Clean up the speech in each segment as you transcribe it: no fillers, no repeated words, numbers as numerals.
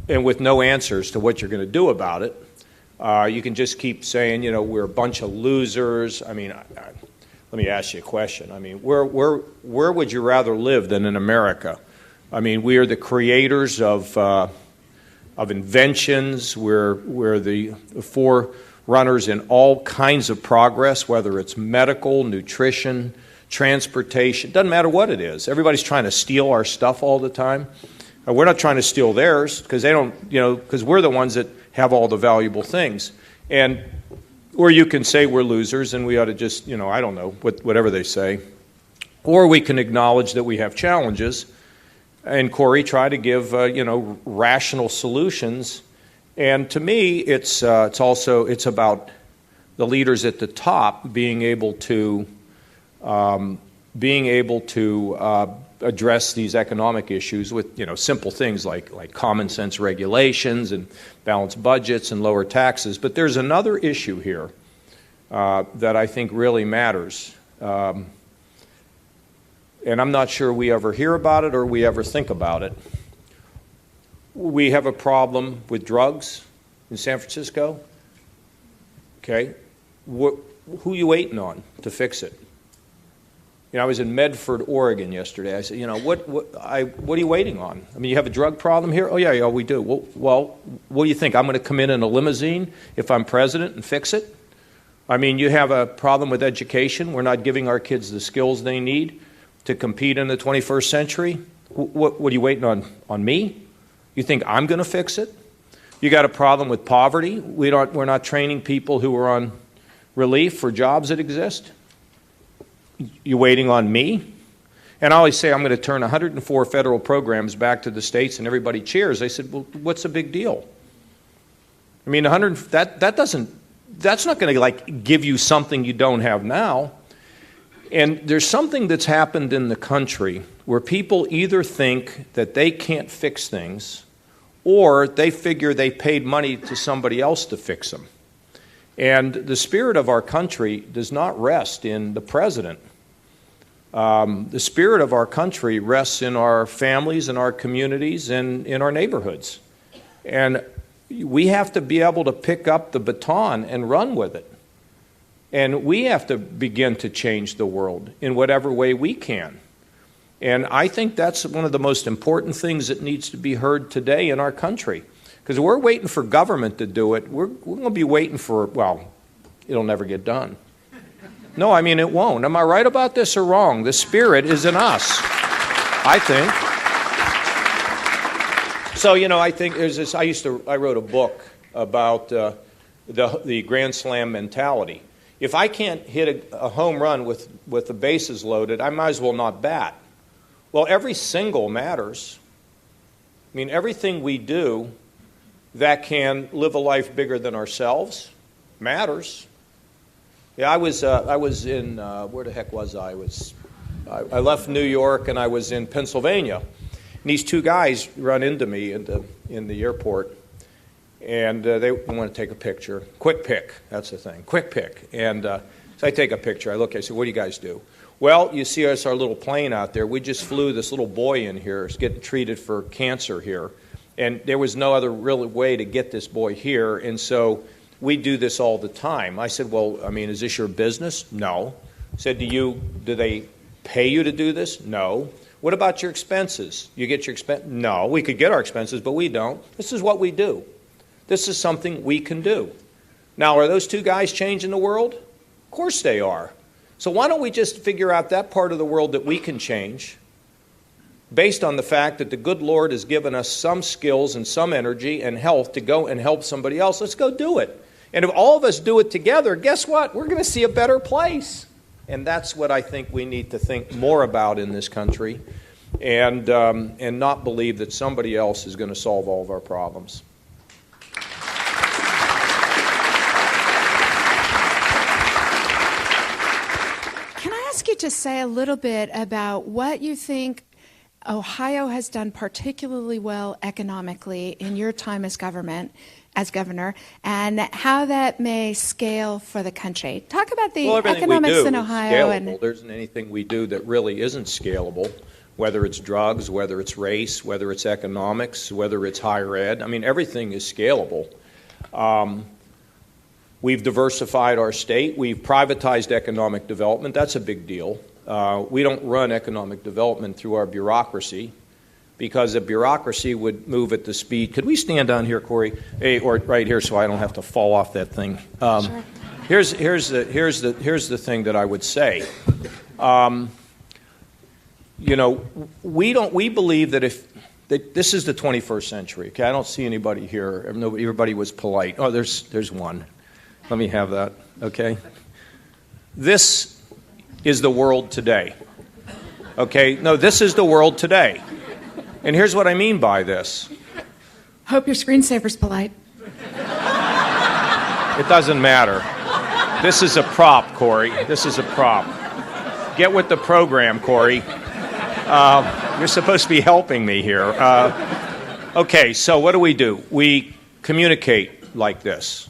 and with no answers to what you're going to do about it. You can just keep saying, we're a bunch of losers. I mean, let me ask you a question. I mean, where would you rather live than in America? I mean, we are the creators of inventions. We're the forerunners in all kinds of progress, whether it's medical, nutrition, transportation. Doesn't matter what it is. Everybody's trying to steal our stuff all the time. We're not trying to steal theirs because they don't, because we're the ones that have all the valuable things. Or you can say we're losers and we ought to just, I don't know, whatever they say. Or we can acknowledge that we have challenges and Kari try to give, rational solutions. And to me, it's about the leaders at the top being able to address these economic issues with simple things like common sense regulations and balanced budgets and lower taxes. But there's another issue here that I think really matters. And I'm not sure we ever hear about it or we ever think about it. We have a problem with drugs in San Francisco. Okay, who are you waiting on to fix it? I was in Medford, Oregon yesterday. I said, what are you waiting on? I mean, you have a drug problem here? Oh, yeah, we do. Well, what do you think? I'm going to come in a limousine if I'm president and fix it? I mean, you have a problem with education. We're not giving our kids the skills they need to compete in the 21st century. What are you waiting on me? You think I'm going to fix it? You got a problem with poverty. We're not training people who are on relief for jobs that exist. You waiting on me? And I always say I'm going to turn 104 federal programs back to the states, and everybody cheers. They said, well, what's the big deal? I mean, that's not going to give you something you don't have now. And there's something that's happened in the country where people either think that they can't fix things or they figure they paid money to somebody else to fix them. And the spirit of our country does not rest in the president. The spirit of our country rests in our families and our communities and in our neighborhoods. And we have to be able to pick up the baton and run with it. And we have to begin to change the world in whatever way we can. And I think that's one of the most important things that needs to be heard today in our country. Because we're waiting for government to do it. We're going to be waiting for, it'll never get done. No, I mean, it won't. Am I right about this or wrong? The spirit is in us, I think. So, I think there's this, I wrote a book about the Grand Slam mentality. If I can't hit a home run with the bases loaded, I might as well not bat. Well, every single matters. I mean, everything we do that can live a life bigger than ourselves matters. Yeah, I was in, where the heck was I? I left New York and I was in Pennsylvania. And these two guys run into me in the airport. And they want to take a picture. Quick pick, that's the thing. Quick pick. And so I take a picture. I look, I say, what do you guys do? Well, you see us, our little plane out there. We just flew this little boy in here. He's getting treated for cancer here. And there was no other real way to get this boy here. And so we do this all the time. I said, well, I mean, is this your business? No. I said, do they pay you to do this? No. What about your expenses? You get your expense? No. We could get our expenses, but we don't. This is what we do. This is something we can do. Now, are those two guys changing the world? Of course they are. So why don't we just figure out that part of the world that we can change based on the fact that the good Lord has given us some skills and some energy and health to go and help somebody else? Let's go do it. And if all of us do it together, guess what? We're going to see a better place. And that's what I think we need to think more about in this country and not believe that somebody else is going to solve all of our problems. To say a little bit about what you think Ohio has done particularly well economically in your time as governor, and how that may scale for the country. Talk about the economics in Ohio. There isn't anything we do that really isn't scalable. whether it's drugs, whether it's race, whether it's economics, whether it's higher ed. I mean, everything is scalable. We've diversified our state. We've privatized economic development. That's a big deal. We don't run economic development through our bureaucracy, because a bureaucracy would move at the speed. Could we stand down here, Corey? Hey, or right here, so I don't have to fall off that thing. Sure. Here's the thing that I would say. We believe that this is the 21st century. Okay, I don't see anybody here. Everybody was polite. Oh, there's one. Let me have that. Okay. This is the world today. Okay. No, this is the world today. And here's what I mean by this. Hope your screensaver's polite. It doesn't matter. This is a prop, Corey. This is a prop. Get with the program, Corey. You're supposed to be helping me here. Okay, so what do? We communicate like this.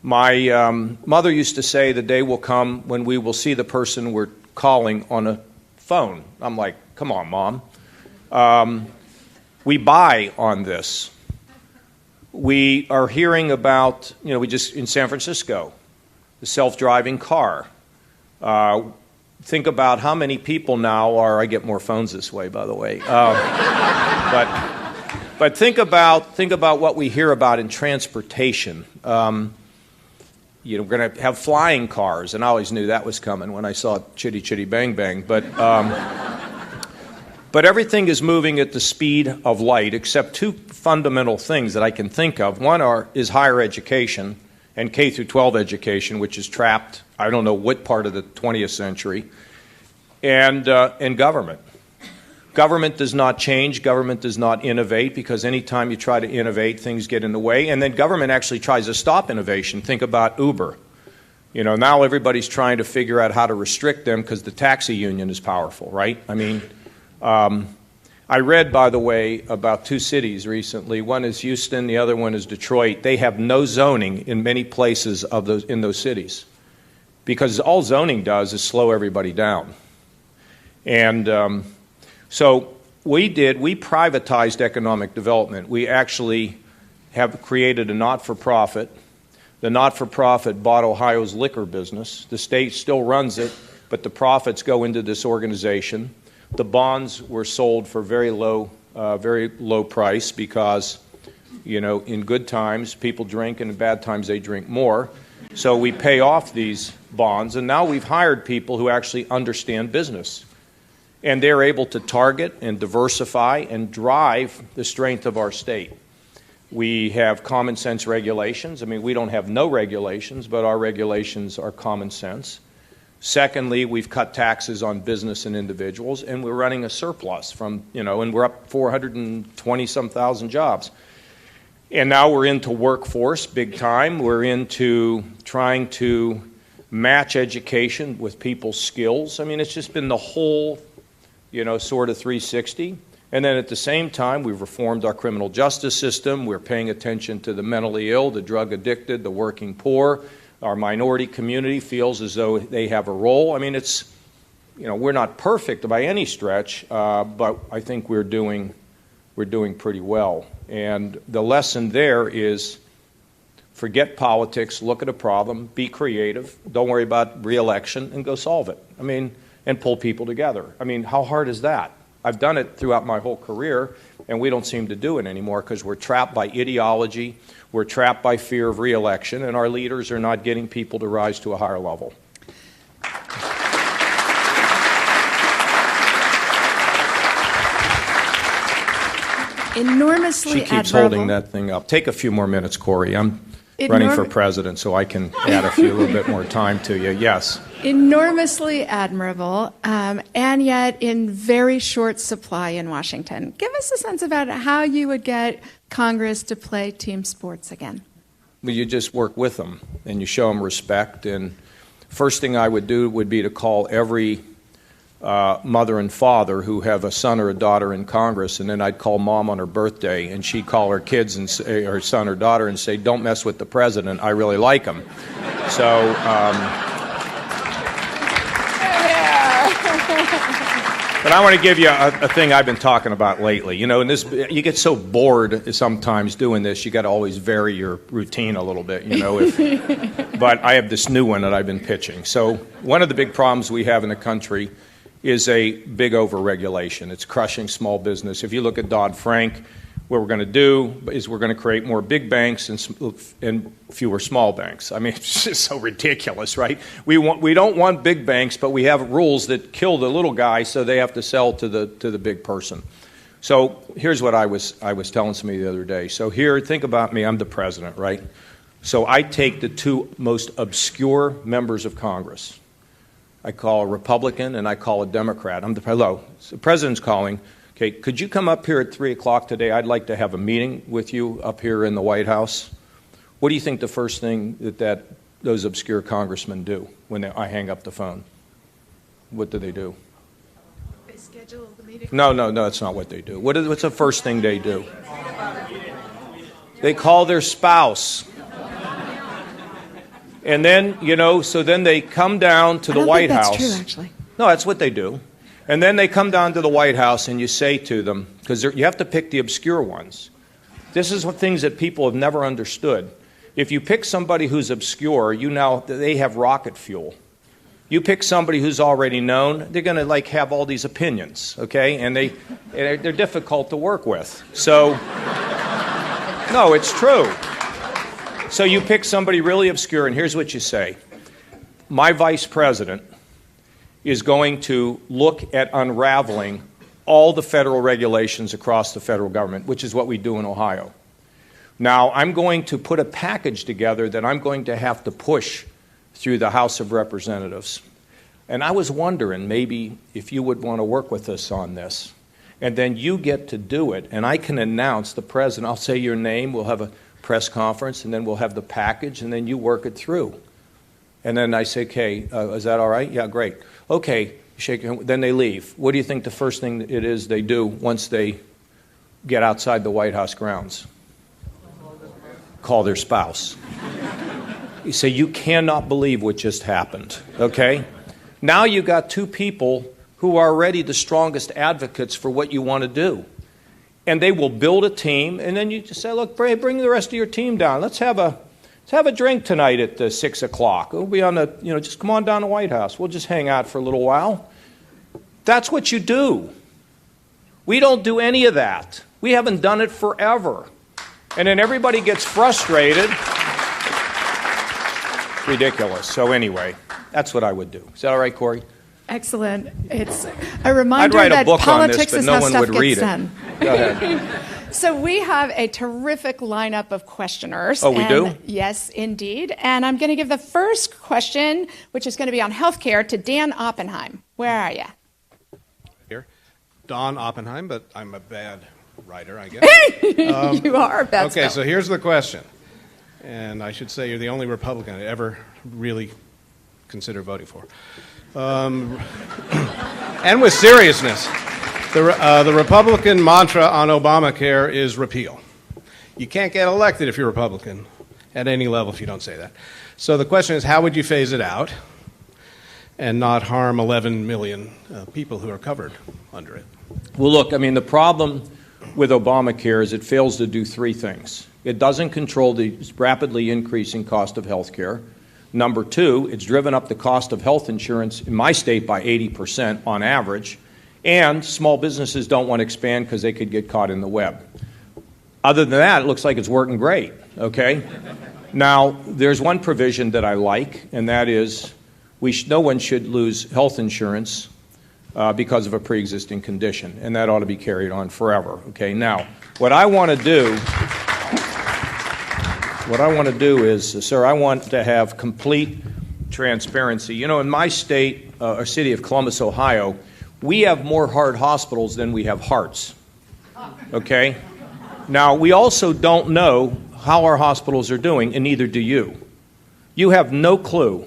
My mother used to say the day will come when we will see the person we're calling on a phone. I'm like, come on, Mom. We buy on this. We are hearing about, we just, in San Francisco, the self-driving car. Think about how many people now are, I get more phones this way, by the way. But think about what we hear about in transportation. We're going to have flying cars, and I always knew that was coming when I saw Chitty Chitty Bang Bang. But everything is moving at the speed of light, except two fundamental things that I can think of. One is higher education and K through 12 education, which is trapped, I don't know what part of the 20th century, and government. Government does not change. Government does not innovate, because anytime you try to innovate, things get in the way. And then government actually tries to stop innovation. Think about Uber. Now everybody's trying to figure out how to restrict them because the taxi union is powerful, right? I mean, I read, by the way, about two cities recently. One is Houston, the other one is Detroit. They have no zoning in many places in those cities, because all zoning does is slow everybody down. And so we privatized economic development. We actually have created a not-for-profit. The not-for-profit bought Ohio's liquor business. The state still runs it, but the profits go into this organization. The bonds were sold for very low price, because, in good times people drink, and in bad times they drink more. So we pay off these bonds, and now we've hired people who actually understand business. And they're able to target and diversify and drive the strength of our state. We have common sense regulations. I mean, we don't have no regulations, but our regulations are common sense. Secondly, we've cut taxes on business and individuals, and we're running a surplus and we're up 420-some thousand jobs. And now we're into workforce big time. We're into trying to match education with people's skills. I mean, it's just been the whole, sort of 360. And then at the same time, we've reformed our criminal justice system. We're paying attention to the mentally ill, the drug addicted, the working poor. Our minority community feels as though they have a role. I mean, we're not perfect by any stretch, but I think we're doing pretty well. And the lesson there is, forget politics, look at a problem, be creative, don't worry about re-election, and go solve it. I mean, and pull people together. I mean, how hard is that? I've done it throughout my whole career, and we don't seem to do it anymore because we're trapped by ideology, we're trapped by fear of re-election, and our leaders are not getting people to rise to a higher level. Enormously She keeps admirable. holding that thing up. Take a few more minutes, Corey. I'm running for president, so I can add a little bit more time to you. Yes. Enormously admirable, and yet in very short supply in Washington. Give us a sense about how you would get Congress to play team sports again. Well, you just work with them, and you show them respect. And first thing I would do would be to call every mother and father who have a son or a daughter in Congress, and then I'd call Mom on her birthday, and she'd call her kids and say, her son or daughter, and say, "Don't mess with the president. I really like him." So. But I want to give you a thing I've been talking about lately. You know, you get so bored sometimes doing this, you got to always vary your routine a little bit, you know. But I have this new one that I've been pitching. So one of the big problems we have in the country is a big overregulation. It's crushing small business. If you look at Dodd-Frank, what we're going to do is we're going to create more big banks and fewer small banks. I mean, it's just so ridiculous, right? We don't want big banks, but we have rules that kill the little guy, so they have to sell to the big person. So here's what I was telling somebody the other day. So here, think about me. I'm the president, right? So I take the two most obscure members of Congress. I call a Republican and I call a Democrat. Hello, so the president's calling. Okay, could you come up here at 3 o'clock today? I'd like to have a meeting with you up here in the White House. What do you think the first thing that those obscure congressmen do when I hang up the phone? What do? They schedule the meeting? No, that's not what they do. What's the first thing they do? They call their spouse. And then, you know, so then they come down to the White House. That's true, actually. No, that's what they do. And then they come down to the White House and you say to them, because you have to pick the obscure ones. This is things that people have never understood. If you pick somebody who's obscure, they have rocket fuel. You pick somebody who's already known, they're going to have all these opinions, okay? And they're difficult to work with. So, no, it's true. So you pick somebody really obscure, and here's what you say. My vice president is going to look at unraveling all the federal regulations across the federal government, which is what we do in Ohio. Now, I'm going to put a package together that I'm going to have to push through the House of Representatives. And I was wondering maybe if you would want to work with us on this. And then you get to do it, and I can announce the president. I'll say your name, we'll have a press conference, and then we'll have the package, and then you work it through. And then I say, okay, is that all right? Yeah, great. Okay, shake your hand. Then they leave. What do you think the first thing it is they do once they get outside the White House grounds? Call their spouse. You say, you cannot believe what just happened, okay? Now you got two people who are already the strongest advocates for what you want to do. And they will build a team, and then you just say, look, bring the rest of your team down. Let's have a drink tonight at 6 o'clock. We'll be on just come on down to the White House. We'll just hang out for a little while. That's what you do. We don't do any of that. We haven't done it forever. And then everybody gets frustrated. Ridiculous. So anyway, that's what I would do. Is that all right, Corey? Excellent. It's a reminder that politics is how stuff gets done. Go ahead. So we have a terrific lineup of questioners. Oh, we do? Yes, indeed. And I'm going to give the first question, which is going to be on healthcare, to Dan Oppenheim. Where are you? Here. Don Oppenheim, but I'm a bad writer, I guess. You are a bad Okay, so here's the question. And I should say you're the only Republican I ever really consider voting for. And with seriousness, the Republican mantra on Obamacare is repeal. You can't get elected if you're Republican at any level if you don't say that. So the question is, how would you phase it out and not harm 11 million people who are covered under it? Well, look, I mean, the problem with Obamacare is it fails to do three things. It doesn't control the rapidly increasing cost of health care. Number two, it's driven up the cost of health insurance in my state by 80% on average. And small businesses don't want to expand because they could get caught in the web. Other than that, it looks like it's working great, okay? Now, there's one provision that I like, and that is no one should lose health insurance because of a pre-existing condition, and that ought to be carried on forever, okay? Now, what I want to do is, sir, I want to have complete transparency. You know, in my state, or city of Columbus, Ohio, we have more heart hospitals than we have hearts, okay? Now, we also don't know how our hospitals are doing, and neither do you. You have no clue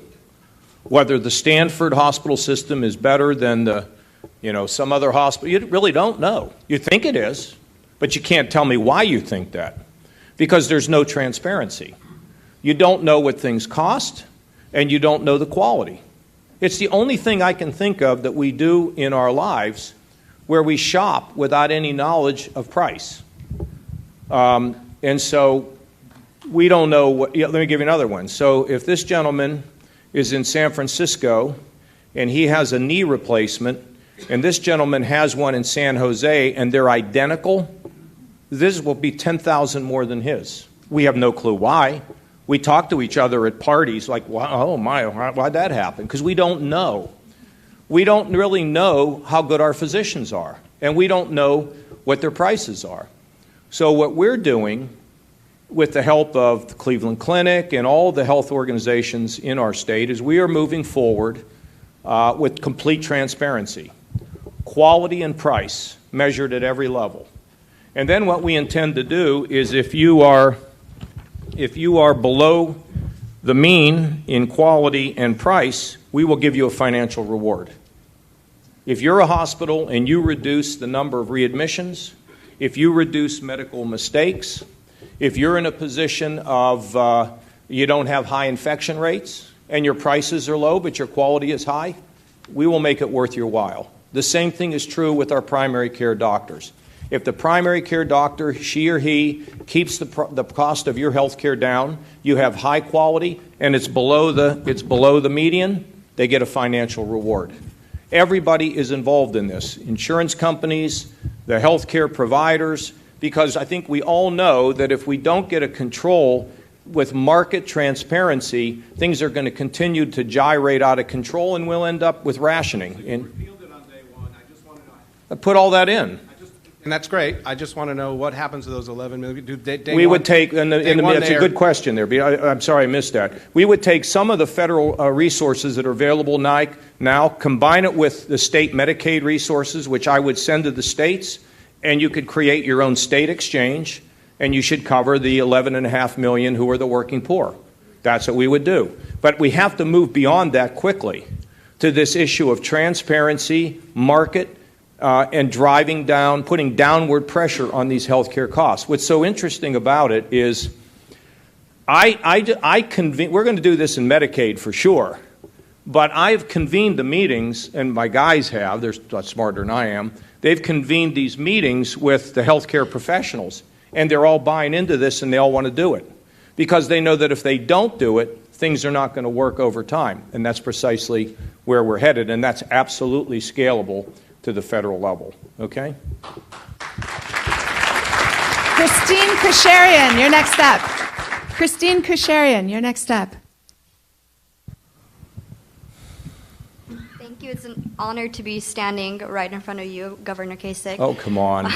whether the Stanford hospital system is better than some other hospital. You really don't know. You think it is, but you can't tell me why you think that, because there's no transparency. You don't know what things cost, and you don't know the quality. It's the only thing I can think of that we do in our lives where we shop without any knowledge of price. And so we don't know what, let me give you another one. So if this gentleman is in San Francisco and he has a knee replacement, and this gentleman has one in San Jose, and they're identical, this will be $10,000 more than his. We have no clue why. We talk to each other at parties like, oh my, why'd that happen? Because we don't know. We don't really know how good our physicians are, and we don't know what their prices are. So what we're doing, with the help of the Cleveland Clinic and all the health organizations in our state, is we are moving forward with complete transparency, quality and price measured at every level. And then what we intend to do is if you are below the mean in quality and price, we will give you a financial reward. If you're a hospital and you reduce the number of readmissions, if you reduce medical mistakes, if you're in a position of you don't have high infection rates and your prices are low but your quality is high, we will make it worth your while. The same thing is true with our primary care doctors. If the primary care doctor, she or he, keeps the cost of your health care down, you have high quality, and it's below the median, they get a financial reward. Everybody is involved in this. Insurance companies, the health care providers, because I think we all know that if we don't get a control with market transparency, things are going to continue to gyrate out of control, and we'll end up with rationing. You revealed it on day one. I just want to know. I put all that in. And that's great. I just want to know what happens to those 11 million. We would take, and it's a good question there. I'm sorry I missed that. We would take some of the federal resources that are available now, combine it with the state Medicaid resources, which I would send to the states, and you could create your own state exchange, and you should cover the 11.5 million who are the working poor. That's what we would do. But we have to move beyond that quickly to this issue of transparency, market, and driving down, putting downward pressure on these healthcare costs. What's so interesting about it is we're going to do this in Medicaid for sure, but I've convened the meetings, and my guys have, they're a lot smarter than I am, they've convened these meetings with the healthcare professionals, and they're all buying into this and they all want to do it because they know that if they don't do it, things are not going to work over time, and that's precisely where we're headed, and that's absolutely scalable to the federal level. Okay? Christine Kusharian, you're next up. Christine Kusharian, you're next up. Thank you. It's an honor to be standing right in front of you, Governor Kasich. Oh, come on.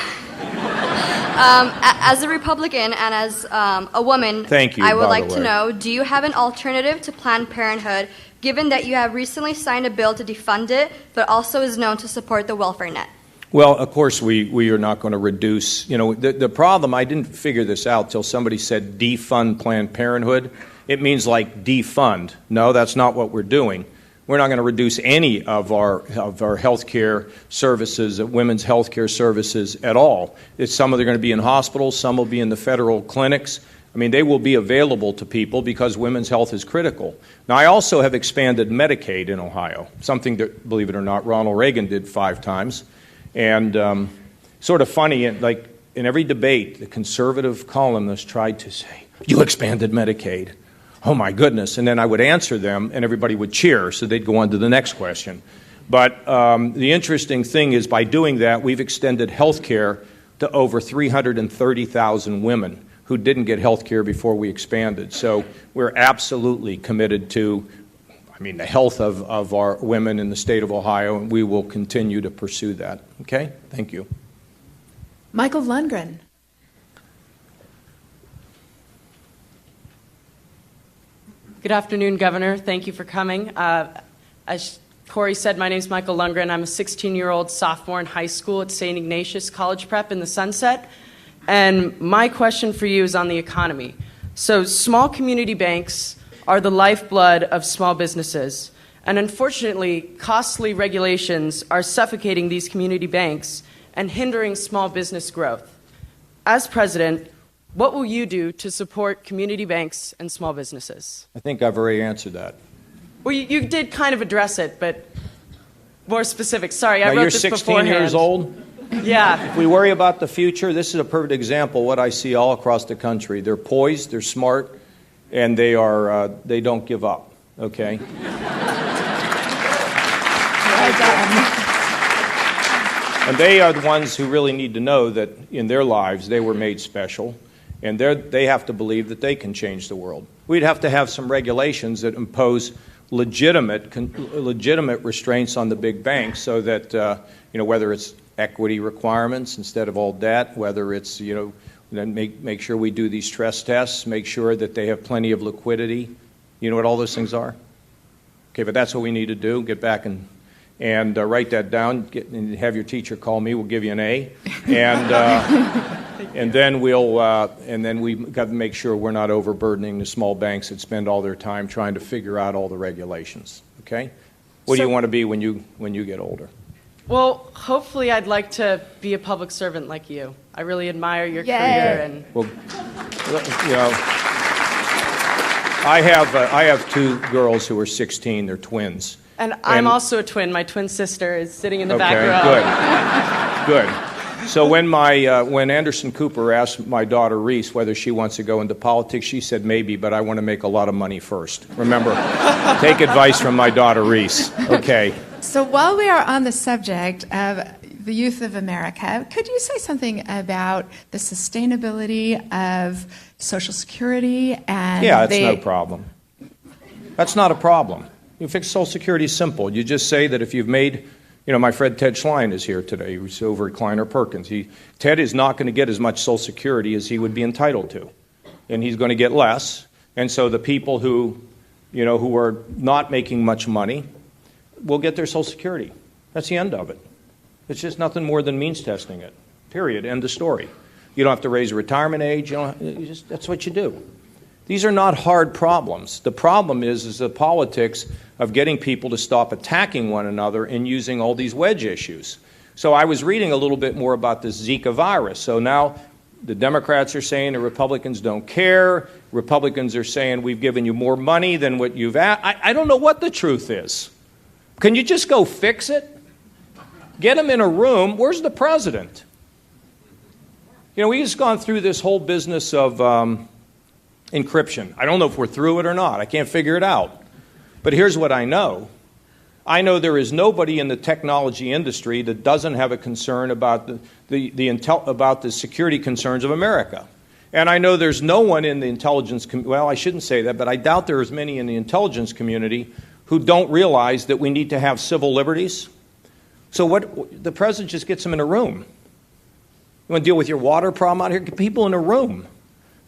As a Republican and as a woman, thank you, I would like to know, do you have an alternative to Planned Parenthood, given that you have recently signed a bill to defund it, but also is known to support the welfare net? Well, of course, we are not going to reduce. The problem, I didn't figure this out till somebody said defund Planned Parenthood. It means like defund. No, that's not what we're doing. We're not going to reduce any of our health care services, women's health care services at all. Some of them are going to be in hospitals, some will be in the federal clinics. I mean, they will be available to people because women's health is critical. Now, I also have expanded Medicaid in Ohio, something that, believe it or not, Ronald Reagan did 5 times. And sort of funny, like in every debate, the conservative columnists tried to say, you expanded Medicaid. Oh, my goodness. And then I would answer them, and everybody would cheer, so they'd go on to the next question. But the interesting thing is, by doing that, we've extended health care to over 330,000 women who didn't get health care before we expanded. So we're absolutely committed to, the health of our women in the state of Ohio, and we will continue to pursue that. Okay? Thank you. Michael Lundgren. Good afternoon, Governor. Thank you for coming. As Corey said, my name is Michael Lundgren. I'm a 16-year-old sophomore in high school at St. Ignatius College Prep in the Sunset. And my question for you is on the economy. So small community banks are the lifeblood of small businesses. And unfortunately, costly regulations are suffocating these community banks and hindering small business growth. As president, what will you do to support community banks and small businesses? I think I've already answered that. Well, you did kind of address it, but more specific. Sorry, I now, wrote you're this 16 beforehand. years old? Yeah. If we worry about the future, this is a perfect example of what I see all across the country. They're poised, they're smart, and they don't give up, okay? And they are the ones who really need to know that in their lives they were made special, and they have to believe that they can change the world. We'd have to have some regulations that impose legitimate restraints on the big banks so that, whether it's equity requirements instead of all debt, whether it's, then make sure we do these stress tests, make sure that they have plenty of liquidity. You know what all those things are? Okay, but that's what we need to do, get back and write that down, and have your teacher call me, we'll give you an A. And then we've got to make sure we're not overburdening the small banks that spend all their time trying to figure out all the regulations, okay? What do you want to be when you get older? Well, hopefully I'd like to be a public servant like you. I really admire your career. And well, I have two girls who are 16. They're twins. And I'm also a twin. My twin sister is sitting in the back row. Good. So when Anderson Cooper asked my daughter Reese whether she wants to go into politics, she said maybe, but I want to make a lot of money first. Remember, take advice from my daughter Reese. Okay. So while we are on the subject of the youth of America, could you say something about the sustainability of Social Security and that's no problem. That's not a problem. You fix Social Security is simple. You just say that if you've made, my friend Ted Schlein is here today. He's over at Kleiner Perkins. Ted is not going to get as much Social Security as he would be entitled to, and he's going to get less. And so the people who are not making much money will get their Social Security. That's the end of it. It's just nothing more than means testing it. Period. End of story. You don't have to raise a retirement age. That's what you do. These are not hard problems. The problem is the politics of getting people to stop attacking one another and using all these wedge issues. So I was reading a little bit more about this Zika virus. So now the Democrats are saying the Republicans don't care. Republicans are saying we've given you more money than what you've asked. I don't know what the truth is. Can you just go fix it? Get them in a room. Where's the president? We've just gone through this whole business of encryption. I don't know if we're through it or not. I can't figure it out. But here's what I know. I know there is nobody in the technology industry that doesn't have a concern about about the security concerns of America. And I know there's no one in the intelligence I shouldn't say that, but I doubt there is many in the intelligence community who don't realize that we need to have civil liberties. So what the president just gets them in a room. You want to deal with your water problem out here? Get people in a room.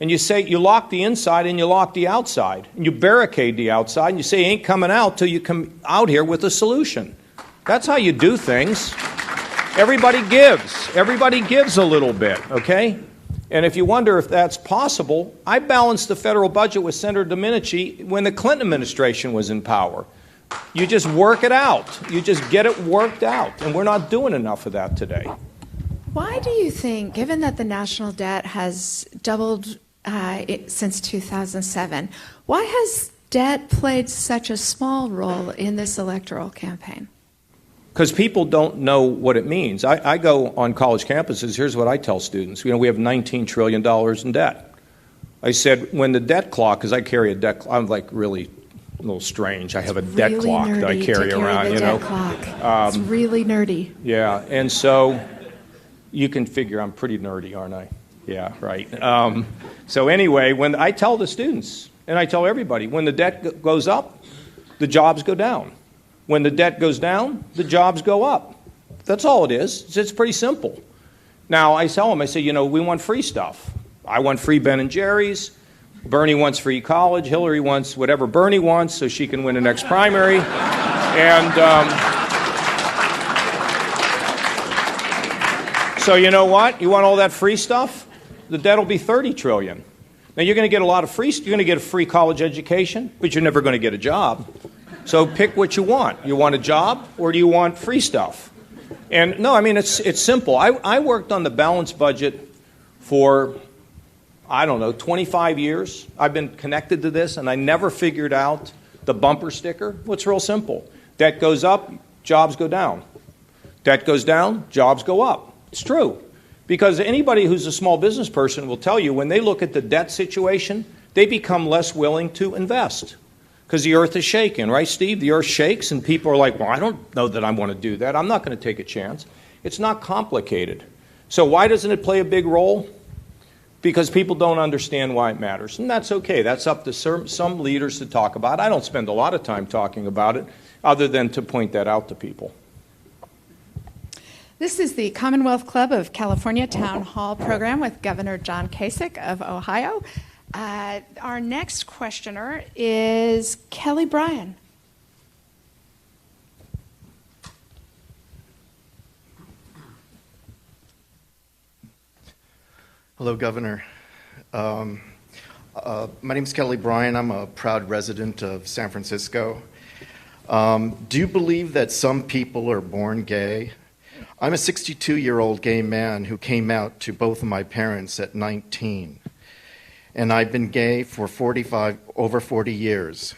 And you say you lock the inside and you lock the outside. And you barricade the outside and you say you ain't coming out till you come out here with a solution. That's how you do things. Everybody gives. Everybody gives a little bit, okay? And if you wonder if that's possible, I balanced the federal budget with Senator Domenici when the Clinton administration was in power. You just work it out. You just get it worked out. And we're not doing enough of that today. Why do you think, given that the national debt has doubled since 2007, why has debt played such a small role in this electoral campaign? Because people don't know what it means. I go on college campuses, here's what I tell students. We have $19 trillion in debt. I said, when the debt clock, because I carry a debt clock, I'm like really a little strange. I have a debt really clock that I carry around, debt clock. It's really nerdy. Yeah, and so you can figure I'm pretty nerdy, aren't I? Yeah, right. So anyway, when I tell the students, and I tell everybody, when the debt goes up, the jobs go down. When the debt goes down, the jobs go up. That's all it is. It's pretty simple. Now, I tell them, I say, we want free stuff. I want free Ben and Jerry's. Bernie wants free college. Hillary wants whatever Bernie wants so she can win the next primary. And so you know what? You want all that free stuff? The debt will be $30 trillion. Now, you're going to get a lot of free. You're going to get a free college education, but you're never going to get a job. So pick what you want. You want a job or do you want free stuff? And no, I mean, it's simple. I worked on the balanced budget for, 25 years. I've been connected to this, and I never figured out the bumper sticker. Well, it's real simple. Debt goes up, jobs go down. Debt goes down, jobs go up. It's true. Because anybody who's a small business person will tell you when they look at the debt situation, they become less willing to invest. Because the earth is shaking, right, Steve? The earth shakes, and people are like, well, I don't know that I want to do that. I'm not going to take a chance. It's not complicated. So why doesn't it play a big role? Because people don't understand why it matters. And that's okay. That's up to some leaders to talk about. I don't spend a lot of time talking about it other than to point that out to people. This is the Commonwealth Club of California Town Hall program with Governor John Kasich of Ohio. Our next questioner is Kelly Bryan. Hello, Governor. My name is Kelly Bryan. I'm a proud resident of San Francisco. Do you believe that some people are born gay? I'm a 62-year-old gay man who came out to both of my parents at 19. And I've been gay for over 40 years.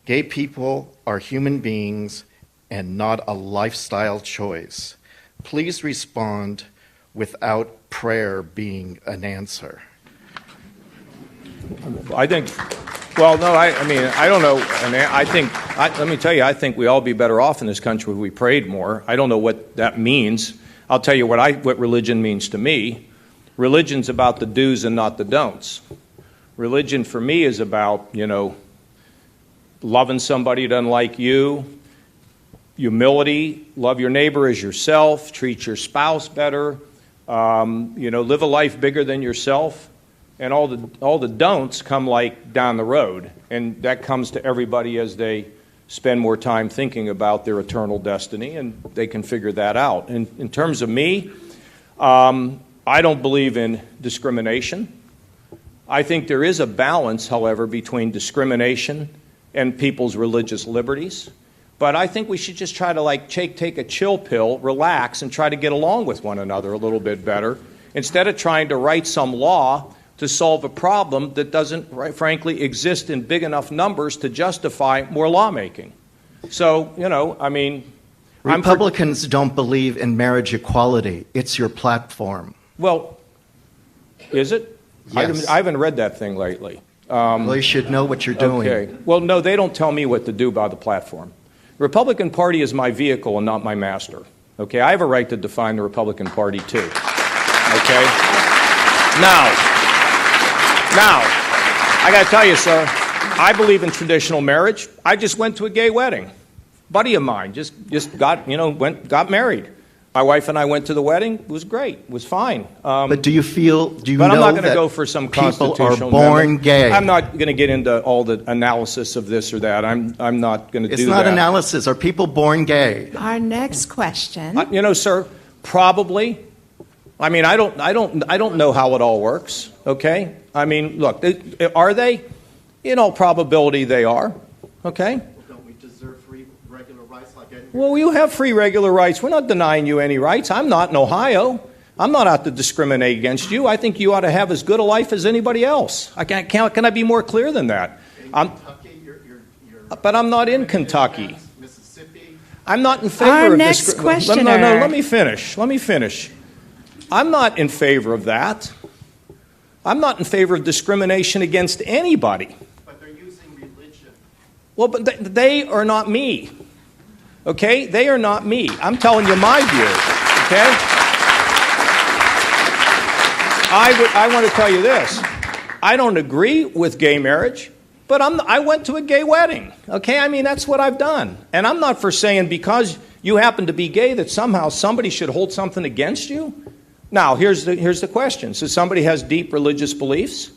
Gay people are human beings and not a lifestyle choice. Please respond without prayer being an answer. I think, well, no, I mean, I don't know. I mean, let me tell you, I think we all be better off in this country if we prayed more. I don't know what that means. I'll tell you what religion means to me. Religion's about the do's and not the don'ts. Religion for me is about, loving somebody who doesn't like you, humility, love your neighbor as yourself, treat your spouse better, live a life bigger than yourself. And all the don'ts come like down the road. And that comes to everybody as they spend more time thinking about their eternal destiny, and they can figure that out. And in terms of me, I don't believe in discrimination. I think there is a balance, however, between discrimination and people's religious liberties. But I think we should just try to take a chill pill, relax, and try to get along with one another a little bit better, instead of trying to write some law to solve a problem that doesn't, frankly, exist in big enough numbers to justify more lawmaking. So, Republicans don't believe in marriage equality. It's your platform. Well, is it? Yes. I haven't read that thing lately. Well, you should know what you're doing. Okay. Well, no, they don't tell me what to do by the platform. The Republican Party is my vehicle and not my master. Okay? I have a right to define the Republican Party, too. Okay? Now, I got to tell you, sir, I believe in traditional marriage. I just went to a gay wedding. Buddy of mine just got married. My wife and I went to the wedding. It was great. It was fine. But do you But I'm not going to go for some people constitutional are born amendment. gay? I'm not going to get into all the analysis of this or that. I'm not going to do that. It's not analysis. Are people born gay? Our next question. Sir, probably. I mean, I don't know how it all works. Okay. I mean, look, are they? In all probability, they are. Okay. Don't we deserve free regular rights like anyone? Well, you have free regular rights. We're not denying you any rights. I'm not in Ohio. I'm not out to discriminate against you. I think you ought to have as good a life as anybody else. Can I be more clear than that? Kentucky, But I'm not in Kentucky. Mississippi. I'm not in favor Our of next questioner. No, let me finish. I'm not in favor of that. I'm not in favor of discrimination against anybody. But they're using religion. Well, but they are not me. Okay? They are not me. I'm telling you my view. Okay? I want to tell you this. I don't agree with gay marriage, but I went to a gay wedding. Okay? I mean, that's what I've done. And I'm not for saying because you happen to be gay that somehow somebody should hold something against you. Now, here's the question. So somebody has deep religious beliefs.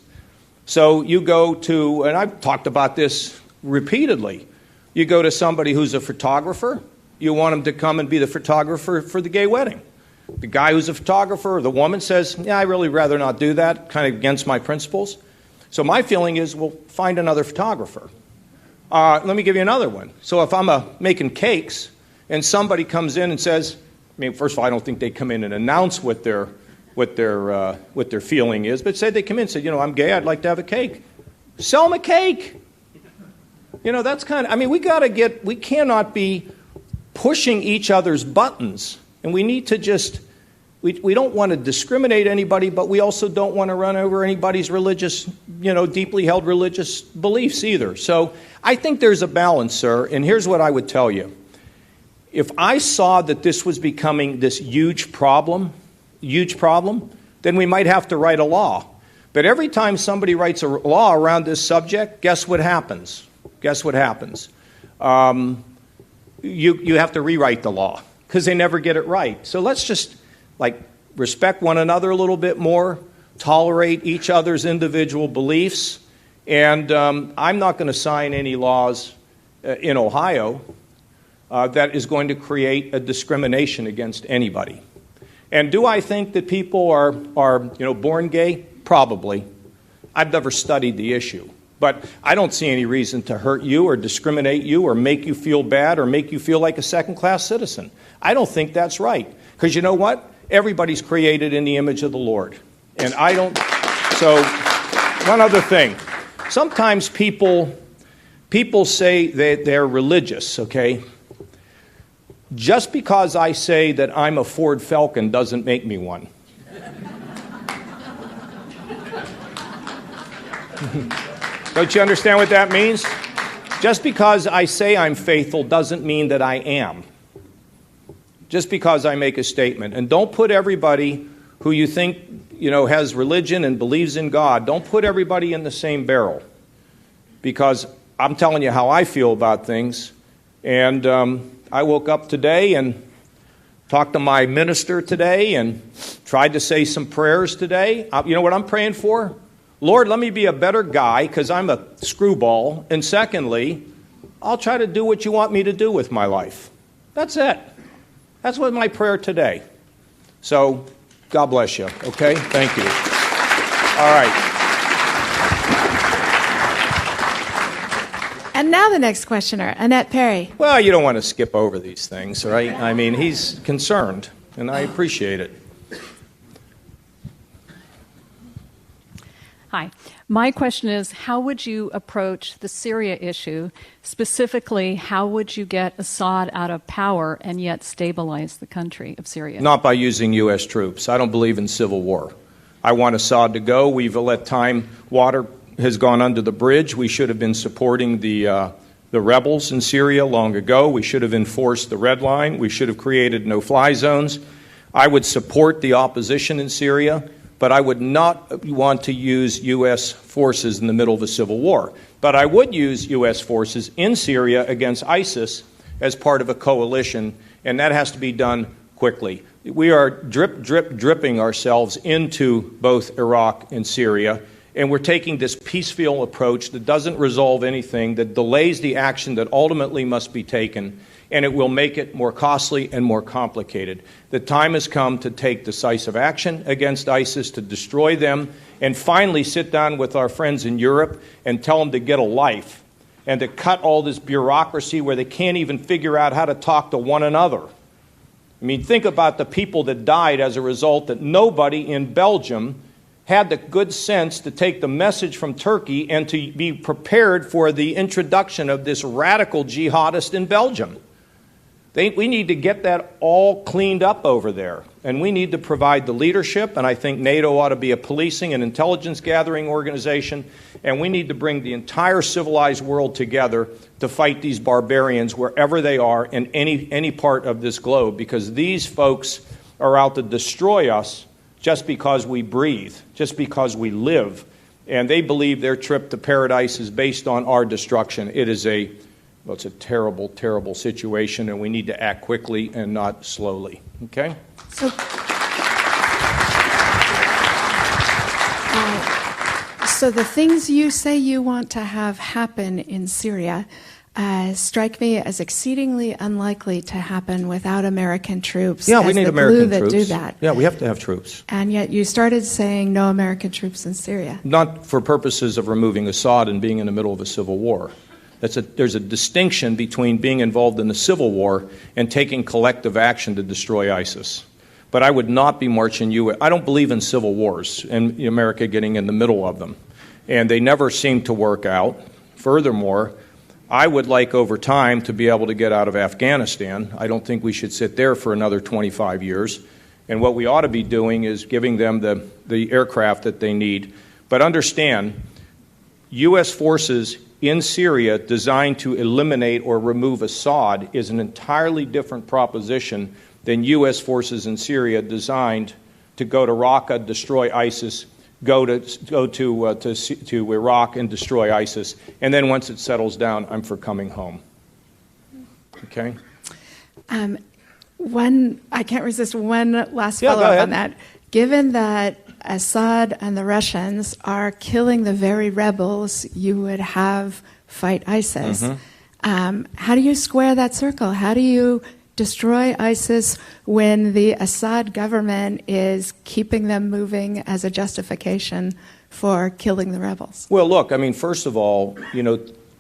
So you go to, and I've talked about this repeatedly, you go to somebody who's a photographer. You want him to come and be the photographer for the gay wedding. The guy who's a photographer, or the woman says, yeah, I really rather not do that, kind of against my principles. So my feeling is, well, find another photographer. Let me give you another one. So if I'm making cakes, and somebody comes in and says, I mean, first of all, I don't think they come in and announce what their feeling is, but say they come in and say, I'm gay, I'd like to have a cake. Sell them a cake. That's kind of, I mean, we cannot be pushing each other's buttons, and we need to just We don't want to discriminate anybody, but we also don't want to run over anybody's religious, deeply held religious beliefs either. So I think there's a balance, sir, and here's what I would tell you. If I saw that this was becoming this huge problem, then we might have to write a law. But every time somebody writes a law around this subject, guess what happens? You have to rewrite the law because they never get it right. So let's just respect one another a little bit more, tolerate each other's individual beliefs, and I'm not going to sign any laws in Ohio that is going to create a discrimination against anybody. And do I think that people are born gay? Probably. I've never studied the issue. But I don't see any reason to hurt you or discriminate you or make you feel bad or make you feel like a second-class citizen. I don't think that's right. Because you know what? Everybody's created in the image of the Lord. And I don't... So, one other thing. Sometimes people say that they're religious, okay? Just because I say that I'm a Ford Falcon doesn't make me one. Don't you understand what that means? Just because I say I'm faithful doesn't mean that I am. Just because I make a statement. And don't put everybody who you think, has religion and believes in God, don't put everybody in the same barrel. Because I'm telling you how I feel about things. And I woke up today and talked to my minister today and tried to say some prayers today. You know what I'm praying for? Lord, let me be a better guy because I'm a screwball. And secondly, I'll try to do what you want me to do with my life. That's it. That's what my prayer today. So, God bless you, okay? Thank you. All right. And now the next questioner, Annette Perry. Well, you don't want to skip over these things, right? I mean, he's concerned, and I appreciate it. Hi. My question is, how would you approach the Syria issue? Specifically, how would you get Assad out of power and yet stabilize the country of Syria? Not by using U.S. troops. I don't believe in civil war. I want Assad to go. We've let time, water has gone under the bridge. We should have been supporting the rebels in Syria long ago. We should have enforced the red line. We should have created no-fly zones. I would support the opposition in Syria, but I would not want to use U.S. forces in the middle of a civil war. But I would use U.S. forces in Syria against ISIS as part of a coalition, and that has to be done quickly. We are dripping ourselves into both Iraq and Syria, and we're taking this piecemeal approach that doesn't resolve anything, that delays the action that ultimately must be taken, and it will make it more costly and more complicated. The time has come to take decisive action against ISIS, to destroy them, and finally sit down with our friends in Europe and tell them to get a life and to cut all this bureaucracy where they can't even figure out how to talk to one another. I mean, think about the people that died as a result that nobody in Belgium had the good sense to take the message from Turkey and to be prepared for the introduction of this radical jihadist in Belgium. We need to get that all cleaned up over there, and we need to provide the leadership, and I think NATO ought to be a policing and intelligence gathering organization, and we need to bring the entire civilized world together to fight these barbarians wherever they are in any part of this globe, because these folks are out to destroy us just because we breathe, just because we live, and they believe their trip to paradise is based on our destruction. It's a terrible, terrible situation, and we need to act quickly and not slowly. Okay? So the things you say you want to have happen in Syria strike me as exceedingly unlikely to happen without American troops. Yeah, we need American troops. Do that. Yeah, we have to have troops. And yet you started saying no American troops in Syria. Not for purposes of removing Assad and being in the middle of a civil war. There's a distinction between being involved in a civil war and taking collective action to destroy ISIS. But I would not be marching U.S. I don't believe in civil wars and America getting in the middle of them. And they never seem to work out. Furthermore, I would like over time to be able to get out of Afghanistan. I don't think we should sit there for another 25 years. And what we ought to be doing is giving them the aircraft that they need. But understand, U.S. forces in Syria designed to eliminate or remove Assad is an entirely different proposition than U.S. forces in Syria designed to go to Raqqa, destroy ISIS, go to Iraq and destroy ISIS, and then once it settles down, I'm for coming home. Okay? I can't resist one last follow-up on that. Given that Assad and the Russians are killing the very rebels you would have fight ISIS, how do you square that circle? How do you destroy ISIS when the Assad government is keeping them moving as a justification for killing the rebels? Well, look, I mean, first of all,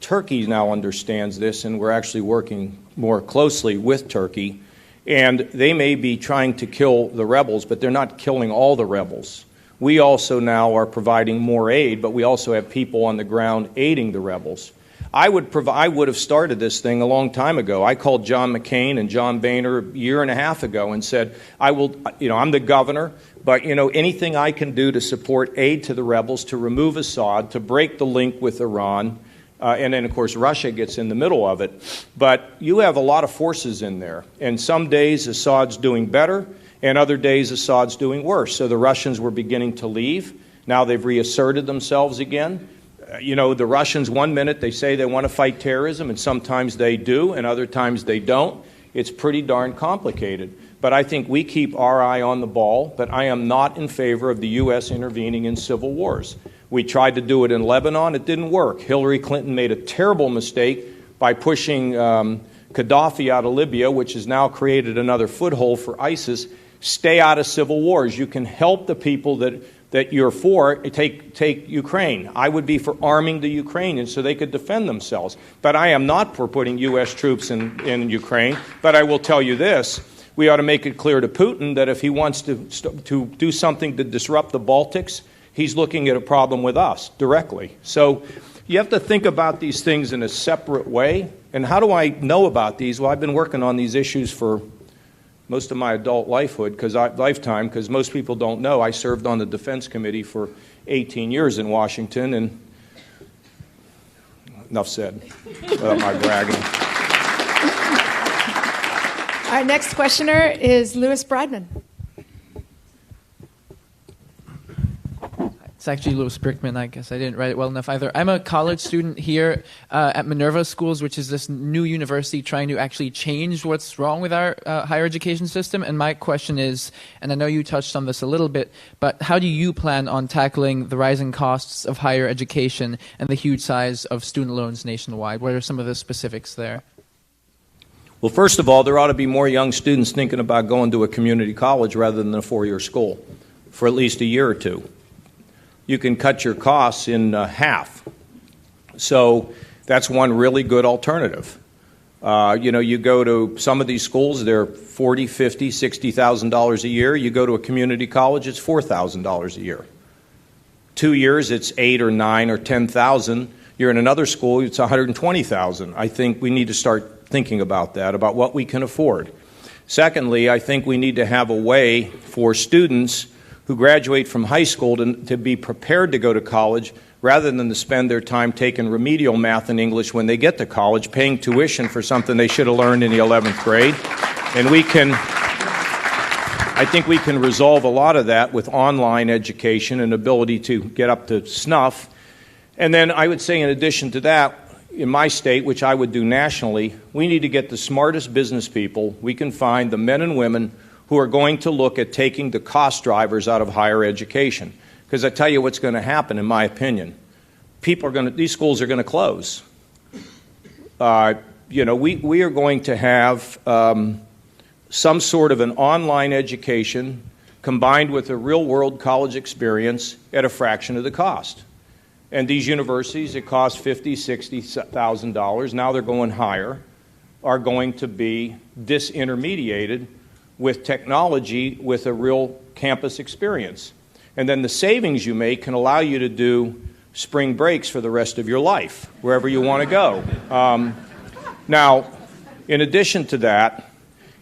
Turkey now understands this, and we're actually working more closely with Turkey. And they may be trying to kill the rebels, but they're not killing all the rebels. We also now are providing more aid, but we also have people on the ground aiding the rebels. I would have started this thing a long time ago. I called John McCain and John Boehner a year and a half ago and said, I'm the governor, but, anything I can do to support aid to the rebels, to remove Assad, to break the link with Iran, and then, of course, Russia gets in the middle of it. But you have a lot of forces in there. And some days Assad's doing better, and other days Assad's doing worse. So the Russians were beginning to leave. Now they've reasserted themselves again. The Russians, one minute they say they want to fight terrorism, and sometimes they do, and other times they don't. It's pretty darn complicated. But I think we keep our eye on the ball, but I am not in favor of the U.S. intervening in civil wars. We tried to do it in Lebanon. It didn't work. Hillary Clinton made a terrible mistake by pushing Gaddafi out of Libya, which has now created another foothold for ISIS. Stay out of civil wars. You can help the people that you're for. Take Ukraine. I would be for arming the Ukrainians so they could defend themselves. But I am not for putting U.S. troops in Ukraine. But I will tell you this. We ought to make it clear to Putin that if he wants to do something to disrupt the Baltics, he's looking at a problem with us directly. So you have to think about these things in a separate way. And how do I know about these? Well, I've been working on these issues for most of my adult lifetime, because most people don't know. I served on the Defense Committee for 18 years in Washington, and enough said without my bragging. Our next questioner is Louis Bradman. It's actually Louis Brickman. I guess I didn't write it well enough either. I'm a college student here at Minerva Schools, which is this new university trying to actually change what's wrong with our higher education system. And my question is, and I know you touched on this a little bit, but how do you plan on tackling the rising costs of higher education and the huge size of student loans nationwide? What are some of the specifics there? Well, first of all, there ought to be more young students thinking about going to a community college rather than a four-year school for at least a year or two. You can cut your costs in half. So that's one really good alternative. You go to some of these schools, they're $40,000, $50,000, $60,000 a year. You go to a community college, it's $4,000 a year. 2 years, it's $8,000 or $9,000 or $10,000. You're in another school, it's $120,000. I think we need to start thinking about that, about what we can afford. Secondly, I think we need to have a way for students who graduate from high school to be prepared to go to college rather than to spend their time taking remedial math and English when they get to college, paying tuition for something they should have learned in the 11th grade. And I think we can resolve a lot of that with online education and ability to get up to snuff. And then I would say in addition to that, in my state, which I would do nationally, we need to get the smartest business people we can find, the men and women who are going to look at taking the cost drivers out of higher education. Because I tell you what's going to happen, in my opinion. These schools are going to close. We are going to have some sort of an online education combined with a real-world college experience at a fraction of the cost. And these universities, it costs $50,000, $60,000. Now they're going higher, are going to be disintermediated with technology with a real campus experience. And then the savings you make can allow you to do spring breaks for the rest of your life, wherever you want to go. Now, in addition to that,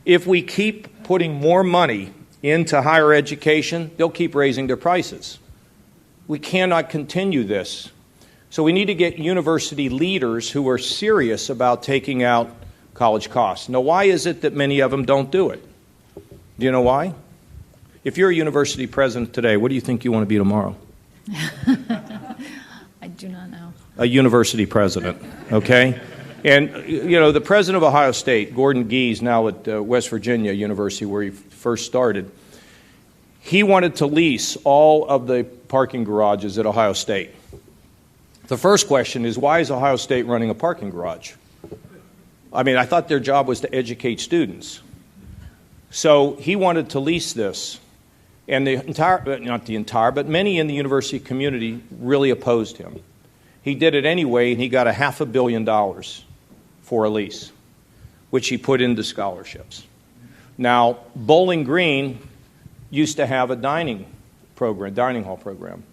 if we keep putting more money into higher education, they'll keep raising their prices. We cannot continue this. So we need to get university leaders who are serious about taking out college costs. Now, why is it that many of them don't do it? Do you know why? If you're a university president today, what do you think you want to be tomorrow? I do not know. A university president, okay? And, you know, the president of Ohio State, Gordon Gee's, now at West Virginia University where he first started, he wanted to lease all of the parking garages at Ohio State. The first question is, why is Ohio State running a parking garage? I mean, I thought their job was to educate students. So he wanted to lease this. And the entire, not the entire, but many in the university community really opposed him. He did it anyway, and he got $500 million for a lease, which he put into scholarships. Now, Bowling Green used to have a dining hall program.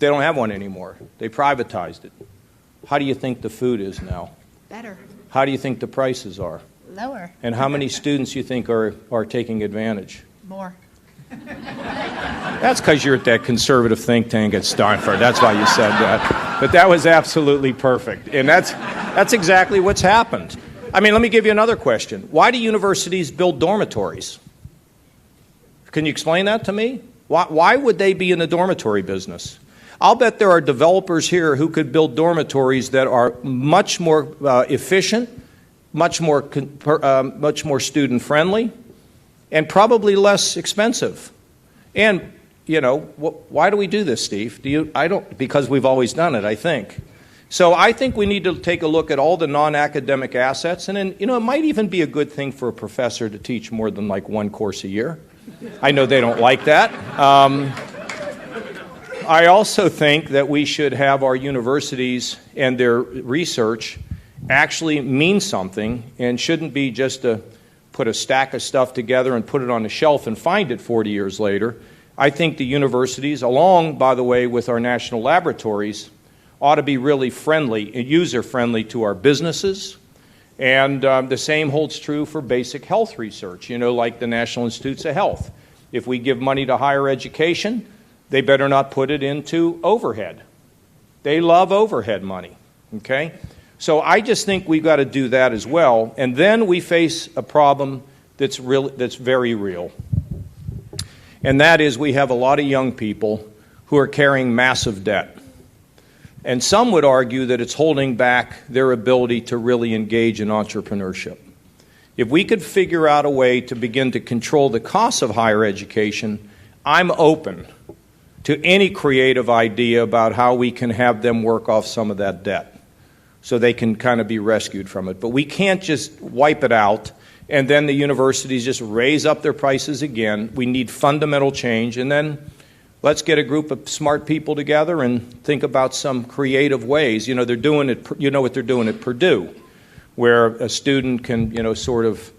They don't have one anymore. They privatized it. How do you think the food is now? Better. How do you think the prices are? Lower. And how many students you think are taking advantage? More. That's because you're at that conservative think tank at Stanford. That's why you said that. But that was absolutely perfect. And that's exactly what's happened. I mean, let me give you another question. Why do universities build dormitories? Can you explain that to me? Why would they be in the dormitory business? I'll bet there are developers here who could build dormitories that are much more efficient, much more student-friendly, and probably less expensive. And, you know, why do we do this, Steve? Because we've always done it, I think. So I think we need to take a look at all the non-academic assets, and then, you know, it might even be a good thing for a professor to teach more than like one course a year. I know they don't like that. I also think that we should have our universities and their research actually mean something and shouldn't be just to put a stack of stuff together and put it on a shelf and find it 40 years later. I think the universities, along, by the way, with our national laboratories, ought to be really friendly and user-friendly to our businesses. And the same holds true for basic health research, you know, like the National Institutes of Health. If we give money to higher education, they better not put it into overhead. They love overhead money, okay? So I just think we've got to do that as well. And then we face a problem that's very real. And that is we have a lot of young people who are carrying massive debt. And some would argue that it's holding back their ability to really engage in entrepreneurship. If we could figure out a way to begin to control the costs of higher education, I'm open to any creative idea about how we can have them work off some of that debt so they can kind of be rescued from it. But we can't just wipe it out and then the universities just raise up their prices again. We need fundamental change, and then let's get a group of smart people together and think about some creative ways. You know, they're doing it. You know what they're doing at Purdue, where a student can, you know, sort of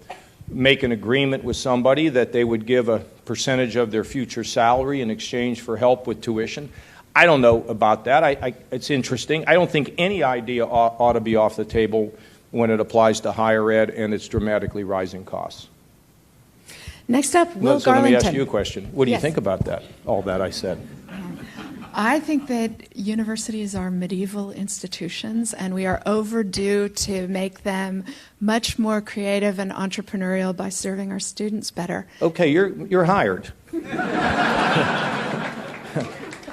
make an agreement with somebody that they would give a percentage of their future salary in exchange for help with tuition. I don't know about that. It's interesting. I don't think any idea ought to be off the table when it applies to higher ed and its dramatically rising costs. Next up, Will So let me Garlington. ask you a question. What do you think about that, all that I said? I think that universities are medieval institutions, and we are overdue to make them much more creative and entrepreneurial by serving our students better. Okay, you're hired.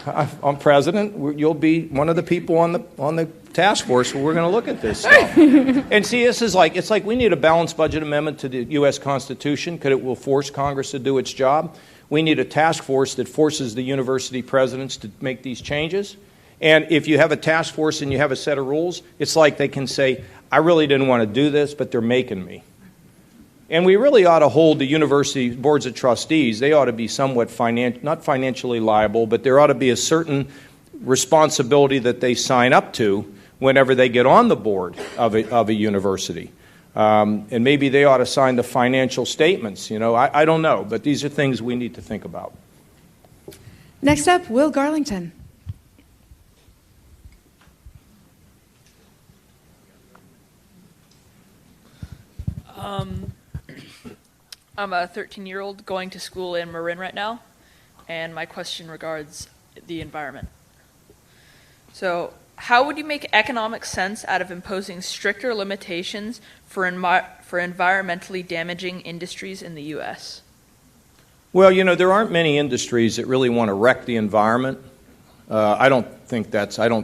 I'm president. You'll be one of the people on the task force where we're going to look at this stuff. And see, it's like we need a balanced budget amendment to the U.S. Constitution because it will force Congress to do its job. We need a task force that forces the university presidents to make these changes. And if you have a task force and you have a set of rules, it's like they can say, I really didn't want to do this, but they're making me. And we really ought to hold the university boards of trustees. They ought to be somewhat not financially liable, but there ought to be a certain responsibility that they sign up to whenever they get on the board of a university. And maybe they ought to sign the financial statements. You know, I don't know, but these are things we need to think about. Next up, Will Garlington. I'm a 13-year-old going to school in Marin right now, and my question regards the environment. So, how would you make economic sense out of imposing stricter limitations for environmentally damaging industries in the U.S.? Well, you know, there aren't many industries that really want to wreck the environment. I don't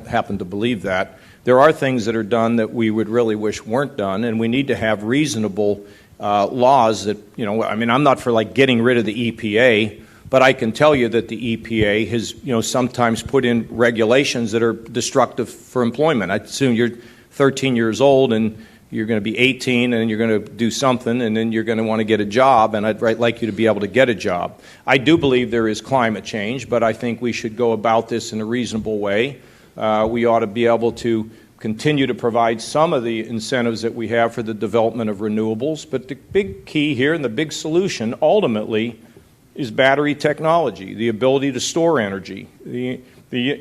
happen to believe that. There are things that are done that we would really wish weren't done, and we need to have reasonable laws that, you know, I mean, I'm not for like getting rid of the EPA, but I can tell you that the EPA has, you know, sometimes put in regulations that are destructive for employment. I assume you're 13 years old and you're going to be 18 and you're going to do something and then you're going to want to get a job, and I'd like you to be able to get a job. I do believe there is climate change, but I think we should go about this in a reasonable way. We ought to be able to continue to provide some of the incentives that we have for the development of renewables, but the big key here and the big solution ultimately is battery technology, the ability to store energy, the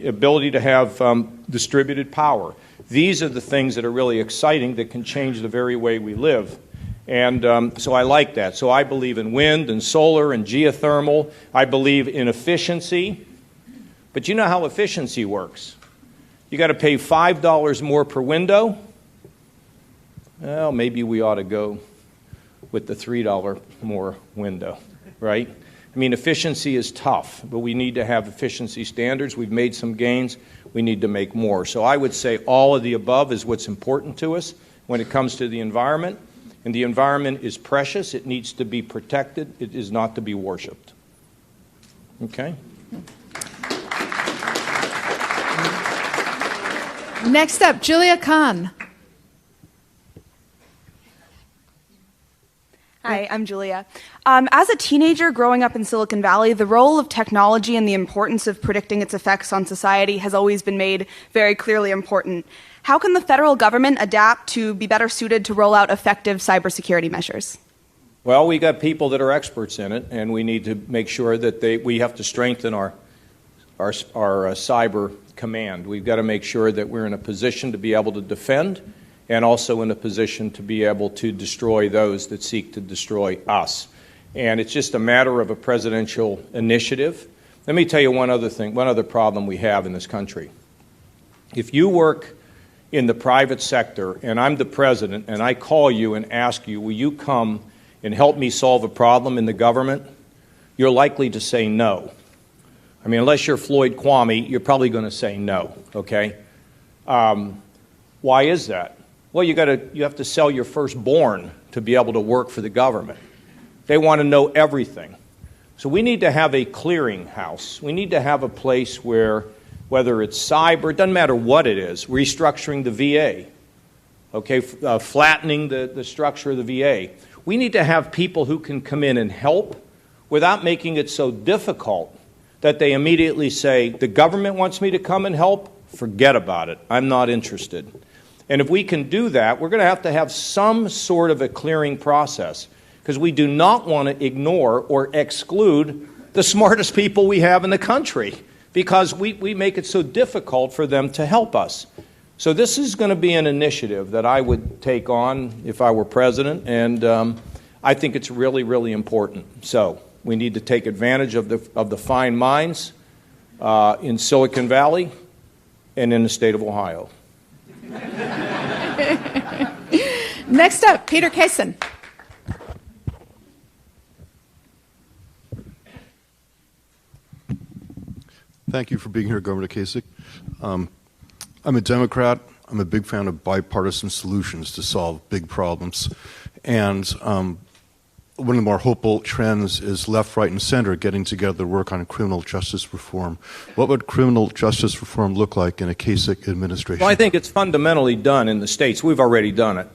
ability to have distributed power. These are the things that are really exciting that can change the very way we live. And so I like that. So I believe in wind and solar and geothermal. I believe in efficiency. But you know how efficiency works. You got to pay $5 more per window. Well, maybe we ought to go with the $3 more window, right? I mean, efficiency is tough, but we need to have efficiency standards. We've made some gains. We need to make more. So I would say all of the above is what's important to us when it comes to the environment. And the environment is precious. It needs to be protected. It is not to be worshipped. Okay? Next up, Julia Khan. Hi, I'm Julia. As a teenager growing up in Silicon Valley, the role of technology and the importance of predicting its effects on society has always been made very clearly important. How can the federal government adapt to be better suited to roll out effective cybersecurity measures? Well, we got people that are experts in it, and we need to make sure that we have to strengthen our cyber command. We've got to make sure that we're in a position to be able to defend and also in a position to be able to destroy those that seek to destroy us. And it's just a matter of a presidential initiative. Let me tell you one other problem we have in this country. If you work in the private sector and I'm the president and I call you and ask you, will you come and help me solve a problem in the government, you're likely to say no. I mean, unless you're Floyd Kwame, you're probably going to say no, okay? Why is that? Well, you have to sell your firstborn to be able to work for the government. They want to know everything. So we need to have a clearinghouse. We need to have a place where, whether it's cyber, it doesn't matter what it is, restructuring the VA, okay, flattening the structure of the VA. We need to have people who can come in and help without making it so difficult that they immediately say, the government wants me to come and help, forget about it, I'm not interested. And if we can do that, we're going to have some sort of a clearing process, because we do not want to ignore or exclude the smartest people we have in the country, because we make it so difficult for them to help us. So this is going to be an initiative that I would take on if I were president, and I think it's really, really important. So we need to take advantage of the fine minds in Silicon Valley and in the state of Ohio. Next up, Peter Kaysen. Thank you for being here, Governor Kasich. I'm a Democrat. I'm a big fan of bipartisan solutions to solve big problems. And one of the more hopeful trends is left, right, and center getting together to work on criminal justice reform. What would criminal justice reform look like in a Kasich administration? Well, I think it's fundamentally done in the states. We've already done it.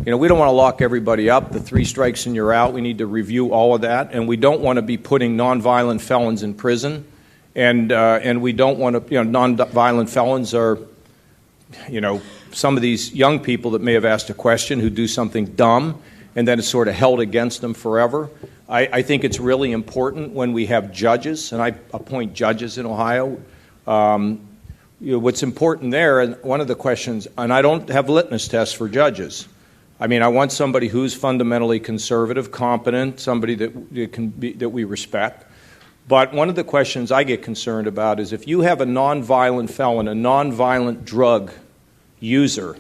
You know, we don't want to lock everybody up. The 3 strikes and you're out. We need to review all of that. And we don't want to be putting nonviolent felons in prison. And we don't want to, you know, nonviolent felons are, you know, some of these young people that may have asked a question who do something dumb, and then it's sort of held against them forever. I think it's really important when we have judges, and I appoint judges in Ohio. You know, what's important there, and one of the questions, and I don't have litmus tests for judges, I mean, I want somebody who's fundamentally conservative, competent, somebody that we respect. But one of the questions I get concerned about is if you have a nonviolent felon, a nonviolent drug user,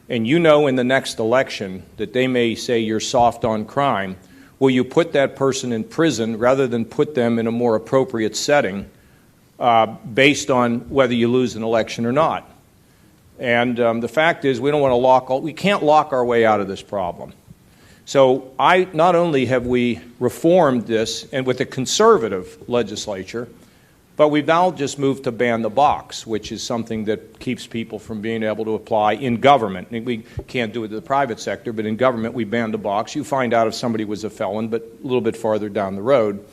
and you know in the next election that they may say you're soft on crime, will you put that person in prison rather than put them in a more appropriate setting based on whether you lose an election or not? And the fact is, we can't lock our way out of this problem. So not only have we reformed this, and with a conservative legislature, but we've now just moved to ban the box, which is something that keeps people from being able to apply in government. We can't do it in the private sector, but in government we banned the box. You find out if somebody was a felon, but a little bit farther down the road.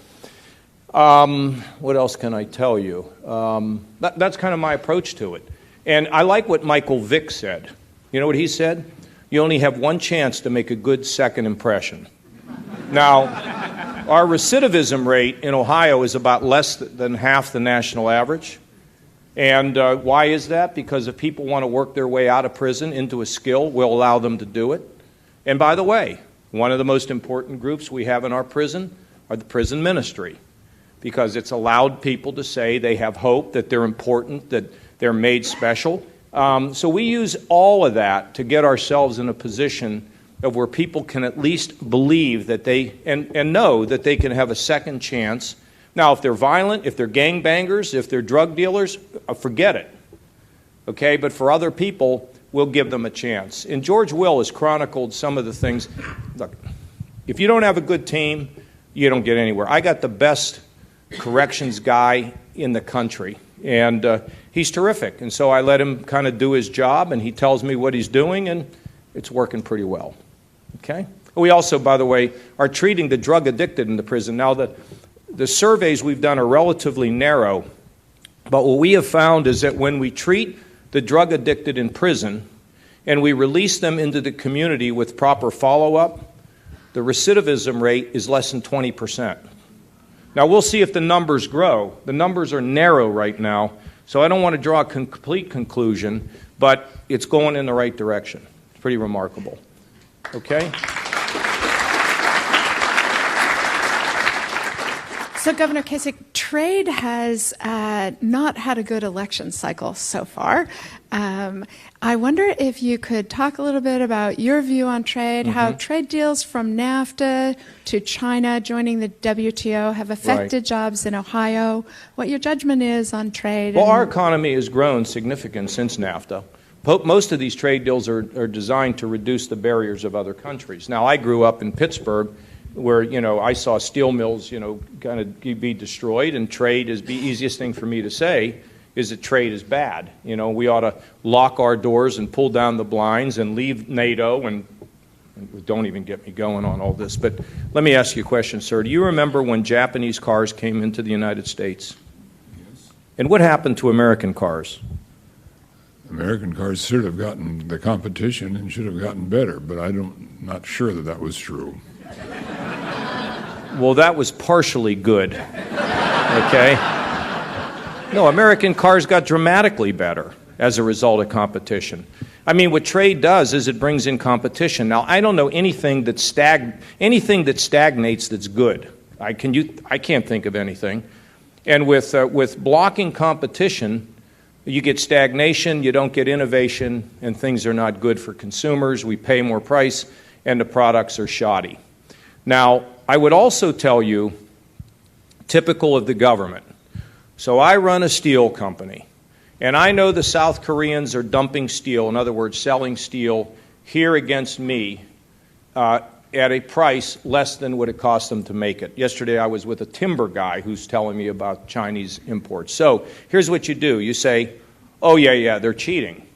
What else can I tell you? That's kind of my approach to it. And I like what Michael Vick said. You know what he said? You only have one chance to make a good second impression. Now, our recidivism rate in Ohio is about less than half the national average. And why is that? Because if people want to work their way out of prison into a skill, we'll allow them to do it. And by the way, one of the most important groups we have in our prison are the prison ministry, because it's allowed people to say they have hope, that they're important, that they're made special. So we use all of that to get ourselves in a position of where people can at least believe that and know that they can have a second chance. Now, if they're violent, if they're gangbangers, if they're drug dealers, forget it. Okay, but for other people, we'll give them a chance. And George Will has chronicled some of the things. Look, if you don't have a good team, you don't get anywhere. I got the best corrections guy in the country, and he's terrific. And so I let him kind of do his job, and he tells me what he's doing, and it's working pretty well. Okay? We also, by the way, are treating the drug addicted in the prison. Now, the surveys we've done are relatively narrow, but what we have found is that when we treat the drug addicted in prison and we release them into the community with proper follow-up, the recidivism rate is less than 20%. Now, we'll see if the numbers grow. The numbers are narrow right now, so I don't want to draw a complete conclusion, but it's going in the right direction. It's pretty remarkable. Okay? So, Governor Kasich, trade has not had a good election cycle so far. I wonder if you could talk a little bit about your view on trade, how trade deals from NAFTA to China joining the WTO have affected jobs in Ohio, what your judgment is on trade. Well, our economy has grown significantly since NAFTA. Most of these trade deals are designed to reduce the barriers of other countries. Now, I grew up in Pittsburgh, where, I saw steel mills, kind of be destroyed, and trade is the easiest thing for me to say is that trade is bad. We ought to lock our doors and pull down the blinds and leave NATO, and don't even get me going on all this. But let me ask you a question, sir. Do you remember when Japanese cars came into the United States? Yes. And what happened to American cars? American cars should have gotten the competition and should have gotten better, but I'm not sure that was true. Well, that was partially good, okay? No, American cars got dramatically better as a result of competition. I mean, what trade does is it brings in competition. Now, I don't know anything that stagnates that's good. I can't think of anything. And with blocking competition, you get stagnation, you don't get innovation, and things are not good for consumers. We pay more price, and the products are shoddy. Now, I would also tell you, typical of the government. So I run a steel company, and I know the South Koreans are dumping steel, in other words, selling steel here against me at a price less than what it cost them to make it. Yesterday I was with a timber guy who's telling me about Chinese imports. So here's what you do. You say, oh, yeah, they're cheating.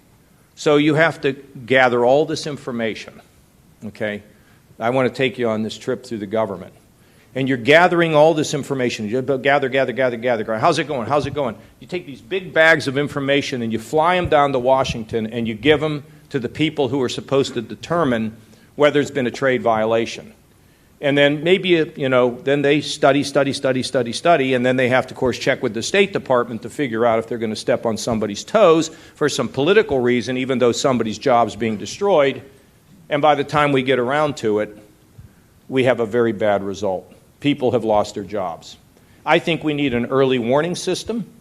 So you have to gather all this information, okay? I want to take you on this trip through the government. And you're gathering all this information. You gather. How's it going? You take these big bags of information and you fly them down to Washington and you give them to the people who are supposed to determine whether there's been a trade violation. And then maybe, then they study, and then they have to, of course, check with the State Department to figure out if they're going to step on somebody's toes for some political reason, even though somebody's job's being destroyed. And by the time we get around to it, we have a very bad result. People have lost their jobs. I think we need an early warning system,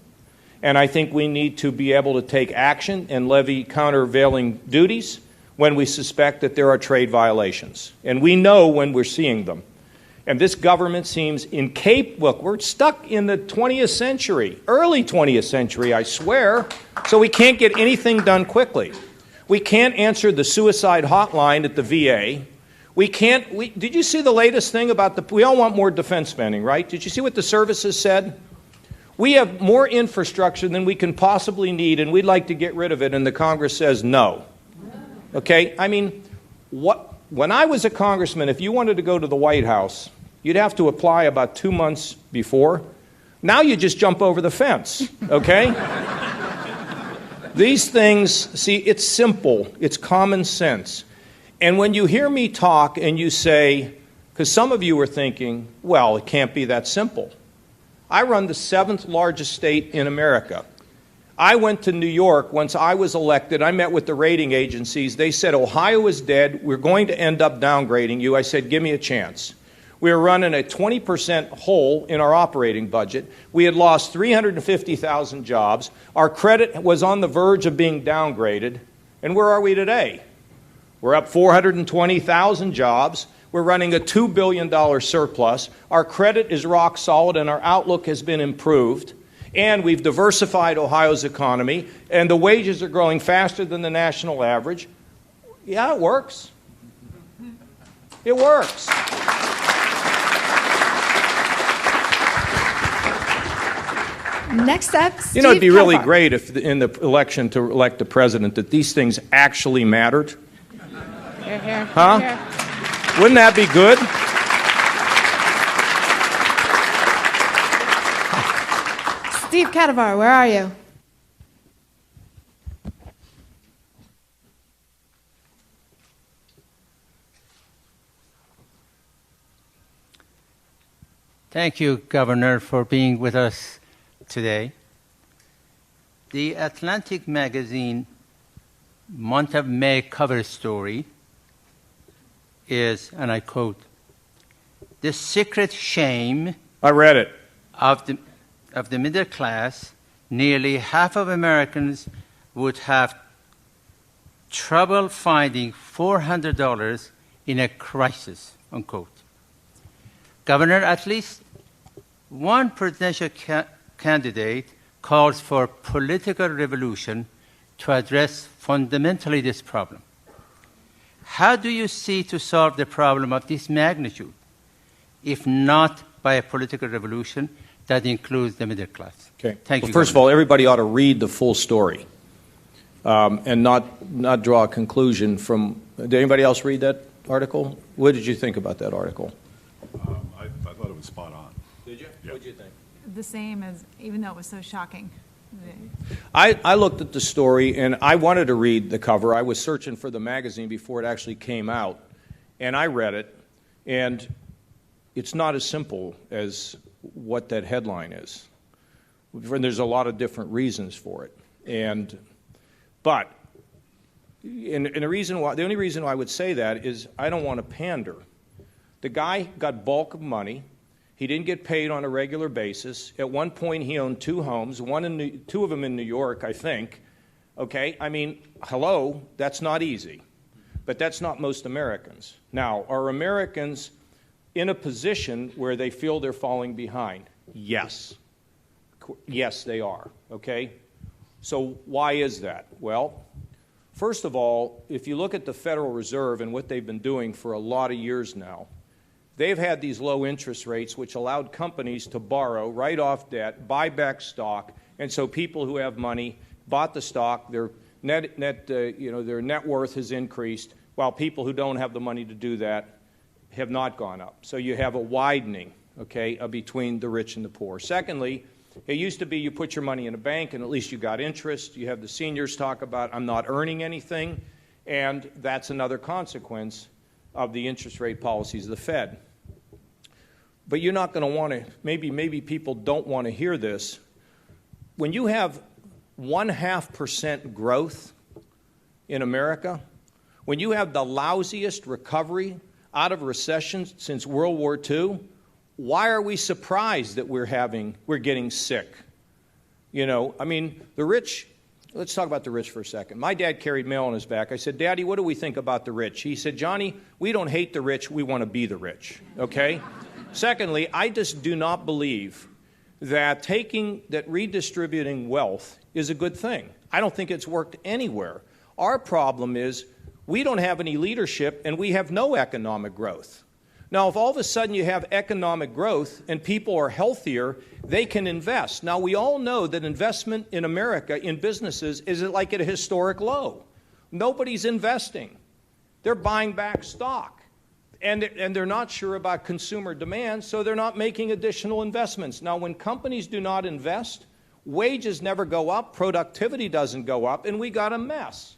and I think we need to be able to take action and levy countervailing duties when we suspect that there are trade violations. And we know when we're seeing them. And this government seems incapable. Look, we're stuck in the 20th century, early 20th century, I swear, so we can't get anything done quickly. We can't answer the suicide hotline at the VA. Did you see the latest thing about we all want more defense spending, right? Did you see what the services said? We have more infrastructure than we can possibly need, and we'd like to get rid of it, and the Congress says no. Okay? I mean, when I was a congressman, if you wanted to go to the White House, you'd have to apply about 2 months before. Now you just jump over the fence, okay? These things, see, it's simple. It's common sense. And when you hear me talk and you say, because some of you are thinking, well, it can't be that simple. I run the 7th largest state in America. I went to New York once I was elected. I met with the rating agencies. They said, Ohio is dead. We're going to end up downgrading you. I said, give me a chance. We were running a 20% hole in our operating budget. We had lost 350,000 jobs. Our credit was on the verge of being downgraded. And where are we today? We're up 420,000 jobs. We're running a $2 billion surplus. Our credit is rock solid, and our outlook has been improved. And we've diversified Ohio's economy, and the wages are growing faster than the national average. Yeah, it works. It works. Next up, You know, it'd be Steve really Kavanaugh. great if in the election to elect the president that these things actually mattered. Here, here, Huh? here. Wouldn't that be good? Steve Kadivar, where are you? Thank you, Governor, for being with us today. The Atlantic magazine month of May cover story is, and I quote, "The secret shame I read it. of the middle class. Nearly half of Americans would have trouble finding $400 in a crisis," unquote. Governor, at least one presidential candidate calls for political revolution to address fundamentally this problem. How do you see to solve the problem of this magnitude, if not by a political revolution that includes the middle class? Okay. Thank Well, you. first of all, everybody ought to read the full story and not draw a conclusion from. Did anybody else read that article? What did you think about that article? I thought it was spot on. Did you? Yeah. What did you think? The same as, even though it was so shocking. I looked at the story, and I wanted to read the cover. I was searching for the magazine before it actually came out, and I read it, and it's not as simple as what that headline is. And there's a lot of different reasons for it. And the only reason why I would say that is I don't want to pander. The guy got bulk of money. He didn't get paid on a regular basis. At one point, he owned 2 homes, two of them in New York, I think. Okay? I mean, hello, that's not easy. But that's not most Americans. Now, are Americans in a position where they feel they're falling behind? Yes. Yes, they are. Okay? So why is that? Well, first of all, if you look at the Federal Reserve and what they've been doing for a lot of years now, they've had these low interest rates which allowed companies to borrow, write off debt, buy back stock, and so people who have money bought the stock, their net worth has increased, while people who don't have the money to do that have not gone up. So you have a widening, okay, between the rich and the poor. Secondly, it used to be you put your money in a bank and at least you got interest. You have the seniors talk about, I'm not earning anything, and that's another consequence of the interest rate policies of the Fed. But you're not going to want to, maybe people don't want to hear this. When you have 0.5% growth in America, When you have the lousiest recovery out of recession since World War II, why are we surprised that we're getting sick? You know, I mean, the rich, let's talk about the rich for a second. My dad carried mail on his back. I said, Daddy, what do we think about the rich? He said, Johnny, we don't hate the rich, we want to be the rich, okay? Secondly, I just do not believe that redistributing wealth is a good thing. I don't think it's worked anywhere. Our problem is we don't have any leadership and we have no economic growth. Now, if all of a sudden you have economic growth and people are healthier, they can invest. Now, we all know that investment in America in businesses is like at a historic low. Nobody's investing. They're buying back stock. And they're not sure about consumer demand, so they're not making additional investments. Now, when companies do not invest, wages never go up, productivity doesn't go up, and we got a mess.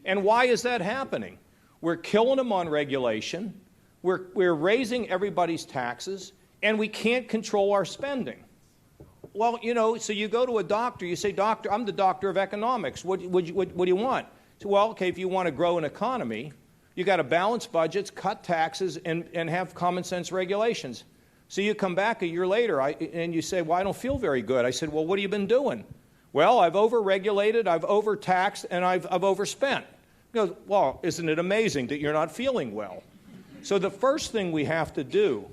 And why is that happening? We're killing them on regulation, we're raising everybody's taxes, and we can't control our spending. Well, you know, so you go to a doctor, you say, Doctor, I'm the doctor of economics. What do you want? So, well, okay, if you want to grow an economy, you got to balance budgets, cut taxes, and have common sense regulations. So you come back a year later and you say, well, I don't feel very good. I said, well, what have you been doing? Well, I've overregulated, I've overtaxed, and I've overspent. He goes, well, isn't it amazing that you're not feeling well? So the first thing we have to do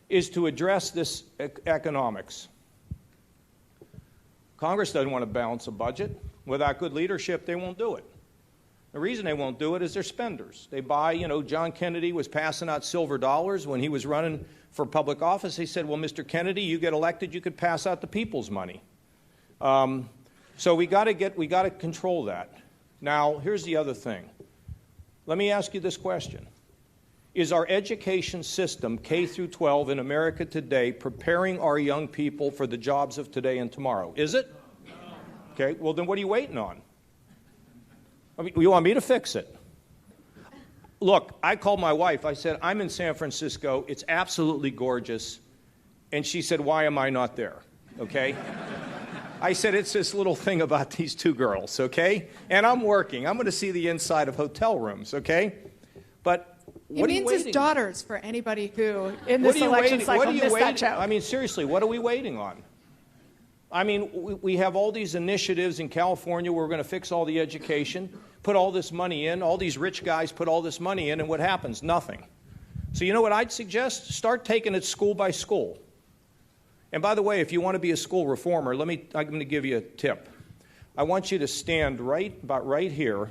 is to address this economics. Congress doesn't want to balance a budget. Without good leadership, they won't do it. The reason they won't do it is they're spenders. They buy, you know, John Kennedy was passing out silver dollars when he was running for public office. He said, well, Mr. Kennedy, you get elected, you could pass out the people's money. So we got to control that. Now, here's the other thing. Let me ask you this question. Is our education system, K through 12 in America today, preparing our young people for the jobs of today and tomorrow? Is it? Okay, well then what are you waiting on? I mean, you want me to fix it? Look, I called my wife. I said, I'm in San Francisco. It's absolutely gorgeous. And she said, why am I not there? Okay? I said, it's this little thing about these two girls, okay? And I'm working. I'm going to see the inside of hotel rooms, okay? But what are you waiting? His daughters for anybody who, in this election cycle, missed that joke. I mean, seriously, what are we waiting on? I mean, we have all these initiatives in California where we're going to fix all the education, put all this money in, all these rich guys put all this money in, and what happens? Nothing. So you know what I'd suggest? Start taking it school by school. And by the way, if you want to be a school reformer, I'm going to give you a tip. I want you to stand about right here,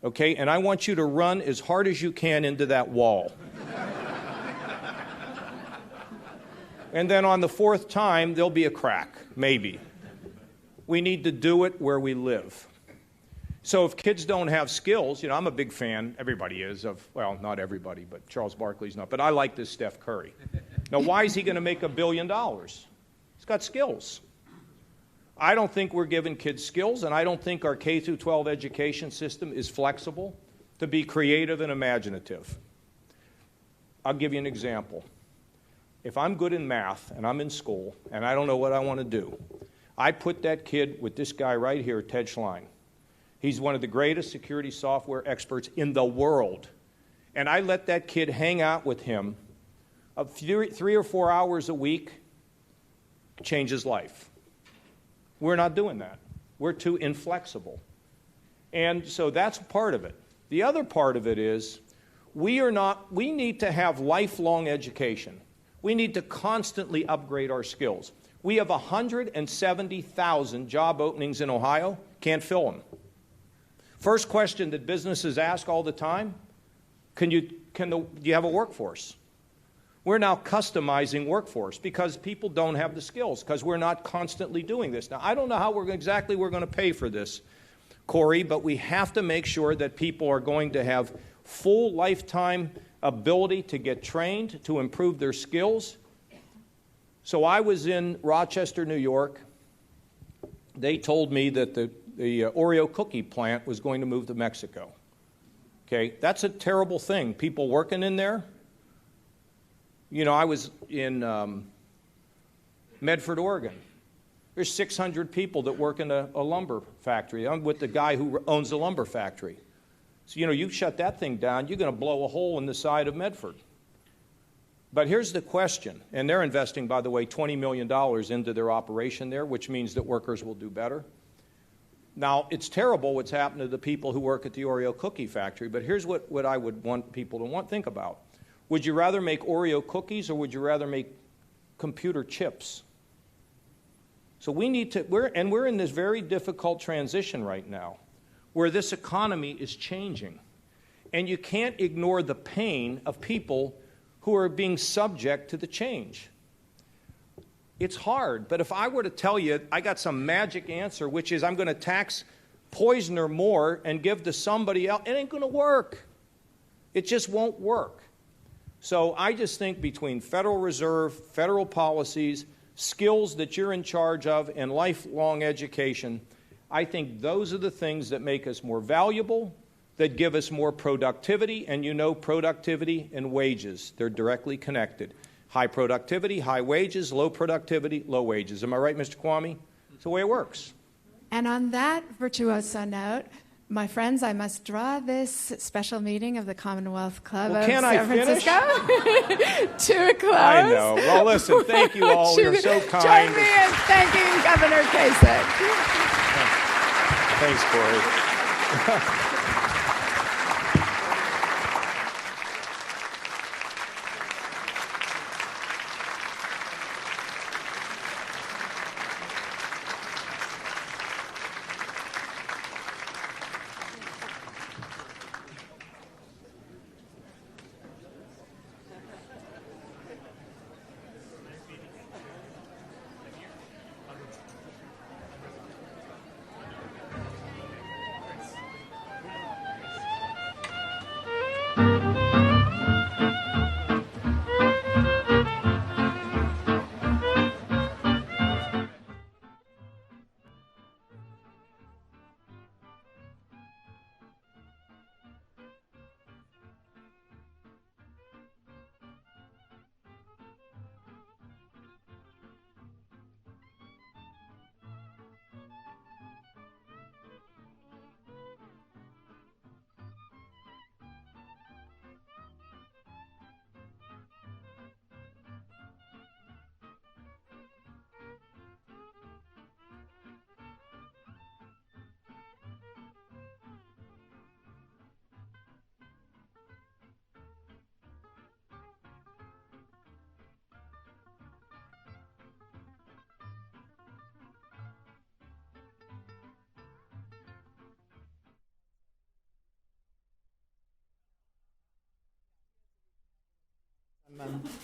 okay, and I want you to run as hard as you can into that wall. And then on the fourth time, there'll be a crack, maybe. We need to do it where we live. So if kids don't have skills, you know, I'm a big fan, everybody is, well, not everybody, but Charles Barkley's not, but I like this Steph Curry. Now, why is he going to make $1 billion? He's got skills. I don't think we're giving kids skills, and I don't think our K through 12 education system is flexible to be creative and imaginative. I'll give you an example. If I'm good in math and I'm in school and I don't know what I want to do, I put that kid with this guy right here, Ted Schlein. He's one of the greatest security software experts in the world. And I let that kid hang out with him 3 or 4 hours a week, change his life. We're not doing that. We're too inflexible. And so that's part of it. The other part of it is we need to have lifelong education. We need to constantly upgrade our skills. We have 170,000 job openings in Ohio, can't fill them. First question that businesses ask all the time, do you have a workforce? We're now customizing workforce because people don't have the skills because we're not constantly doing this. Now, I don't know how we're going to pay for this, Corey, but we have to make sure that people are going to have full lifetime ability to get trained, to improve their skills. So I was in Rochester, New York. They told me that the Oreo cookie plant was going to move to Mexico. Okay, that's a terrible thing. People working in there. You know, I was in Medford, Oregon. There's 600 people that work in a lumber factory. I'm with the guy who owns the lumber factory. So, you shut that thing down, you're going to blow a hole in the side of Medford. But here's the question, and they're investing, by the way, $20 million into their operation there, which means that workers will do better. Now, it's terrible what's happened to the people who work at the Oreo cookie factory, but here's what I would want people to think about. Would you rather make Oreo cookies or would you rather make computer chips? So we need to, we're in this very difficult transition right now where this economy is changing. And you can't ignore the pain of people who are being subject to the change. It's hard, but if I were to tell you I got some magic answer, which is I'm going to tax poisoner more and give to somebody else, it ain't going to work. It just won't work. So I just think between Federal Reserve, federal policies, skills that you're in charge of, and lifelong education, I think those are the things that make us more valuable, that give us more productivity, and productivity and wages, they're directly connected. High productivity, high wages, low productivity, low wages. Am I right, Mr. Kwame? It's the way it works. And on that virtuoso note, my friends, I must draw this special meeting of the Commonwealth Club of San Francisco to a close. I know. Well, listen, thank you all. You're so kind. Join me in thanking Governor Kasich. Thanks, Corey.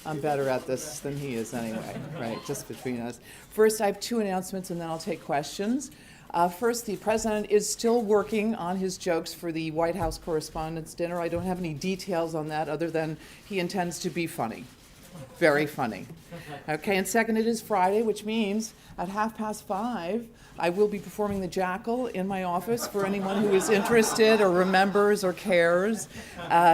I'm better at this than he is anyway, right, just between us. First, I have two announcements, and then I'll take questions. First, the president is still working on his jokes for the White House Correspondents' dinner. I don't have any details on that other than he intends to be funny, very funny. Okay, and second, it is Friday, which means at 5:30, I will be performing the Jackal in my office for anyone who is interested or remembers or cares.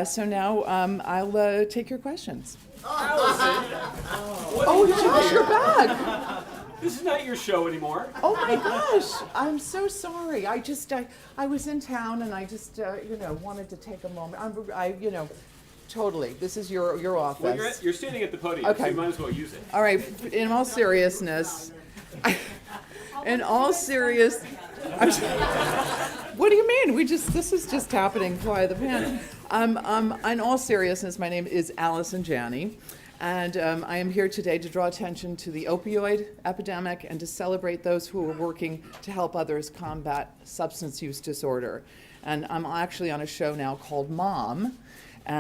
So now I'll take your questions. Oh, did you miss your bag? This is not your show anymore. Oh my gosh, I'm so sorry. I was in town and I just wanted to take a moment. Totally. This is your office. Well, you're standing at the podium, okay. So you might as well use it. All right. In all seriousness, what do you mean? This is just happening fly the pan. In all seriousness, my name is Allison Janney, and I am here today to draw attention to the opioid epidemic and to celebrate those who are working to help others combat substance use disorder. And I'm actually on a show now called Mom,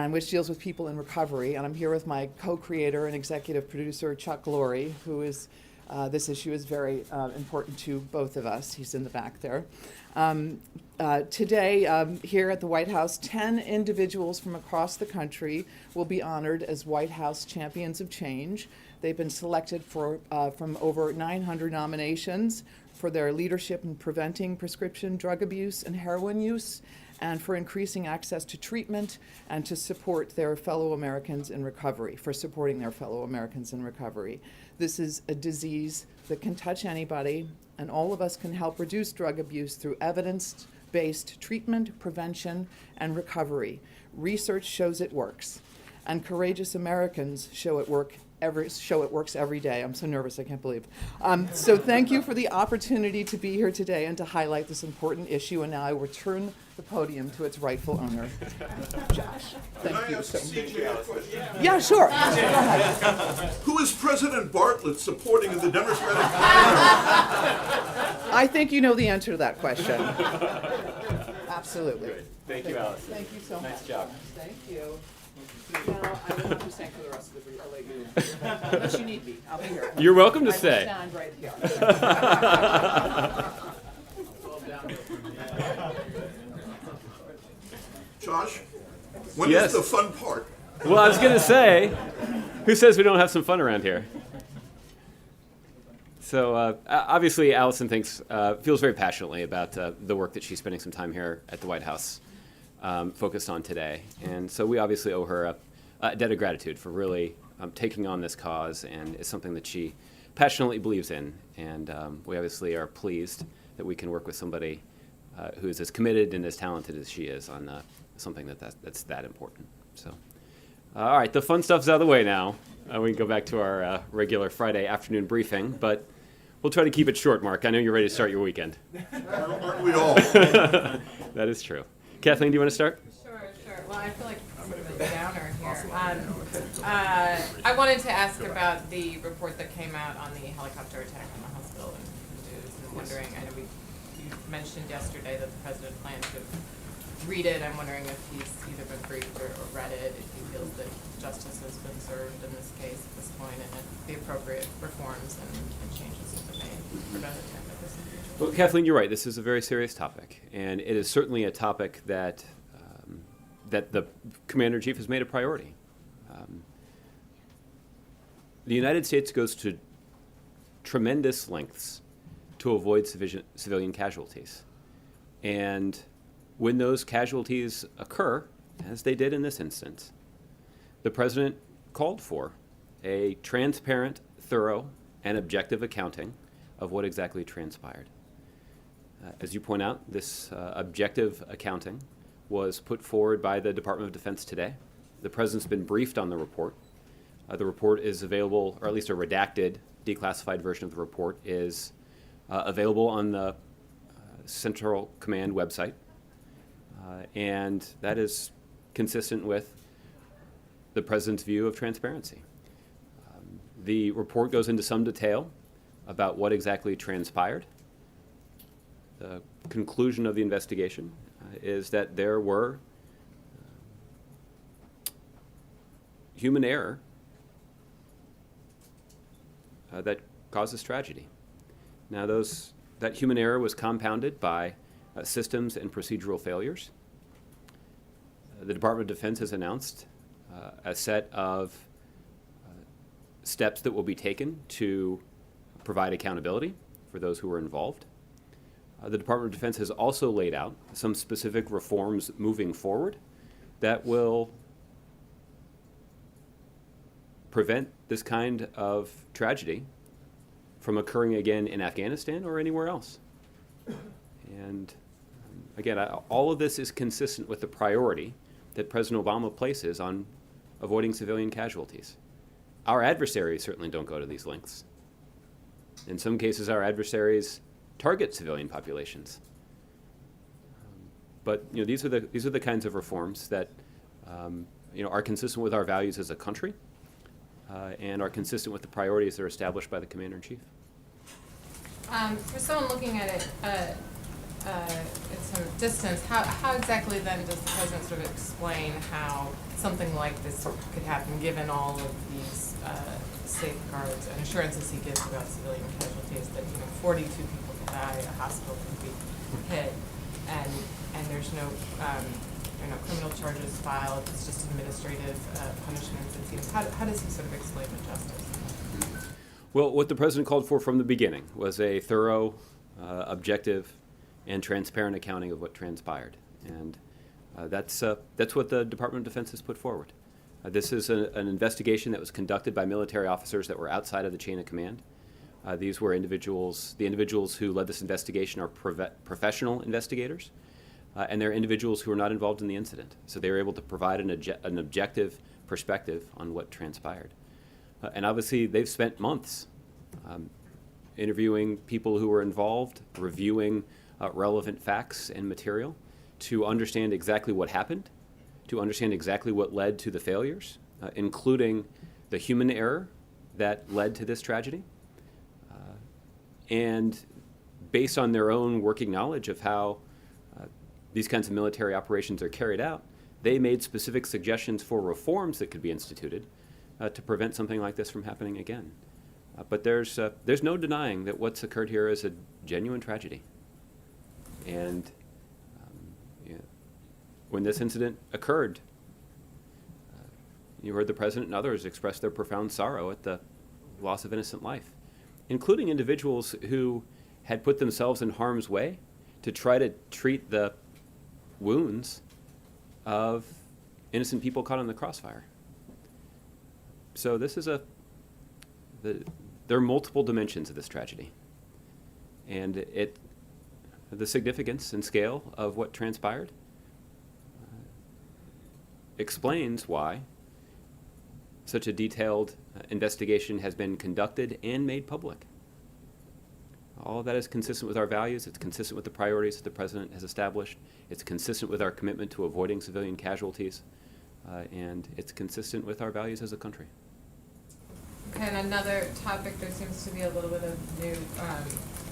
which deals with people in recovery. And I'm here with my co-creator and executive producer, Chuck Glory, who is, this issue is very important to both of us. He's in the back there. Today, here at the White House, 10 individuals from across the country will be honored as White House Champions of Change. They've been selected from over 900 nominations for their leadership in preventing prescription drug abuse and heroin use, and for increasing access to treatment and to support their fellow Americans in recovery, for supporting their fellow Americans in recovery. This is a disease that can touch anybody, and all of us can help reduce drug abuse through evidenced evidence-based treatment, prevention, and recovery. Research shows it works, and courageous Americans show it works every day. I'm so nervous, I can't believe. So thank you for the opportunity to be here today and to highlight this important issue. And now I return the podium to its rightful owner, Josh. Thank you so much. Yeah, sure. Go ahead. Who is President Bartlett supporting in the Democratic Party? I think you know the answer to that question. Absolutely. Good. Thank you, Alice. Thank you so much. Nice job. Thank you. Now, I will have to stay for the rest of the brief. I'll let you, unless you need me, I'll be here. You're welcome to I will stay. stand right here. Josh, when Yes. is the fun part? Well, I was going to say, who says we don't have some fun around here? So obviously, Allison feels very passionately about the work that she's spending some time here at the White House focused on today. And so we obviously owe her a debt of gratitude for really taking on this cause, and it's something that she passionately believes in. And we obviously are pleased that we can work with somebody who is as committed and as talented as she is on something that's that important. So, all right, the fun stuff's out of the way now. We can go back to our regular Friday afternoon briefing, but we'll try to keep it short, Mark. I know you're ready to start your weekend. Aren't we all? That is true. Kathleen, do you want to start? Sure. Well, I feel like sort of a downer here. I wanted to ask about the report that came out on the helicopter attack on the hospital in Kudus. I was wondering, I know you mentioned yesterday that the president planned to read it. I'm wondering if he's either been briefed or read it, if he feels that justice has been served in this case at this point, and if the appropriate reforms and changes have been made to prevent an attack like this in the future. Well, Kathleen, you're right. This is a very serious topic, and it is certainly a topic that the Commander-in-Chief has made a priority. The United States goes to tremendous lengths to avoid civilian casualties. And when those casualties occur, as they did in this instance, the President called for a transparent, thorough, and objective accounting of what exactly transpired. As you point out, this objective accounting was put forward by the Department of Defense today. The President's been briefed on the report. The report is available, or at least a redacted, declassified version of the report is available on the Central Command website. And that is consistent with the President's view of transparency. The report goes into some detail about what exactly transpired. The conclusion of the investigation is that there were human error that causes tragedy. Now, that human error was compounded by systems and procedural failures. The Department of Defense has announced a set of steps that will be taken to provide accountability for those who were involved. The Department of Defense has also laid out some specific reforms moving forward that will prevent this kind of tragedy from occurring again in Afghanistan or anywhere else. And again, all of this is consistent with the priority that President Obama places on avoiding civilian casualties. Our adversaries certainly don't go to these lengths. In some cases, our adversaries target civilian populations. But these are the kinds of reforms that are consistent with our values as a country and are consistent with the priorities that are established by the Commander-in-Chief. For someone looking at it at some distance, how exactly then does the president sort of explain how something like this could happen, given all of these safeguards and assurances he gives about civilian casualties, that 42 people could die, a hospital could be hit, and there's no criminal charges filed, it's just administrative punishments, it seems. How does he sort of explain the justice? Well, what the President called for from the beginning was a thorough, objective, and transparent accounting of what transpired. And that's what the Department of Defense has put forward. This is an investigation that was conducted by military officers that were outside of the chain of command. These were the individuals who led this investigation are professional investigators. and they're individuals who are not involved in the incident. So they were able to provide an objective perspective on what transpired. And obviously, they've spent months interviewing people who were involved, reviewing relevant facts and material to understand exactly what happened, to understand exactly what led to the failures, including the human error that led to this tragedy. And based on their own working knowledge of how these kinds of military operations are carried out, they made specific suggestions for reforms that could be instituted to prevent something like this from happening again. But there's no denying that what's occurred here is a genuine tragedy. And when this incident occurred, you heard the President and others express their profound sorrow at the loss of innocent life, including individuals who had put themselves in harm's way to try to treat the wounds of innocent people caught in the crossfire. So this is there are multiple dimensions of this tragedy. And the significance and scale of what transpired explains why such a detailed investigation has been conducted and made public. All of that is consistent with our values. It's consistent with the priorities that the President has established. It's consistent with our commitment to avoiding civilian casualties. And it's consistent with our values as a country. Okay, and another topic, there seems to be a little bit of new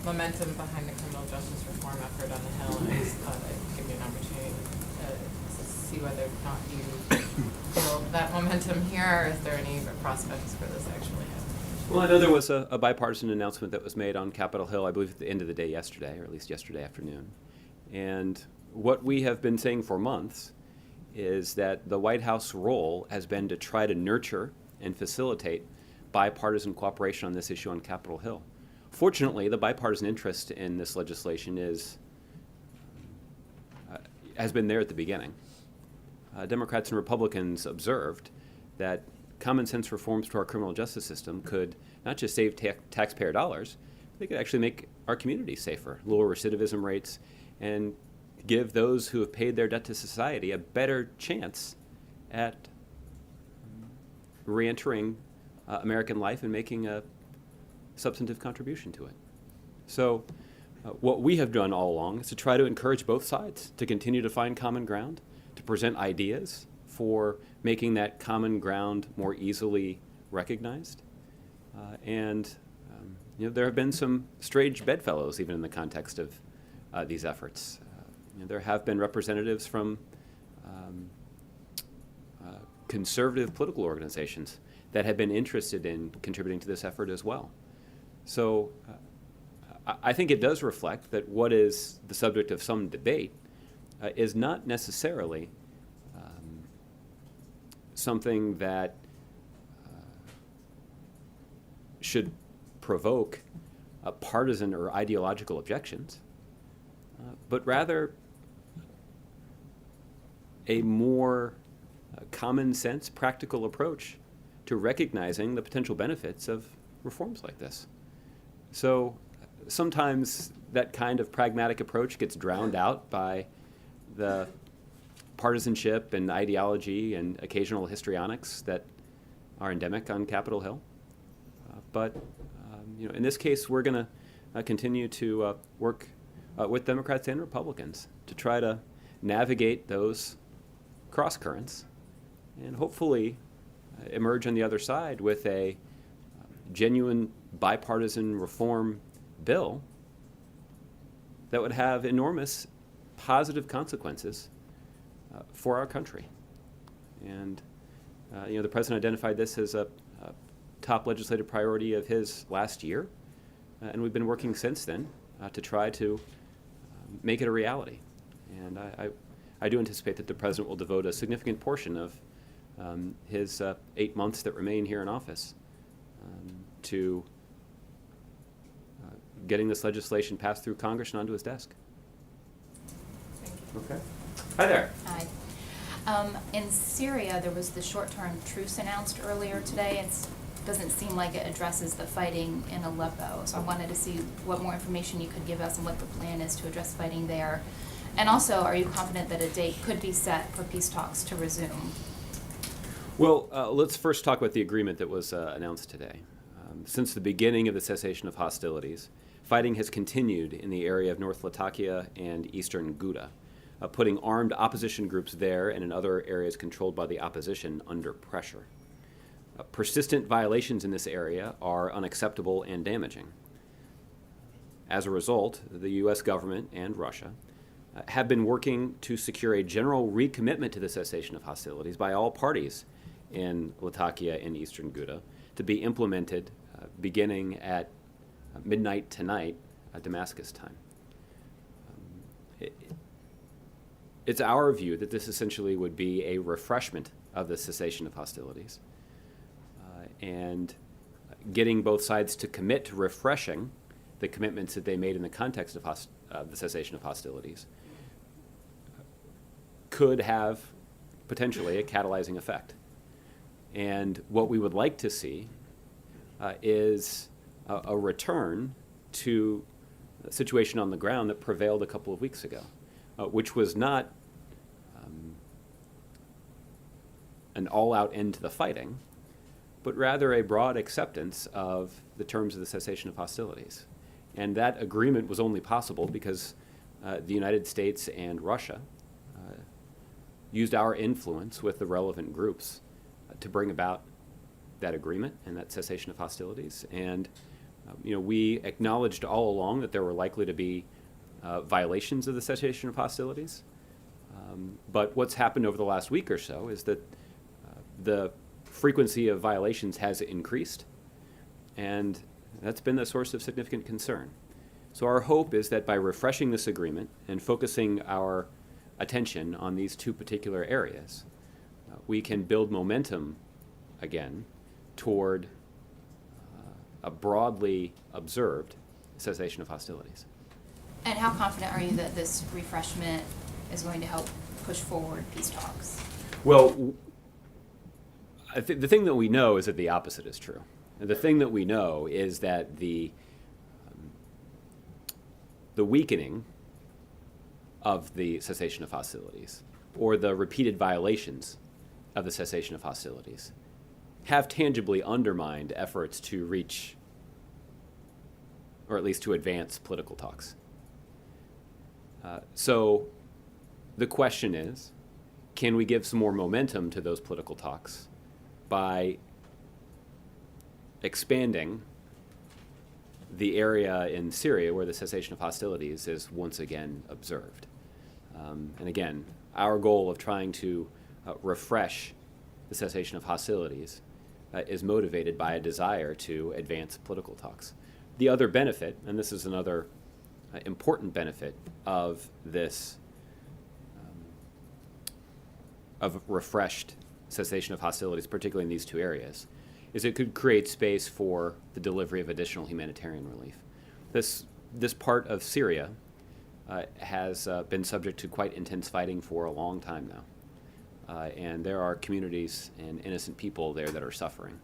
momentum behind the criminal justice reform effort on the Hill. And I just thought I'd give you an opportunity to see whether or not you feel that momentum here, or is there any prospects for this actually happening? Well, I know there was a bipartisan announcement that was made on Capitol Hill, I believe at the end of the day yesterday, or at least yesterday afternoon. And what we have been saying for months is that the White House role has been to try to nurture and facilitate bipartisan cooperation on this issue on Capitol Hill. Fortunately, the bipartisan interest in this legislation has been there at the beginning. Democrats and Republicans observed that common sense reforms to our criminal justice system could not just save taxpayer dollars, they could actually make our communities safer, lower recidivism rates, and give those who have paid their debt to society a better chance at reentering American life and making a substantive contribution to it. So what we have done all along is to try to encourage both sides to continue to find common ground, to present ideas for making that common ground more easily recognized. There have been some strange bedfellows even in the context of these efforts. There have been representatives from conservative political organizations that have been interested in contributing to this effort as well. So I think it does reflect that what is the subject of some debate is not necessarily something that should provoke partisan or ideological objections, but rather a more common sense, practical approach to recognizing the potential benefits of reforms like this. So sometimes that kind of pragmatic approach gets drowned out by the partisanship and ideology and occasional histrionics that are endemic on Capitol Hill. But in this case, we're going to continue to work with Democrats and Republicans to try to navigate those cross currents and hopefully emerge on the other side with a genuine bipartisan reform bill that would have enormous positive consequences for our country. And the President identified this as a top legislative priority of his last year, and we've been working since then to try to make it a reality. And I do anticipate that the President will devote a significant portion of his 8 months that remain here in office to getting this legislation passed through Congress and onto his desk. Okay. Hi there. Hi. In Syria, there was the short-term truce announced earlier today. It doesn't seem like it addresses the fighting in Aleppo. So I wanted to see what more information you could give us and what the plan is to address fighting there. And also, are you confident that a date could be set for peace talks to resume? Well, let's first talk about the agreement that was announced today. Since the beginning of the cessation of hostilities, fighting has continued in the area of North Latakia and eastern Ghouta, putting armed opposition groups there and in other areas controlled by the opposition under pressure. Persistent violations in this area are unacceptable and damaging. As a result, the U.S. government and Russia have been working to secure a general recommitment to the cessation of hostilities by all parties in Latakia and eastern Ghouta to be implemented beginning at midnight tonight, Damascus time. It's our view that this essentially would be a refreshment of the cessation of hostilities and getting both sides to commit to refreshing the commitments that they made in the context of the cessation of hostilities could have potentially a catalyzing effect. And what we would like to see is a return to the situation on the ground that prevailed a couple of weeks ago, which was not an all-out end to the fighting, but rather a broad acceptance of the terms of the cessation of hostilities. And that agreement was only possible because the United States and Russia used our influence with the relevant groups to bring about that agreement and that cessation of hostilities. And we acknowledged all along that there were likely to be violations of the cessation of hostilities. But what's happened over the last week or so is that the frequency of violations has increased, and that's been a source of significant concern. So our hope is that by refreshing this agreement and focusing our attention on these two particular areas, we can build momentum again toward a broadly observed cessation of hostilities. And how confident are you that this refreshment is going to help push forward peace talks? Well, the thing that we know is that the opposite is true. And the thing that we know is that the weakening of the cessation of hostilities, or the repeated violations of the cessation of hostilities, have tangibly undermined efforts to reach, or at least to advance, political talks. So the question is, can we give some more momentum to those political talks by expanding the area in Syria where the cessation of hostilities is once again observed? And again, our goal of trying to refresh the cessation of hostilities is motivated by a desire to advance political talks. The other benefit, and this is another important benefit of this, of refreshed cessation of hostilities, particularly in these two areas, is it could create space for the delivery of additional humanitarian relief. This part of Syria has been subject to quite intense fighting for a long time now. And there are communities and innocent people there that are suffering.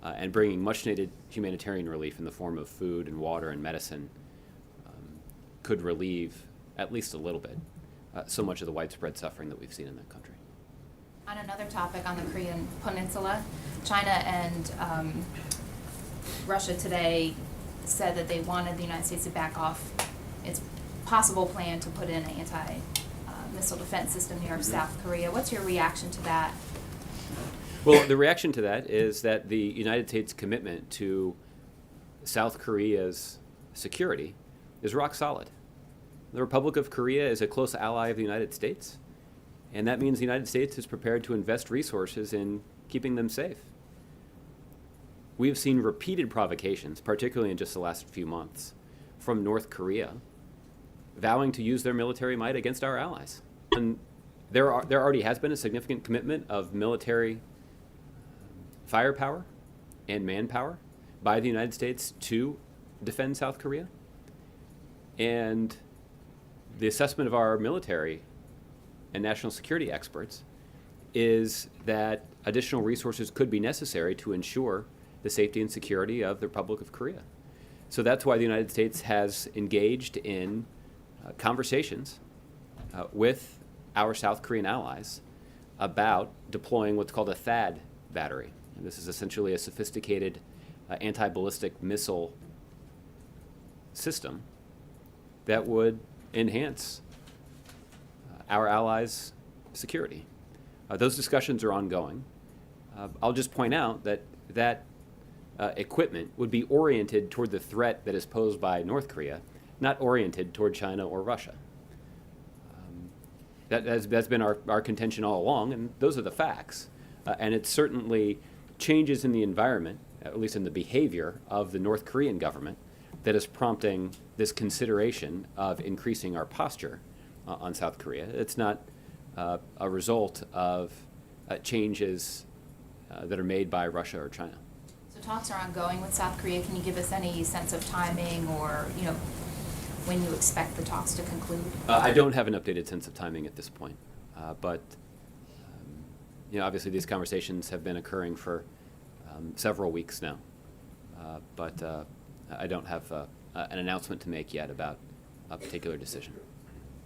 And bringing much needed humanitarian relief in the form of food and water and medicine could relieve, at least a little bit, so much of the widespread suffering that we've seen in that country. On another topic on the Korean Peninsula, China and Russia today said that they wanted the United States to back off its possible plan to put in an anti-missile defense system near South Korea. What's your reaction to that? Well, the reaction to that is that the United States' commitment to South Korea's security is rock solid. The Republic of Korea is a close ally of the United States, and that means the United States is prepared to invest resources in keeping them safe. We have seen repeated provocations, particularly in just the last few months, from North Korea, vowing to use their military might against our allies. And there already has been a significant commitment of military firepower and manpower by the United States to defend South Korea. And the assessment of our military and national security experts is that additional resources could be necessary to ensure the safety and security of the Republic of Korea. So that's why the United States has engaged in conversations with our South Korean allies about deploying what's called a THAAD battery. And this is essentially a sophisticated anti-ballistic missile system that would enhance our allies' security. Those discussions are ongoing. I'll just point out that equipment would be oriented toward the threat that is posed by North Korea, not oriented toward China or Russia. That's been our contention all along, and those are the facts. And it certainly changes in the environment, at least in the behavior of the North Korean government, that is prompting this consideration of increasing our posture on South Korea. It's not a result of changes that are made by Russia or China. So talks are ongoing with South Korea. Can you give us any sense of timing or, when you expect the talks to conclude? I don't have an updated sense of timing at this point, but obviously these conversations have been occurring for several weeks now, but I don't have an announcement to make yet about a particular decision.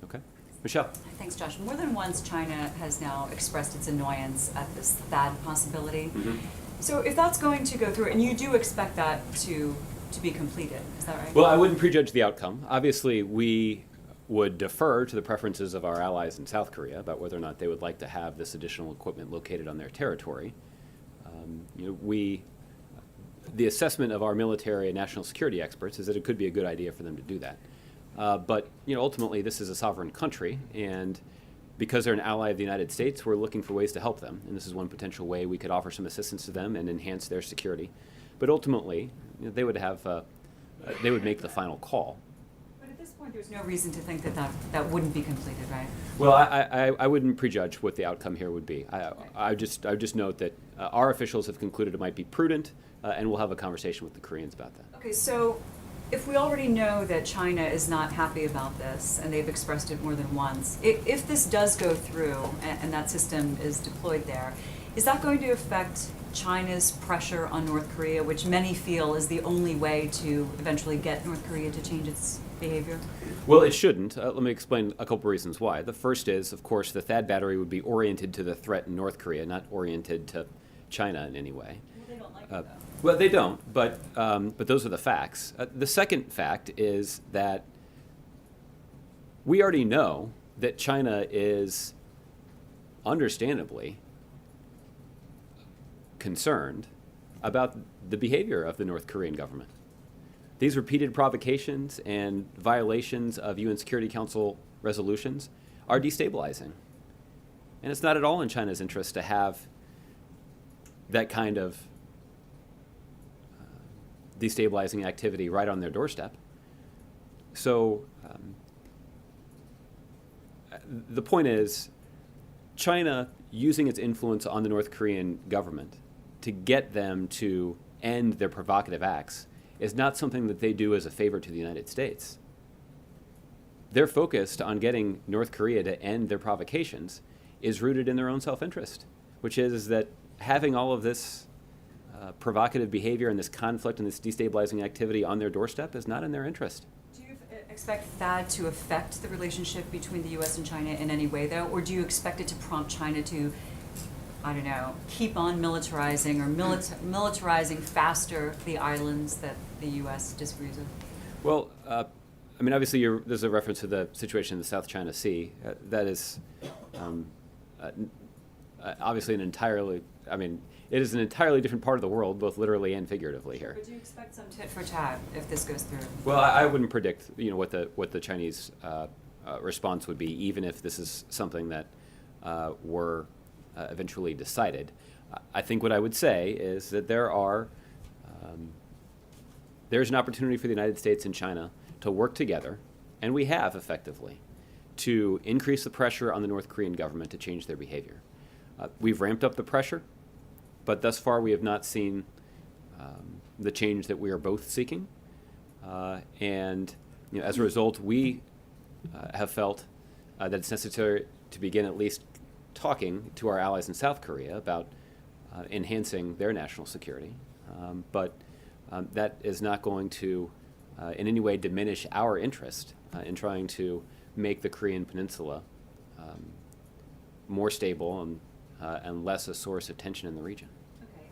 Okay, Michelle. Thanks, Josh. More than once, China has now expressed its annoyance at this THAAD possibility. Mm-hmm. So if that's going to go through, and you do expect that to be completed, is that right? Well, I wouldn't prejudge the outcome. Obviously, we would defer to the preferences of our allies in South Korea about whether or not they would like to have this additional equipment located on their territory. The assessment of our military and national security experts is that it could be a good idea for them to do that. But ultimately, this is a sovereign country, and because they're an ally of the United States, we're looking for ways to help them, and this is one potential way we could offer some assistance to them and enhance their security. But ultimately, they would make the final call. But at this point, there's no reason to think that wouldn't be completed, right? Well, I wouldn't prejudge what the outcome here would be. I just note that our officials have concluded it might be prudent, and we'll have a conversation with the Koreans about that. Okay, so if we already know that China is not happy about this, and they've expressed it more than once, if this does go through and that system is deployed there, is that going to affect China's pressure on North Korea, which many feel is the only way to eventually get North Korea to change its behavior? Well, it shouldn't. Let me explain a couple reasons why. The first is, of course, the THAAD battery would be oriented to the threat in North Korea, not oriented to China in any way. Well, they don't like it, though. Well, they don't, but those are the facts. The second fact is that we already know that China is understandably concerned about the behavior of the North Korean government. These repeated provocations and violations of UN Security Council resolutions are destabilizing. And it's not at all in China's interest to have that kind of destabilizing activity right on their doorstep. So the point is, China using its influence on the North Korean government to get them to end their provocative acts is not something that they do as a favor to the United States. Their focus on getting North Korea to end their provocations is rooted in their own self-interest, which is that having all of this provocative behavior and this conflict and this destabilizing activity on their doorstep is not in their interest. Do you expect that to affect the relationship between the U.S. and China in any way, though? Or do you expect it to prompt China to, I don't know, keep on militarizing or militarizing faster the islands that the U.S. disagrees with? Well, obviously there's a reference to the situation in the South China Sea. That is obviously it is an entirely different part of the world, both literally and figuratively here. But do you expect some tit for tat if this goes through? Well, I wouldn't predict, what the Chinese response would be, even if this is something that were eventually decided. I think what I would say is that there's an opportunity for the United States and China to work together, and we have effectively, to increase the pressure on the North Korean government to change their behavior. We've ramped up the pressure, but thus far we have not seen the change that we are both seeking. And as a result, we have felt that it's necessary to begin at least talking to our allies in South Korea about enhancing their national security. But that is not going to in any way diminish our interest in trying to make the Korean Peninsula more stable and less a source of tension in the region.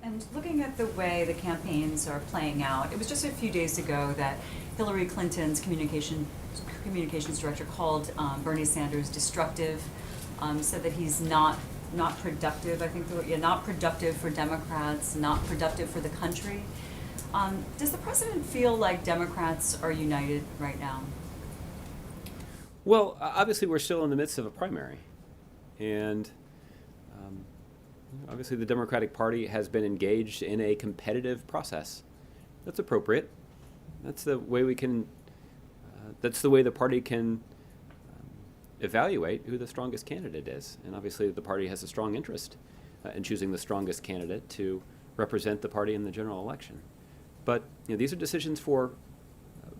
And looking at the way the campaigns are playing out, it was just a few days ago that Hillary Clinton's communications director called Bernie Sanders destructive, said that he's not productive. I think not productive for Democrats, not productive for the country. Does the president feel like Democrats are united right now? Well, obviously we're still in the midst of a primary, and obviously the Democratic Party has been engaged in a competitive process. That's appropriate. That's the way we can. That's the way the party can evaluate who the strongest candidate is, and obviously the party has a strong interest in choosing the strongest candidate to represent the party in the general election. But these are decisions for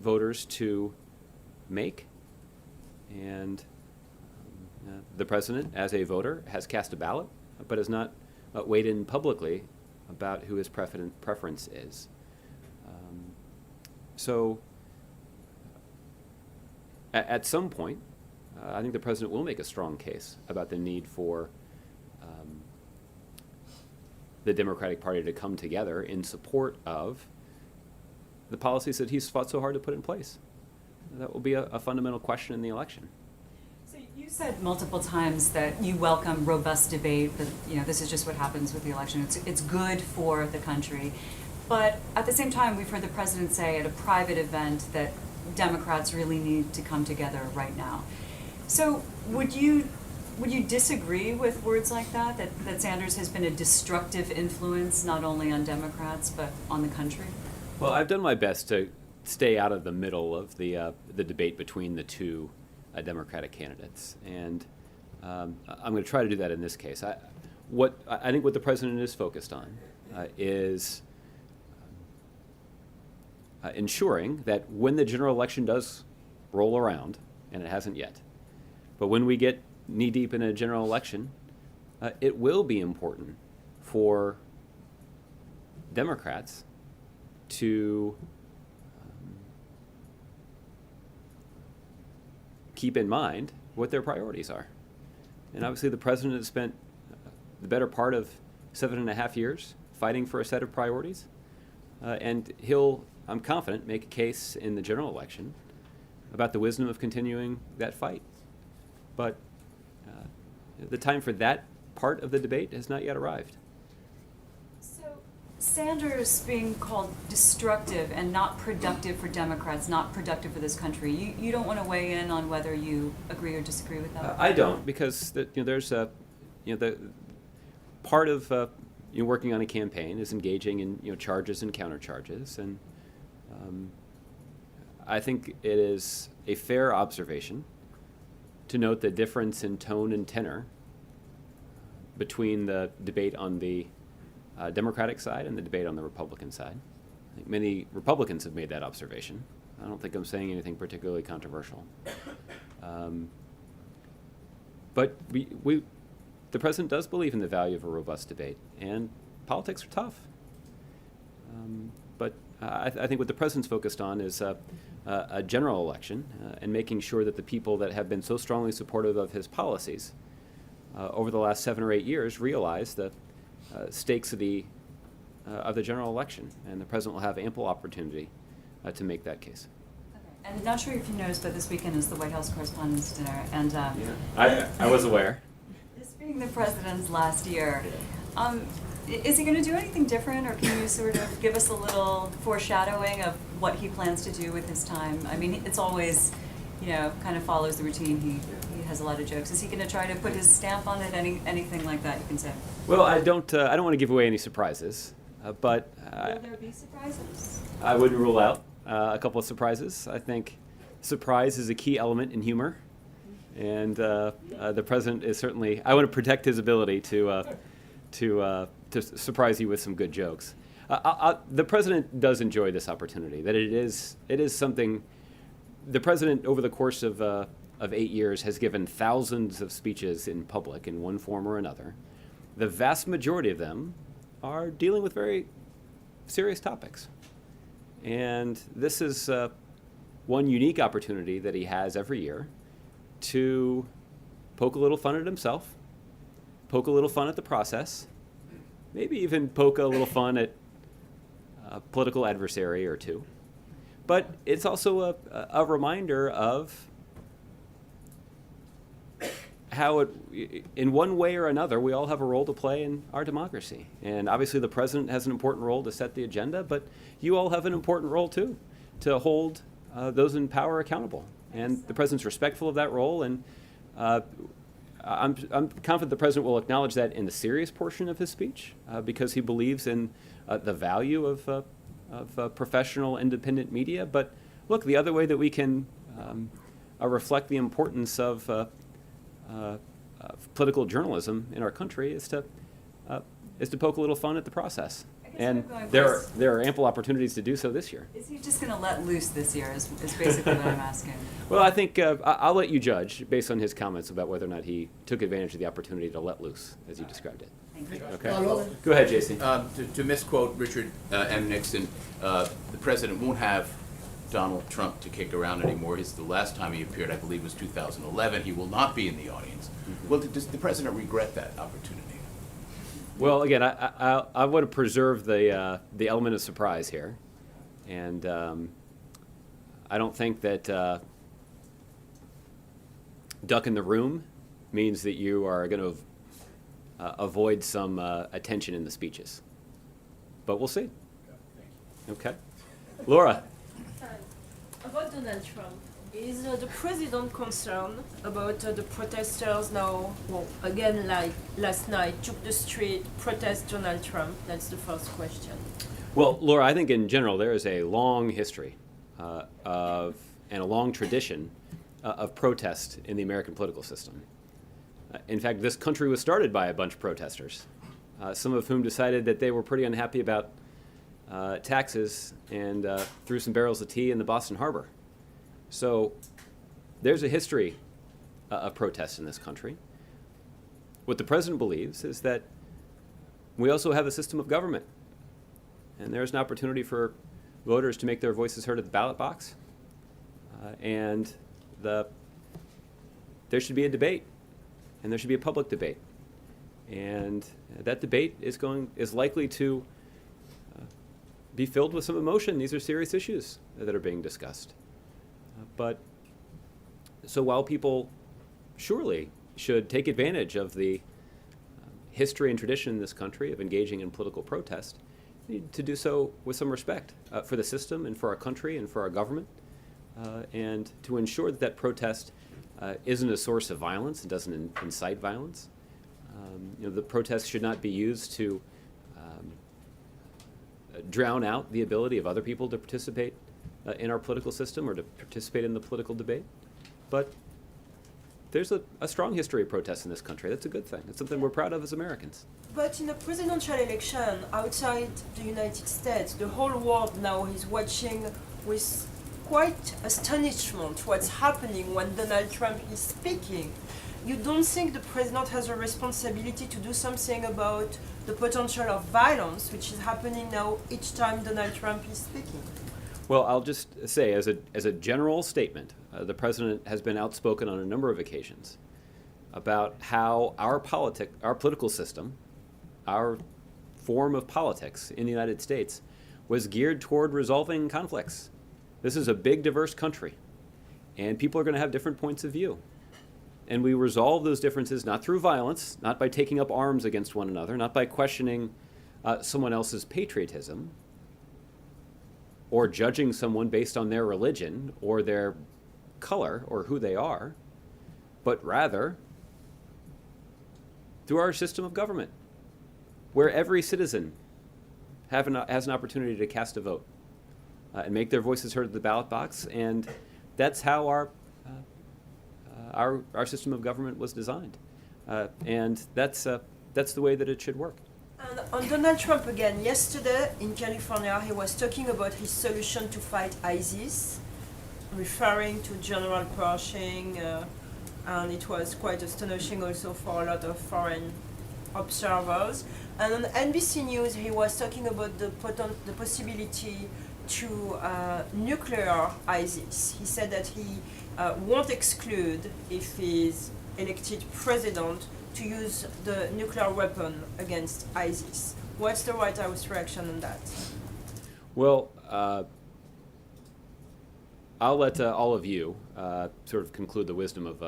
voters to make, and the president, as a voter, has cast a ballot, but has not weighed in publicly about who his preference is. So at some point, I think the president will make a strong case about the need for the Democratic Party to come together in support of the policies that he's fought so hard to put in place. That will be a fundamental question in the election. So you said multiple times that you welcome robust debate, that this is just what happens with the election. It's good for the country. But at the same time, we've heard the president say at a private event that Democrats really need to come together right now. So would you disagree with words like that Sanders has been a destructive influence not only on Democrats but on the country? Well, I've done my best to stay out of the middle of the debate between the two Democratic candidates, and I'm going to try to do that in this case. I think what the president is focused on is ensuring that when the general election does roll around, and it hasn't yet, but when we get knee-deep in a general election, it will be important for Democrats to keep in mind what their priorities are. And obviously the president has spent the better part of 7.5 years fighting for a set of priorities, and he'll, I'm confident, make a case in the general election about the wisdom of continuing that fight. But the time for that part of the debate has not yet arrived. So Sanders being called destructive and not productive for Democrats, not productive for this country, you don't want to weigh in on whether you agree or disagree with that? I don't, because there's a, the part of working on a campaign is engaging in charges and countercharges, and I think it is a fair observation to note the difference in tone and tenor between the debate on the Democratic side and the debate on the Republican side. I think many Republicans have made that observation. I don't think I'm saying anything particularly controversial. But the president does believe in the value of a robust debate, and politics are tough. But I think what the president's focused on is a general election and making sure that the people that have been so strongly supportive of his policies over the last 7 or 8 years realize the stakes of the general election, and the president will have ample opportunity to make that case. Okay. And not sure if you noticed, but this weekend is the White House Correspondents' Dinner, and I was aware. This being the president's last year, is he going to do anything different, or can you sort of give us a little foreshadowing of what he plans to do with his time? I mean, it's always, kind of follows the routine. He has a lot of jokes. Is he going to try to put his stamp on it? Anything like that you can say? Well, I don't want to give away any surprises, but will there be surprises? I wouldn't rule out a couple of surprises. I think surprise is a key element in humor, and the president is certainly. I want to protect his ability to surprise you with some good jokes. The president does enjoy this opportunity. That it is something. The president, over the course of 8 years, has given thousands of speeches in public in one form or another. The vast majority of them are dealing with very serious topics, and this is one unique opportunity that he has every year to poke a little fun at himself, poke a little fun at the process, maybe even poke a little fun at a political adversary or two. But it's also a reminder of how in one way or another, we all have a role to play in our democracy. And obviously the president has an important role to set the agenda, but you all have an important role too, to hold those in power accountable. And the president's respectful of that role, and I'm confident the president will acknowledge that in the serious portion of his speech, because he believes in the value of professional, independent media. But look, the other way that we can reflect the importance of political journalism in our country is to poke a little fun at the process. And there are ample opportunities to do so this year. Is he just going to let loose this year is basically what I'm asking. Well, I think I'll let you judge based on his comments about whether or not he took advantage of the opportunity to let loose, as you described it. Thank you. Okay. Go ahead, JC. To misquote Richard M. Nixon, the president won't have Donald Trump to kick around anymore. The last time he appeared, I believe, was 2011. He will not be in the audience. Well, does the president regret that opportunity? Well, again, I want to preserve the element of surprise here, and I don't think that duck in the room means that you are going to avoid some attention in the speeches. But we'll see. Okay. Laura. About Donald Trump, is the president concerned about the protesters now, well, again, like last night, took the street, protest Donald Trump? That's the first question. Well, Laura, I think in general there is a long history and a long tradition of protest in the American political system. In fact, this country was started by a bunch of protesters, some of whom decided that they were pretty unhappy about taxes and threw some barrels of tea in the Boston Harbor. So there's a history of protests in this country. What the president believes is that we also have a system of government, and there's an opportunity for voters to make their voices heard at the ballot box, and there should be a debate, and there should be a public debate, and that debate is likely to be filled with some emotion. These are serious issues that are being discussed. But so while people surely should take advantage of the history and tradition in this country of engaging in political protest, we need to do so with some respect for the system and for our country and for our government, and to ensure that that protest isn't a source of violence and doesn't incite violence. The protest should not be used to drown out the ability of other people to participate in our political system or to participate in the political debate. But there's a strong history of protests in this country. That's a good thing. It's something we're proud of as Americans. But in a presidential election outside the United States, the whole world now is watching with quite astonishment what's happening when Donald Trump is speaking. You don't think the president has a responsibility to do something about the potential of violence, which is happening now each time Donald Trump is speaking? Well, I'll just say, as a general statement, the president has been outspoken on a number of occasions about how our political system, our form of politics in the United States, was geared toward resolving conflicts. This is a big, diverse country, and people are going to have different points of view. And we resolve those differences not through violence, not by taking up arms against one another, not by questioning someone else's patriotism, or judging someone based on their religion or their color or who they are, but rather through our system of government, where every citizen has an opportunity to cast a vote and make their voices heard at the ballot box. And that's how our system of government was designed. And that's the way that it should work. And on Donald Trump again, yesterday in California, he was talking about his solution to fight ISIS, referring to General Pershing, and it was quite astonishing also for a lot of foreign observers. And on NBC News, he was talking about the possibility to nuclear ISIS. He said that he won't exclude, if he's elected president to use the nuclear weapon against ISIS. What's the White House reaction on that? Well, I'll let all of you sort of conclude the wisdom of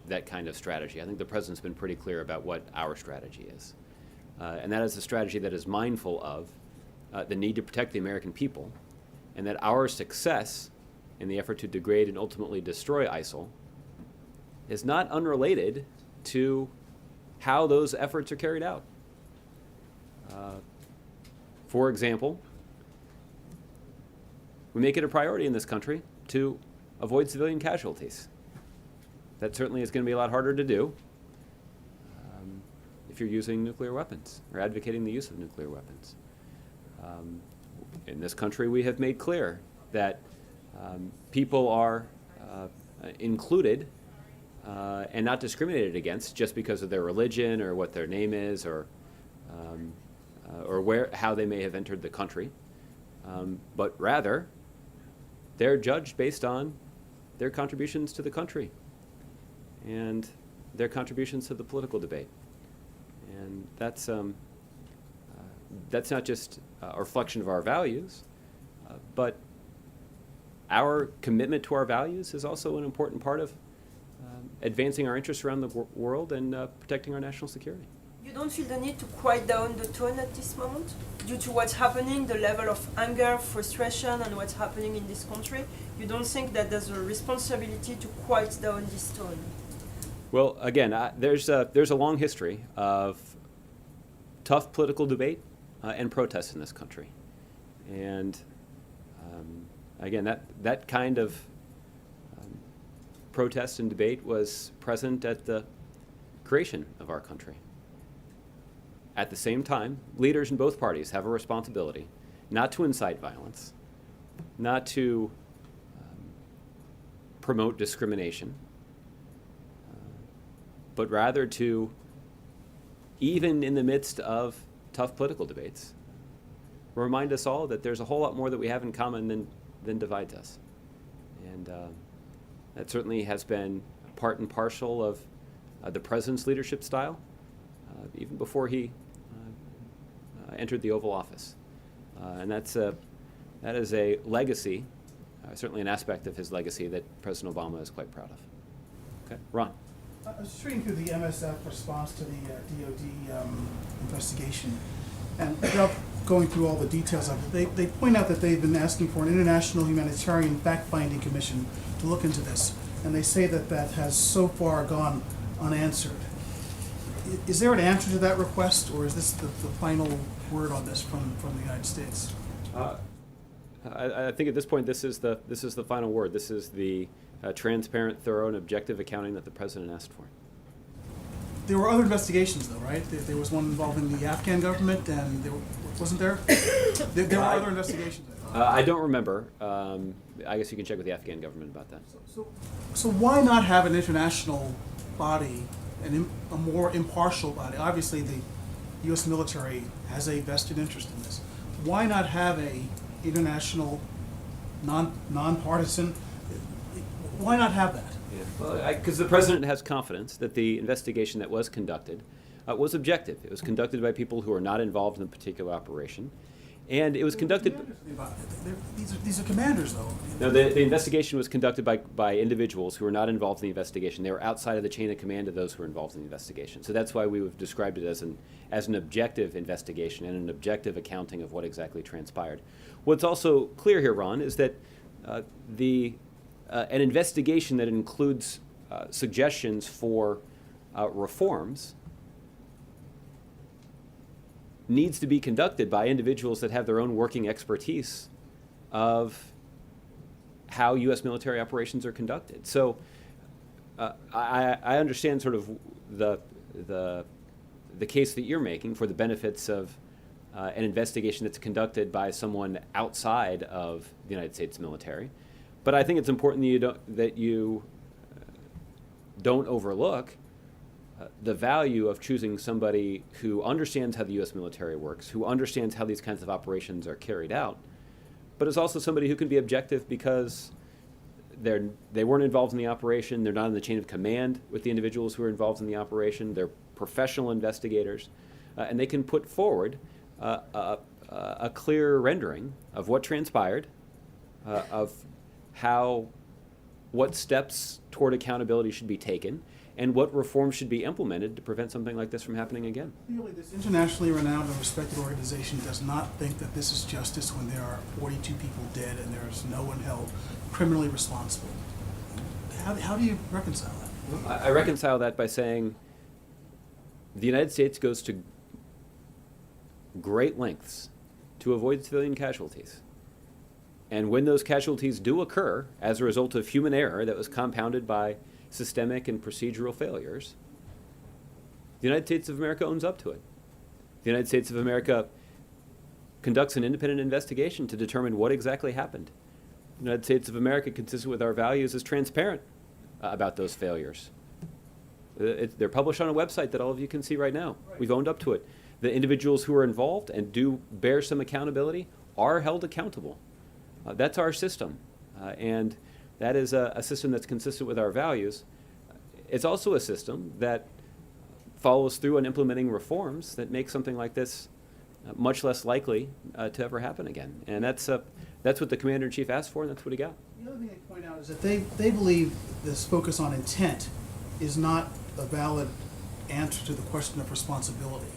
that kind of strategy. I think the president's been pretty clear about what our strategy is. And that is a strategy that is mindful of the need to protect the American people, and that our success in the effort to degrade and ultimately destroy ISIL is not unrelated to how those efforts are carried out. For example, we make it a priority in this country to avoid civilian casualties. That certainly is going to be a lot harder to do if you're using nuclear weapons or advocating the use of nuclear weapons. In this country, we have made clear that people are included and not discriminated against just because of their religion or what their name is or how they may have entered the country, but rather they're judged based on their contributions to the country and their contributions to the political debate. And that's not just a reflection of our values, but our commitment to our values is also an important part of advancing our interests around the world and protecting our national security. You don't feel the need to quiet down the tone at this moment? Due to what's happening, the level of anger, frustration, and what's happening in this country, you don't think that there's a responsibility to quiet down this tone? Well, again, there's a long history of tough political debate and protests in this country. And again, that kind of protest and debate was present at the creation of our country. At the same time, leaders in both parties have a responsibility not to incite violence, not to promote discrimination, but rather to, even in the midst of tough political debates, remind us all that there's a whole lot more that we have in common than divides us. And that certainly has been part and parcel of the president's leadership style, even before he entered the Oval Office. And that is a legacy, certainly an aspect of his legacy that President Obama is quite proud of. Okay, Ron. I was just reading through the MSF response to the DOD investigation, and without going through all the details of it, they point out that they've been asking for an international humanitarian fact-finding commission to look into this, and they say that that has so far gone unanswered. Is there an answer to that request, or is this the final word on this from the United States? I think at this point, this is the final word. This is the transparent, thorough, and objective accounting that the president asked for. There were other investigations, though, right? There was one involving the Afghan government, and wasn't there? There were other investigations. I don't remember. I guess you can check with the Afghan government about that. So why not have an international body, a more impartial body? Obviously, the U.S. military has a vested interest in this. Why not have a international, nonpartisan? Why not have that? Yeah. Well, because the president has confidence that the investigation that was conducted was objective. It was conducted by people who are not involved in the particular operation, and it was conducted. These are commanders, though. No, the investigation was conducted by individuals who were not involved in the investigation. They were outside of the chain of command of those who were involved in the investigation. So that's why we have described it as an objective investigation and an objective accounting of what exactly transpired. What's also clear here, Ron, is that an investigation that includes suggestions for reforms needs to be conducted by individuals that have their own working expertise of how U.S. military operations are conducted. So I understand sort of the case that you're making for the benefits of an investigation that's conducted by someone outside of the United States military. But I think it's important that you don't overlook the value of choosing somebody who understands how the U.S. military works, who understands how these kinds of operations are carried out, but is also somebody who can be objective because they weren't involved in the operation. They're not in the chain of command with the individuals who are involved in the operation. They're professional investigators, and they can put forward a clear rendering of what transpired, of what steps toward accountability should be taken, and what reforms should be implemented to prevent something like this from happening again. Clearly, this internationally renowned and respected organization does not think that this is justice when there are 42 people dead and there's no one held criminally responsible. How do you reconcile that? I reconcile that by saying the United States goes to great lengths to avoid civilian casualties. And when those casualties do occur as a result of human error that was compounded by systemic and procedural failures, the United States of America owns up to it. The United States of America conducts an independent investigation to determine what exactly happened. The United States of America, consistent with our values, is transparent about those failures. They're published on a website that all of you can see right now. Right. We've owned up to it. The individuals who are involved and do bear some accountability are held accountable. That's our system, and that is a system that's consistent with our values. It's also a system that follows through on implementing reforms that make something like this much less likely to ever happen again. And that's what the Commander-in-Chief asked for, and that's what he got. The other thing they point out is that they believe this focus on intent is not a valid answer to the question of responsibility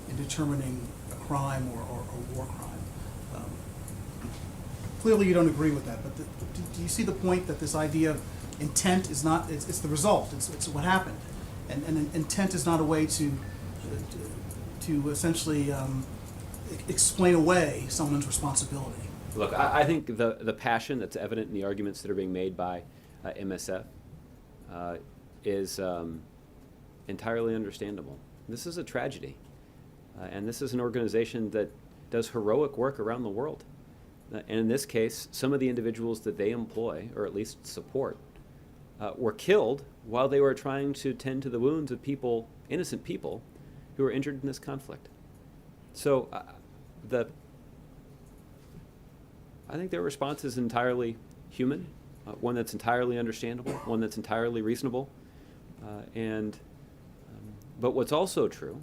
in determining a crime or a war crime. Clearly you don't agree with that, but do you see the point that this idea of intent is not, it's the result, it's what happened, and intent is not a way to essentially explain away someone's responsibility? Look, I think the passion that's evident in the arguments that are being made by MSF is entirely understandable. This is a tragedy, and this is an organization that does heroic work around the world. And in this case, some of the individuals that they employ, or at least support, were killed while they were trying to tend to the wounds of people, innocent people, who were injured in this conflict. So I think their response is entirely human, one that's entirely understandable, one that's entirely reasonable. But what's also true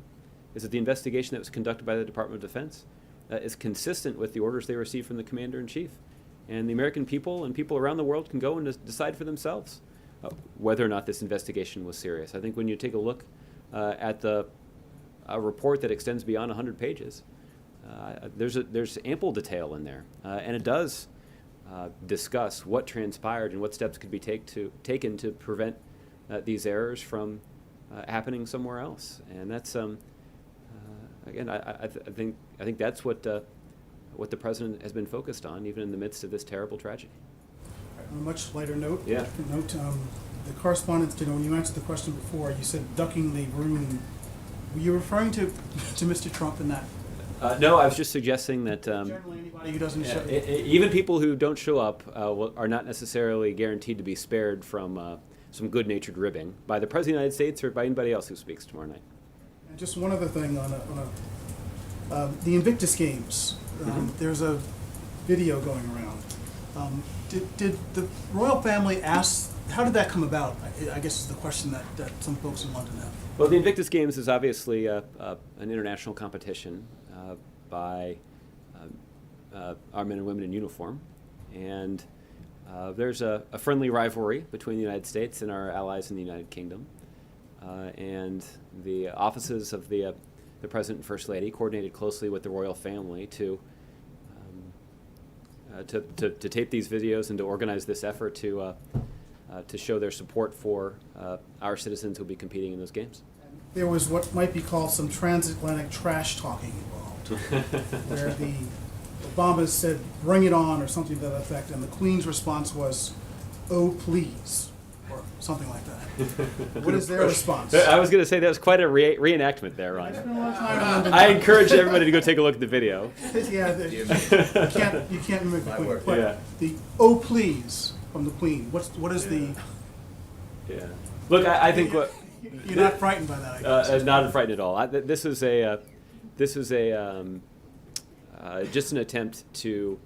is that the investigation that was conducted by the Department of Defense is consistent with the orders they received from the Commander-in-Chief. And the American people and people around the world can go and decide for themselves whether or not this investigation was serious. I think when you take a look at a report that extends beyond 100 pages, there's ample detail in there. And it does discuss what transpired and what steps could be taken to prevent these errors from happening somewhere else. And that's again, I think that's what the president has been focused on, even in the midst of this terrible tragedy. On a much lighter note, yeah. The correspondents did, when you answered the question before, you said ducking the room. Were you referring to Mr. Trump in that? No, I was just suggesting that generally anybody who doesn't show even people who don't show up are not necessarily guaranteed to be spared from some good-natured ribbing by the President of the United States or by anybody else who speaks tomorrow night. And just one other thing on the Invictus Games. There's a video going around. Did the royal family ask? How did that come about? I guess is the question that some folks would want to know. Well, the Invictus Games is obviously an international competition by our men and women in uniform, and there's a friendly rivalry between the United States and our allies in the United Kingdom, and the offices of the President and First Lady coordinated closely with the royal family to tape these videos and to organize this effort to show their support for our citizens who will be competing in those games. There was what might be called some transatlantic trash talking involved, where the Obama said, "Bring it on," or something to that effect, and the Queen's response was, "Oh, please," or something like that. What is their response? I was going to say that was quite a reenactment there, Ron. I encourage everybody to go take a look at the video. Yeah, you can't mimic the Queen. But the "Oh, please" from the Queen. What is the? Yeah. Look, I think what. You're not frightened by that, I guess. Not frightened at all. This is just an attempt to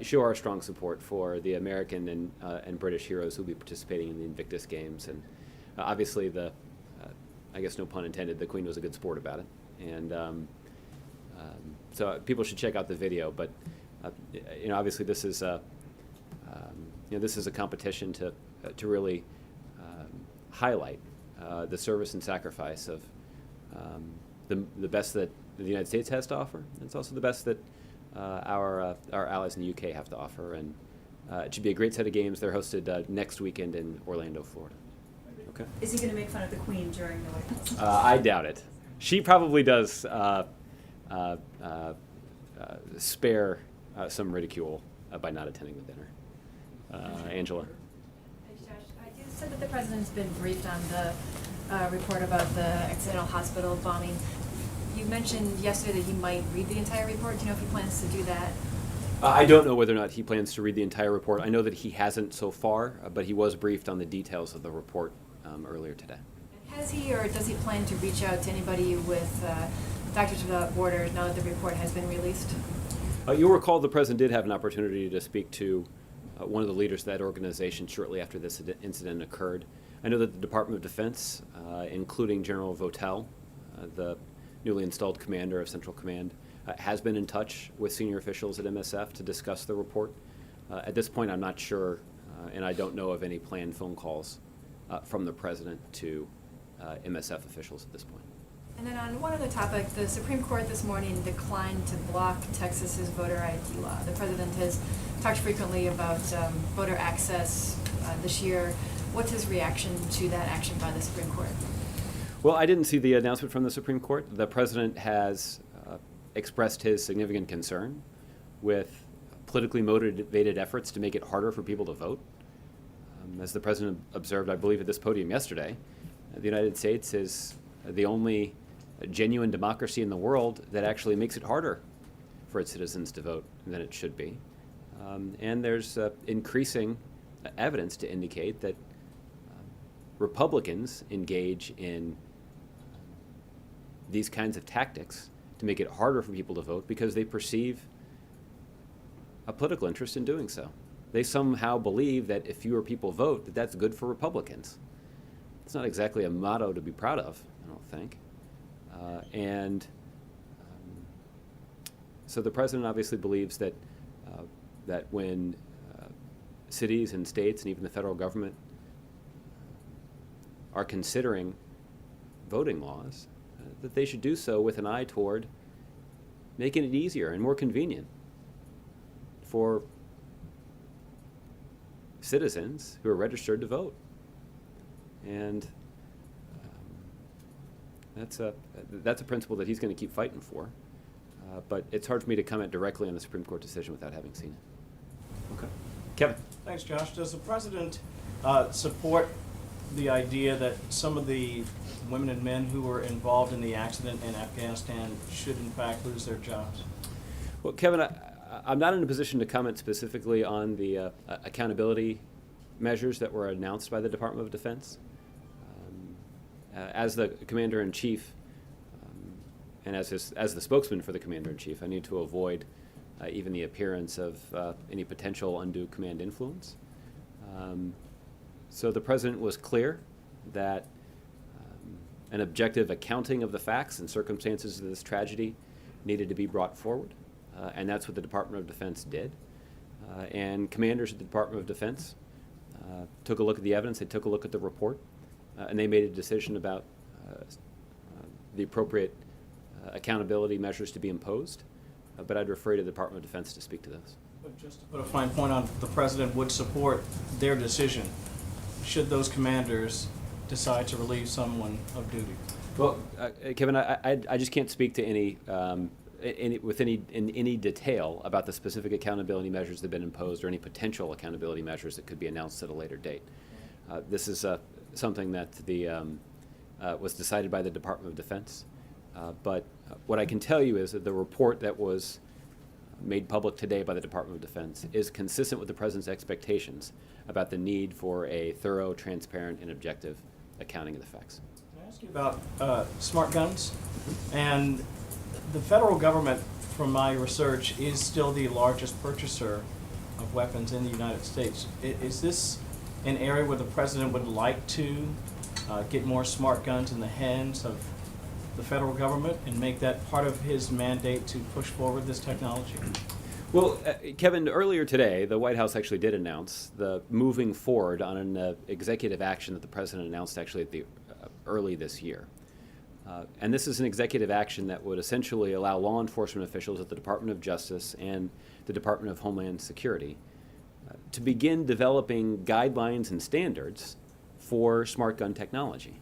show our strong support for the American and British heroes who will be participating in the Invictus Games. And obviously, I guess no pun intended, the Queen was a good sport about it. And so people should check out the video. But obviously, this is this is a competition to really highlight the service and sacrifice of the best that the United States has to offer. It's also the best that our allies in the UK have to offer, and it should be a great set of games. They're hosted next weekend in Orlando, Florida. Okay. Is he going to make fun of the Queen during the White House? I doubt it. She probably does spare some ridicule by not attending the dinner. Angela. Thanks, Josh. You said that the president's been briefed on the report about the accidental hospital bombing. You mentioned yesterday that he might read the entire report. Do you know if he plans to do that? I don't know whether or not he plans to read the entire report. I know that he hasn't so far, but he was briefed on the details of the report earlier today. Has he, or does he plan to reach out to anybody with Doctors Without Borders now that the report has been released? You'll recall the president did have an opportunity to speak to one of the leaders of that organization shortly after this incident occurred. I know that the Department of Defense, including General Votel, the newly installed commander of Central Command, has been in touch with senior officials at MSF to discuss the report. At this point, I'm not sure, and I don't know of any planned phone calls from the president to MSF officials at this point. And then on one other topic, the Supreme Court this morning declined to block Texas's voter ID law. The president has talked frequently about voter access this year. What's his reaction to that action by the Supreme Court? Well, I didn't see the announcement from the Supreme Court. The president has expressed his significant concern with politically motivated efforts to make it harder for people to vote. As the president observed, I believe, at this podium yesterday, the United States is the only genuine democracy in the world that actually makes it harder for its citizens to vote than it should be. And there's increasing evidence to indicate that Republicans engage in these kinds of tactics to make it harder for people to vote because they perceive a political interest in doing so. They somehow believe that if fewer people vote, that that's good for Republicans. It's not exactly a motto to be proud of, I don't think. So the president obviously believes that that when cities and states and even the federal government are considering voting laws, that they should do so with an eye toward making it easier and more convenient for citizens who are registered to vote. And that's a principle that he's going to keep fighting for. But it's hard for me to comment directly on the Supreme Court decision without having seen it. Okay. Kevin. Thanks, Josh. Does the president support the idea that some of the women and men who were involved in the accident in Afghanistan should in fact lose their jobs? Well, Kevin, I'm not in a position to comment specifically on the accountability measures that were announced by the Department of Defense. As the Commander-in-Chief and as the spokesman for the Commander-in-Chief, I need to avoid even the appearance of any potential undue command influence. So the President was clear that an objective accounting of the facts and circumstances of this tragedy needed to be brought forward, and that's what the Department of Defense did. And commanders at the Department of Defense took a look at the evidence, they took a look at the report, and they made a decision about the appropriate accountability measures to be imposed. But I'd refer to the Department of Defense to speak to those. But just to put a fine point on, the president would support their decision should those commanders decide to relieve someone of duty. Well, Kevin, I just can't speak to any detail about the specific accountability measures that have been imposed or any potential accountability measures that could be announced at a later date. This is something that was decided by the Department of Defense. But what I can tell you is that the report that was made public today by the Department of Defense is consistent with the President's expectations about the need for a thorough, transparent, and objective accounting of the facts. Can I ask you about smart guns and The federal government, from my research, is still the largest purchaser of weapons in the United States. Is this an area where the president would like to get more smart guns in the hands of the federal government and make that part of his mandate to push forward this technology? Well, Kevin, earlier today, the White House actually did announce the moving forward on an executive action that the president announced actually at the early this year. And this is an executive action that would essentially allow law enforcement officials at the Department of Justice and the Department of Homeland Security to begin developing guidelines and standards for smart gun technology.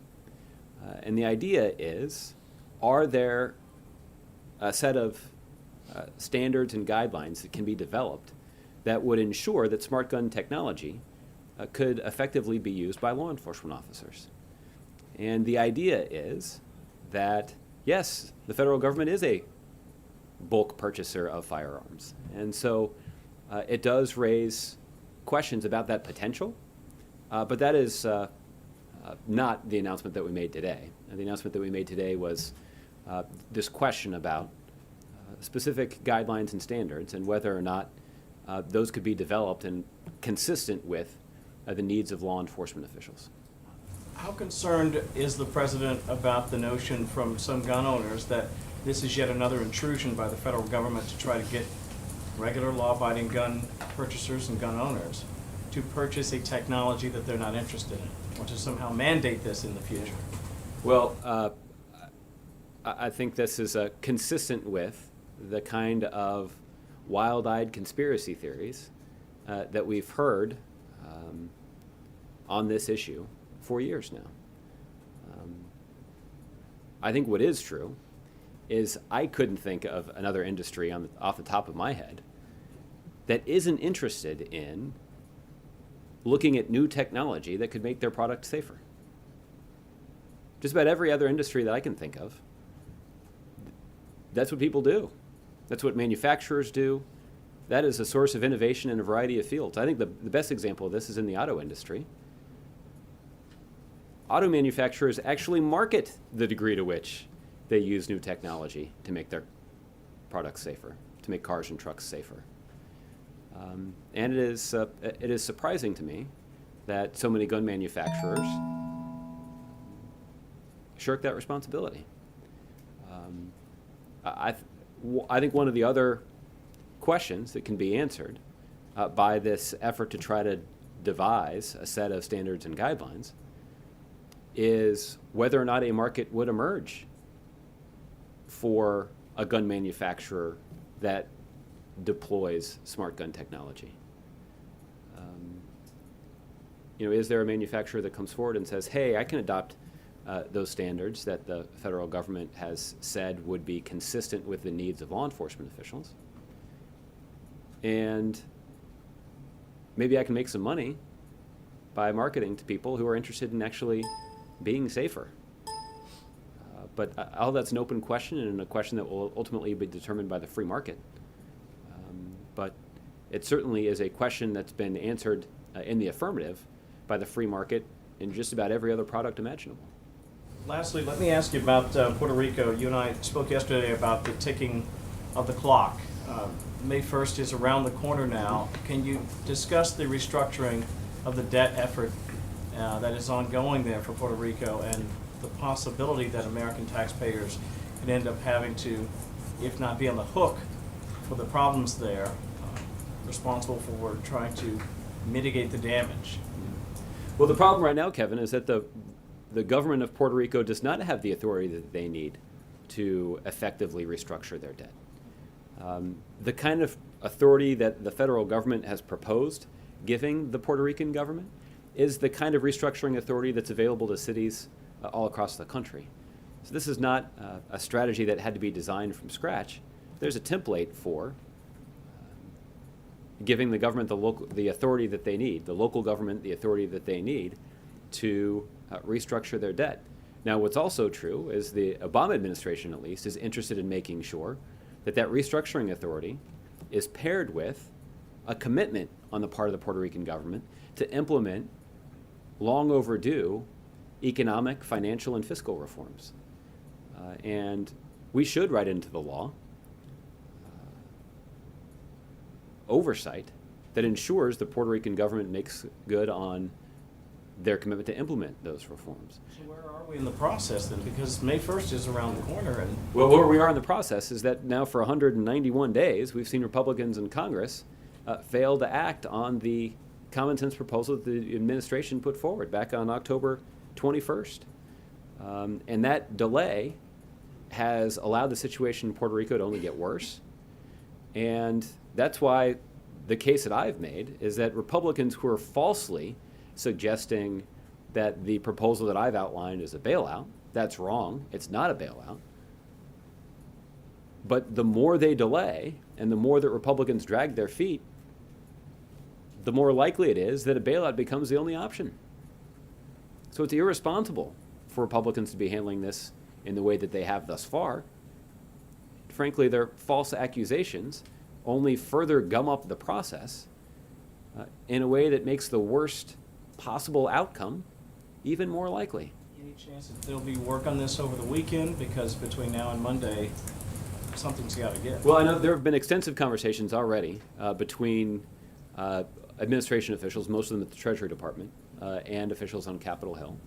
And the idea is, are there a set of standards and guidelines that can be developed that would ensure that smart gun technology could effectively be used by law enforcement officers? And the idea is that, yes, the federal government is a bulk purchaser of firearms. And so it does raise questions about that potential, but that is not the announcement that we made today. The announcement that we made today was this question about specific guidelines and standards and whether or not those could be developed and consistent with the needs of law enforcement officials. How concerned is the president about the notion from some gun owners that this is yet another intrusion by the federal government to try to get regular law-abiding gun purchasers and gun owners to purchase a technology that they're not interested in, or to somehow mandate this in the future? Well, I think this is consistent with the kind of wild-eyed conspiracy theories that we've heard on this issue for years now. I think what is true is I couldn't think of another industry off the top of my head that isn't interested in looking at new technology that could make their product safer. Just about every other industry that I can think of, that's what people do. That's what manufacturers do. That is a source of innovation in a variety of fields. I think the best example of this is in the auto industry. Auto manufacturers actually market the degree to which they use new technology to make their products safer, to make cars and trucks safer. And it is surprising to me that so many gun manufacturers shirk that responsibility. I think one of the other questions that can be answered by this effort to try to devise a set of standards and guidelines is whether or not a market would emerge for a gun manufacturer that deploys smart gun technology. Is there a manufacturer that comes forward and says, hey, I can adopt those standards that the federal government has said would be consistent with the needs of law enforcement officials, and maybe I can make some money by marketing to people who are interested in actually being safer. But all that's an open question, and a question that will ultimately be determined by the free market. But it certainly is a question that's been answered in the affirmative by the free market in just about every other product imaginable. Lastly, let me ask you about Puerto Rico. You and I spoke yesterday about the ticking of the clock. May 1st is around the corner now. Can you discuss the restructuring of the debt effort that is ongoing there for Puerto Rico, and the possibility that American taxpayers could end up having to, if not be on the hook for the problems there, responsible for trying to mitigate the damage? Well, the problem right now, Kevin, is that the government of Puerto Rico does not have the authority that they need to effectively restructure their debt. The kind of authority that the federal government has proposed giving the Puerto Rican government is the kind of restructuring authority that's available to cities all across the country. So this is not a strategy that had to be designed from scratch. There's a template for giving the government the authority that they need, the local government the authority that they need to restructure their debt. Now, what's also true is the Obama administration, at least, is interested in making sure that that restructuring authority is paired with a commitment on the part of the Puerto Rican government to implement long overdue economic, financial, and fiscal reforms. And we should write into the law oversight that ensures the Puerto Rican government makes good on their commitment to implement those reforms. So where are we in the process then? Because May 1st is around the corner, and Well, where we are in the process is that now for 191 days, we've seen Republicans in Congress fail to act on the common sense proposal that the administration put forward back on October 21st. And that delay has allowed the situation in Puerto Rico to only get worse. And that's why the case that I've made is that Republicans who are falsely suggesting that the proposal that I've outlined is a bailout, that's wrong. It's not a bailout. But the more they delay and the more that Republicans drag their feet, the more likely it is that a bailout becomes the only option. So it's irresponsible for Republicans to be handling this in the way that they have thus far. Frankly, their false accusations only further gum up the process in a way that makes the worst possible outcome even more likely. any chance that there'll be work on this over the weekend? Because between now and Monday, something's got to give. Well, I know there have been extensive conversations already between administration officials, most of them at the Treasury Department, and officials on Capitol Hill.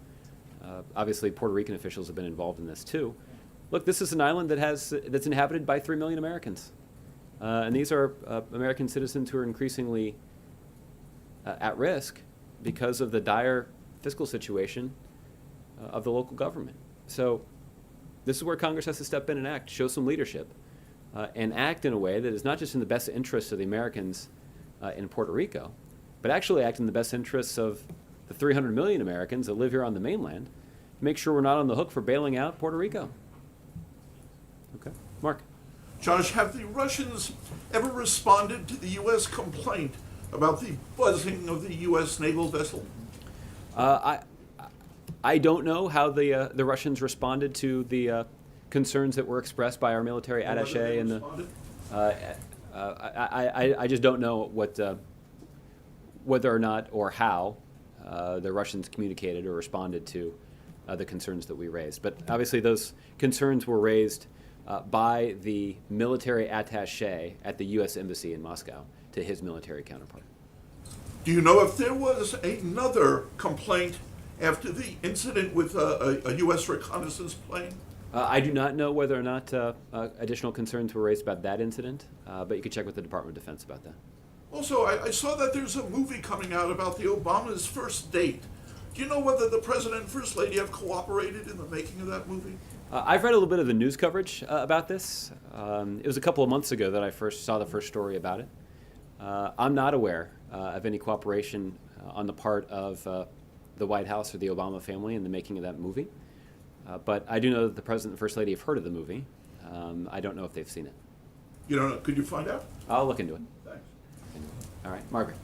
Obviously, Puerto Rican officials have been involved in this too. Look, this is an island that's inhabited by 3 million Americans. And these are American citizens who are increasingly at risk because of the dire fiscal situation of the local government. So this is where Congress has to step in and act, show some leadership, and act in a way that is not just in the best interests of the Americans in Puerto Rico, but actually act in the best interests of the 300 million Americans that live here on the mainland, to make sure we're not on the hook for bailing out Puerto Rico. Okay, Mark. Josh, have the Russians ever responded to the U.S. complaint about the buzzing of the U.S. naval vessel? I don't know how the Russians responded to the concerns that were expressed by our military attaché and I just don't know what whether or not or how the Russians communicated or responded to the concerns that we raised. But obviously those concerns were raised by the military attaché at the U.S. Embassy in Moscow to his military counterpart. Do you know if there was another complaint after the incident with a U.S. reconnaissance plane? I do not know whether or not additional concerns were raised about that incident, but you could check with the Department of Defense about that. Also, I saw that there's a movie coming out about the Obama's first date. Do you know whether the President and First Lady have cooperated in the making of that movie? I've read a little bit of the news coverage about this. It was a couple of months ago that I first saw the first story about it. I'm not aware of any cooperation on the part of the White House or the Obama family in the making of that movie. But I do know that the President and First Lady have heard of the movie. I don't know if they've seen it. You don't know. Could you find out? I'll look into it. Thanks. All right, Margaret.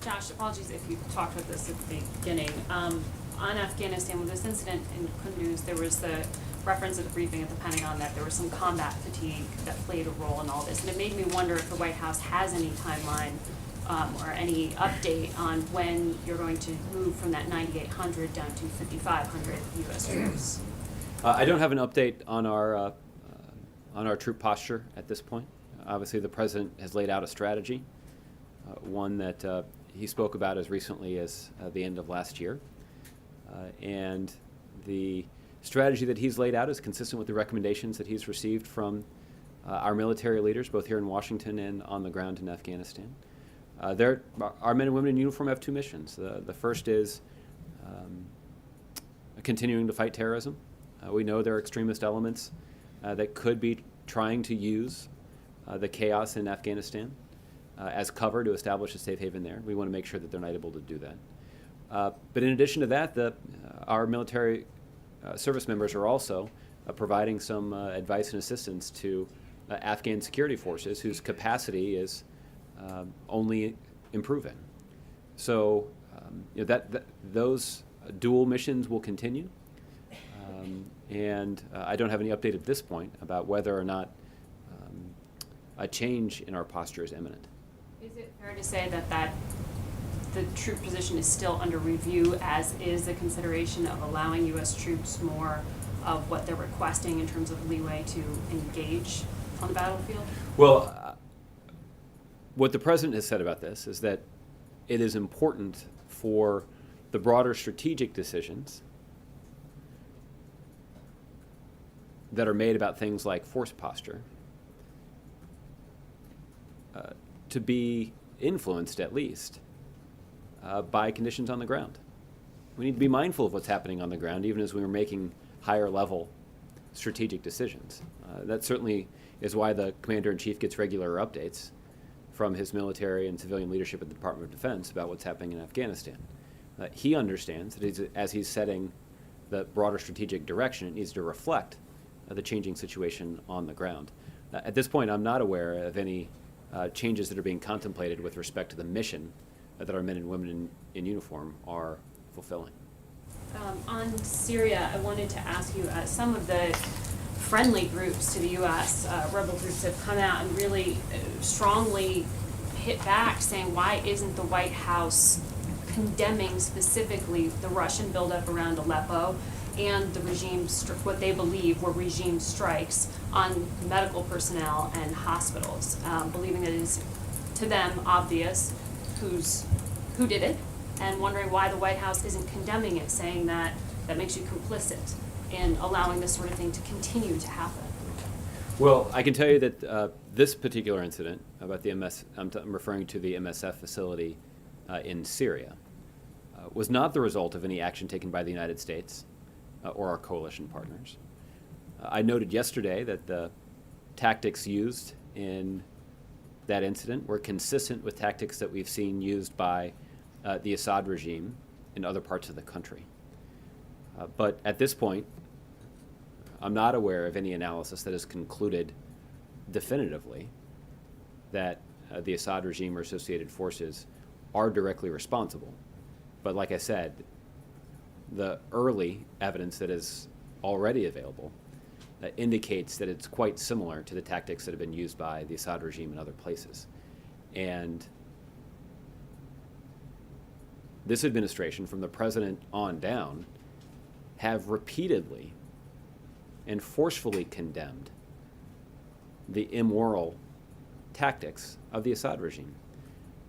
Josh, apologies if you talked about this at the beginning. On Afghanistan, with this incident in Kunduz, there was the reference at the briefing at the Pentagon that there was some combat fatigue that played a role in all this. And it made me wonder if the White House has any timeline or any update on when you're going to move from that 9,800 down to 5,500 U.S. troops. I don't have an update on our troop posture at this point. Obviously, the President has laid out a strategy, one that he spoke about as recently as the end of last year. And the strategy that he's laid out is consistent with the recommendations that he's received from our military leaders, both here in Washington and on the ground in Afghanistan. Our men and women in uniform have two missions. The first is continuing to fight terrorism. We know there are extremist elements that could be trying to use the chaos in Afghanistan as cover to establish a safe haven there. We want to make sure that they're not able to do that. But in addition to that, our military service members are also providing some advice and assistance to Afghan security forces whose capacity is only improving. So those dual missions will continue. And I don't have any update at this point about whether or not a change in our posture is imminent. Is it fair to say that the troop position is still under review, as is the consideration of allowing U.S. troops more of what they're requesting in terms of leeway to engage on the battlefield? Well, what the president has said about this is that it is important for the broader strategic decisions that are made about things like force posture to be influenced, at least, by conditions on the ground. We need to be mindful of what's happening on the ground, even as we were making higher level strategic decisions. That certainly is why the Commander-in-Chief gets regular updates from his military and civilian leadership at the Department of Defense about what's happening in Afghanistan. He understands that as he's setting the broader strategic direction, it needs to reflect the changing situation on the ground. At this point, I'm not aware of any changes that are being contemplated with respect to the mission that our men and women in uniform are fulfilling. On Syria, I wanted to ask you, some of the friendly groups to the U.S., rebel groups, have come out and really strongly hit back, saying, why isn't the White House condemning specifically the Russian buildup around Aleppo and the regime, what they believe were regime strikes on medical personnel and hospitals, believing that it is, to them, obvious who did it, and wondering why the White House isn't condemning it, saying that that makes you complicit in allowing this sort of thing to continue to happen. Well, I can tell you that this particular incident about the I'm referring to the MSF facility in Syria, was not the result of any action taken by the United States or our coalition partners. I noted yesterday that the tactics used in that incident were consistent with tactics that we've seen used by the Assad regime in other parts of the country. But at this point, I'm not aware of any analysis that has concluded definitively that the Assad regime or associated forces are directly responsible. But like I said, the early evidence that is already available indicates that it's quite similar to the tactics that have been used by the Assad regime in other places. And this administration, from the president on down, have repeatedly and forcefully condemned the immoral tactics of the Assad regime.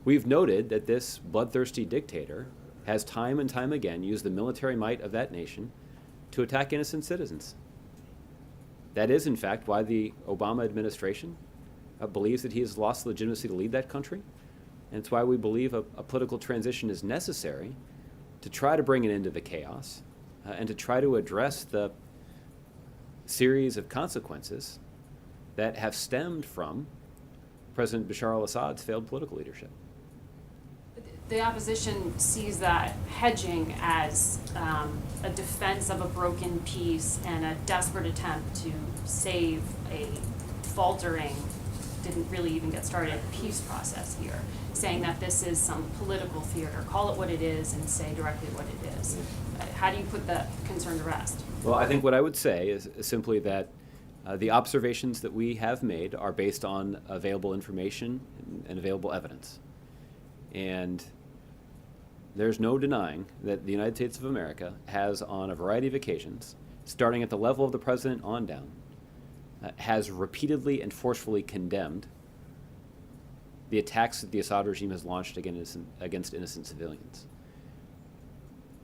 We've noted that this bloodthirsty dictator has time and time again used the military might of that nation to attack innocent citizens. That is, in fact, why the Obama administration believes that he has lost legitimacy to lead that country. And it's why we believe a political transition is necessary to try to bring an end to the chaos and to try to address the series of consequences that have stemmed from President Bashar al-Assad's failed political leadership. The opposition sees that hedging as a defense of a broken peace and a desperate attempt to save a faltering, didn't really even get started, peace process here, saying that this is some political theater. Call it what it is and say directly what it is. How do you put that concern to rest? Well, I think what I would say is simply that the observations that we have made are based on available information and available evidence. And there's no denying that the United States of America has, on a variety of occasions, starting at the level of the president on down, has repeatedly and forcefully condemned the attacks that the Assad regime has launched against innocent civilians.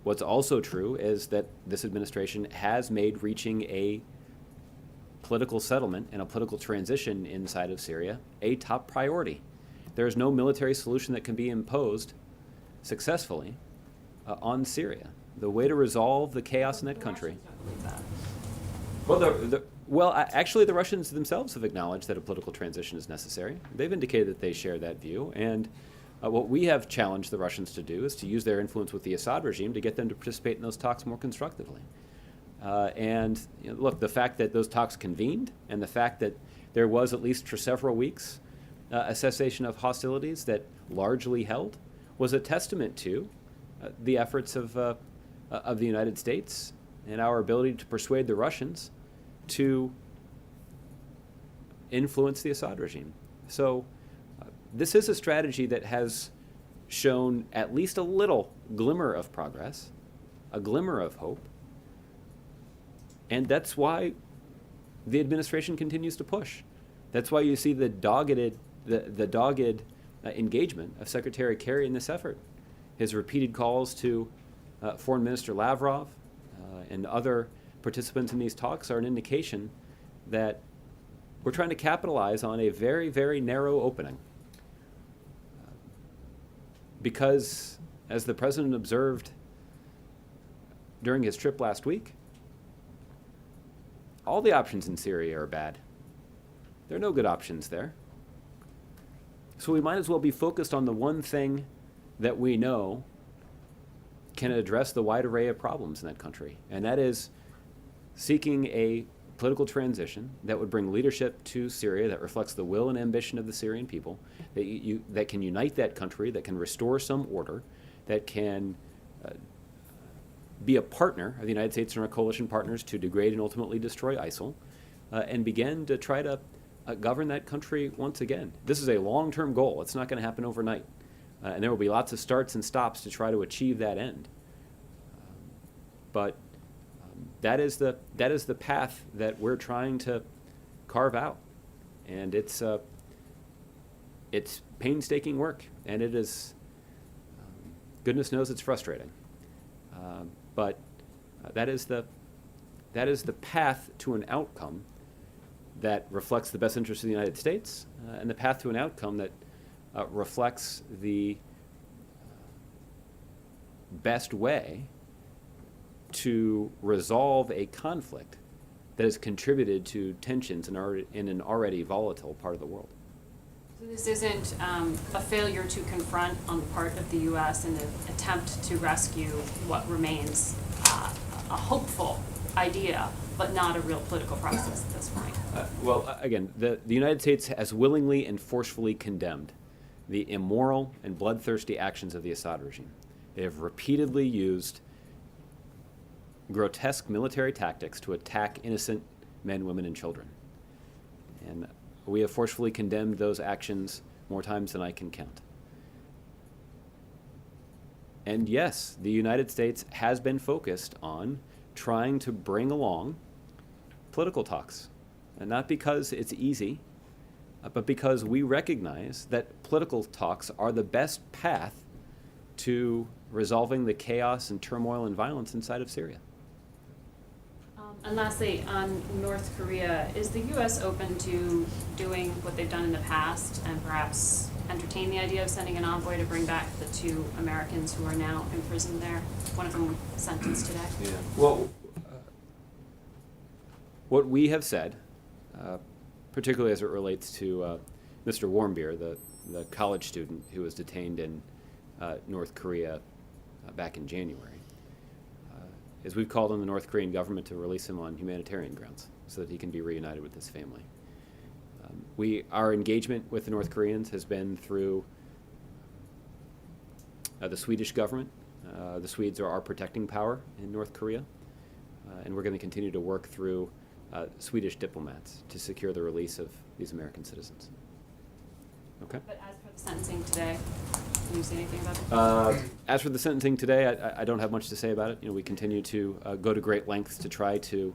What's also true is that this administration has made reaching a political settlement and a political transition inside of Syria a top priority. There is no military solution that can be imposed successfully on Syria. The way to resolve the chaos in that country. Well, actually, the Russians themselves have acknowledged that a political transition is necessary. They've indicated that they share that view, and what we have challenged the Russians to do is to use their influence with the Assad regime to get them to participate in those talks more constructively. And look, the fact that those talks convened and the fact that there was, at least for several weeks, a cessation of hostilities that largely held was a testament to the efforts of the United States and our ability to persuade the Russians to influence the Assad regime. So this is a strategy that has shown at least a little glimmer of progress, a glimmer of hope. And that's why the administration continues to push. That's why you see the dogged engagement of Secretary Kari in this effort. His repeated calls to Foreign Minister Lavrov and other participants in these talks are an indication that we're trying to capitalize on a very, very narrow opening. Because, as the president observed during his trip last week, all the options in Syria are bad. There are no good options there. So we might as well be focused on the one thing that we know can address the wide array of problems in that country, and that is seeking a political transition that would bring leadership to Syria that reflects the will and ambition of the Syrian people, that can unite that country, that can restore some order, that can be a partner of the United States and our coalition partners to degrade and ultimately destroy ISIL, and begin to try to govern that country once again. This is a long-term goal. It's not going to happen overnight. And there will be lots of starts and stops to try to achieve that end. But that is the path that we're trying to carve out. And it's painstaking work, and it is, goodness knows it's frustrating. But that is the path to an outcome that reflects the best interest of the United States, and the path to an outcome that reflects the best way to resolve a conflict that has contributed to tensions in an already volatile part of the world. So this isn't a failure to confront on the part of the U.S. in an attempt to rescue what remains a hopeful idea, but not a real political process at this point. Again, the United States has willingly and forcefully condemned the immoral and bloodthirsty actions of the Assad regime. They have repeatedly used grotesque military tactics to attack innocent men, women, and children. And we have forcefully condemned those actions more times than I can count. And yes, the United States has been focused on trying to bring along political talks. And not because it's easy, but because we recognize that political talks are the best path to resolving the chaos and turmoil and violence inside of Syria. And lastly, on North Korea, is the U.S. open to doing what they've done in the past and perhaps entertain the idea of sending an envoy to bring back the 2 Americans who are now imprisoned there? One of them sentenced today. Yeah. Well, what we have said, particularly as it relates to Mr. Warmbier, the college student who was detained in North Korea back in January, is we've called on the North Korean government to release him on humanitarian grounds so that he can be reunited with his family. Our engagement with the North Koreans has been through the Swedish government. The Swedes are our protecting power in North Korea, and we're going to continue to work through Swedish diplomats to secure the release of these American citizens. Okay. But as for the sentencing today, can you say anything about it? As for the sentencing today, I don't have much to say about it. We continue to go to great lengths to try to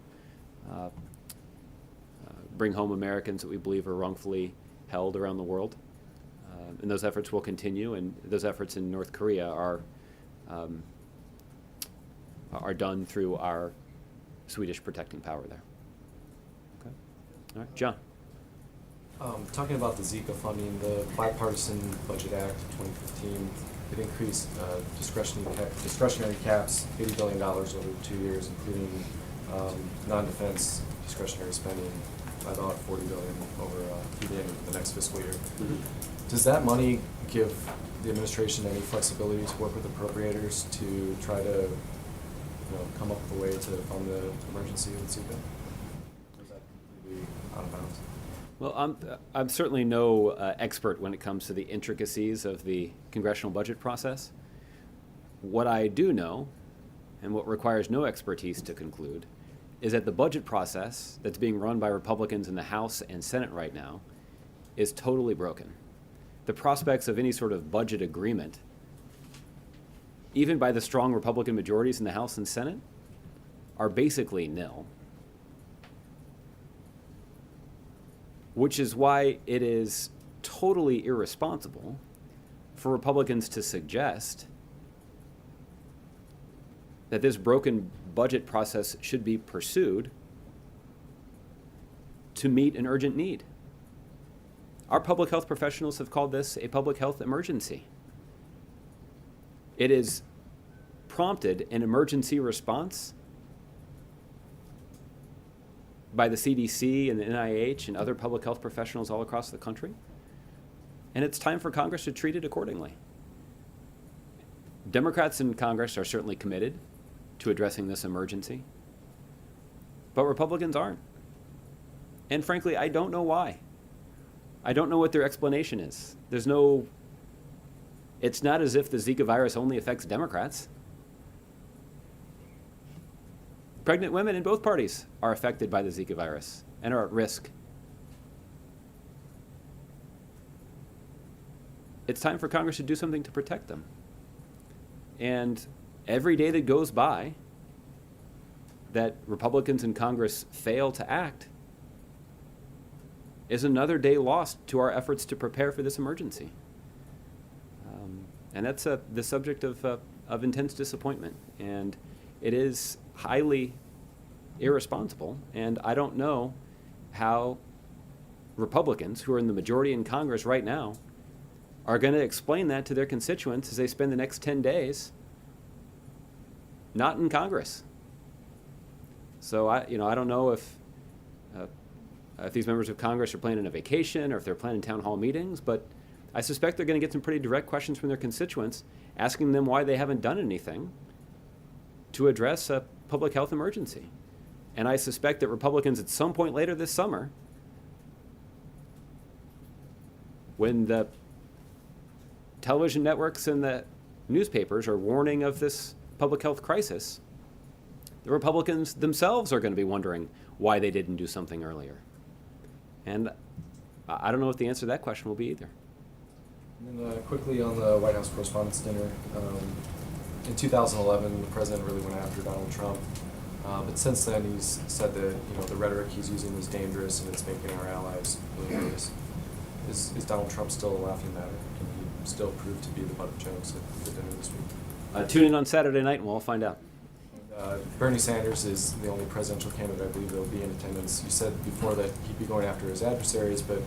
bring home Americans that we believe are wrongfully held around the world. And those efforts will continue, and those efforts in North Korea are done through our Swedish protecting power there. Okay. All right, John. Talking about the Zika funding, the Bipartisan Budget Act 2015, it increased discretionary caps, $80 billion over 2 years, including non-defense discretionary spending by about $40 billion over through the end of the next fiscal year. Mm-hmm. Does that money give the administration any flexibility to work with appropriators to try to come up with a way to fund the emergency with Zika? Or is that completely out of bounds? Well, I'm certainly no expert when it comes to the intricacies of the congressional budget process. What I do know, and what requires no expertise to conclude, is that the budget process that's being run by Republicans in the House and Senate right now is totally broken. The prospects of any sort of budget agreement, even by the strong Republican majorities in the House and Senate, are basically nil. which is why it is totally irresponsible for Republicans to suggest that this broken budget process should be pursued to meet an urgent need. Our public health professionals have called this a public health emergency. It has prompted an emergency response by the CDC and the NIH and other public health professionals all across the country. And it's time for Congress to treat it accordingly. Democrats in Congress are certainly committed to addressing this emergency, but Republicans aren't. And frankly, I don't know why. I don't know what their explanation is. It's not as if the Zika virus only affects Democrats. Pregnant women in both parties are affected by the Zika virus and are at risk. It's time for Congress to do something to protect them. And every day that goes by that Republicans in Congress fail to act is another day lost to our efforts to prepare for this emergency. And that's the subject of intense disappointment. And it is highly irresponsible. And I don't know how Republicans, who are in the majority in Congress right now, are going to explain that to their constituents as they spend the next 10 days not in Congress. So I don't know if these members of Congress are planning a vacation or if they're planning town hall meetings, but I suspect they're going to get some pretty direct questions from their constituents asking them why they haven't done anything to address a public health emergency. And I suspect that Republicans at some point later this summer, when the television networks and the newspapers are warning of this public health crisis, the Republicans themselves are going to be wondering why they didn't do something earlier. And I don't know what the answer to that question will be either. And then quickly on the White House Correspondents' Dinner, in 2011, the president really went after Donald Trump. But since then, he's said that the rhetoric he's using is dangerous and it's making our allies really nervous. Is Donald Trump still a laughing matter? Can he still prove to be the butt of jokes at the dinner this week? Tune in on Saturday night and we'll all find out. Bernie Sanders is the only presidential candidate I believe that will be in attendance. You said before that he'd be going after his adversaries, but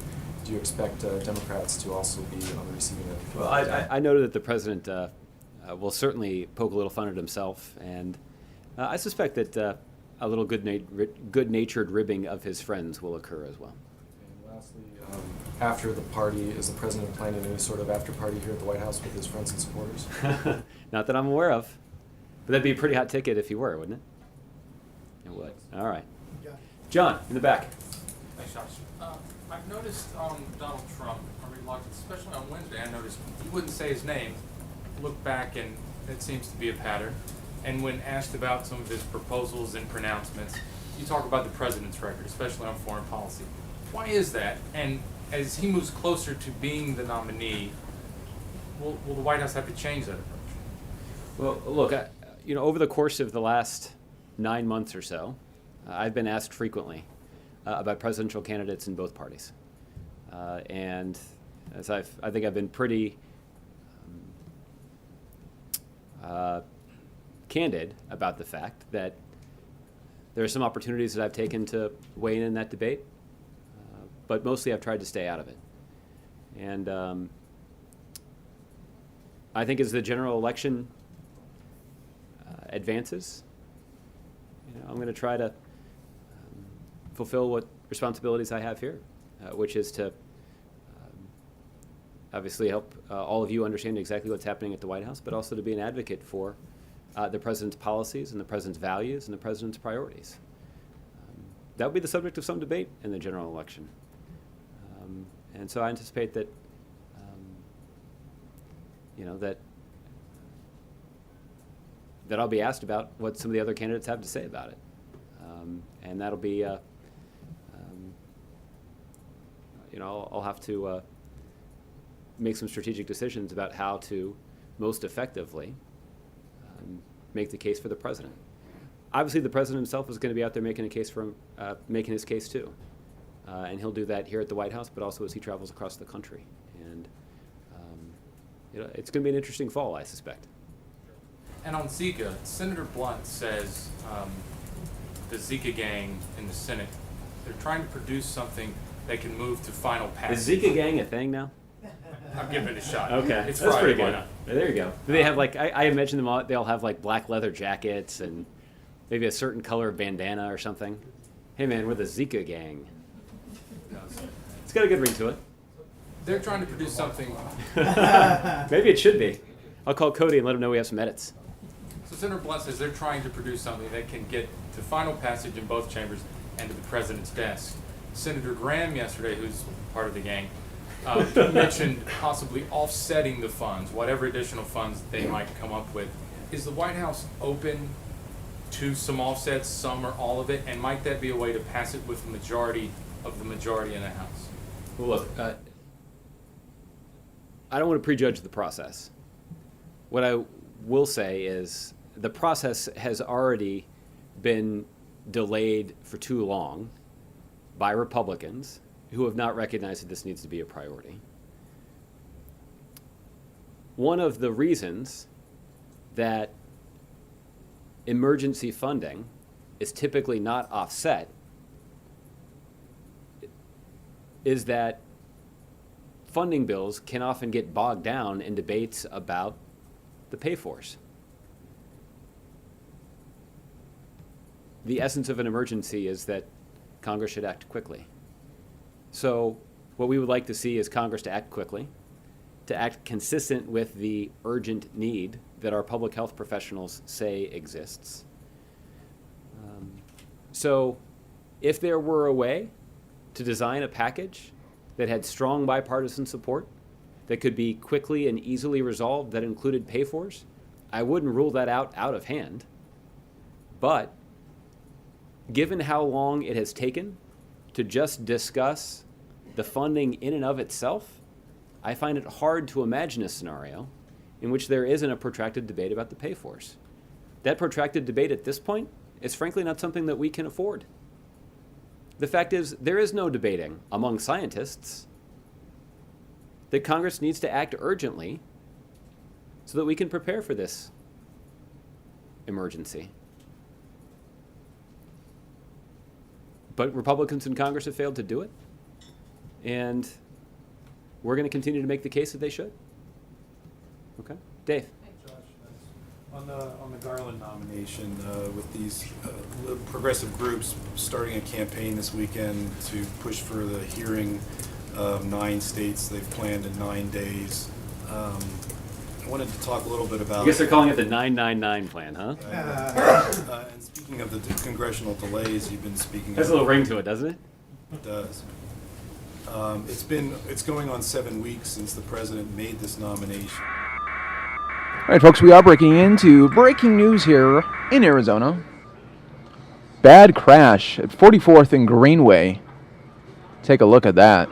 do you expect Democrats to also be on the receiving end? Well, I noted that the president will certainly poke a little fun at himself, and I suspect that a little good-natured ribbing of his friends will occur as well. And lastly, after the party, is the president planning any sort of after-party here at the White House with his friends and supporters? Not that I'm aware of. But that'd be a pretty hot ticket if you were, wouldn't it? It would. All right. John, in the back. Thanks, Josh. I've noticed Donald Trump, especially on Wednesday, I noticed he wouldn't say his name, look back, and it seems to be a pattern. And when asked about some of his proposals and pronouncements, you talk about the president's record, especially on foreign policy. Why is that? And as he moves closer to being the nominee, will the White House have to change that approach? Well, look, over the course of the last 9 months or so, I've been asked frequently about presidential candidates in both parties. And as I think I've been pretty candid about the fact that there are some opportunities that I've taken to weigh in that debate, but mostly I've tried to stay out of it. And I think as the general election advances, I'm going to try to fulfill what responsibilities I have here, which is to obviously help all of you understand exactly what's happening at the White House, but also to be an advocate for the president's policies and the president's values and the president's priorities. That will be the subject of some debate in the general election. And so I anticipate that, that I'll be asked about what some of the other candidates have to say about it. And that'll be, I'll have to make some strategic decisions about how to most effectively make the case for the president. Obviously, the president himself is going to be out there making a case for making his case too. And he'll do that here at the White House, but also as he travels across the country. And it's going to be an interesting fall, I suspect. And on Zika, Senator Blunt says the Zika gang in the Senate, they're trying to produce something that can move to final passage. Is Zika gang a thing now? I'm giving it a shot. Okay, It's that's Friday, pretty why good. not? There you go. Do they have like I imagine them all? They all have like black leather jackets and maybe a certain color of bandana or something. Hey man, we're the Zika gang. It's got a good ring to it. They're trying to produce something. Maybe it should be. I'll call Cody and let him know we have some edits. So Senator Blunt says they're trying to produce something that can get to final passage in both chambers and to the president's desk. Senator Graham yesterday, who's part of the gang, mentioned possibly offsetting the funds, whatever additional funds they might come up with. Is the White House open to some offsets, some or all of it, and might that be a way to pass it with the majority of the majority in the House? Well, look, I don't want to prejudge the process. What I will say is the process has already been delayed for too long by Republicans who have not recognized that this needs to be a priority. One of the reasons that emergency funding is typically not offset is that funding bills can often get bogged down in debates about the pay-fors. The essence of an emergency is that Congress should act quickly. So what we would like to see is Congress to act quickly, to act consistent with the urgent need that our public health professionals say exists. So if there were a way to design a package that had strong bipartisan support, that could be quickly and easily resolved, that included pay-fors, I wouldn't rule that out of hand. But given how long it has taken to just discuss the funding in and of itself, I find it hard to imagine a scenario in which there isn't a protracted debate about the pay-fors. That protracted debate at this point is frankly not something that we can afford. The fact is, there is no debating among scientists that Congress needs to act urgently so that we can prepare for this emergency. But Republicans in Congress have failed to do it, and we're going to continue to make the case that they should. Okay, Dave. On the Garland nomination, with these progressive groups starting a campaign this weekend to push for the hearing of 9 states they've planned in 9 days, I wanted to talk a little bit about... I guess they're calling it the 999 plan, huh? And speaking of the congressional delays, you've been speaking... Has a little ring to it, doesn't it? It does. It's going on 7 weeks since the president made this nomination. All right, folks, we are breaking into breaking news here in Arizona. Bad crash at 44th and Greenway. Take a look at that.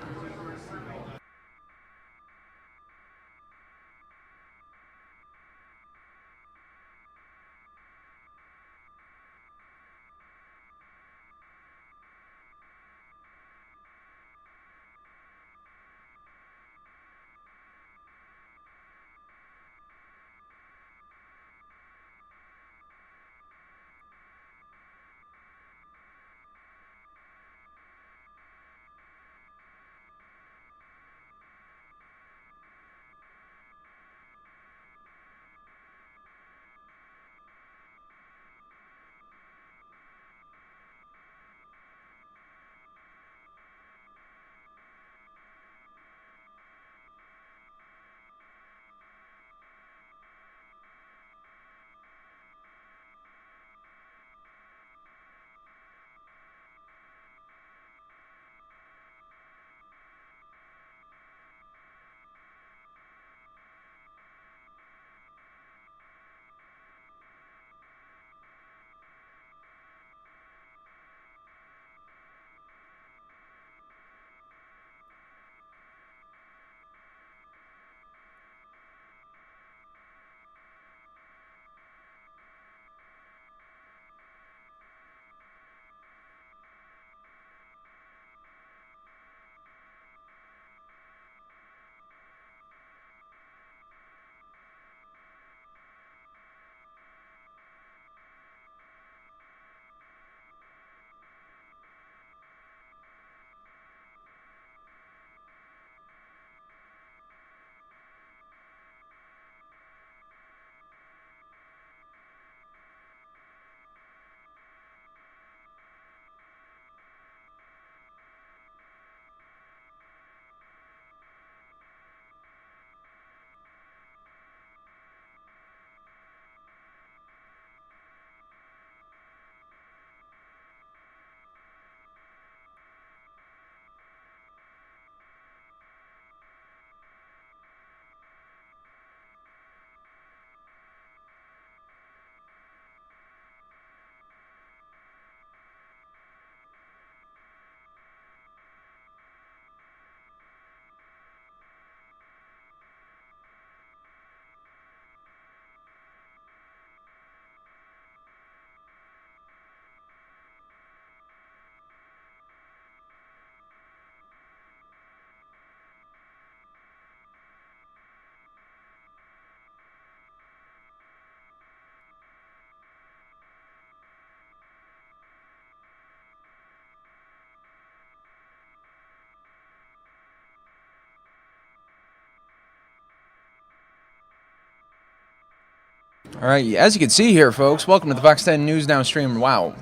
All right, as you can see here, folks, welcome to the Fox 10 News Now stream. Wow,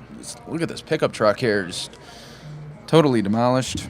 look at this pickup truck here, just totally demolished.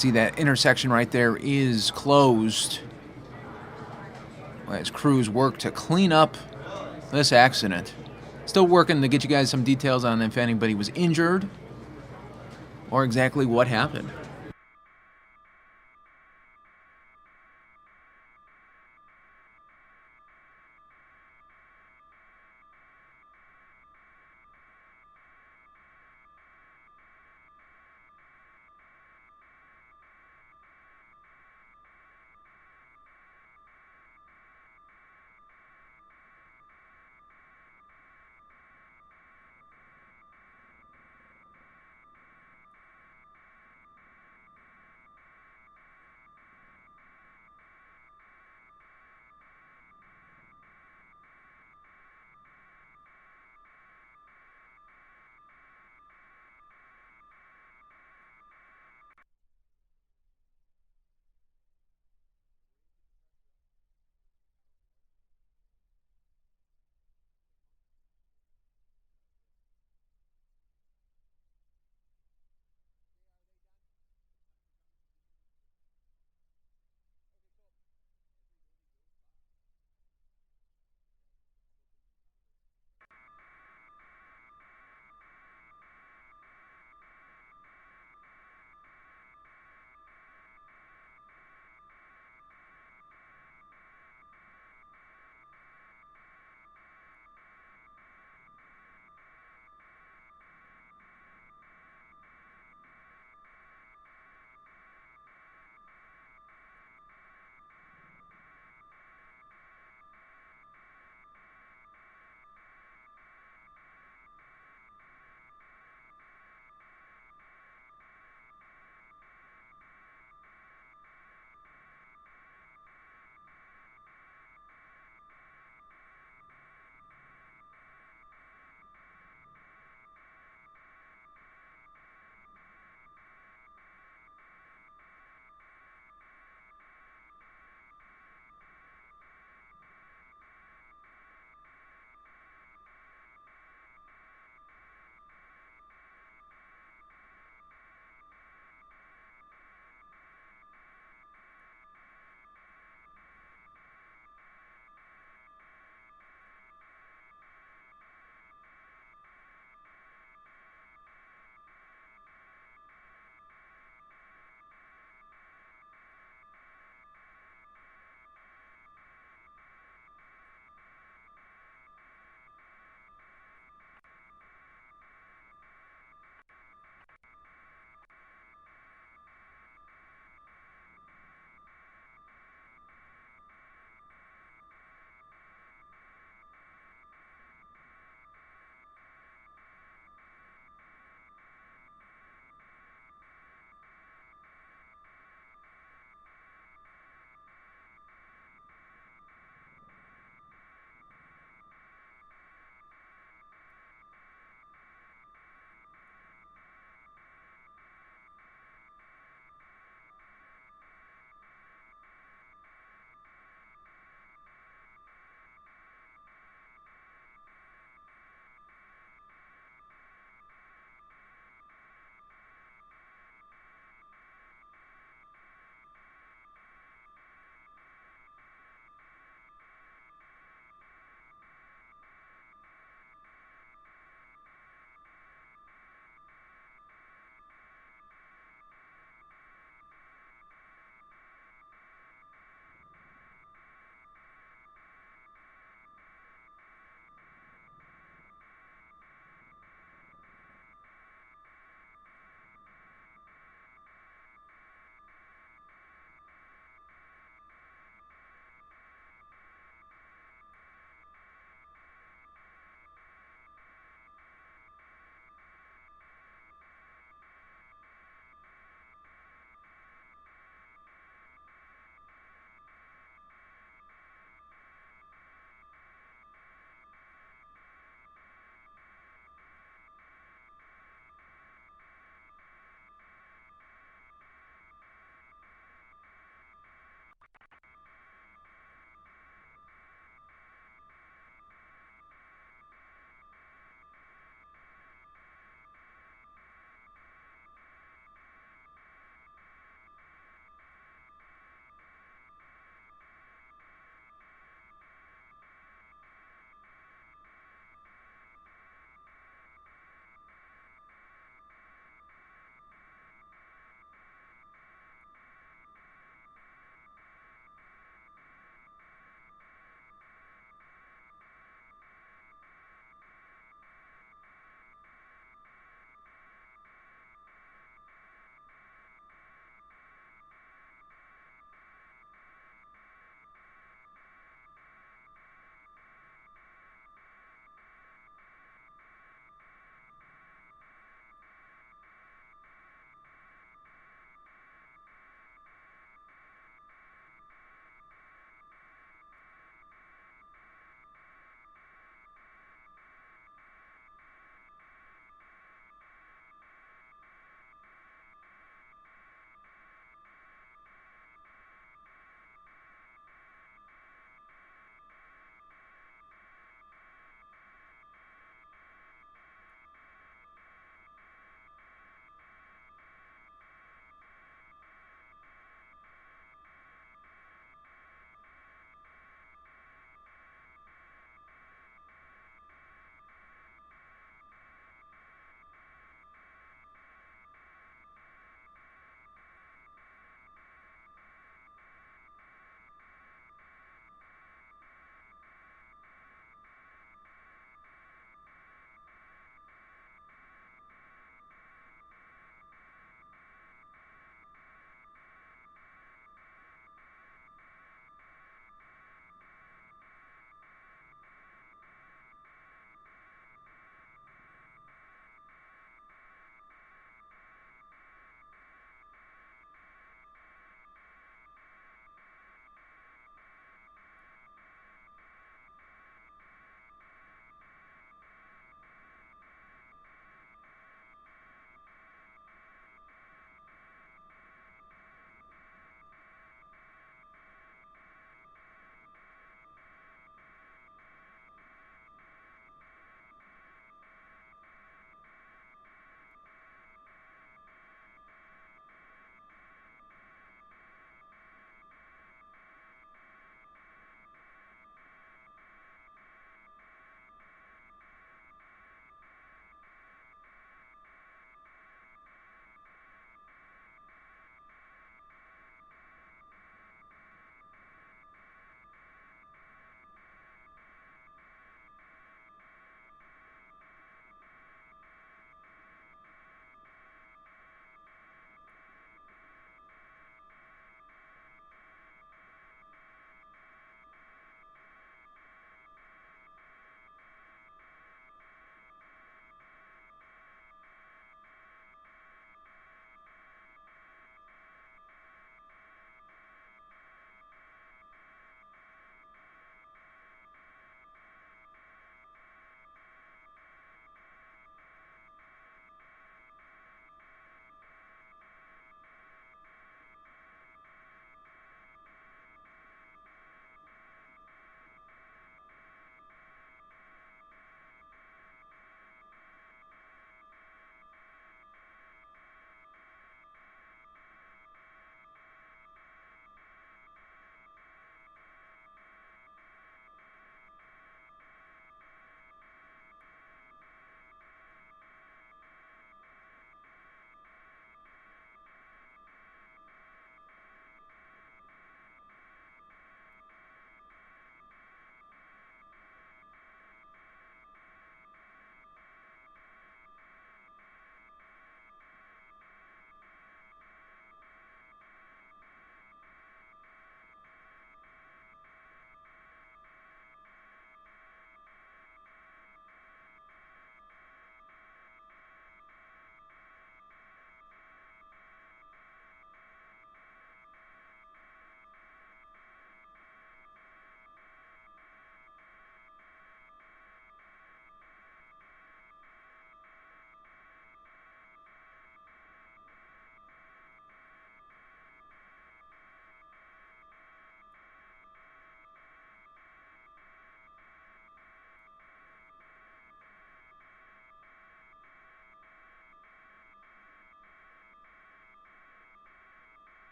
See, that intersection right there is closed as crews work to clean up this accident. Still working to get you guys some details on if anybody was injured or exactly what happened.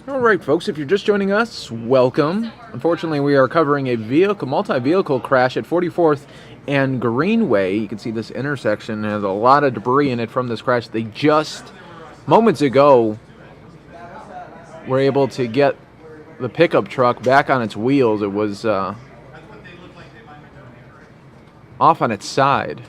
All right, folks, if you're just joining us, welcome. Unfortunately, we are covering a multi-vehicle crash at 44th and Greenway. You can see this intersection has a lot of debris in it from this crash. They just, moments ago, were able to get the pickup truck back on its wheels. It was off on its side.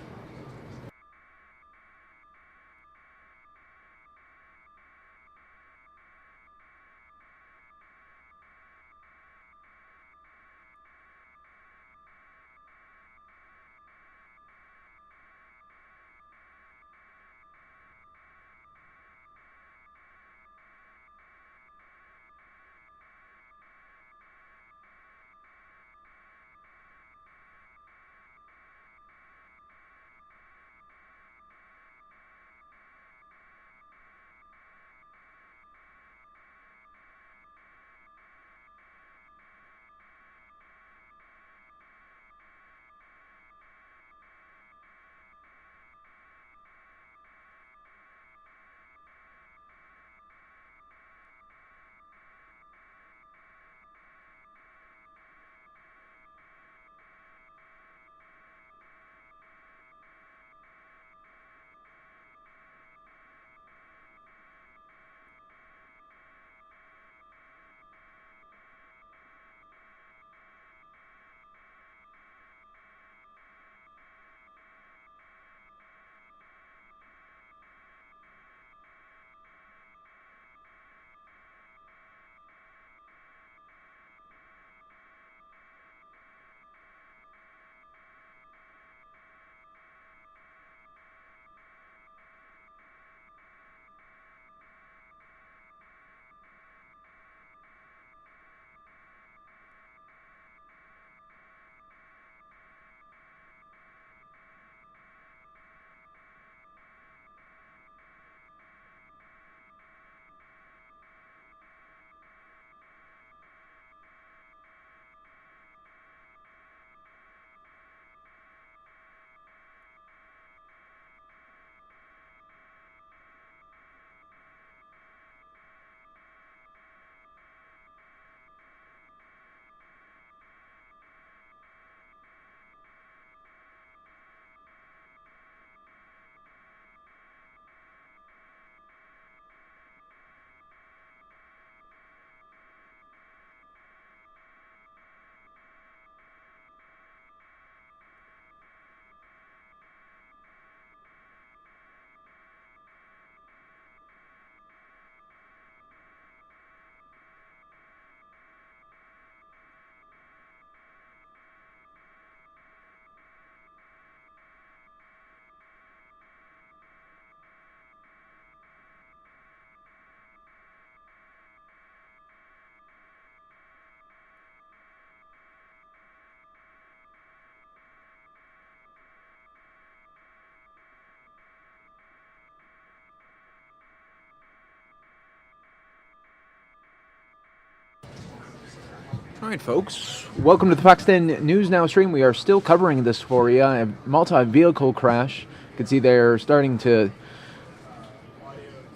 All right, folks. Welcome to the Fox 10 News Now stream. We are still covering this for you. A multi-vehicle crash. You can see they're starting to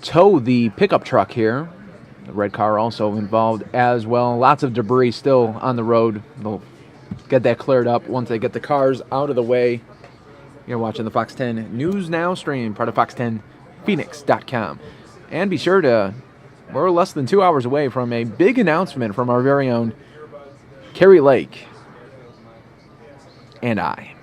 tow the pickup truck here. The red car also involved as well. Lots of debris still on the road. They'll get that cleared up once they get the cars out of the way. You're watching the Fox 10 News Now stream, part of Fox10Phoenix.com. And be sure to, we're less than 2 hours away from a big announcement from our very own Kari Lake and I.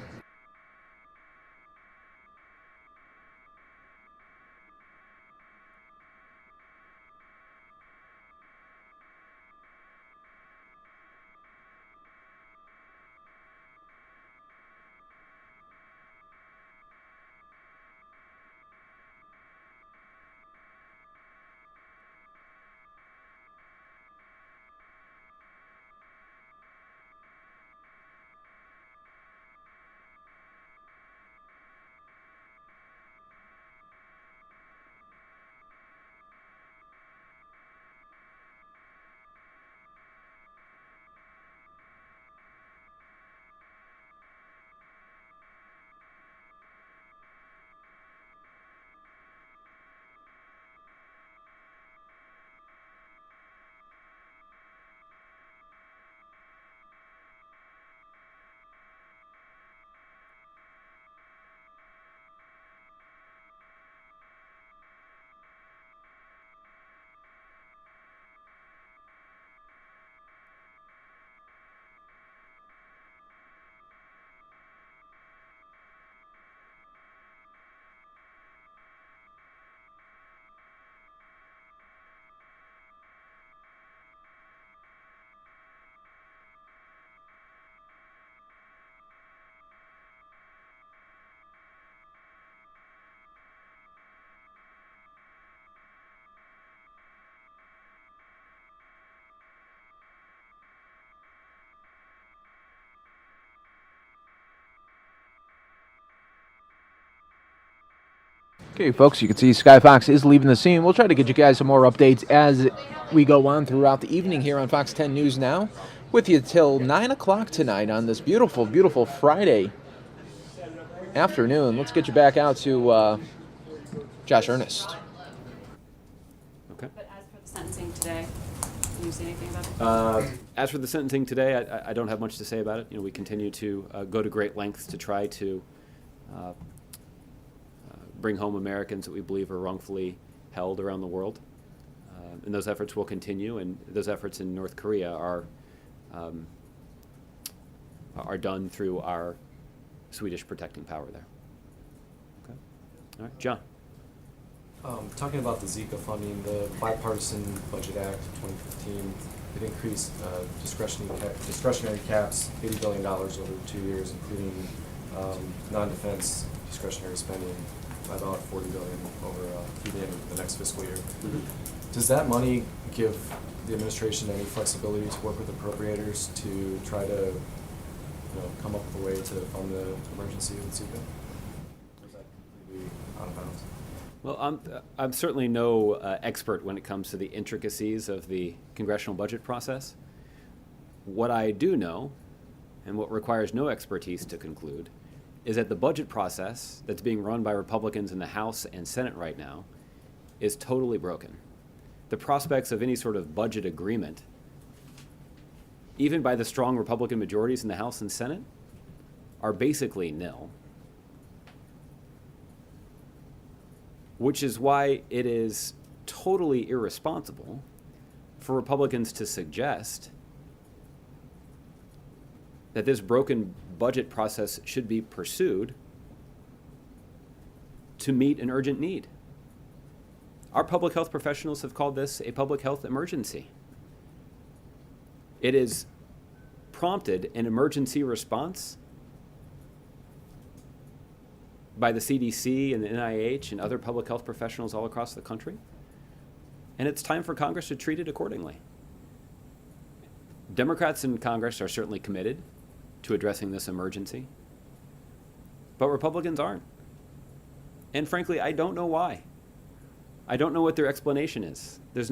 Okay, folks, you can see Sky Fox is leaving the scene. We'll try to get you guys some more updates as we go on throughout the evening here on Fox 10 News Now, with you till 9 o'clock tonight on this beautiful, beautiful Friday afternoon. Let's get you back out to Josh Ernest. Okay. But as for the sentencing today, can you say anything about it? As for the sentencing today, I don't have much to say about it. We continue to go to great lengths to try to bring home Americans that we believe are wrongfully held around the world. And those efforts will continue, and those efforts in North Korea are done through our Swedish protecting power there. Okay. All right, John. Talking about the Zika funding, the Bipartisan Budget Act 2015, it increased discretionary caps, $80 billion over 2 years, including non-defense discretionary spending by about $40 billion over through the end of the next fiscal year. Mm-hmm. Does that money give the administration any flexibility to work with appropriators to try to come up with a way to fund the emergency with Zika? Or is that completely out of bounds? Well, I'm certainly no expert when it comes to the intricacies of the congressional budget process. What I do know, and what requires no expertise to conclude, is that the budget process that's being run by Republicans in the House and Senate right now is totally broken. The prospects of any sort of budget agreement, even by the strong Republican majorities in the House and Senate, are basically nil. Which is why it is totally irresponsible for Republicans to suggest that this broken budget process should be pursued to meet an urgent need. Our public health professionals have called this a public health emergency. It has prompted an emergency response by the CDC and the NIH and other public health professionals all across the country. And it's time for Congress to treat it accordingly. Democrats in Congress are certainly committed to addressing this emergency, but Republicans aren't. And frankly, I don't know why. I don't know what their explanation is. It's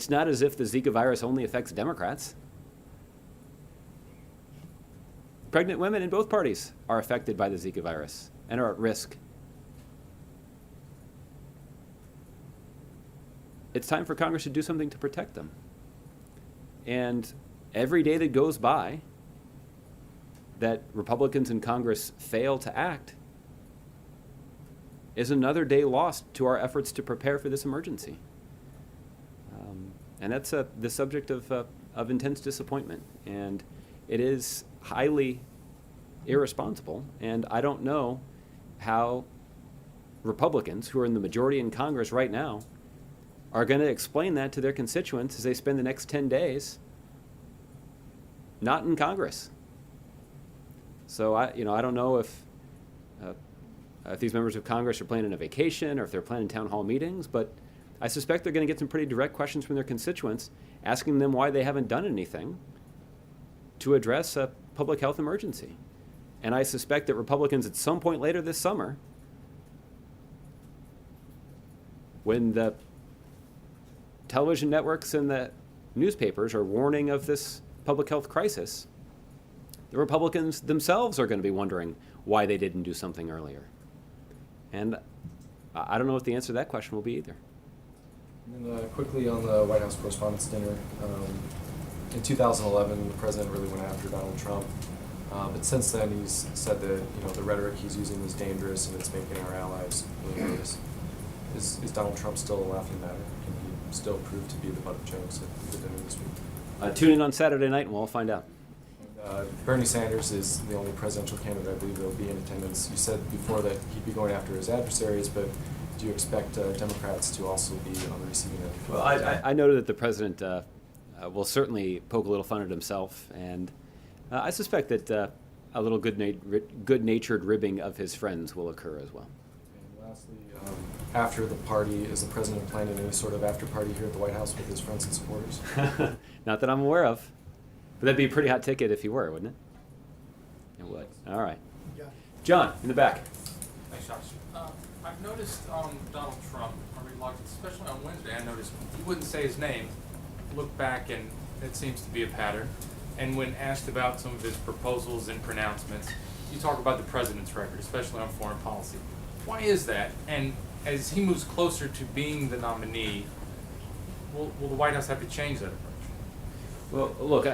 not as if the Zika virus only affects Democrats. Pregnant women in both parties are affected by the Zika virus and are at risk. It's time for Congress to do something to protect them. And every day that goes by that Republicans in Congress fail to act is another day lost to our efforts to prepare for this emergency. And that's the subject of intense disappointment. And it is highly irresponsible, and I don't know how Republicans, who are in the majority in Congress right now, are going to explain that to their constituents as they spend the next 10 days not in Congress. So I don't know if these members of Congress are planning a vacation or if they're planning town hall meetings, but I suspect they're going to get some pretty direct questions from their constituents asking them why they haven't done anything to address a public health emergency. And I suspect that Republicans at some point later this summer, when the television networks and the newspapers are warning of this public health crisis, the Republicans themselves are going to be wondering why they didn't do something earlier. And I don't know what the answer to that question will be either. And then quickly on the White House Correspondents' Dinner, in 2011, the president really went after Donald Trump. But since then, he's said that the rhetoric he's using is dangerous and it's making our allies really nervous. Is Donald Trump still a laughing matter? Can he still prove to be the butt of jokes at the dinner this week? Tune in on Saturday night and we'll all find out. Bernie Sanders is the only presidential candidate I believe that will be in attendance. You said before that he'd be going after his adversaries, but do you expect Democrats to also be on the receiving end? Well, I noted that the president will certainly poke a little fun at himself, and I suspect that a little good-natured ribbing of his friends will occur as well. And lastly, after the party, is the president planning any sort of after party here at the White House with his friends and supporters? Not that I'm aware of. But that'd be a pretty hot ticket if he were, wouldn't it? It would. All right. Yeah. John, in the back. I've noticed Donald Trump are reluctant, especially on Wednesday. I noticed he wouldn't say his name, look back, and it seems to be a pattern. And when asked about some of his proposals and pronouncements, you talk about the president's record, especially on foreign policy. Why is that? And as he moves closer to being the nominee, will the White House have to change that approach? Well, look,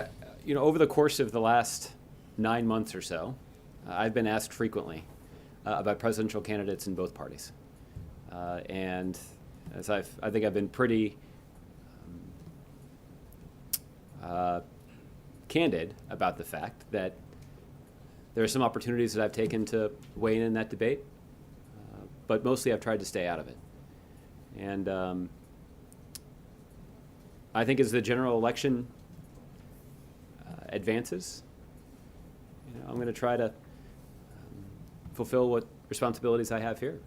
over the course of the last 9 months or so, I've been asked frequently about presidential candidates in both parties. And as I think I've been pretty candid about the fact that there are some opportunities that I've taken to weigh in that debate, but mostly I've tried to stay out of it. And I think as the general election advances, I'm going to try to fulfill what responsibilities I have here,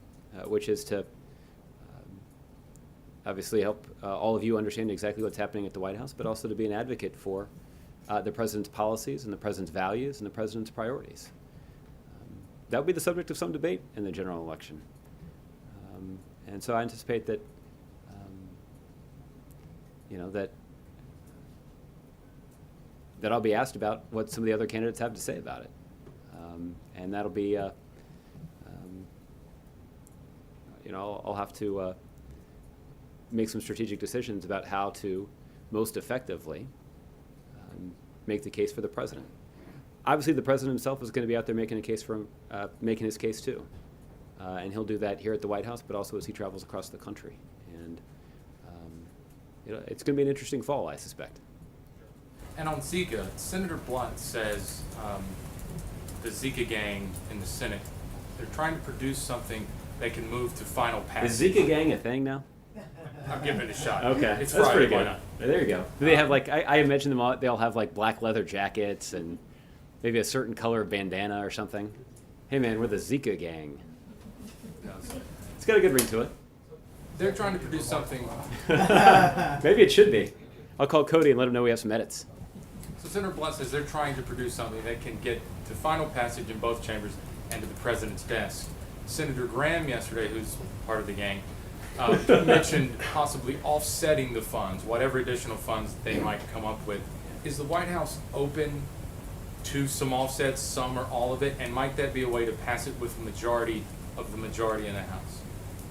which is to obviously help all of you understand exactly what's happening at the White House, but also to be an advocate for the president's policies and the president's values and the president's priorities. That will be the subject of some debate in the general election. And so I anticipate that, that I'll be asked about what some of the other candidates have to say about it. And that'll be, I'll have to make some strategic decisions about how to most effectively make the case for the president. Obviously, the president himself is going to be out there making a case for making his case too, and he'll do that here at the White House, but also as he travels across the country. And it's going to be an interesting fall, I suspect. And on Zika, Senator Blunt says the Zika gang in the Senate, they're trying to produce something that can move to final passage. Is Zika gang a thing now? I'm giving it a shot. Okay, It's that's Friday, pretty why good. not? There you go. Do they have I imagine them all, they all have like black leather jackets and maybe a certain color bandana or something. Hey man, we're the Zika gang. It's got a good ring to it. They're trying to produce something. Maybe it should be. I'll call Cody and let him know we have some edits. So Senator Blunt says they're trying to produce something that can get to final passage in both chambers and to the president's desk. Senator Graham yesterday, who's part of the gang, mentioned possibly offsetting the funds, whatever additional funds they might come up with. Is the White House open to some offsets, some or all of it, and might that be a way to pass it with the majority of the majority in the House?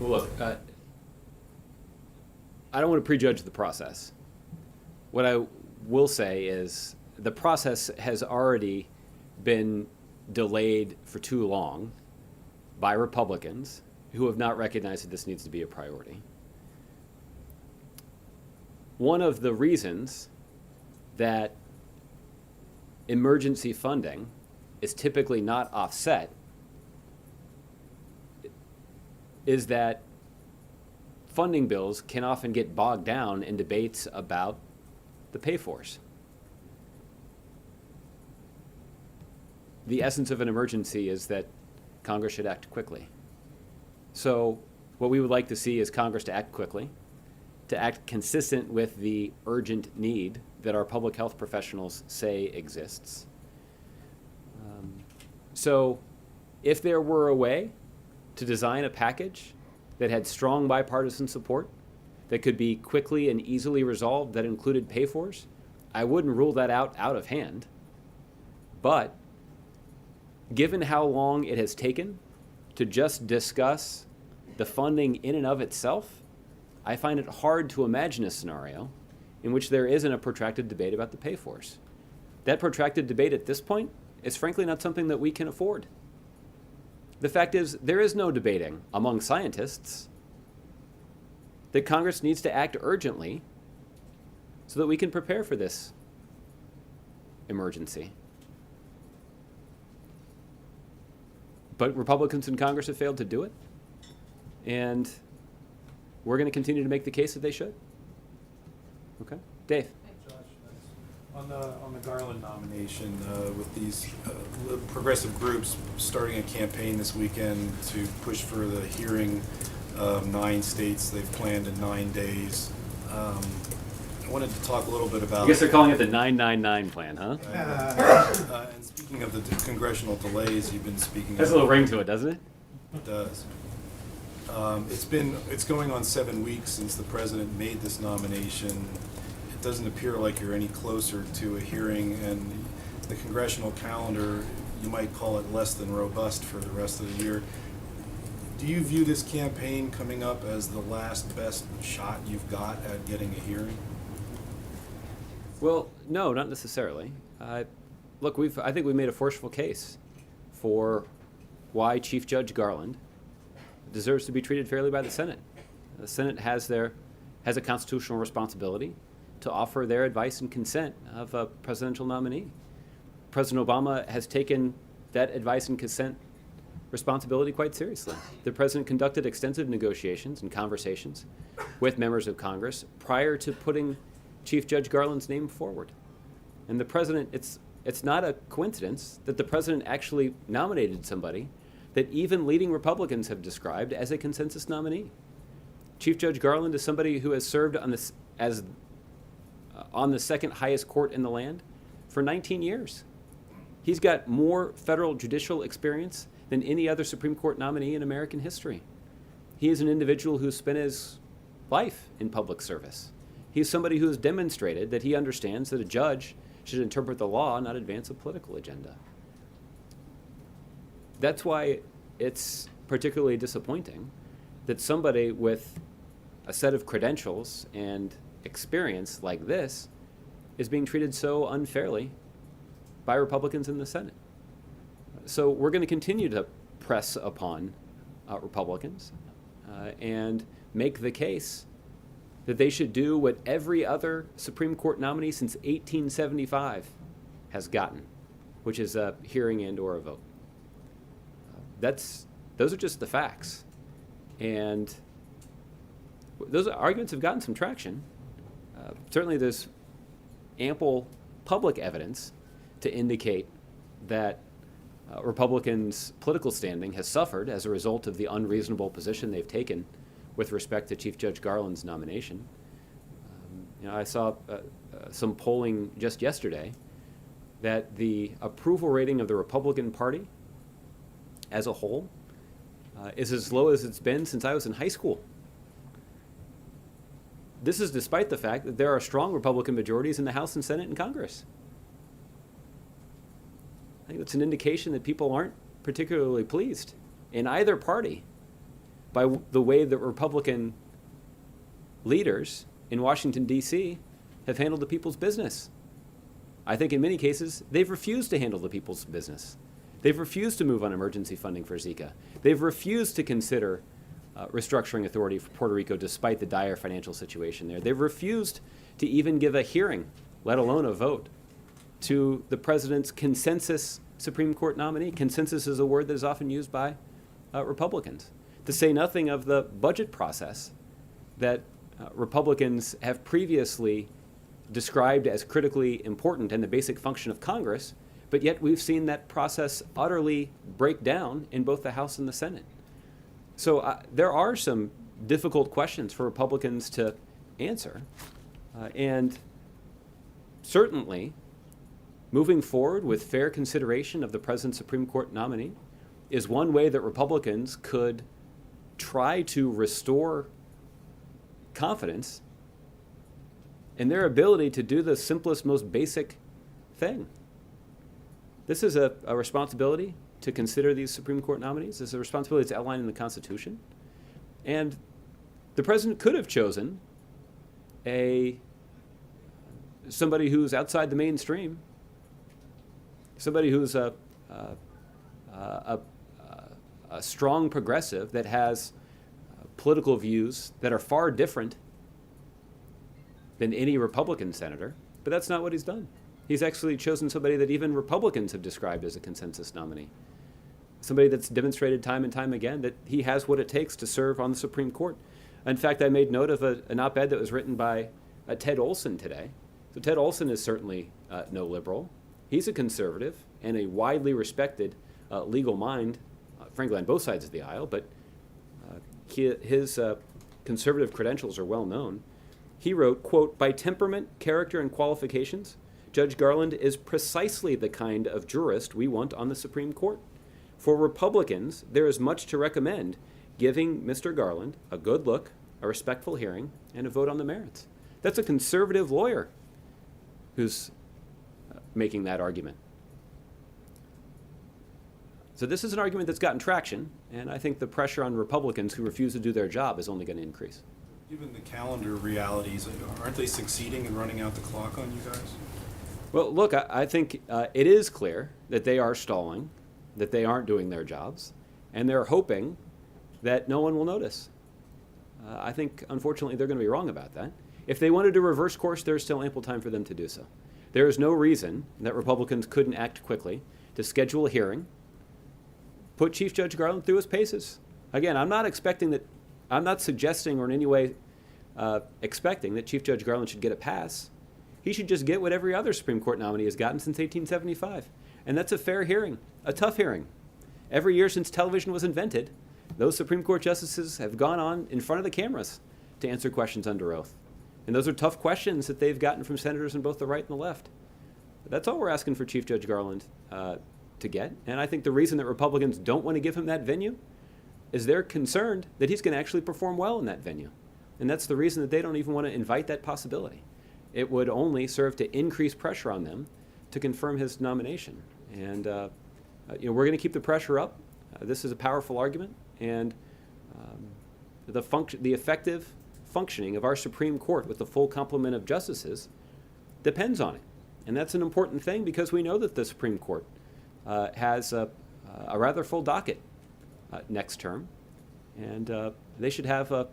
Well, look, I don't want to prejudge the process. What I will say is the process has already been delayed for too long by Republicans who have not recognized that this needs to be a priority. One of the reasons that emergency funding is typically not offset is that funding bills can often get bogged down in debates about the pay-fors. The essence of an emergency is that Congress should act quickly. So what we would like to see is Congress to act quickly, to act consistent with the urgent need that our public health professionals say exists. So if there were a way to design a package that had strong bipartisan support, that could be quickly and easily resolved, that included pay-fors, I wouldn't rule that out of hand. But given how long it has taken to just discuss the funding in and of itself, I find it hard to imagine a scenario in which there isn't a protracted debate about the pay-fors. That protracted debate at this point is frankly not something that we can afford. The fact is, there is no debating among scientists that Congress needs to act urgently so that we can prepare for this emergency. But Republicans in Congress have failed to do it, and we're going to continue to make the case that they should. Okay, Dave. On the Garland nomination, with these progressive groups starting a campaign this weekend to push for the hearing of 9 states they've planned in 9 days, I wanted to talk a little bit about... I guess they're calling it the 999 plan, huh? And speaking of the congressional delays you've been speaking Has a little ring to it, doesn't it? It does. It's going on 7 weeks since the president made this nomination. It doesn't appear like you're any closer to a hearing, and the congressional calendar, you might call it less than robust for the rest of the year. Do you view this campaign coming up as the last best shot you've got at getting a hearing? Well, no, not necessarily. Look, I think we made a forceful case for why Chief Judge Garland deserves to be treated fairly by the Senate. The Senate has a constitutional responsibility to offer their advice and consent of a presidential nominee. President Obama has taken that advice and consent responsibility quite seriously. The president conducted extensive negotiations and conversations with members of Congress prior to putting Chief Judge Garland's name forward. And the president, it's not a coincidence that the president actually nominated somebody that even leading Republicans have described as a consensus nominee. Chief Judge Garland is somebody who has served on the second highest court in the land for 19 years. He's got more federal judicial experience than any other Supreme Court nominee in American history. He is an individual who spent his life in public service. He's somebody who has demonstrated that he understands that a judge should interpret the law, not advance a political agenda. That's why it's particularly disappointing that somebody with a set of credentials and experience like this is being treated so unfairly by Republicans in the Senate. So we're going to continue to press upon Republicans and make the case that they should do what every other Supreme Court nominee since 1875 has gotten, which is a hearing and or a vote. Those are just the facts. And those arguments have gotten some traction. Certainly there's ample public evidence to indicate that Republicans' political standing has suffered as a result of the unreasonable position they've taken with respect to Chief Judge Garland's nomination. I saw some polling just yesterday that the approval rating of the Republican Party as a whole is as low as it's been since I was in high school. This is despite the fact that there are strong Republican majorities in the House and Senate and Congress. I think that's an indication that people aren't particularly pleased in either party by the way that Republican leaders in Washington, D.C. have handled the people's business. I think in many cases, they've refused to handle the people's business. They've refused to move on emergency funding for Zika. They've refused to consider restructuring authority for Puerto Rico despite the dire financial situation there. They've refused to even give a hearing, let alone a vote, to the president's consensus Supreme Court nominee. Consensus is a word that is often used by Republicans. To say nothing of the budget process that Republicans have previously described as critically important and the basic function of Congress, but yet we've seen that process utterly break down in both the House and the Senate. So there are some difficult questions for Republicans to answer. And certainly, moving forward with fair consideration of the president's Supreme Court nominee is one way that Republicans could try to restore confidence in their ability to do the simplest, most basic thing. This is a responsibility to consider these Supreme Court nominees. This is a responsibility that's outlined in the Constitution. And the president could have chosen somebody who's outside the mainstream, somebody who's a strong progressive that has political views that are far different than any Republican senator, but that's not what he's done. He's actually chosen somebody that even Republicans have described as a consensus nominee, somebody that's demonstrated time and time again that he has what it takes to serve on the Supreme Court. In fact, I made note of an op-ed that was written by Ted Olson today. So Ted Olson is certainly no liberal. He's a conservative and a widely respected legal mind, frankly, on both sides of the aisle, but his conservative credentials are well known. He wrote, quote, "By temperament, character, and qualifications, Judge Garland is precisely the kind of jurist we want on the Supreme Court. For Republicans, there is much to recommend giving Mr. Garland a good look, a respectful hearing, and a vote on the merits. That's a conservative lawyer who's making that argument. So this is an argument that's gotten traction, and I think the pressure on Republicans who refuse to do their job is only going to increase. Given the calendar realities, aren't they succeeding in running out the clock on you guys? Well, look, I think it is clear that they are stalling, that they aren't doing their jobs, and they're hoping that no one will notice. I think, unfortunately, they're going to be wrong about that. If they wanted to reverse course, there's still ample time for them to do so. There is no reason that Republicans couldn't act quickly to schedule a hearing, put Chief Judge Garland through his paces. Again, I'm not suggesting or in any way expecting that Chief Judge Garland should get a pass. He should just get what every other Supreme Court nominee has gotten since 1875. And that's a fair hearing, a tough hearing. Every year since television was invented, those Supreme Court justices have gone on in front of the cameras to answer questions under oath. And those are tough questions that they've gotten from senators on both the right and the left. But that's all we're asking for Chief Judge Garland to get. And I think the reason that Republicans don't want to give him that venue is they're concerned that he's going to actually perform well in that venue. And that's the reason that they don't even want to invite that possibility. It would only serve to increase pressure on them to confirm his nomination. And we're going to keep the pressure up. This is a powerful argument, and the effective functioning of our Supreme Court with the full complement of justices depends on it. And that's an important thing because we know that the Supreme Court has a rather full docket next term, and they should have a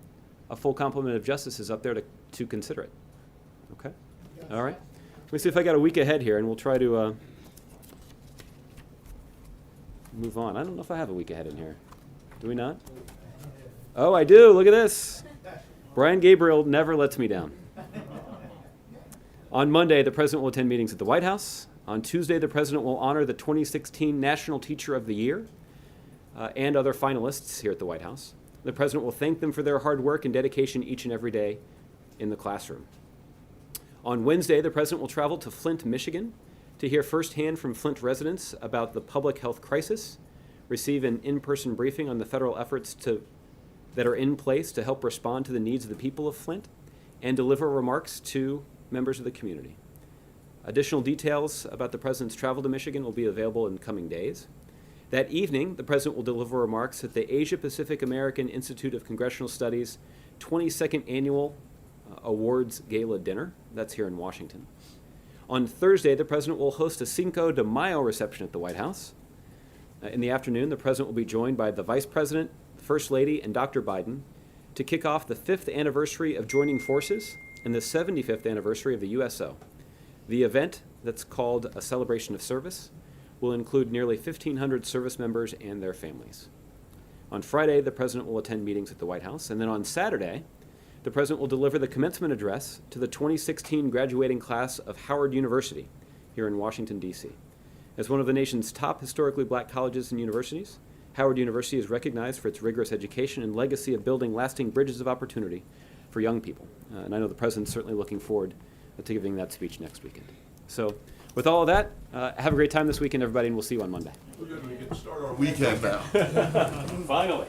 full complement of justices up there to consider it. Okay? All right. Let me see if I got a week ahead here, and we'll try to move on. I don't know if I have a week ahead in here. Do we not? Oh, I do. Look at this. Brian Gabriel never lets me down. On Monday, the President will attend meetings at the White House. On Tuesday, the President will honor the 2016 National Teacher of the Year and other finalists here at the White House. The President will thank them for their hard work and dedication each and every day in the classroom. On Wednesday, the President will travel to Flint, Michigan, to hear firsthand from Flint residents about the public health crisis, receive an in-person briefing on the federal efforts that are in place to help respond to the needs of the people of Flint, and deliver remarks to members of the community. Additional details about the President's travel to Michigan will be available in coming days. That evening, the President will deliver remarks at the Asia Pacific American Institute of Congressional Studies 22nd Annual Awards Gala Dinner. That's here in Washington. On Thursday, the President will host a Cinco de Mayo reception at the White House. In the afternoon, the President will be joined by the Vice President, First Lady, and Dr. Biden to kick off the 5th anniversary of joining forces and the 75th anniversary of the USO. The event, that's called a celebration of service, will include nearly 1,500 service members and their families. On Friday, the President will attend meetings at the White House, and then on Saturday, the President will deliver the commencement address to the 2016 graduating class of Howard University here in Washington, D.C. As one of the nation's top historically black colleges and universities, Howard University is recognized for its rigorous education and legacy of building lasting bridges of opportunity for young people. And I know the President's certainly looking forward to giving that speech next weekend. So with all of that, have a great time this weekend, everybody, and we'll see you on Monday. We're going to start our weekend now. Finally.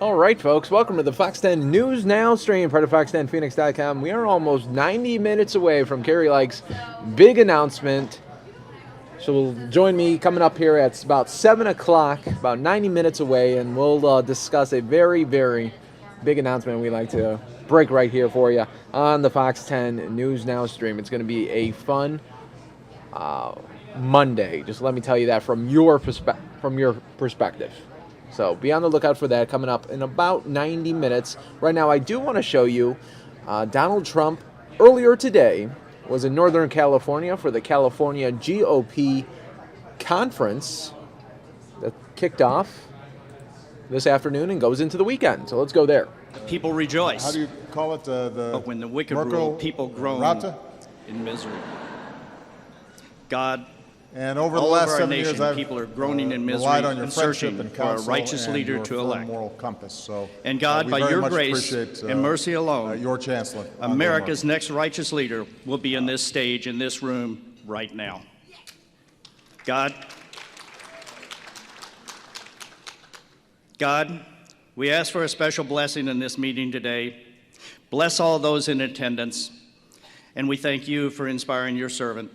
All right, folks, welcome to the Fox 10 News Now stream, part of fox10phoenix.com. We are almost 90 minutes away from Kari Lake's big announcement. So join me coming up here at about 7 o'clock, about 90 minutes away, and we'll discuss a very, very big announcement we like to break right here for you on the Fox 10 News Now stream. It's going to be a fun Monday. Just let me tell you that from your perspective. So be on the lookout for that coming up in about 90 minutes. Right now, I do want to show you Donald Trump earlier today was in Northern California for the California GOP conference that kicked off this afternoon and goes into the weekend. So let's go there. People rejoice. How do you call it? But when the wicked Merkel rule, people groan Rata? in misery. God And over the All last over our 7 years, nation, I've people are groaning in misery relied on your and friendship searching and for a counsel righteous and leader your to firm elect. moral compass. So, And God, we by very your much grace appreciate, and mercy alone, your Chancellor, America's next righteous leader will be in this stage, in this room, right now. God, we ask for a special blessing in this meeting today. Bless all those in attendance, and we thank you for inspiring your servant,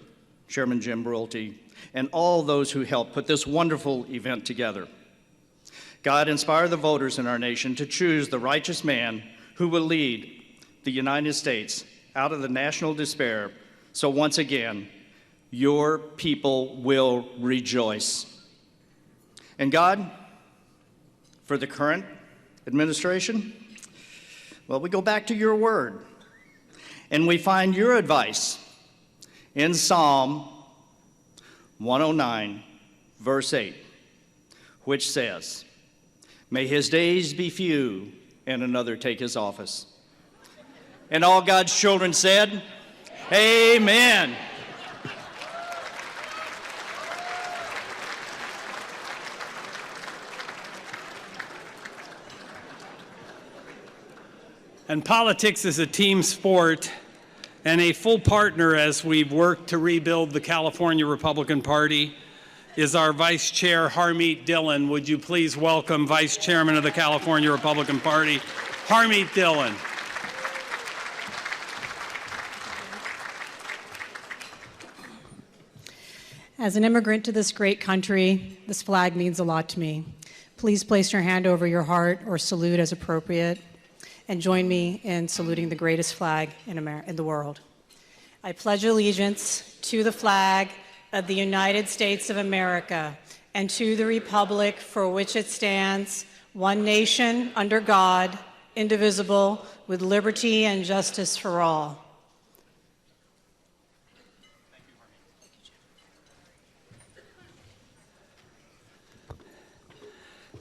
Chairman Jim Brulte, and all those who helped put this wonderful event together. God, inspire the voters in our nation to choose the righteous man who will lead the United States out of the national despair, so once again, your people will rejoice. And God, for the current administration, well, we go back to your word, and we find your advice in Psalm 109, verse 8, which says, "May his days be few, and another take his office." And all God's children said, amen. And politics is a team sport and a full partner as we've worked to rebuild the California Republican Party is our Vice Chair, Harmeet Dillon. Would you please welcome Vice Chairman of the California Republican Party, Harmeet Dillon. As an immigrant to this great country, this flag means a lot to me. Please place your hand over your heart or salute as appropriate, and join me in saluting the greatest flag in the world. I pledge allegiance to the flag of the United States of America and to the republic for which it stands, one nation, under God, indivisible, with liberty and justice for all.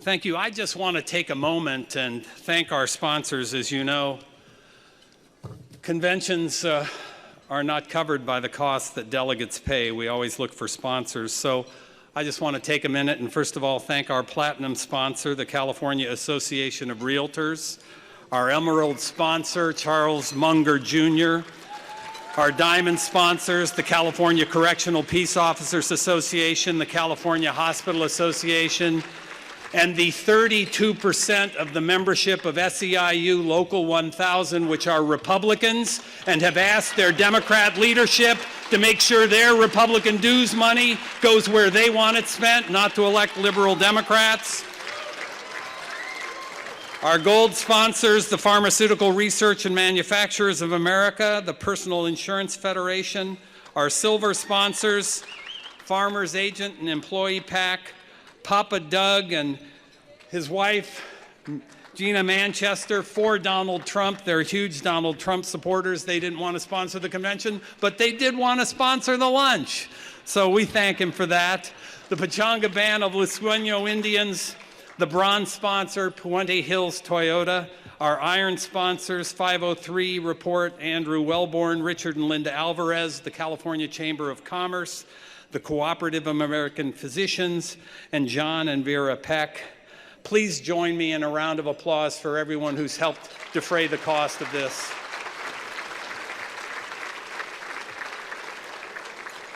Thank you. I just want to take a moment and thank our sponsors. As you know, conventions are not covered by the costs that delegates pay. We always look for sponsors. So I just want to take a minute and first of all thank our platinum sponsor, the California Association of Realtors, our emerald sponsor, Charles Munger Jr., our diamond sponsors, the California Correctional Peace Officers Association, the California Hospital Association, and the 32% of the membership of SEIU Local 1000, which are Republicans and have asked their Democrat leadership to make sure their Republican dues money goes where they want it spent, not to elect liberal Democrats. Our gold sponsors, the Pharmaceutical Research and Manufacturers of America, the Personal Insurance Federation. Our silver sponsors, Farmers Agent and Employee PAC, Papa Doug and his wife, Gina Manchester, for Donald Trump. They're huge Donald Trump supporters. They didn't want to sponsor the convention, but they did want to sponsor the lunch. So we thank him for that. The Pechanga Band of Luiseno Indians, the bronze sponsor, Puente Hills Toyota, our iron sponsors, 503 Report, Andrew Wellborn, Richard and Linda Alvarez, the California Chamber of Commerce, the Cooperative of American Physicians, and John and Vera Peck. Please join me in a round of applause for everyone who's helped defray the cost of this.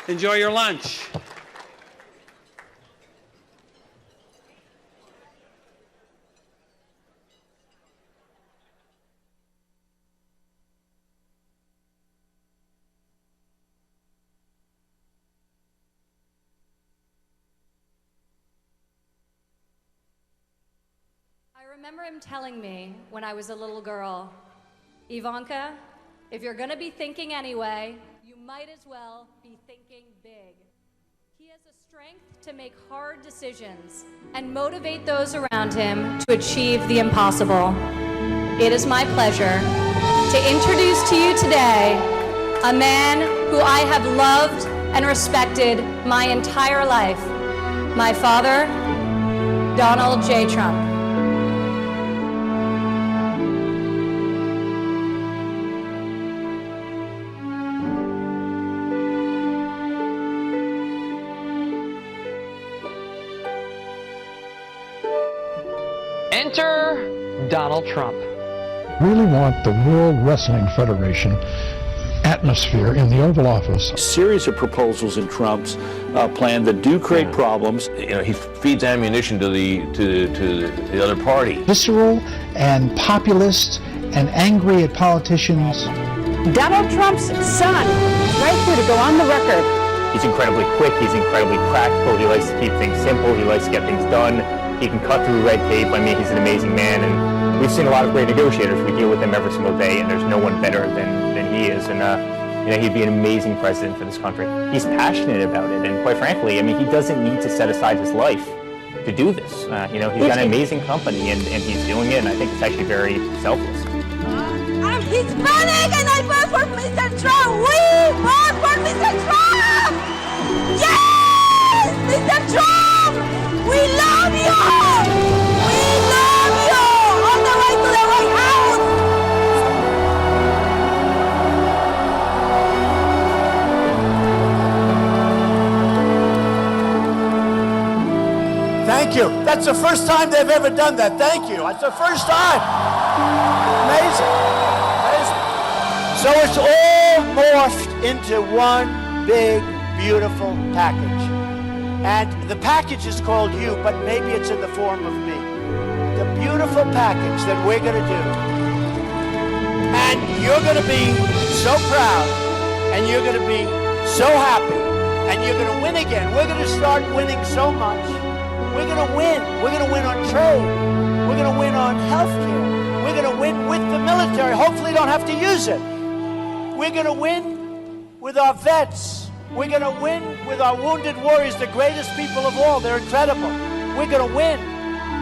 Enjoy your lunch. I remember him telling me when I was a little girl, Ivanka, if you're going to be thinking anyway, you might as well be thinking big. He has the strength to make hard decisions and motivate those around him to achieve the impossible. It is my pleasure to introduce to you today a man who I have loved and respected my entire life, my father, Donald J. Trump. Enter Donald Trump. Really want the World Wrestling Federation atmosphere in the Oval Office. A series of proposals in Trump's plan that do create problems. You know, he feeds ammunition to the other party. Visceral and populist and angry at politicians. Donald Trump's son, right here to go on the record. He's incredibly quick, he's incredibly practical, he likes to keep things simple, he likes to get things done, he can cut through red tape. I mean, he's an amazing man, and we've seen a lot of great negotiators. We deal with him every single day, and there's no one better than he is, and you know, he'd be an amazing president for this country. He's passionate about it, and quite frankly, I mean, he doesn't need to set aside his life to do this. You know, he's got an amazing company, and he's doing it, and I think it's actually very selfless. I'm Hispanic and I vote for Mr. Trump. We vote for Mr. Trump. Yes, Mr. Trump. We love you. We love you. On the way to the White House. Thank you. That's the first time they've ever done that. Thank you. That's the first time. Amazing. So it's all morphed into one big, beautiful package. And the package is called you, but maybe it's in the form of me. The beautiful package that we're going to do. And you're going to be so proud, and you're going to be so happy, and you're going to win again. We're going to start winning so much. We're going to win. We're going to win on trade. We're going to win on healthcare. We're going to win with the military. Hopefully don't have to use it. We're going to win with our vets. We're going to win with our wounded warriors, the greatest people of all. They're incredible. We're going to win.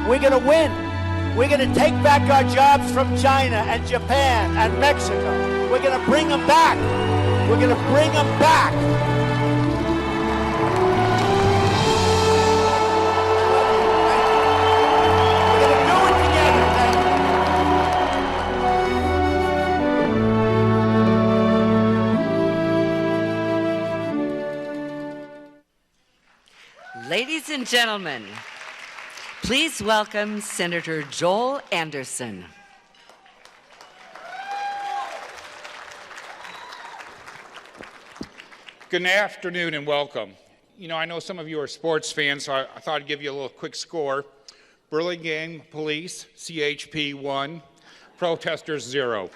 We're going to win. We're going to take back our jobs from China and Japan and Mexico. We're going to bring them back. We're going to bring them back. Ladies and gentlemen, please welcome Senator Joel Anderson. Good afternoon and welcome. You know, I know some of you are sports fans, so I thought I'd give you a little quick score. Burlingame Police, CHP 1, protesters 0.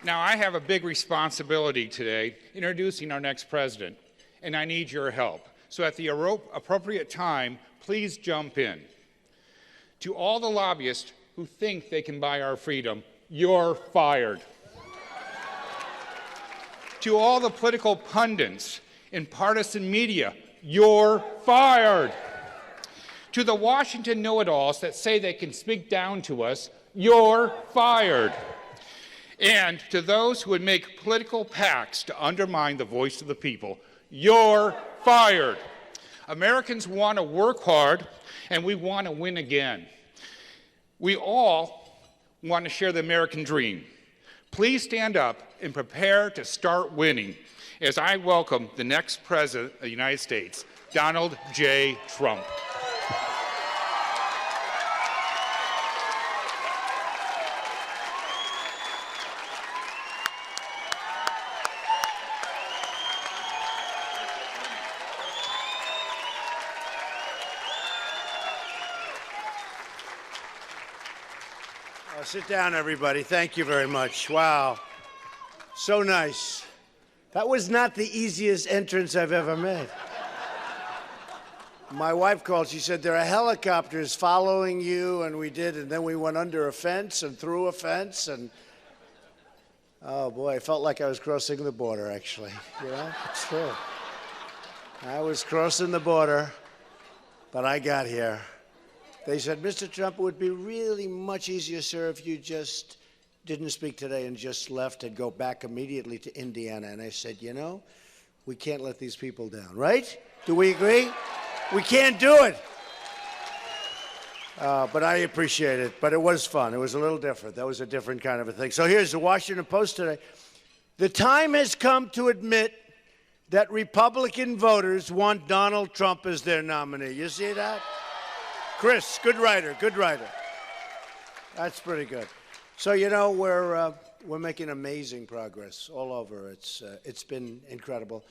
Now, I have a big responsibility today introducing our next president, and I need your help. So at the appropriate time, please jump in. To all the lobbyists who think they can buy our freedom, you're fired. To all the political pundits in partisan media, you're fired. To the Washington know-it-alls that say they can speak down to us, you're fired. And to those who would make political pacts to undermine the voice of the people, you're fired. Americans want to work hard, and we want to win again. We all want to share the American dream. Please stand up and prepare to start winning as I welcome the next President of the United States, Donald J. Trump. Sit down, everybody. Thank you very much. Wow. So nice. That was not the easiest entrance I've ever made. My wife called. She said, there are helicopters following you, and we did, and then we went under a fence and through a fence, and oh, boy, I felt like I was crossing the border, actually. You know, it's true. I was crossing the border, but I got here. They said, Mr. Trump, it would be really much easier, sir, if you just didn't speak today and just left and go back immediately to Indiana. And I said, you know, we can't let these people down, right? Do we agree? We can't do it. But I appreciate it. But it was fun. It was a little different. That was a different kind of a thing. So here's the Washington Post today. The time has come to admit that Republican voters want Donald Trump as their nominee. You see that? Chris, good writer, good writer. That's pretty good. So, you know, we're making amazing progress all over. It's been incredible.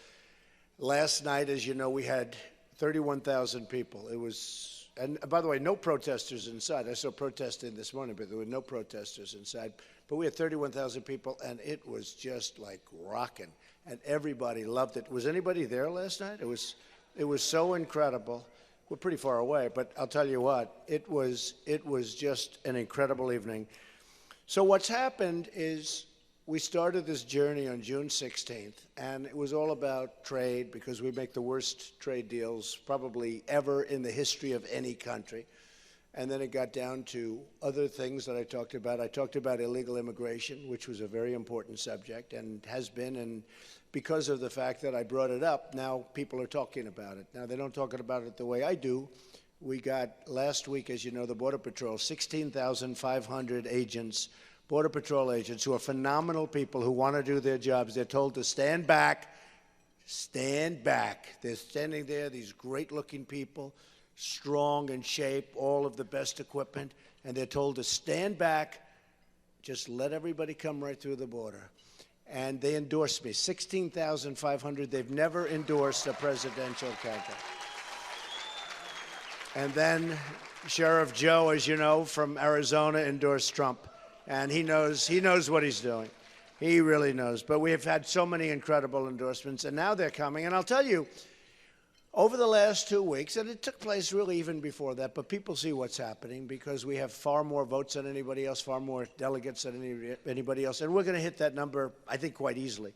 Last night, as you know, we had 31,000 people. It was, and by the way, no protesters inside. I saw protesting this morning, but there were no protesters inside. But we had 31,000 people, and it was just like rocking, and everybody loved it. Was anybody there last night? It was so incredible. We're pretty far away, but I'll tell you what, it was just an incredible evening. So what's happened is we started this journey on June 16th, and it was all about trade because we make the worst trade deals probably ever in the history of any country. And then it got down to other things that I talked about. I talked about illegal immigration, which was a very important subject and has been, and because of the fact that I brought it up, now people are talking about it. Now, they don't talk about it the way I do. We got, last week, as you know, the Border Patrol, 16,500 agents, Border Patrol agents, who are phenomenal people who want to do their jobs. They're told to stand back, stand back. They're standing there, these great-looking people, strong in shape, all of the best equipment, and they're told to stand back, just let everybody come right through the border. And they endorsed me, 16,500. They've never endorsed a presidential candidate. And then Sheriff Joe, as you know, from Arizona, endorsed Trump. And he knows what he's doing. He really knows. But we have had so many incredible endorsements, and now they're coming. And I'll tell you, over the last 2 weeks, and it took place really even before that, but people see what's happening because we have far more votes than anybody else, far more delegates than anybody else. And we're going to hit that number, I think, quite easily.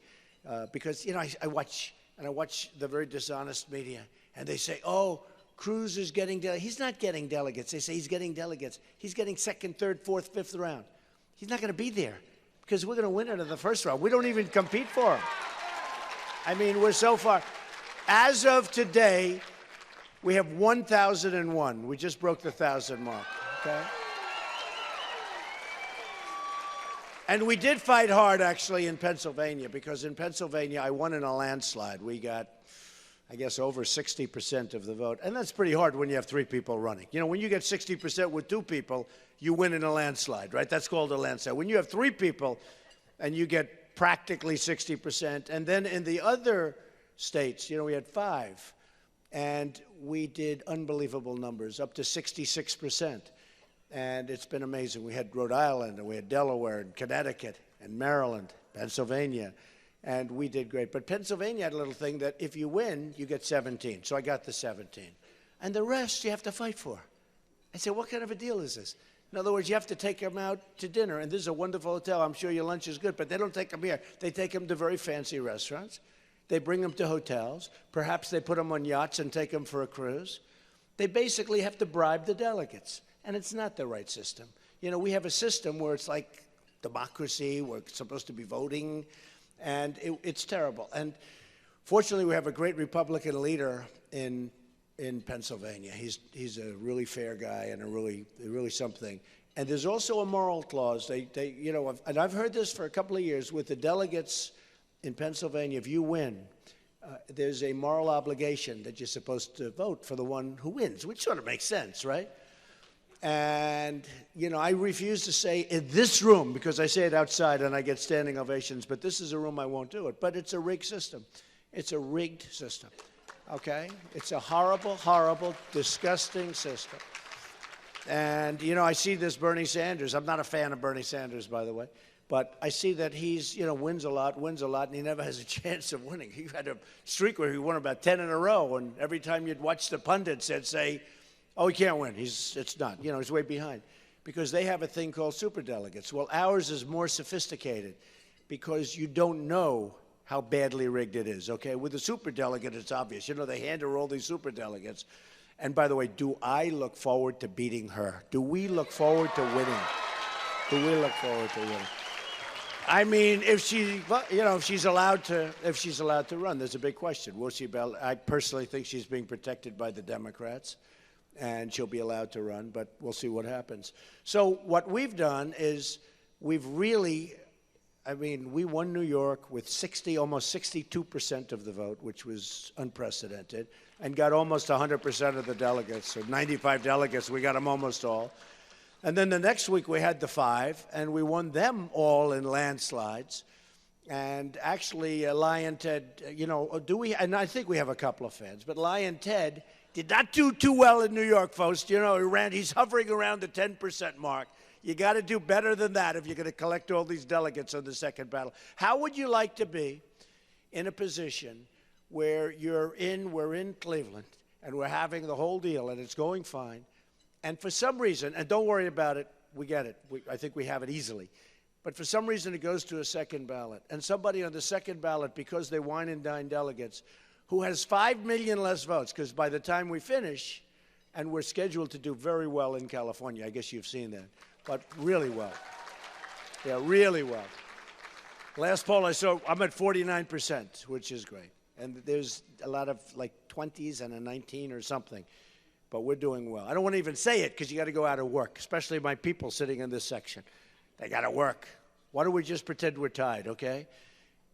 Because, you know, I watch the very dishonest media, and they say, oh, Cruz is getting delegates. He's not getting delegates. They say he's getting delegates. He's getting second, third, fourth, fifth round. He's not going to be there because we're going to win it in the first round. We don't even compete for him. I mean, we're so far. As of today, we have 1,001. We just broke the 1,000 mark, okay? And we did fight hard, actually, in Pennsylvania, because in Pennsylvania, I won in a landslide. We got, I guess, over 60% of the vote. And that's pretty hard when you have 3 people running. You know, when you get 60% with 2 people, you win in a landslide, right? That's called a landslide. When you have 3 people and you get practically 60%, and then in the other states, you know, we had 5, and we did unbelievable numbers, up to 66%. And it's been amazing. We had Rhode Island, and we had Delaware, and Connecticut, and Maryland, Pennsylvania, and we did great. But Pennsylvania had a little thing that if you win, you get 17. So I got the 17. And the rest you have to fight for. I said, what kind of a deal is this? In other words, you have to take them out to dinner, and this is a wonderful hotel. I'm sure your lunch is good, but they don't take them here. They take them to very fancy restaurants. They bring them to hotels. Perhaps they put them on yachts and take them for a cruise. They basically have to bribe the delegates, and it's not the right system. You know, we have a system where it's like democracy, we're supposed to be voting, and it's terrible. And fortunately, we have a great Republican leader in Pennsylvania. He's a really fair guy and a really something. And there's also a moral clause. They you know, and I've heard this for a couple of years with the delegates in Pennsylvania. If you win, there's a moral obligation that you're supposed to vote for the one who wins, which sort of makes sense, right? And, you know, I refuse to say in this room, because I say it outside and I get standing ovations, but this is a room I won't do it. But it's a rigged system. It's a rigged system, okay? It's a horrible, horrible, disgusting system. And, you know, I see this Bernie Sanders. I'm not a fan of Bernie Sanders, by the way. But I see that he's, you know, wins a lot, and he never has a chance of winning. He had a streak where he won about 10 in a row, and every time you'd watch the pundits, they'd say, oh, he can't win. It's done. You know, he's way behind. Because they have a thing called superdelegates. Well, ours is more sophisticated because you don't know how badly rigged it is, okay? With a superdelegate, it's obvious. You know, they hand her all these superdelegates. And by the way, do I look forward to beating her? Do we look forward to winning? Do we look forward to winning? I mean, if she's allowed to run, there's a big question. Will she be? I personally think she's being protected by the Democrats, and she'll be allowed to run. But we'll see what happens. So what we've done is we've really I mean, we won New York with almost 62% of the vote, which was unprecedented, and got almost 100% of the delegates. So 95 delegates, we got them almost all. And then the next week we had the 5, and we won them all in landslides. And actually, Lion Ted, and I think we have a couple of fans, but Lion Ted did not do too well in New York, folks. He's hovering around the 10% mark. You got to do better than that if you're going to collect all these delegates on the second battle. How would you like to be in a position where we're in Cleveland, and we're having the whole deal, and it's going fine, and for some reason, and don't worry about it, we get it. I think we have it easily. But for some reason, it goes to a second ballot. And somebody on the second ballot, because they wine and dine delegates, who has 5 million less votes, because by the time we finish, and we're scheduled to do very well in California, I guess you've seen that, but really well. Yeah, really well. Last poll I saw, I'm at 49%, which is great. And there's a lot of 20s and a 19 or something. But we're doing well. I don't want to even say it because you got to go out of work, especially my people sitting in this section. They got to work. Why don't we just pretend we're tied, okay?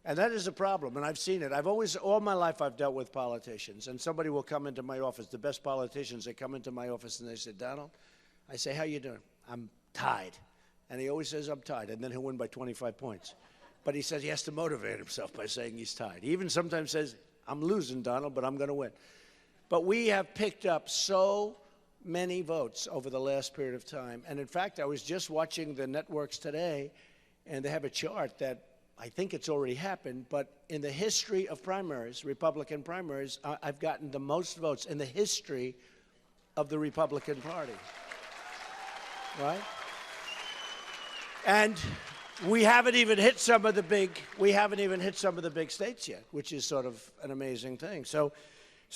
And that is a problem, and I've seen it. All my life I've dealt with politicians, and somebody will come into my office, the best politicians, they come into my office and they say, Donald, I say, how you doing? I'm tied. And he always says, I'm tied, and then he'll win by 25 points. But he says he has to motivate himself by saying he's tied. He even sometimes says, I'm losing, Donald, but I'm going to win. But we have picked up so many votes over the last period of time. And in fact, I was just watching the networks today, and they have a chart that I think it's already happened, but in the history of primaries, Republican primaries, I've gotten the most votes in the history of the Republican Party. Right? And we haven't even hit some of the big states yet, which is sort of an amazing thing. So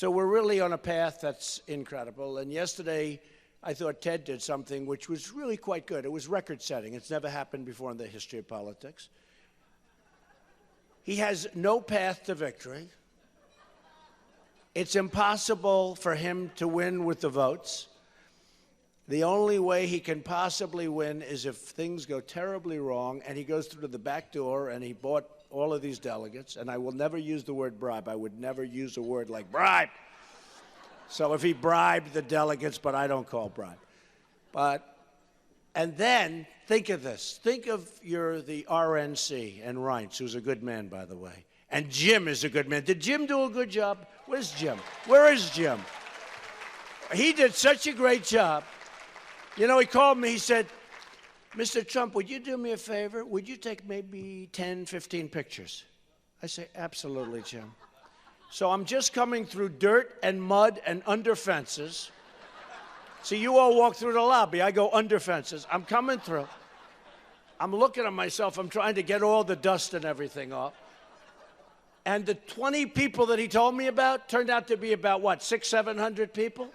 we're really on a path that's incredible. And yesterday, I thought Ted did something which was really quite good. It was record-setting. It's never happened before in the history of politics. He has no path to victory. It's impossible for him to win with the votes. The only way he can possibly win is if things go terribly wrong and he goes through the back door and he bought all of these delegates. And I will never use the word bribe. I would never use a word like bribe. So if he bribed the delegates, but I don't call bribe. And then, think of this. Think of the RNC and Reince, who's a good man, by the way. And Jim is a good man. Did Jim do a good job? Where's Jim? Where is Jim? He did such a great job. He called me. He said, Mr. Trump, would you do me a favor? Would you take maybe 10, 15 pictures? I say, absolutely, Jim. So I'm just coming through dirt and mud and under fences. So you all walk through the lobby. I go under fences. I'm coming through. I'm looking at myself. I'm trying to get all the dust and everything off. And the 20 people that he told me about turned out to be about, 600, 700 people?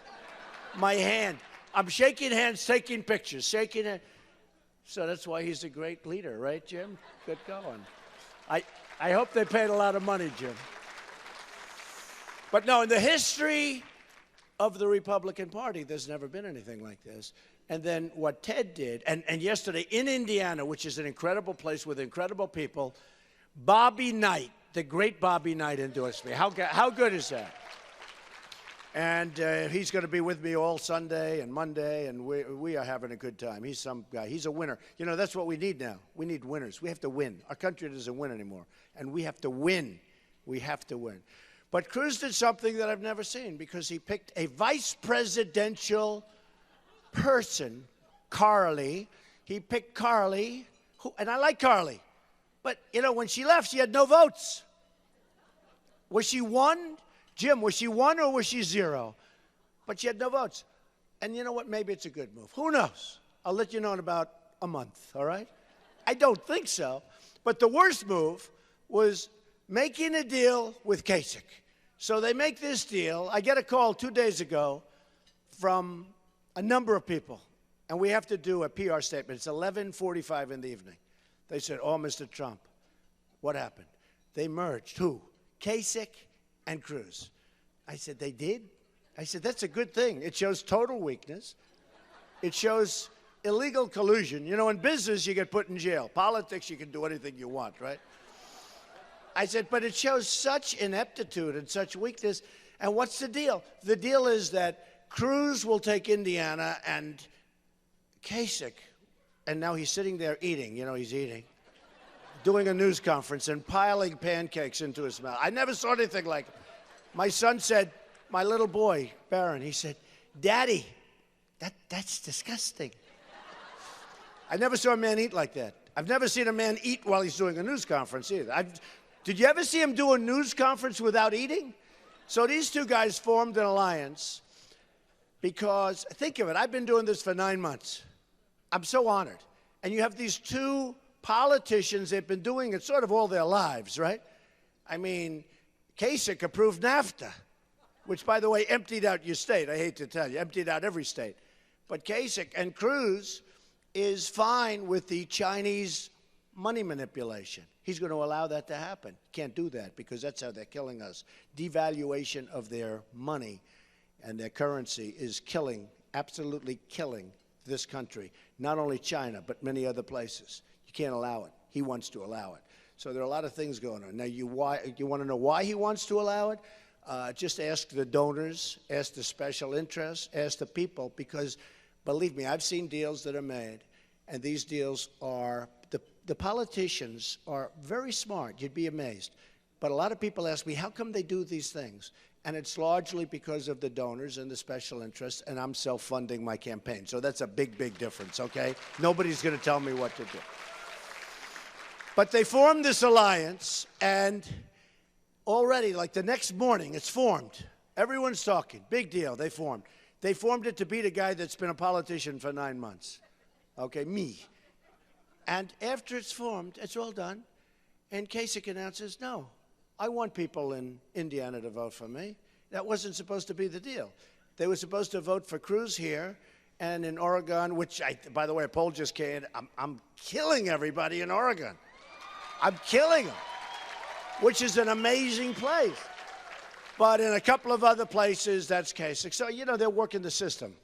My hand. I'm shaking hands, taking pictures, shaking hands. So that's why he's a great leader, right, Jim? Good going. I hope they paid a lot of money, Jim. But no, in the history of the Republican Party, there's never been anything like this. And then what Ted did, and yesterday in Indiana, which is an incredible place with incredible people, Bobby Knight, the great Bobby Knight, endorsed me. How good is that? And he's going to be with me all Sunday and Monday, and we are having a good time. He's some guy. He's a winner. That's what we need now. We need winners. We have to win. Our country doesn't win anymore, and we have to win. We have to win. But Cruz did something that I've never seen, because he picked a vice presidential person, Kari. He picked Kari, and I like Kari. But, when she left, she had no votes. Was she one? Jim, was she 1 or was she 0? But she had no votes. And you know what? Maybe it's a good move. Who knows? I'll let you know in about a month, all right? I don't think so. But the worst move was making a deal with Kasich. So they make this deal. I get a call 2 days ago from a number of people, and we have to do a PR statement. It's 11:45 in the evening. They said, oh, Mr. Trump, what happened? They merged. Who? Kasich and Cruz. I said, they did? I said, that's a good thing. It shows total weakness. It shows illegal collusion. You know, in business, you get put in jail. Politics, you can do anything you want, right? I said, but it shows such ineptitude and such weakness. And what's the deal? The deal is that Cruz will take Indiana and Kasich, and now he's sitting there eating, you know, he's eating, doing a news conference and piling pancakes into his mouth. I never saw anything like it. My son said, my little boy, Barron, he said, Daddy, that's disgusting. I never saw a man eat like that. I've never seen a man eat while he's doing a news conference either. Did you ever see him do a news conference without eating? So these two guys formed an alliance because, think of it, I've been doing this for 9 months. I'm so honored. And you have these two politicians, they've been doing it sort of all their lives, right? I mean, Kasich approved NAFTA, which, by the way, emptied out your state. I hate to tell you, emptied out every state. But Kasich and Cruz is fine with the Chinese money manipulation. He's going to allow that to happen. Can't do that because that's how they're killing us. Devaluation of their money and their currency is killing, absolutely killing this country. Not only China, but many other places. You can't allow it. He wants to allow it. So there are a lot of things going on. Now, you want to know why he wants to allow it? Just ask the donors, ask the special interests, ask the people, because believe me, I've seen deals that are made, and these deals are, the politicians are very smart. You'd be amazed. But a lot of people ask me, how come they do these things? And it's largely because of the donors and the special interests, and I'm self-funding my campaign. So that's a big, big difference, okay? Nobody's going to tell me what to do. But they formed this alliance, and already, like the next morning, it's formed. Everyone's talking. Big deal. They formed. They formed it to beat a guy that's been a politician for 9 months. Okay, me. And after it's formed, it's all done. And Kasich announces, no, I want people in Indiana to vote for me. That wasn't supposed to be the deal. They were supposed to vote for Cruz here and in Oregon, which, by the way, a poll just came. I'm killing everybody in Oregon. I'm killing them, which is an amazing place. But in a couple of other places, that's Kasich. So, you know, they're working the system.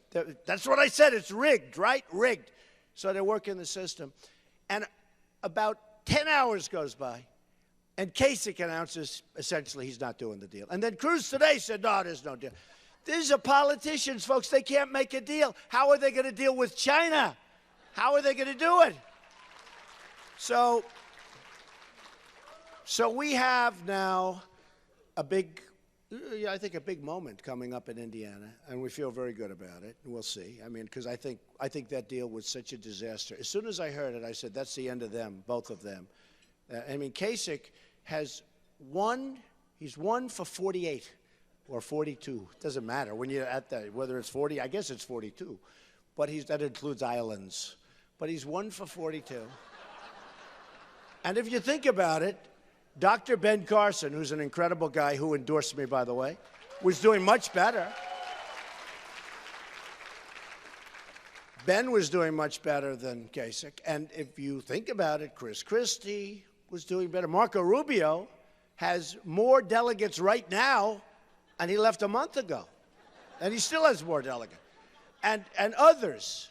That's what I said. It's rigged, right? Rigged. So they're working the system. And about 10 hours goes by, and Kasich announces essentially he's not doing the deal. And then Cruz today said, no, there's no deal. These are politicians, folks. They can't make a deal. How are they going to deal with China? How are they going to do it? So we have now a big, I think a big moment coming up in Indiana, and we feel very good about it. We'll see. I mean, because I think that deal was such a disaster. As soon as I heard it, I said, that's the end of them, both of them. I mean, Kasich has won. He's won for 48 or 42. It doesn't matter when you're at that, whether it's 40. I guess it's 42, but that includes islands. But he's won for 42. And if you think about it, Dr. Ben Carson, who's an incredible guy who endorsed me, by the way, was doing much better. Ben was doing much better than Kasich. And if you think about it, Chris Christie was doing better. Marco Rubio has more delegates right now, and he left a month ago. And he still has more delegates. And others.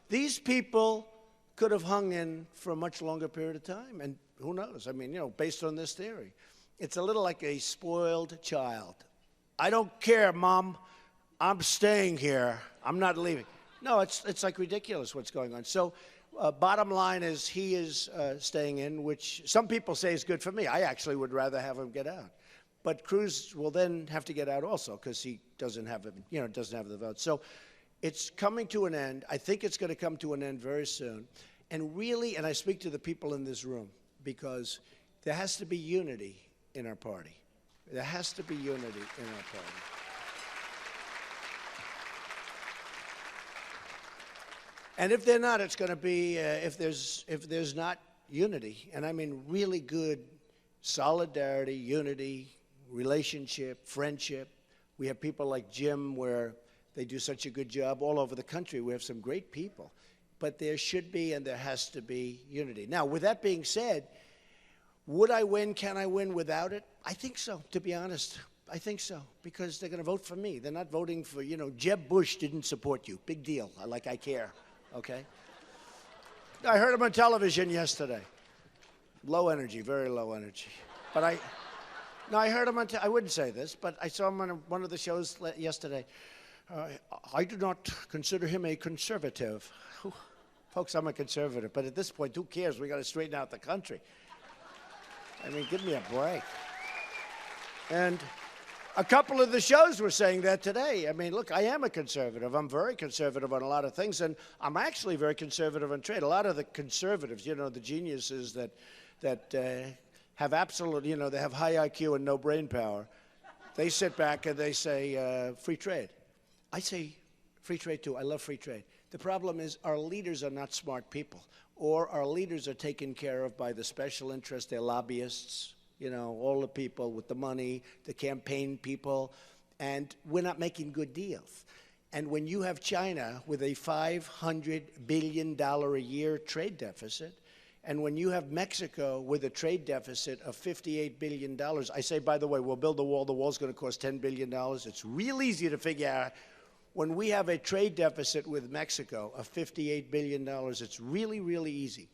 These people could have hung in for a much longer period of time. And who knows? I mean, you know, based on this theory. It's a little like a spoiled child. I don't care, Mom. I'm staying here. I'm not leaving. No, it's like ridiculous what's going on. So bottom line is he is staying in, which some people say is good for me. I actually would rather have him get out. But Cruz will then have to get out also because he doesn't have the vote. So it's coming to an end. I think it's going to come to an end very soon. And really, and I speak to the people in this room, because there has to be unity in our party. There has to be unity in our party. And if they're not, it's going to be, if there's not unity, and I mean really good solidarity, unity, relationship, friendship. We have people like Jim where they do such a good job all over the country. We have some great people. But there should be and there has to be unity. Now, with that being said, would I win? Can I win without it? I think so, to be honest. I think so, because they're going to vote for me. They're not voting for, Jeb Bush didn't support you. Big deal. I care. okay? I heard him on television yesterday. Low energy, very low energy. But I heard him on, I wouldn't say this, but I saw him on one of the shows yesterday. I do not consider him a conservative. Folks, I'm a conservative, but at this point, who cares? We got to straighten out the country. I mean, give me a break. And a couple of the shows were saying that today. I mean, look, I am a conservative. I'm very conservative on a lot of things, and I'm actually very conservative on trade. A lot of the conservatives, you know, the geniuses that have absolute, you know, they have high IQ and no brain power, they sit back and they say, free trade. I say free trade too. I love free trade. The problem is our leaders are not smart people, or our leaders are taken care of by the special interests, their lobbyists, you know, all the people with the money, the campaign people, and we're not making good deals. And when you have China with a $500 billion a year trade deficit, and when you have Mexico with a trade deficit of $58 billion, I say, by the way, we'll build the wall's going to cost $10 billion. It's real easy to figure out. When we have a trade deficit with Mexico of $58 billion, it's really, really easy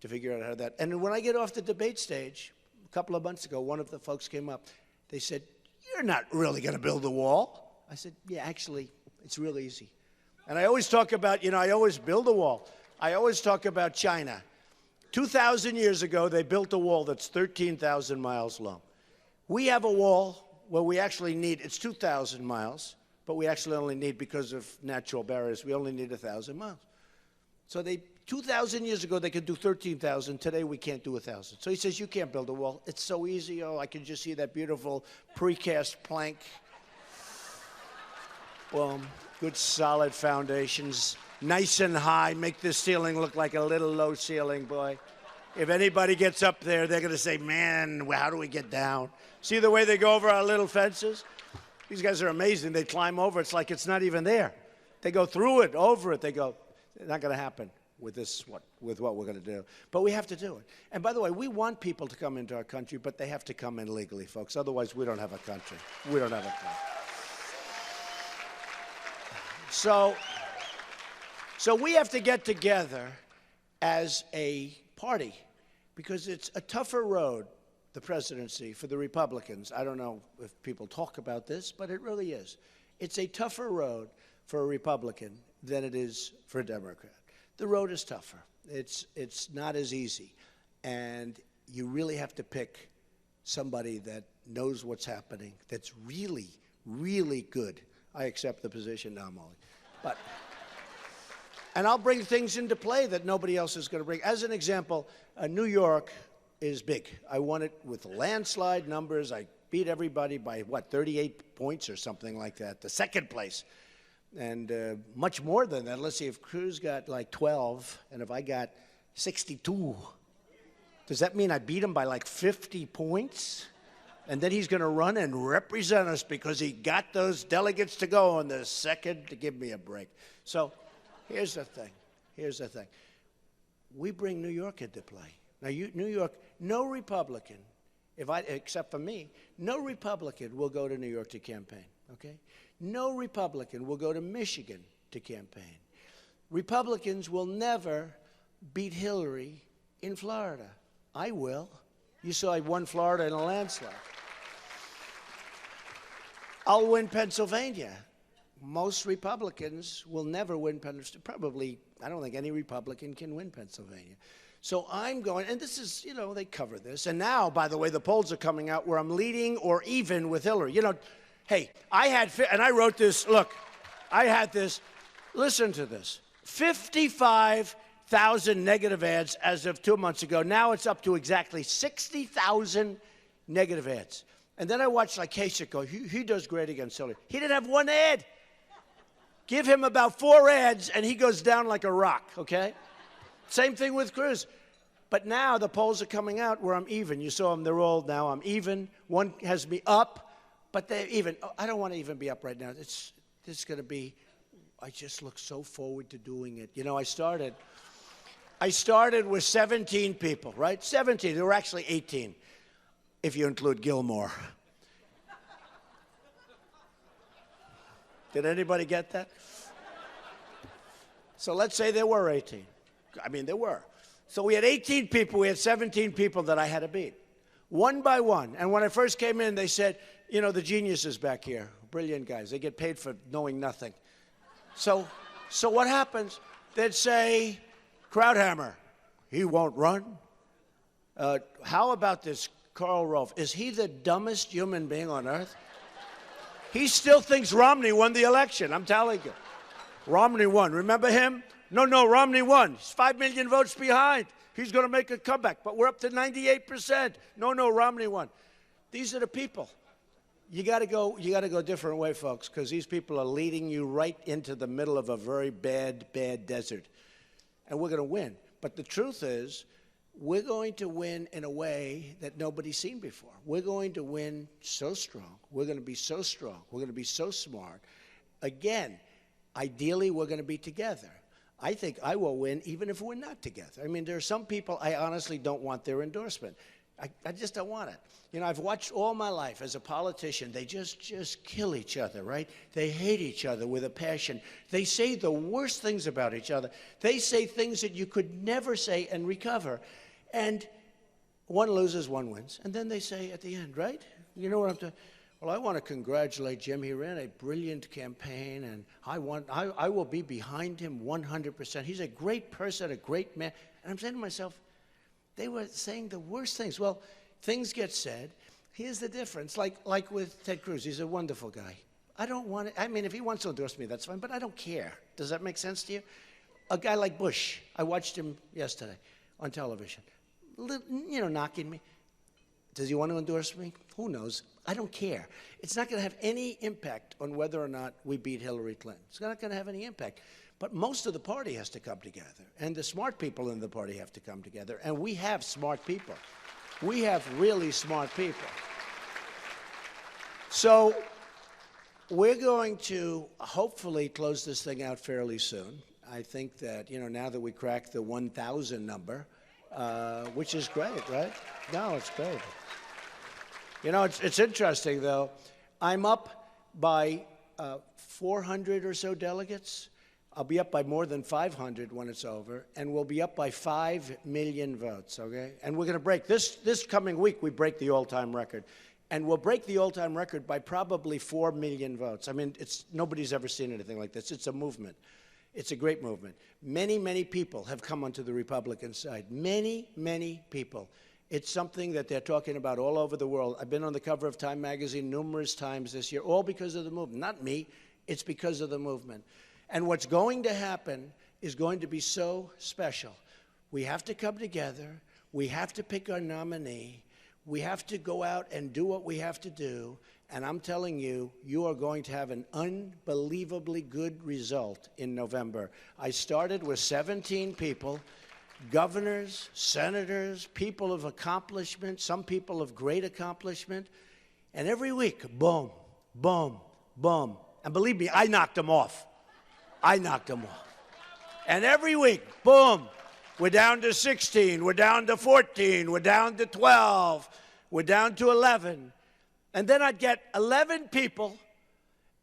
to figure out how that. And when I get off the debate stage, a couple of months ago, one of the folks came up. They said, "You're not really going to build a wall." I said, "Yeah, actually, it's real easy." And I always talk about, you know, I always build a wall. I always talk about China. 2,000 years ago, they built a wall that's 13,000 miles long. We have a wall where we actually need, it's 2,000 miles. But we actually only need, because of natural barriers, we only need 1,000 miles. So 2,000 years ago, they could do 13,000. Today, we can't do 1,000. So he says, you can't build a wall. It's so easy. Oh, I can just see that beautiful precast plank. Boom. Good solid foundations. Nice and high. Make this ceiling look like a little low ceiling, boy. If anybody gets up there, they're going to say, man, how do we get down? See the way they go over our little fences? These guys are amazing. They climb over. It's like it's not even there. They go through it, over it. They go, it's not going to happen with this, with what we're going to do. But we have to do it. And by the way, we want people to come into our country, but they have to come in legally, folks. Otherwise, we don't have a country. We don't have a country. So we have to get together as a party, because it's a tougher road, the presidency, for the Republicans. I don't know if people talk about this, but it really is. It's a tougher road for a Republican than it is for a Democrat. The road is tougher. It's not as easy. And you really have to pick somebody that knows what's happening, that's really, really good. I accept the position now, Molly. But, and I'll bring things into play that nobody else is going to bring. As an example, New York is big. I won it with landslide numbers. I beat everybody by, 38 points or something like that, the second place. And much more than that. Let's see, if Cruz got like 12, and if I got 62, does that mean I beat him by like 50 points? And then he's going to run and represent us because he got those delegates to go on the second, to give me a break. So here's the thing. Here's the thing. We bring New York into play. Now, New York, no Republican, except for me, no Republican will go to New York to campaign, okay? No Republican will go to Michigan to campaign. Republicans will never beat Hillary in Florida. I will. You saw I won Florida in a landslide. I'll win Pennsylvania. Most Republicans will never win Pennsylvania. Probably, I don't think any Republican can win Pennsylvania. So I'm going, and this is, you know, they cover this. And now, by the way, the polls are coming out where I'm leading or even with Hillary. You know, hey, and I wrote this, look, I had this, listen to this, 55,000 negative ads as of 2 months ago. Now it's up to exactly 60,000 negative ads. And then I watched like Kasich go, he does great against Hillary. He didn't have one ad. Give him about 4 ads and he goes down like a rock, okay? Same thing with Cruz. But now the polls are coming out where I'm even. You saw them, they're all now, I'm even. One has me up, but they're even. I don't want to even be up right now. This is going to be, I just look so forward to doing it. You know, I started with 17 people, right? 17. There were actually 18, if you include Gilmore. Did anybody get that? So let's say there were 18. I mean, there were. So we had 18 people. We had 17 people that I had to beat, one by one. And when I first came in, they said, you know, the geniuses back here, brilliant guys. They get paid for knowing nothing. So what happens? They'd say, Krauthammer, he won't run. How about this Karl Rove? Is he the dumbest human being on earth? He still thinks Romney won the election, I'm telling you. Romney won. Remember him? No, Romney won. He's 5 million votes behind. He's going to make a comeback, but we're up to 98%. No, Romney won. These are the people. You got to go a different way, folks, because these people are leading you right into the middle of a very bad desert. And we're going to win. But the truth is, we're going to win in a way that nobody's seen before. We're going to win so strong. We're going to be so strong. We're going to be so smart. Again, ideally, we're going to be together. I think I will win even if we're not together. I mean, there are some people I honestly don't want their endorsement. I just don't want it. You know, I've watched all my life as a politician. They just kill each other, right? They hate each other with a passion. They say the worst things about each other. They say things that you could never say and recover. And one loses, one wins. And then they say at the end, right? You know what I'm talking? Well, I want to congratulate Jim. He ran a brilliant campaign, and I will be behind him 100%. He's a great person, a great man. And I'm saying to myself, they were saying the worst things. Well, things get said. Here's the difference. Like with Ted Cruz, he's a wonderful guy. I don't want to, I mean, if he wants to endorse me, that's fine, but I don't care. Does that make sense to you? A guy like Bush, I watched him yesterday on television, you know, knocking me. Does he want to endorse me? Who knows? I don't care. It's not going to have any impact on whether or not we beat Hillary Clinton. It's not going to have any impact. But most of the party has to come together, and the smart people in the party have to come together, and we have smart people. We have really smart people. So we're going to hopefully close this thing out fairly soon. I think that, you know, now that we cracked the 1,000 number, which is great, right? No, it's great. You know, it's interesting, though. I'm up by 400 or so delegates. I'll be up by more than 500 when it's over, and we'll be up by 5 million votes, okay? And we're going to break, this coming week, we break the all-time record. And we'll break the all-time record by probably 4 million votes. I mean, nobody's ever seen anything like this. It's a movement. It's a great movement. Many, many people have come onto the Republican side. Many, many people. It's something that they're talking about all over the world. I've been on the cover of Time magazine numerous times this year, all because of the movement. Not me. It's because of the movement. And what's going to happen is going to be so special. We have to come together. We have to pick our nominee. We have to go out and do what we have to do. And I'm telling you, you are going to have an unbelievably good result in November. I started with 17 people, governors, senators, people of accomplishment, some people of great accomplishment. And every week, boom, boom, boom. And believe me, I knocked them off. I knocked them off. And every week, boom, we're down to 16, we're down to 14, we're down to 12, we're down to 11. And then I'd get 11 people,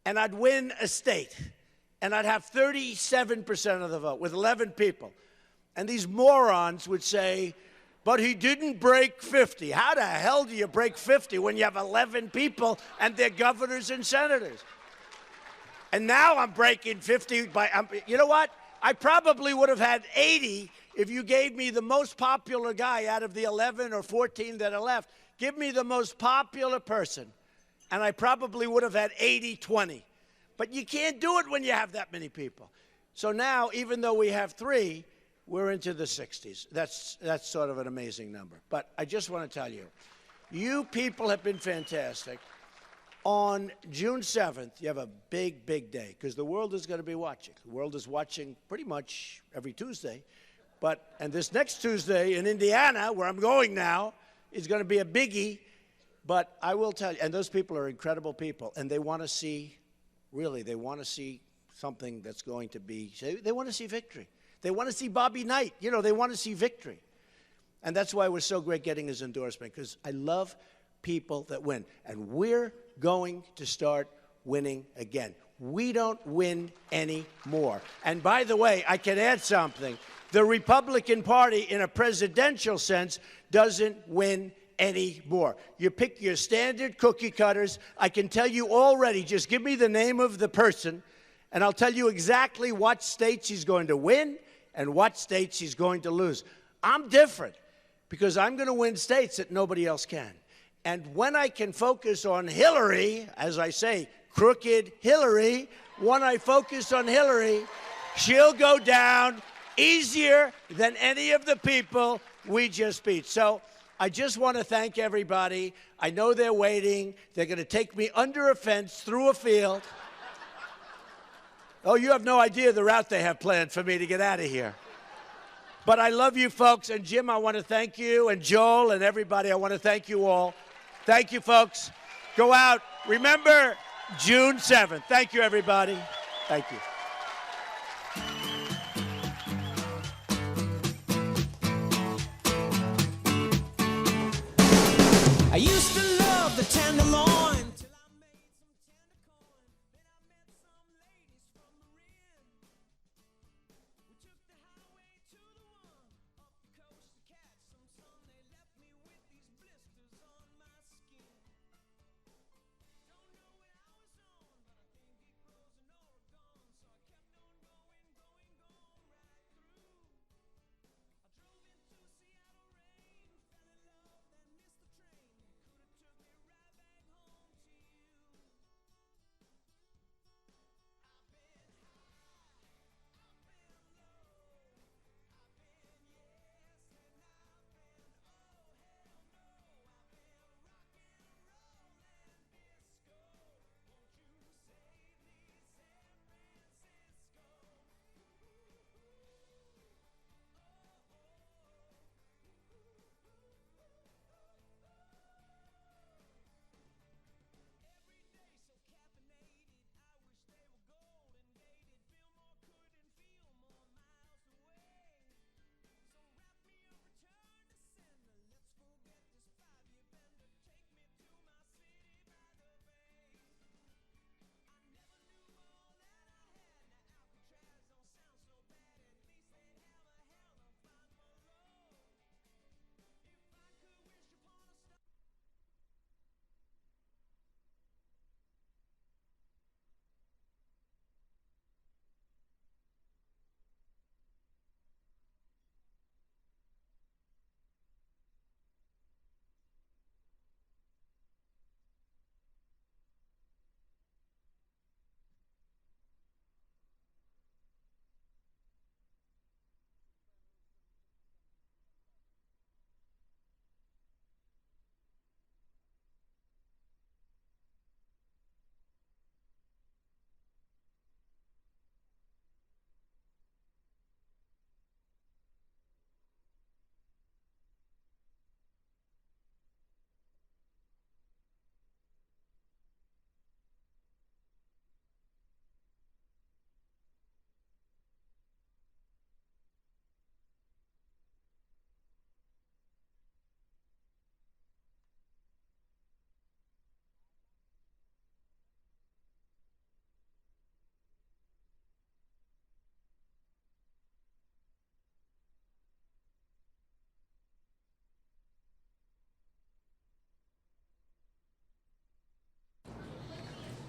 and I'd win a state. And I'd have 37% of the vote with 11 people. And these morons would say, but he didn't break 50. How the hell do you break 50 when you have 11 people and they're governors and senators? And now I'm breaking 50 by, you know what? I probably would have had 80 if you gave me the most popular guy out of the 11 or 14 that are left. Give me the most popular person, and I probably would have had 80-20. But you can't do it when you have that many people. So now, even though we have 3, we're into the 60s. That's sort of an amazing number. But I just want to tell you, you people have been fantastic. On June 7th, you have a big, big day, because the world is going to be watching. The world is watching pretty much every Tuesday. And this next Tuesday in Indiana, where I'm going now, is going to be a biggie. But I will tell you, and those people are incredible people, and they want to see, really, they want to see something that's going to be, they want to see victory. They want to see Bobby Knight. You know, they want to see victory. And that's why it was so great getting his endorsement, because I love people that win. And we're going to start winning again. we don't win any more. And by the way, I can add something. The Republican Party, in a presidential sense, doesn't win any more. You pick your standard cookie cutters. I can tell you already, just give me the name of the person, and I'll tell you exactly what states he's going to win and what states he's going to lose. I'm different because I'm going to win states that nobody else can. And when I can focus on Hillary, as I say, crooked Hillary, when I focus on Hillary, she'll go down easier than any of the people we just beat. So I just want to thank everybody. I know they're waiting. They're going to take me under a fence, through a field. Oh, you have no idea the route they have planned for me to get out of here. But I love you folks. And Jim, I want to thank you. And Joel and everybody, I want to thank you all. Thank you, folks. Go out. Remember, June 7th. Thank you, everybody. Thank you. I used to love the tenderloin.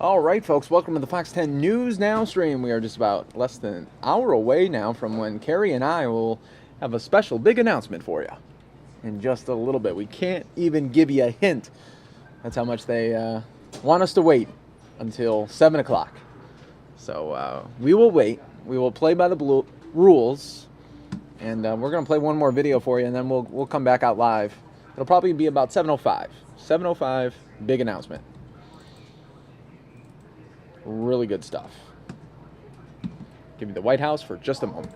All right, folks, welcome to the Fox 10 News Now stream. We are just about less than an hour away now from when Kari and I will have a special big announcement for you in just a little bit. We can't even give you a hint. That's how much they want us to wait until 7 o'clock. So we will wait. We will play by the rules, and we're going to play one more video for you, and then we'll come back out live. It'll probably be about 7:05. 7:05, big announcement. Really good stuff. Give me the White House for just a moment.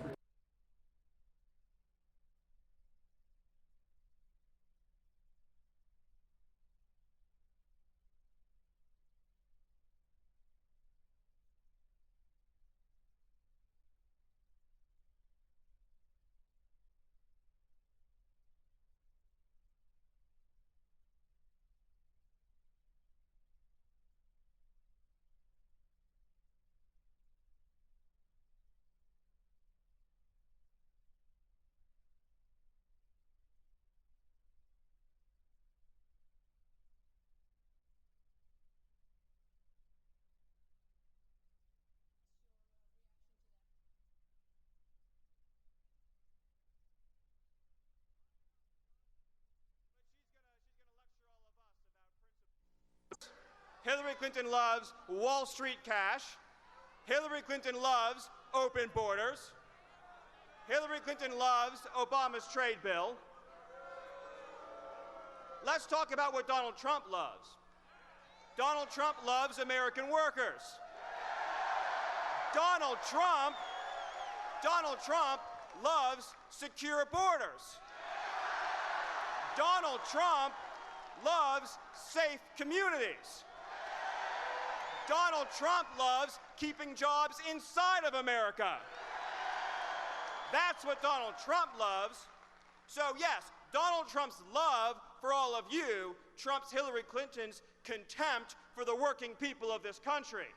Hillary Clinton loves Wall Street cash. Hillary Clinton loves open borders. Hillary Clinton loves Obama's trade bill. Let's talk about what Donald Trump loves. Donald Trump loves American workers. Donald Trump loves secure borders. Donald Trump loves safe communities. Donald Trump loves keeping jobs inside of America. That's what Donald Trump loves. So yes, Donald Trump's love for all of you trumps Hillary Clinton's contempt for the working people of this country.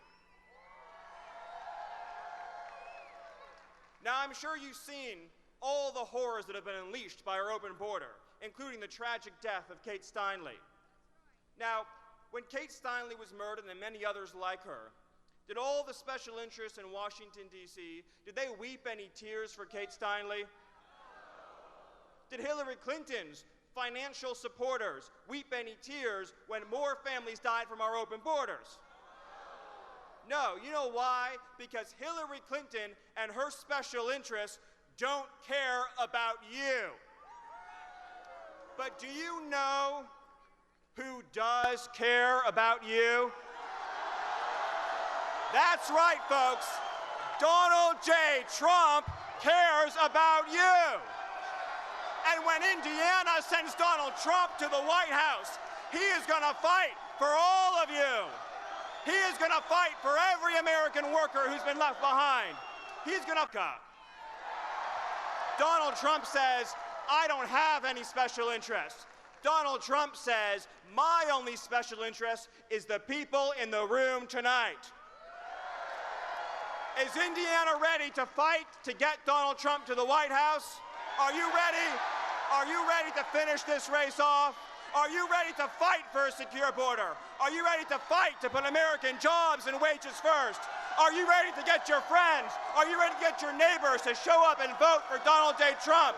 Now, I'm sure you've seen all the horrors that have been unleashed by our open border, including the tragic death of Kate Steinle. Now, when Kate Steinle was murdered and many others like her, did all the special interests in Washington, D.C., did they weep any tears for Kate Steinle? Did Hillary Clinton's financial supporters weep any tears when more families died from our open borders? No. You know why? Because Hillary Clinton and her special interests don't care about you. But do you know who does care about you? That's right, folks. Donald J. Trump cares about you. And when Indiana sends Donald Trump to the White House, he is going to fight for all of you. He is going to fight for every American worker who's been left behind. He's going to... Donald Trump says, I don't have any special interests. Donald Trump says, my only special interest is the people in the room tonight. Is Indiana ready to fight to get Donald Trump to the White House? Are you ready? Are you ready to finish this race off? Are you ready to fight for a secure border? Are you ready to fight to put American jobs and wages first? Are you ready to get your friends? Are you ready to get your neighbors to show up and vote for Donald J. Trump?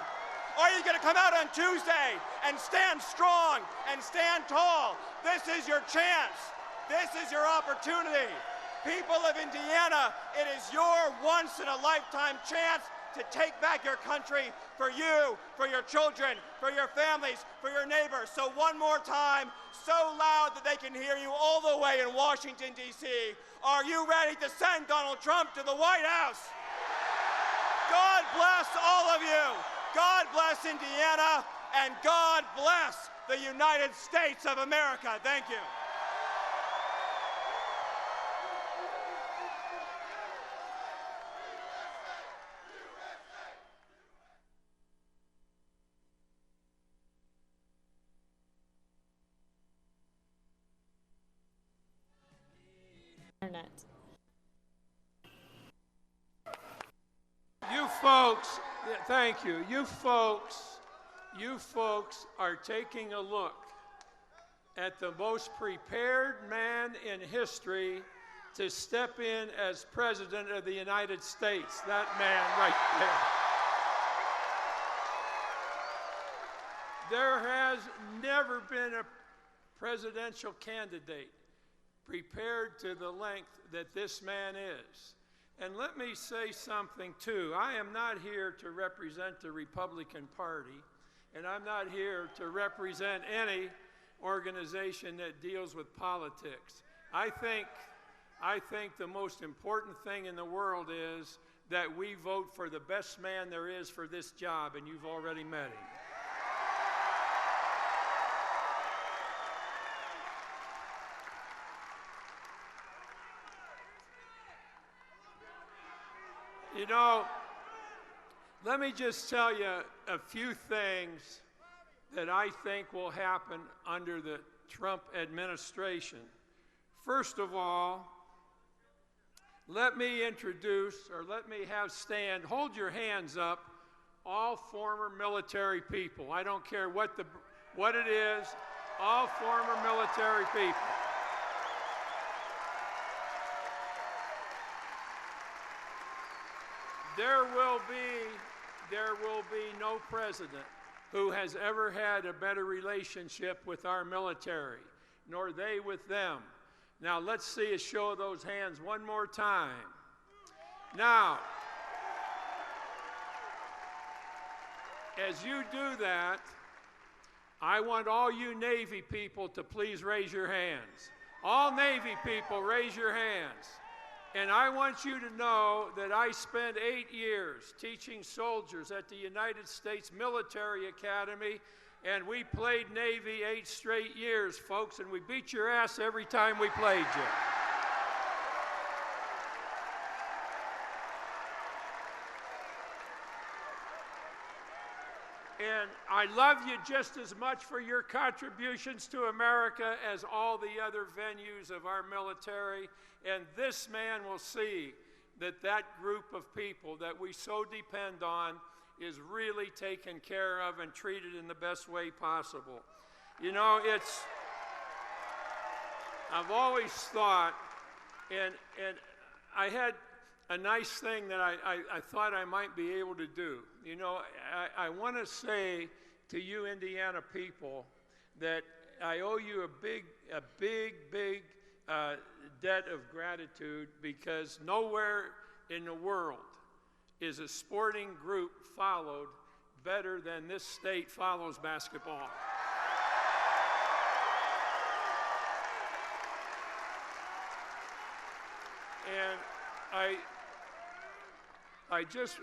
Are you going to come out on Tuesday and stand strong and stand tall? This is your chance. This is your opportunity. People of Indiana, it is your once-in-a-lifetime chance to take back your country for you, for your children, for your families, for your neighbors. So one more time, so loud that they can hear you all the way in Washington, D.C. Are you ready to send Donald Trump to the White House? God bless all of you. God bless Indiana, and God bless the United States of America. Thank you. Internet. You folks, thank you. You folks are taking a look at the most prepared man in history to step in as President of the United States. That man right there. There has never been a presidential candidate prepared to the length that this man is. And let me say something too. I am not here to represent the Republican Party, and I'm not here to represent any organization that deals with politics. I think the most important thing in the world is that we vote for the best man there is for this job, and you've already met him. You know, let me just tell you a few things that I think will happen under the Trump administration. First of all, let me introduce, or let me have stand, hold your hands up, all former military people. I don't care what it is, all former military people. There will be no president who has ever had a better relationship with our military, nor they with them. Now, let's see a show of those hands one more time. Now, as you do that, I want all you Navy people to please raise your hands. All Navy people, raise your hands. And I want you to know that I spent 8 years teaching soldiers at the United States Military Academy, and we played Navy 8 straight years, folks, and we beat your ass every time we played you. And I love you just as much for your contributions to America as all the other venues of our military. And this man will see that that group of people that we so depend on is really taken care of and treated in the best way possible. You know, I've always thought, and I had a nice thing that I thought I might be able to do. You know, I want to say to you Indiana people that I owe you a big debt of gratitude, because nowhere in the world is a sporting group followed better than this state follows basketball. And I just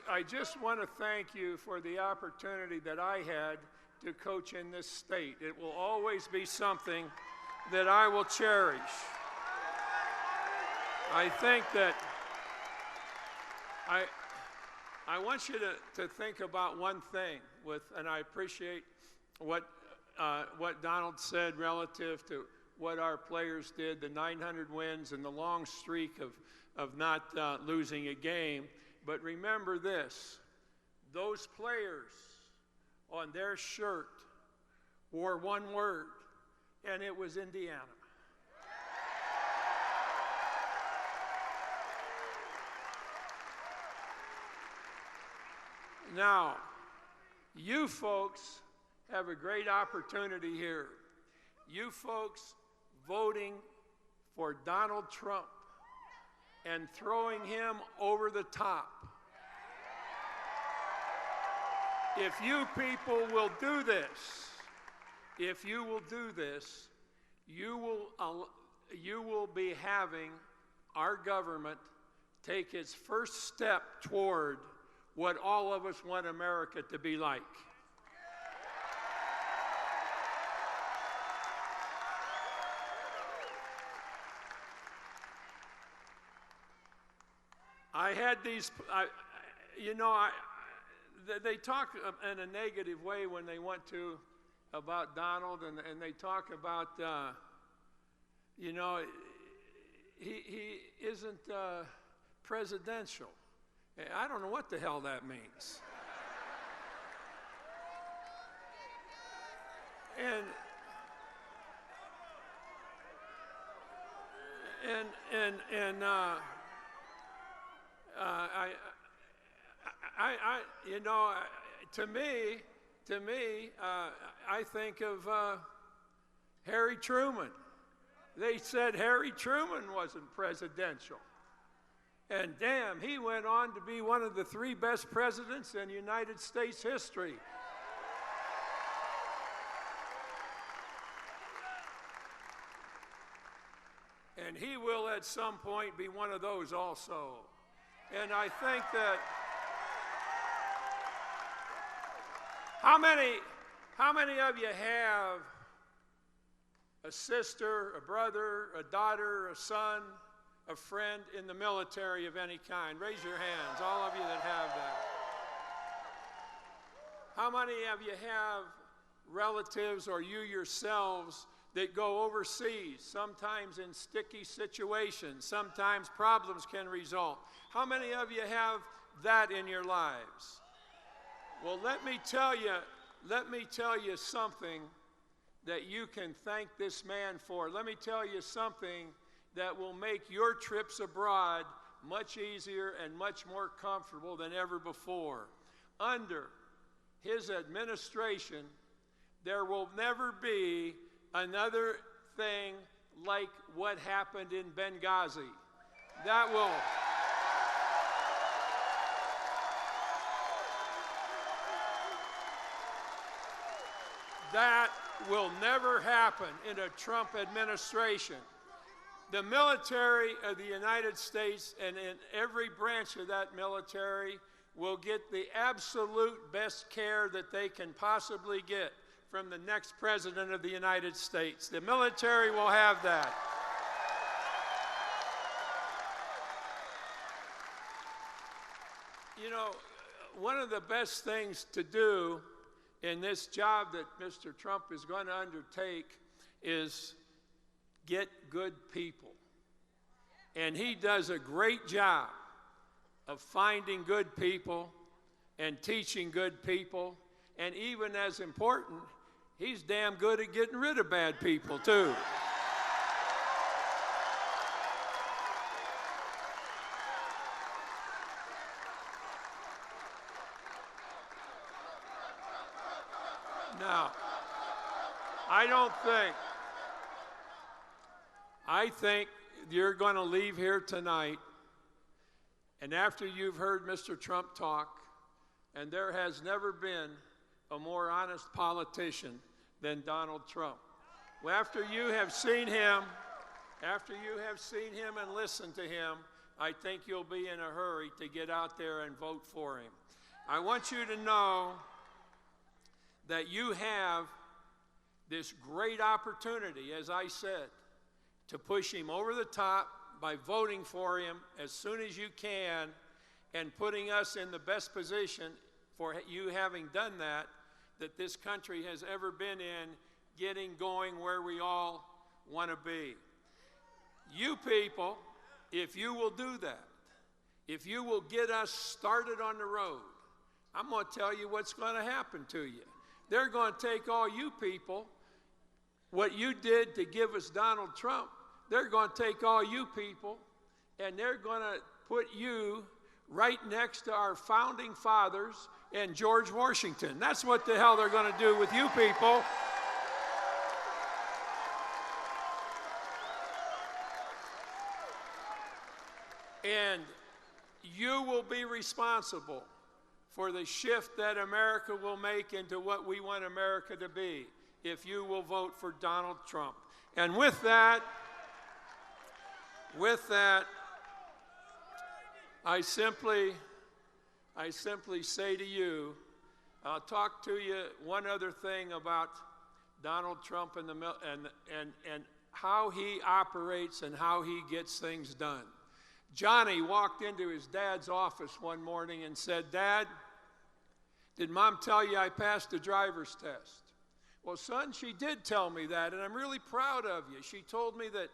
want to thank you for the opportunity that I had to coach in this state. It will always be something that I will cherish. I think that I want you to think about one thing and I appreciate what Donald said relative to what our players did, the 900 wins and the long streak of not losing a game. But remember this, those players on their shirt wore one word, and it was Indiana. Now, you folks have a great opportunity here. You folks voting for Donald Trump and throwing him over the top. If you people will do this, you will be having our government take its first step toward what all of us want America to be like. I had these, they talk in a negative way when they want to about Donald, and they talk about, he isn't presidential. I don't know what the hell that means. To me, I think of Harry Truman. They said Harry Truman wasn't presidential. And damn, he went on to be one of the 3 best presidents in United States history. And he will at some point be one of those also. And I think that how many of you have a sister, a brother, a daughter, a son, a friend in the military of any kind? Raise your hands, all of you that have that. How many of you have relatives or you yourselves that go overseas, sometimes in sticky situations, sometimes problems can result? How many of you have that in your lives? Well, let me tell you something that you can thank this man for. Let me tell you something that will make your trips abroad much easier and much more comfortable than ever before. Under his administration, there will never be another thing like what happened in Benghazi. That will never happen in a Trump administration. The military of the United States and in every branch of that military will get the absolute best care that they can possibly get from the next president of the United States. The military will have that. You know, one of the best things to do in this job that Mr. Trump is going to undertake is get good people. And he does a great job of finding good people and teaching good people. And even as important, he's damn good at getting rid of bad people, too. Now, I think you're going to leave here tonight, and after you've heard Mr. Trump talk, and there has never been a more honest politician than Donald Trump. Well, after you have seen him and listened to him, I think you'll be in a hurry to get out there and vote for him. I want you to know that you have this great opportunity, as I said, to push him over the top by voting for him as soon as you can and putting us in the best position for you having done that this country has ever been in, getting going where we all want to be. You people, if you will do that, if you will get us started on the road, I'm going to tell you what's going to happen to you. They're going to take all you people, what you did to give us Donald Trump, they're going to take all you people and they're going to put you right next to our founding fathers and George Washington. That's what the hell they're going to do with you people. And you will be responsible for the shift that America will make into what we want America to be if you will vote for Donald Trump. And with that, I simply say to you, I'll talk to you one other thing about Donald Trump and how he operates and how he gets things done. Johnny walked into his dad's office one morning and said, "Dad, did Mom tell you I passed the driver's test?" "Well, son, she did tell me that, and I'm really proud of you. She told me that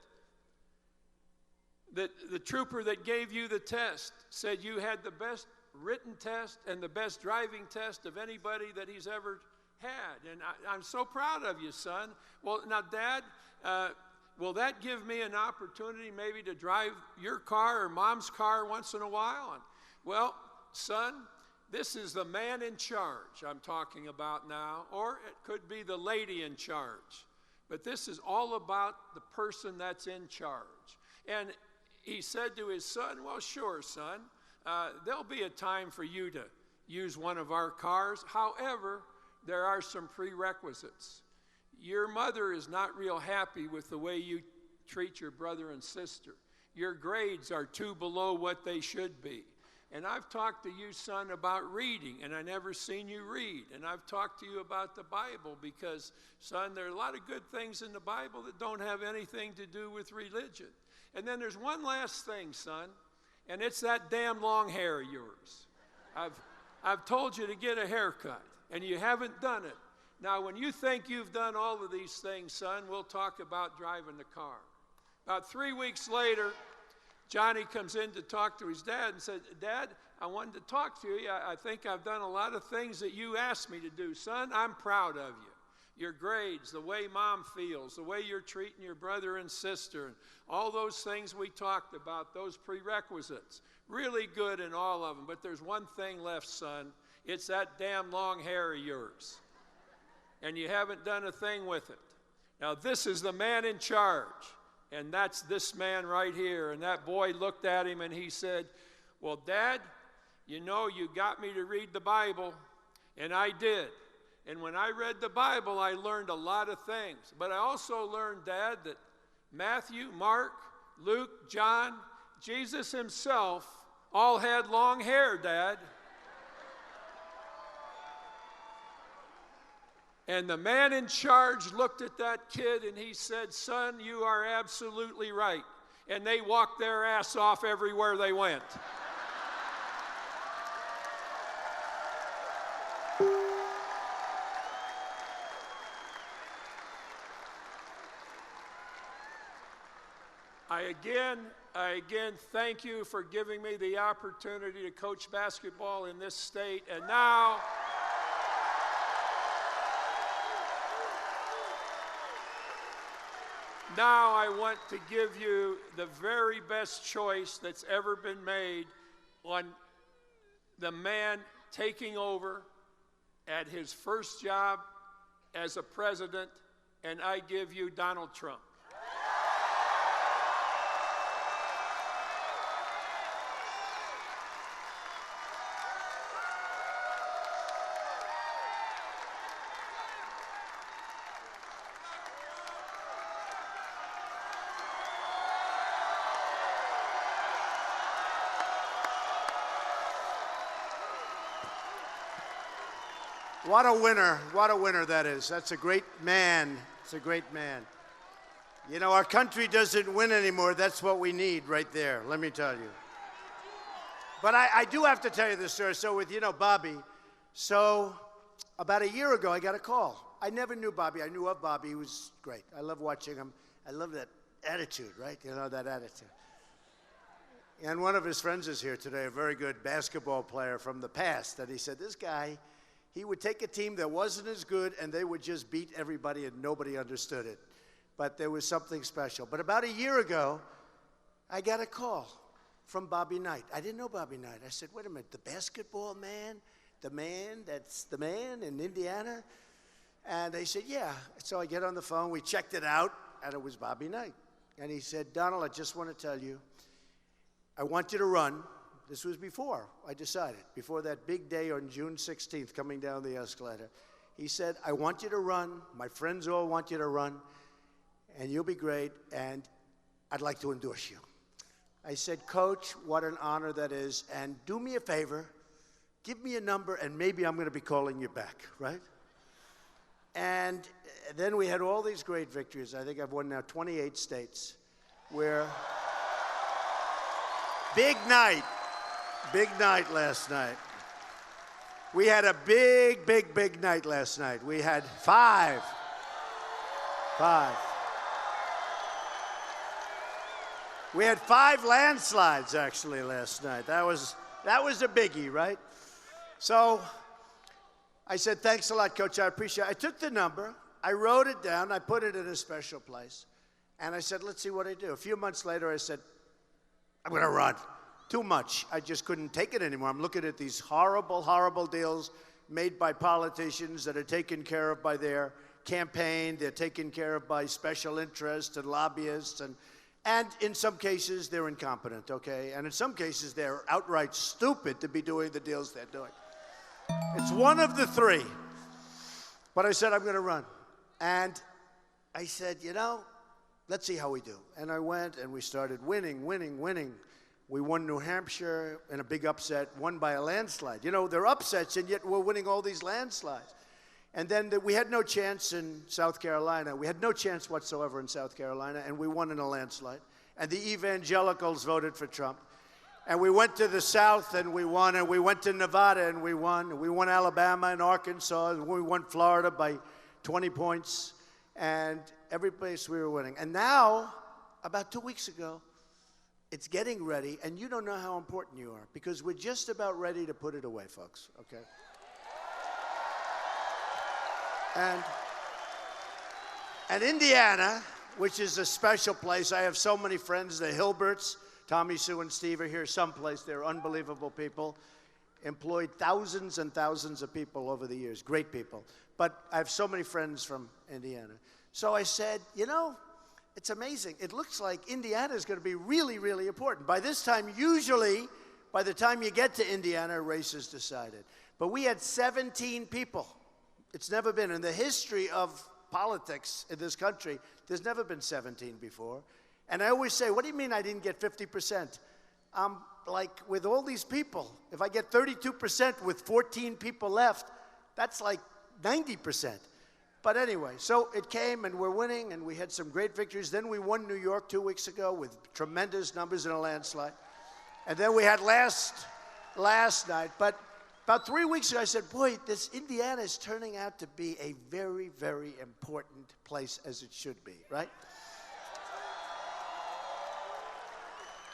the trooper that gave you the test said you had the best written test and the best driving test of anybody that he's ever had. And I'm so proud of you, son." "Well, now, Dad, will that give me an opportunity maybe to drive your car or Mom's car once in a while?" And, "Well, son, this is the man in charge I'm talking about now, or it could be the lady in charge. But this is all about the person that's in charge." And he said to his son, "Well, sure, son. There'll be a time for you to use one of our cars. However, there are some prerequisites. Your mother is not real happy with the way you treat your brother and sister. Your grades are 2 below what they should be. And I've talked to you, son, about reading, and I never seen you read. And I've talked to you about the Bible because, son, there are a lot of good things in the Bible that don't have anything to do with religion. And then there's one last thing, son, and it's that damn long hair of yours. I've told you to get a haircut, and you haven't done it. Now, when you think you've done all of these things, son, we'll talk about driving the car." About 3 weeks later, Johnny comes in to talk to his dad and said, "Dad, I wanted to talk to you. I think I've done a lot of things that you asked me to do. Son, I'm proud of you. Your grades, the way Mom feels, the way you're treating your brother and sister, and all those things we talked about, those prerequisites. Really good in all of them. But there's one thing left, son. It's that damn long hair of yours. And you haven't done a thing with it. Now, this is the man in charge. And that's this man right here. And that boy looked at him and he said, well, Dad, you know, you got me to read the Bible. And I did. And when I read the Bible, I learned a lot of things. But I also learned, Dad, that Matthew, Mark, Luke, John, Jesus himself all had long hair, Dad. And the man in charge looked at that kid and he said, son, you are absolutely right. And they walked their ass off everywhere they went. I again thank you for giving me the opportunity to coach basketball in this state. And now, I want to give you the very best choice that's ever been made on the man taking over at his first job as a president, and I give you Donald Trump. What a winner that is. That's a great man. It's a great man. You know, our country doesn't win anymore. That's what we need right there, let me tell you. But I do have to tell you this story. So with, Bobby, so about a year ago, I got a call. I never knew Bobby. I knew of Bobby. He was great. I love watching him. I love that attitude, right? That attitude. And one of his friends is here today, a very good basketball player from the past, that he said, this guy, he would take a team that wasn't as good and they would just beat everybody and nobody understood it. But there was something special. But about a year ago, I got a call from Bobby Knight. I didn't know Bobby Knight. I said, wait a minute, the basketball man? The man that's the man in Indiana? And they said, yeah. So I get on the phone, we checked it out, and it was Bobby Knight. And he said, Donald, I just want to tell you, I want you to run. This was before I decided, before that big day on June 16th coming down the escalator. He said, I want you to run. My friends all want you to run, and you'll be great, and I'd like to endorse you. I said, Coach, what an honor that is, and do me a favor, give me a number, and maybe I'm going to be calling you back, right? And then we had all these great victories. I think I've won now 28 states where big night last night. We had a big night last night. We had five. We had 5 landslides actually last night. That was a biggie, right? So I said, thanks a lot, Coach. I appreciate it. I took the number, I wrote it down, I put it in a special place, and I said, let's see what I do. A few months later, I said, I'm going to run. Too much. I just couldn't take it anymore. I'm looking at these horrible deals made by politicians that are taken care of by their campaign. They're taken care of by special interests and lobbyists, and in some cases, they're incompetent, okay? And in some cases, they're outright stupid to be doing the deals they're doing. It's one of the three. But I said, I'm going to run. And I said, let's see how we do. And I went, and we started winning. We won New Hampshire in a big upset, won by a landslide. They're upsets, and yet we're winning all these landslides. And then we had no chance in South Carolina. We had no chance whatsoever in South Carolina, and we won in a landslide. And the evangelicals voted for Trump. And we went to the South, and we won. And we went to Nevada, and we won. And we won Alabama and Arkansas, and we won Florida by 20 points. And every place we were winning. And now, about 2 weeks ago, it's getting ready, and you don't know how important you are, because we're just about ready to put it away, folks, okay? And Indiana, which is a special place, I have so many friends, the Hilberts, Tommy, Sue, and Steve are here someplace. They're unbelievable people, employed thousands and thousands of people over the years, great people. But I have so many friends from Indiana. So I said, it's amazing. It looks like Indiana is going to be really, really important. By this time, usually, by the time you get to Indiana, a race is decided. But we had 17 people. It's never been in the history of politics in this country. There's never been 17 before. And I always say, what do you mean I didn't get 50%? Like, with all these people, if I get 32% with 14 people left, that's like 90%. But anyway, so it came, and we're winning, and we had some great victories. Then we won New York 2 weeks ago with tremendous numbers in a landslide. And then we had last night. But about 3 weeks ago, I said, boy, this Indiana is turning out to be a very, very important place, as it should be, right?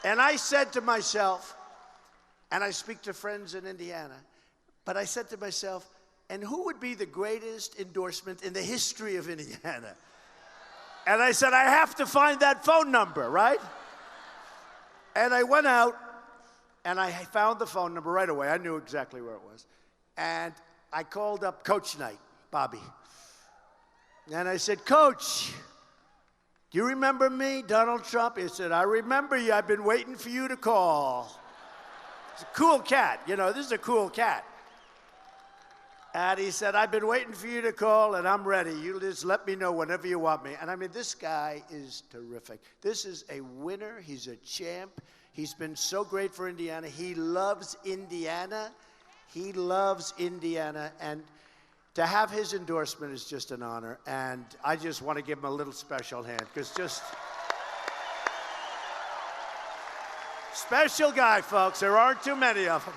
And I said to myself, and I speak to friends in Indiana, but I said to myself, and who would be the greatest endorsement in the history of Indiana? And I said, I have to find that phone number, right? And I went out, and I found the phone number right away. I knew exactly where it was. And I called up Coach Knight, Bobby. And I said, Coach, do you remember me, Donald Trump? He said, I remember you. I've been waiting for you to call. He's a cool cat. You know, this is a cool cat. And he said, I've been waiting for you to call, and I'm ready. You just let me know whenever you want me. And I mean, this guy is terrific. This is a winner. He's a champ. He's been so great for Indiana. He loves Indiana. He loves Indiana. And to have his endorsement is just an honor. And I just want to give him a little special hand, because just special guy, folks. There aren't too many of them.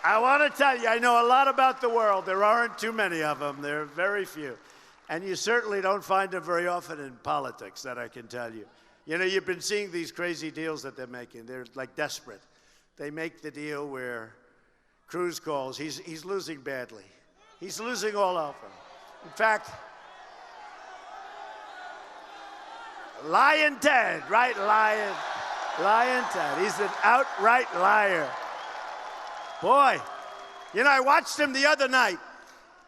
I want to tell you, I know a lot about the world. There aren't too many of them. There are very few. And you certainly don't find them very often in politics, that I can tell you. You know, you've been seeing these crazy deals that they're making. They're like desperate. They make the deal where Cruz calls. He's losing badly. He's losing all over. In fact, Lion Ted, right? Lion Ted. He's an outright liar. Boy, you know, I watched him the other night.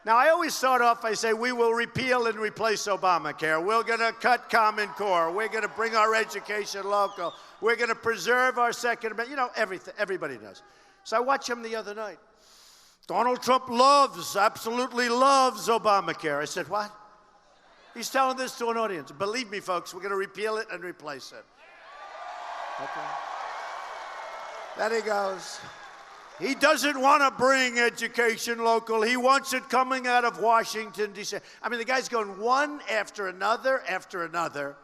Now, I always start off, I say, we will repeal and replace Obamacare. We're going to cut Common Core. We're going to bring our education local. We're going to preserve our Second Amendment. You know, everything. Everybody knows. So I watched him the other night. Donald Trump absolutely loves Obamacare. I said, what? He's telling this to an audience. Believe me, folks, we're going to repeal it and replace it. Okay. Then he goes. He doesn't want to bring education local. He wants it coming out of Washington, D.C. I mean, the guy's going one after another after another.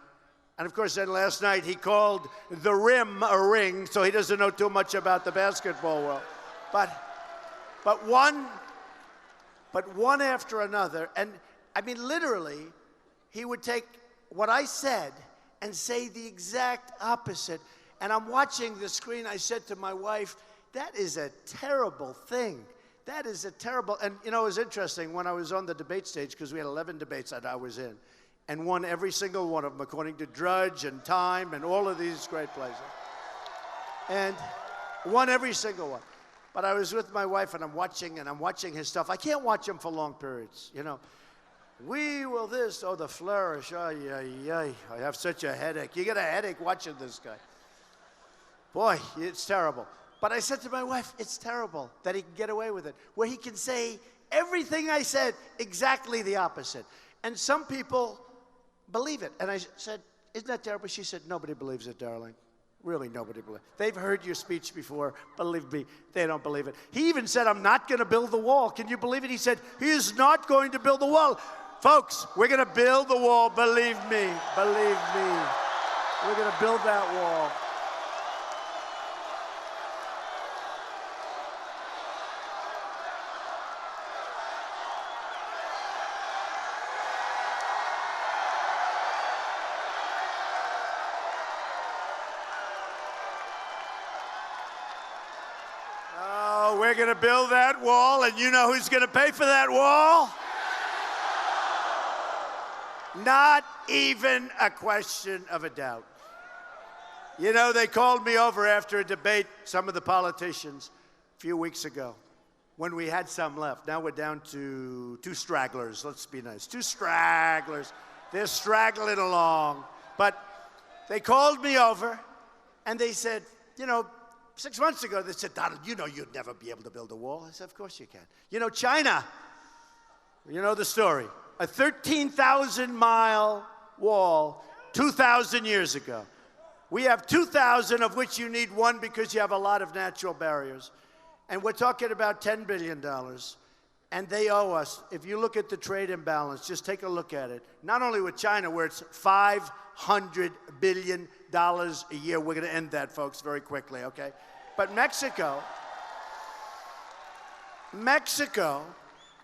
And, of course, then last night he called the rim a ring, so he doesn't know too much about the basketball world. But one after another. And, I mean, literally, he would take what I said and say the exact opposite. And I'm watching the screen. I said to my wife, that is a terrible thing. That is a terrible, and you know, it was interesting when I was on the debate stage, because we had 11 debates that I was in, and won every single one of them according to Drudge and Time and all of these great places. And won every single one. But I was with my wife, and I'm watching his stuff. I can't watch him for long periods, you know. We will this, the flourish, I have such a headache. You get a headache watching this guy. Boy, it's terrible. But I said to my wife, it's terrible that he can get away with it, where he can say everything I said, exactly the opposite. And some people believe it. And I said, isn't that terrible? She said, nobody believes it, darling. Really, nobody believes it. They've heard your speech before. Believe me, they don't believe it. He even said, I'm not going to build the wall. Can you believe it? He said, he is not going to build the wall. Folks, we're going to build the wall. Believe me. Believe me. We're going to build that wall. We're going to build that wall, and you know who's going to pay for that wall? Not even a question of a doubt. You know, they called me over after a debate, some of the politicians, a few weeks ago, when we had some left. Now we're down to 2 stragglers. Let's be nice. 2 stragglers. They're straggling along. But They called me over, and they said, 6 months ago, they said, Donald, you'd never be able to build a wall. I said, of course you can. China, you know the story. A 13,000-mile wall 2,000 years ago. We have 2,000, of which you need one because you have a lot of natural barriers. And we're talking about $10 billion. And they owe us, if you look at the trade imbalance, just take a look at it. Not only with China, where it's $500 billion a year. We're going to end that, folks, very quickly, okay? But Mexico,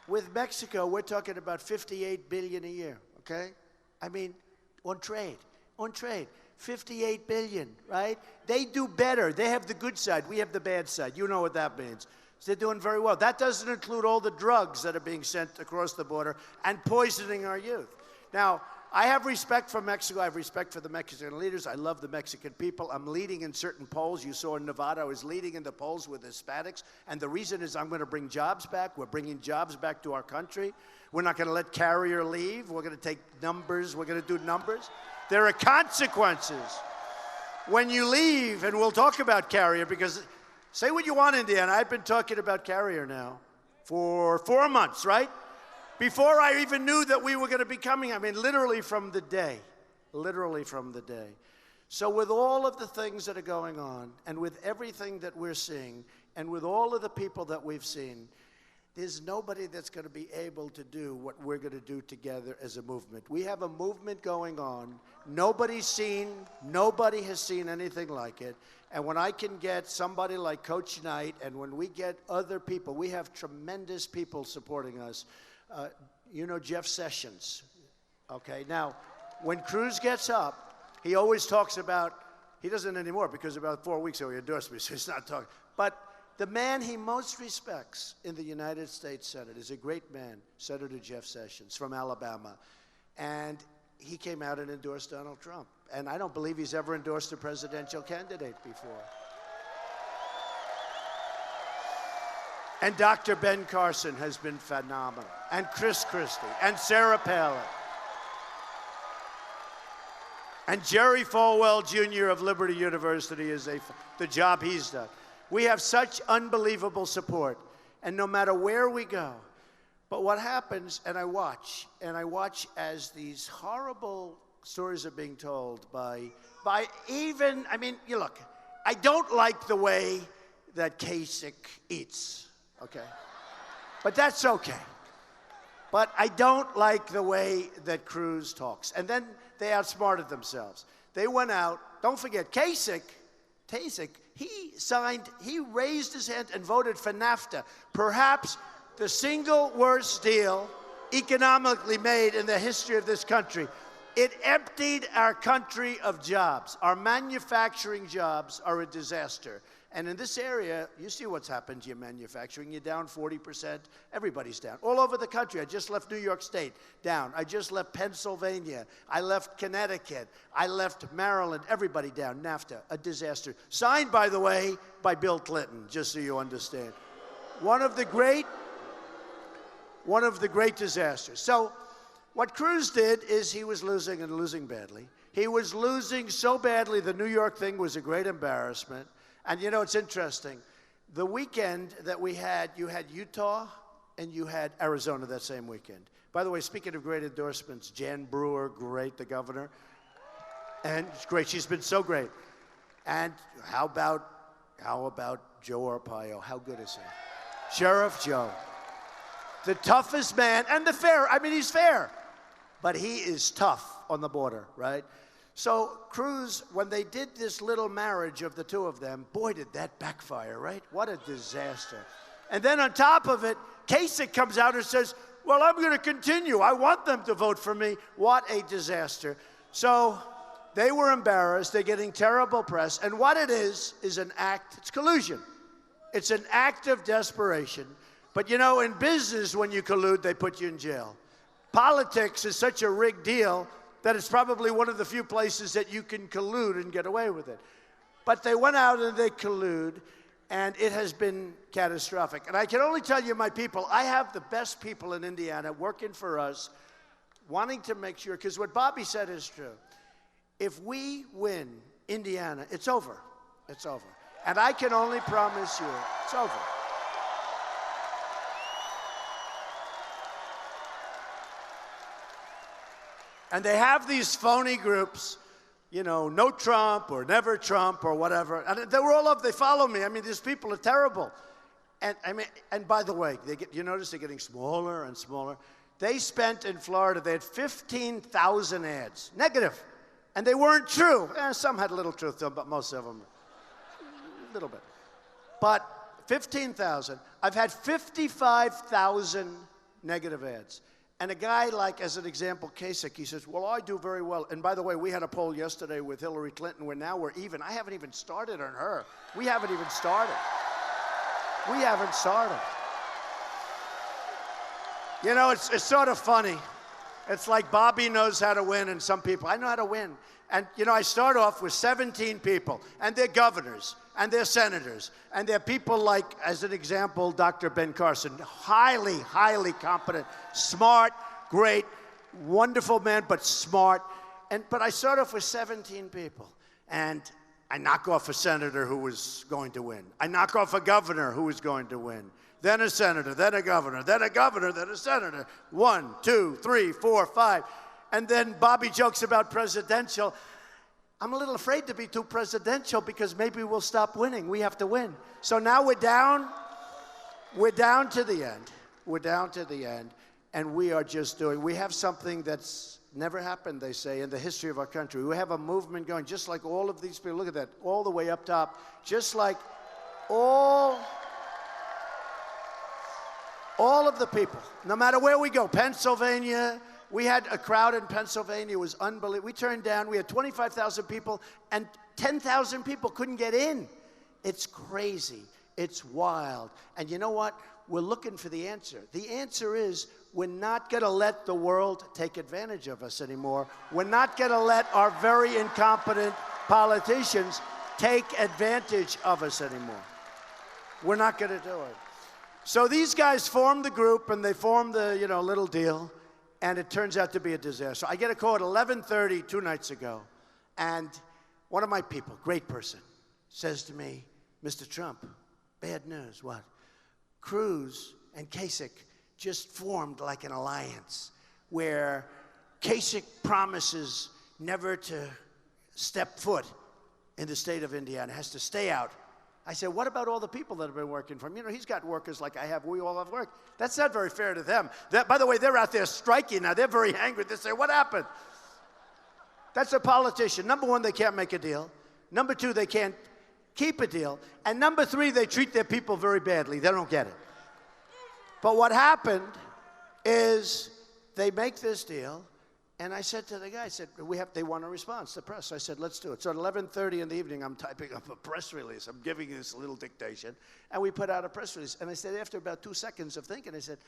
with Mexico, we're talking about $58 billion a year, okay? I mean, on trade. 58 billion, right? They do better. They have the good side. We have the bad side. You know what that means. So they're doing very well. That doesn't include all the drugs that are being sent across the border and poisoning our youth. Now, I have respect for Mexico. I have respect for the Mexican leaders. I love the Mexican people. I'm leading in certain polls. You saw in Nevada, I was leading in the polls with Hispanics. And the reason is I'm going to bring jobs back. We're bringing jobs back to our country. We're not going to let Carrier leave. We're going to take numbers. We're going to do numbers. There are consequences when you leave, and we'll talk about Carrier, because say what you want, Indiana. I've been talking about Carrier now for 4 months, right? Before I even knew that we were going to be coming, I mean, literally from the day. So with all of the things that are going on, and with everything that we're seeing, and with all of the people that we've seen, there's nobody that's going to be able to do what we're going to do together as a movement. We have a movement going on. Nobody has seen anything like it. And when I can get somebody like Coach Knight, and when we get other people, we have tremendous people supporting us. Jeff Sessions. Okay, now, when Cruz gets up, he always talks about, he doesn't anymore because about 4 weeks ago he endorsed me, so he's not talking. But the man he most respects in the United States Senate is a great man, Senator Jeff Sessions from Alabama. And he came out and endorsed Donald Trump. And I don't believe he's ever endorsed a presidential candidate before. And Dr. Ben Carson has been phenomenal. And Chris Christie. And Sarah Palin. And Jerry Falwell, Jr. of Liberty University is the job he's done. We have such unbelievable support, and no matter where we go. But what happens, and I watch as these horrible stories are being told by even, look, I don't like the way that Kasich eats, okay? But that's okay. But I don't like the way that Cruz talks. And then they outsmarted themselves. They went out, don't forget, Kasich, he raised his hand and voted for NAFTA, perhaps the single worst deal economically made in the history of this country. It emptied our country of jobs. Our manufacturing jobs are a disaster. And in this area, you see what's happened to your manufacturing. You're down 40%. Everybody's down. All over the country. I just left New York State, down. I just left Pennsylvania. I left Connecticut. I left Maryland. Everybody down. NAFTA, a disaster. Signed, by the way, by Bill Clinton, just so you understand. One of the great disasters. So what Cruz did is he was losing and losing badly. He was losing so badly, the New York thing was a great embarrassment. And it's interesting. The weekend that we had, you had Utah and you had Arizona that same weekend. By the way, speaking of great endorsements, Jan Brewer, great, the governor. And it's great. She's been so great. And how about Joe Arpaio? How good is he? Sheriff Joe. The toughest man, and he's fair. But he is tough on the border, right? So Cruz, when they did this little marriage of the two of them, boy, did that backfire, right? What a disaster. And then on top of it, Kasich comes out and says, well, I'm going to continue. I want them to vote for me. What a disaster. So they were embarrassed. They're getting terrible press. And what it is an act. It's collusion. It's an act of desperation. But, in business, when you collude, they put you in jail. Politics is such a rigged deal that it's probably one of the few places that you can collude and get away with it. But they went out and they collude, and it has been catastrophic. And I can only tell you, my people, I have the best people in Indiana working for us, wanting to make sure, because what Bobby said is true. if we win Indiana, it's over. It's over. And I can only promise you, it's over. And they have these phony groups, you know, no Trump or never Trump or whatever. And they were all up, they follow me. I mean, these people are terrible. And I mean, and by the way, you notice they're getting smaller and smaller. They spent in Florida, they had 15,000 ads, negative. And they weren't true. Some had a little truth to them, but most of them, a little bit. But 15,000. I've had 55,000 negative ads. And a guy like, as an example, Kasich, he says, well, I do very well. And by the way, we had a poll yesterday with Hillary Clinton where now we're even. I haven't even started on her. We haven't even started. We haven't started. You know, it's sort of funny. It's like Bobby knows how to win and some people, I know how to win. And, you know, I start off with 17 people, and they're governors, and they're senators, and they're people like, as an example, Dr. Ben Carson, highly, highly competent, smart, great, wonderful man, but smart. But I start off with 17 people, and I knock off a senator who was going to win. I knock off a governor who was going to win. Then a senator, then a governor, then a governor, then a senator. 1, 2, 3, 4, 5. And then Bobby jokes about presidential. I'm a little afraid to be too presidential because maybe we'll stop winning. We have to win. So now we're down to the end. We're down to the end. And we are just we have something that's never happened, they say, in the history of our country. We have a movement going, just like all of these people. Look at that, all the way up top. Just like all of the people, no matter where we go, Pennsylvania. We had a crowd in Pennsylvania. It was unbelievable. We turned down, we had 25,000 people, and 10,000 people couldn't get in. It's crazy. It's wild. And you know what? We're looking for the answer. The answer is we're not going to let the world take advantage of us anymore. We're not going to let our very incompetent politicians take advantage of us anymore. We're not going to do it. So these guys formed the group, and they formed the, little deal. And it turns out to be a disaster. I get a call at 11:30 2 nights ago, and one of my people, great person, says to me, Mr. Trump, bad news. What? Cruz and Kasich just formed like an alliance where Kasich promises never to step foot in the state of Indiana, has to stay out. I said, what about all the people that have been working for him? He's got workers like I have. We all have work. That's not very fair to them. By the way, they're out there striking now. They're very angry. They say, what happened? That's a politician. Number one, they can't make a deal. Number two, they can't keep a deal. And number three, they treat their people very badly. They don't get it. But what is they make this deal. And I said to the guy, I said, they want a response, the press. I said, let's do it. So at 11:30 in the evening, I'm typing up a press release. I'm giving this little dictation. And we put out a press release. And I said, after about 2 seconds of thinking, I said,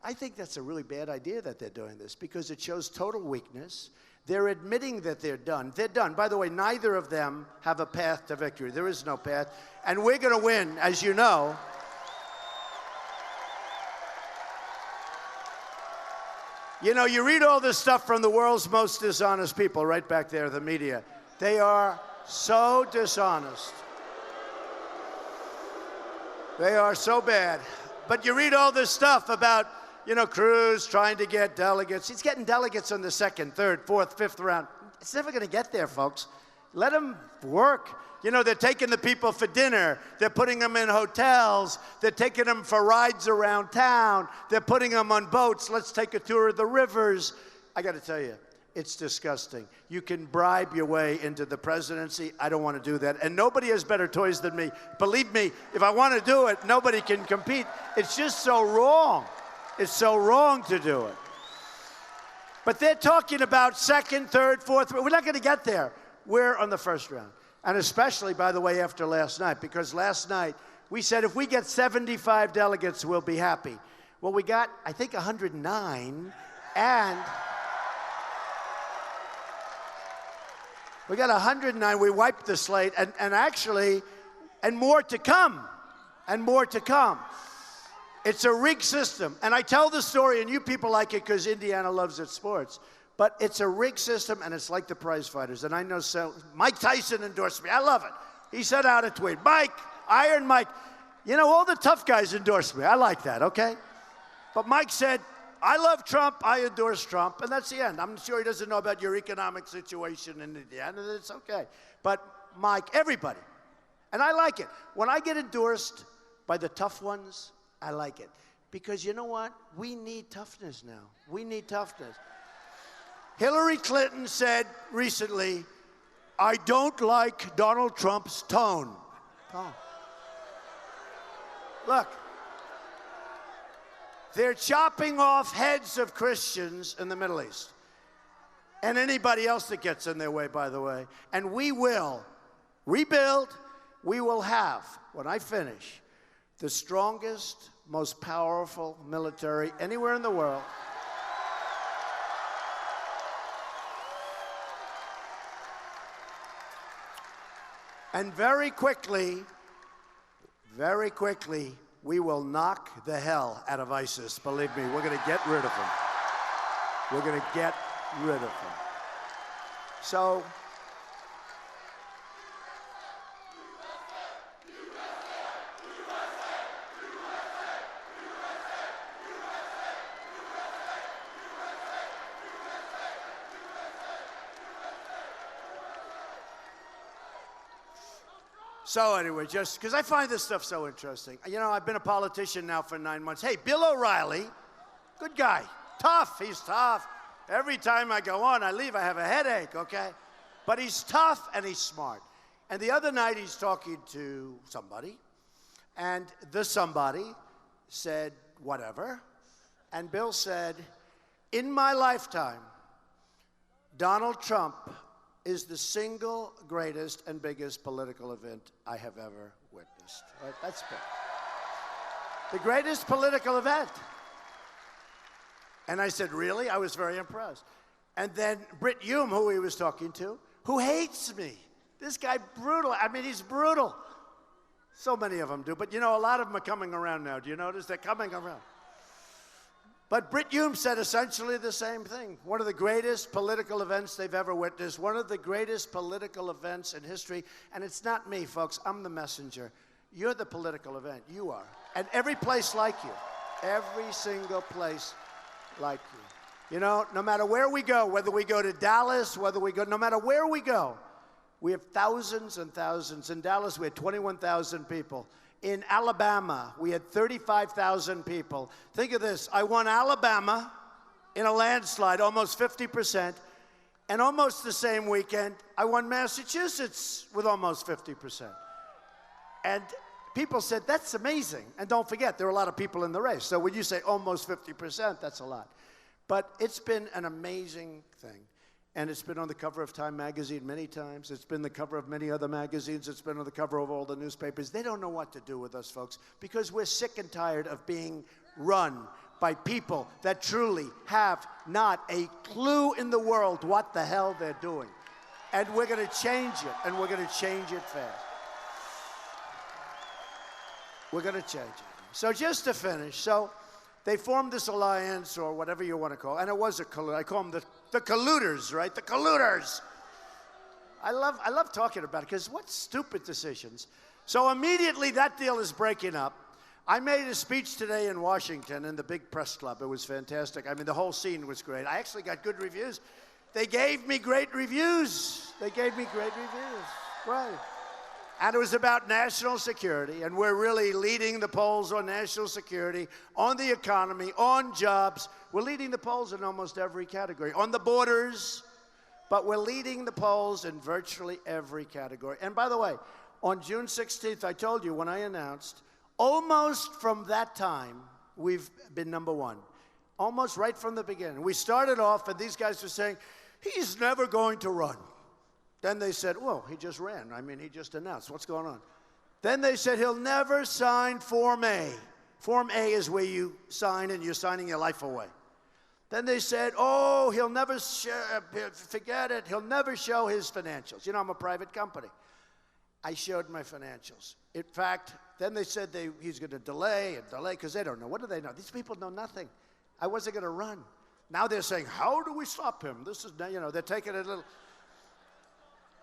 I think that's a really bad idea that they're doing this because it shows total weakness. They're admitting that they're done. They're done. By the way, neither of them have a path to victory. There is no path. And we're going to win, as you know. You read all this stuff from the world's most dishonest people right back there, the media. They are so dishonest. They are so bad. But you read all this stuff about, Cruz trying to get delegates. He's getting delegates on the 2nd, 3rd, 4th, 5th round. It's never going to get there, folks. Let him work. They're taking the people for dinner. They're putting them in hotels. They're taking them for rides around town. They're putting them on boats. Let's take a tour of the rivers. I got to tell you, it's disgusting. You can bribe your way into the presidency. I don't want to do that. And nobody has better toys than me. Believe me, if I want to do it, nobody can compete. It's just so wrong. It's so wrong to do it. But they're talking about 2nd, 3rd, 4th. We're not going to get there. We're on the 1st round. And especially, by the way, after last night, because last night we said if we get 75 delegates, we'll be happy. Well, we got, I think, 109, and we got 109. We wiped the slate, and actually, and more to come, and more to come. It's a rigged system. And I tell the story, and you people like it because Indiana loves its sports. But it's a rigged system, and it's like the prize fighters. And I know Mike Tyson endorsed me. I love it. He sent out a tweet. Mike, Iron Mike. You know, all the tough guys endorsed me. I like that, okay? But Mike said, I love Trump, I endorse Trump, and that's the end. I'm sure he doesn't know about your economic situation in the end, and it's okay. But Mike, everybody, and I like it. When I get endorsed by the tough ones, I like it. Because you know what? We need toughness now. We need toughness. Hillary Clinton said recently, I don't like Donald Trump's tone. Look, they're chopping off heads of Christians in the Middle East. And anybody else that gets in their way, by the way. And we will rebuild. We will have, when I finish, the strongest, most powerful military anywhere in the world. And very quickly, we will knock the hell out of ISIS. Believe me, we're going to get rid of them. We're going to get rid of them. So, anyway, just because I find this stuff so interesting. You know, I've been a politician now for 9 months. Hey, Bill O'Reilly, good guy, tough, he's tough. Every time I go on, I leave, I have a headache, okay? But he's tough and he's smart. And the other night he's talking to somebody, and the somebody said, whatever. And Bill said, in my lifetime, Donald Trump is the single greatest and biggest political event I have ever witnessed. Right? That's big. The greatest political event. And I said, really? I was very impressed. And then Brit Hume, who he was talking to, who hates me. This guy, brutal. I mean, he's brutal. So many of them do. But, you know, a lot of them are coming around now. Do you notice? They're coming around. But Brit Hume said essentially the same thing. One of the greatest political events they've ever witnessed, one of the greatest political events in history. And it's not me, folks. I'm the messenger. You're the political event. You are. And every place like you. Every single place like you. You know, no matter where we go, whether we go to Dallas, no matter where we go, we have thousands and thousands. In Dallas, we had 21,000 people. In Alabama, we had 35,000 people. Think of this. I won Alabama in a landslide, almost 50%. And almost the same weekend, I won Massachusetts with almost 50%. And people said, that's amazing. And don't forget, there are a lot of people in the race. So when you say almost 50%, that's a lot. But it's been an amazing thing. And it's been on the cover of Time magazine many times. It's been the cover of many other magazines. It's been on the cover of all the newspapers. They don't know what to do with us, folks, because we're sick and tired of being run by people that truly have not a clue in the world what the hell they're doing. And we're going to change it, and we're going to change it fast. We're going to change it. So just to finish, they formed this alliance, or whatever you want to call it, and it was a collude. I call them the colluders, right? The colluders. I love talking about it, because what stupid decisions. So immediately that deal is breaking up. I made a speech today in Washington in the big press club. It was fantastic. I mean, the whole scene was great. I actually got good reviews. They gave me great reviews. Right. And it was about national security, and we're really leading the polls on national security, on the economy, on jobs. We're leading the polls in almost every category. On the borders, but we're leading the polls in virtually every category. And by the way, on June 16th, I told you when I announced, almost from that time, we've been number one. Almost right from the beginning. We started off, and these guys were saying, he's never going to run. Then they said, well, he just ran. I mean, he just announced. What's going on? Then they said he'll never sign Form A. Form A is where you sign and you're signing your life away. Then they said, oh, he'll never forget it. He'll never show his financials. You know, I'm a private company. I showed my financials. In fact, then they said he's going to delay because they don't know. What do they know? These people know nothing. I wasn't going to run. Now they're saying, how do we stop him? This is, they're taking it a little.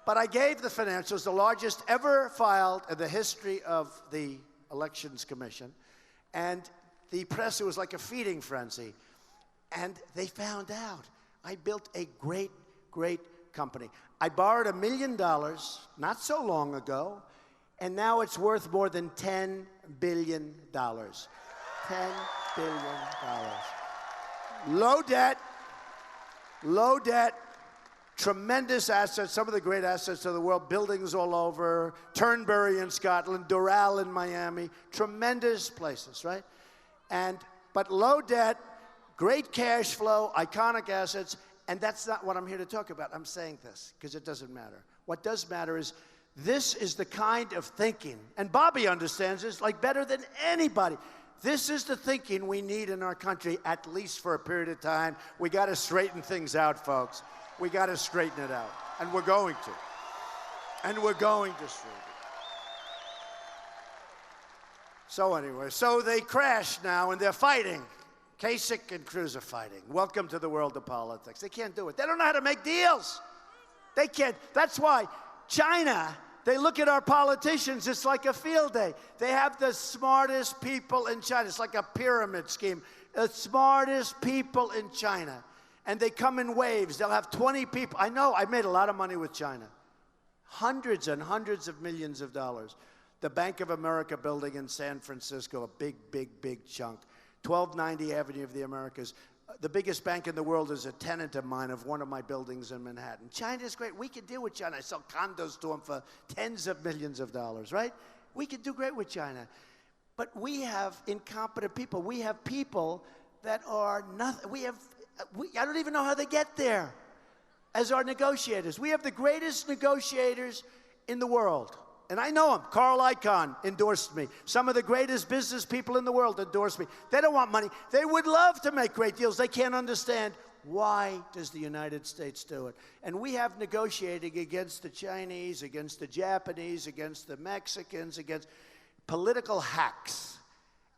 But I gave the financials, the largest ever filed in the history of the Elections Commission. And the press, it was like a feeding frenzy. And they found out. I built a great, great company. I borrowed $1 million not so long ago, and now it's worth more than $10 billion. $10 billion. Low debt, tremendous assets, some of the great assets of the world, buildings all over, Turnberry in Scotland, Doral in Miami, tremendous places, right? But low debt, great cash flow, iconic assets, and that's not what I'm here to talk about. I'm saying this because it doesn't matter. What does matter is this is the kind of thinking, and Bobby understands this like better than anybody. This is the thinking we need in our country, at least for a period of time. We got to straighten things out, folks. We got to straighten it out, and we're going to. And we're going to straighten it. So anyway, so they crash now, and they're fighting. Kasich and Cruz are fighting. Welcome to the world of politics. They can't do it. They don't know how to make deals. They can't. That's why China, they look at our politicians, it's like a field day. They have the smartest people in China. It's like a pyramid scheme. The smartest people in China. And they come in waves. They'll have 20 people. I know, I made a lot of money with China. Hundreds and hundreds of millions of dollars. The Bank of America building in San Francisco, a big, big, big chunk. 1290 Avenue of the Americas. The biggest bank in the world is a tenant of mine of one of my buildings in Manhattan. China's great. We could deal with China. I sell condos to them for tens of millions of dollars, right? We could do great with China. But we have incompetent people. We have people that are nothing. I don't even know how they get there as our negotiators. We have the greatest negotiators in the world. And I know them. Carl Icahn endorsed me. Some of the greatest business people in the world endorsed me. They don't want money. They would love to make great deals. They can't understand why does the United States do it. And we have negotiating against the Chinese, against the Japanese, against the Mexicans, against political hacks.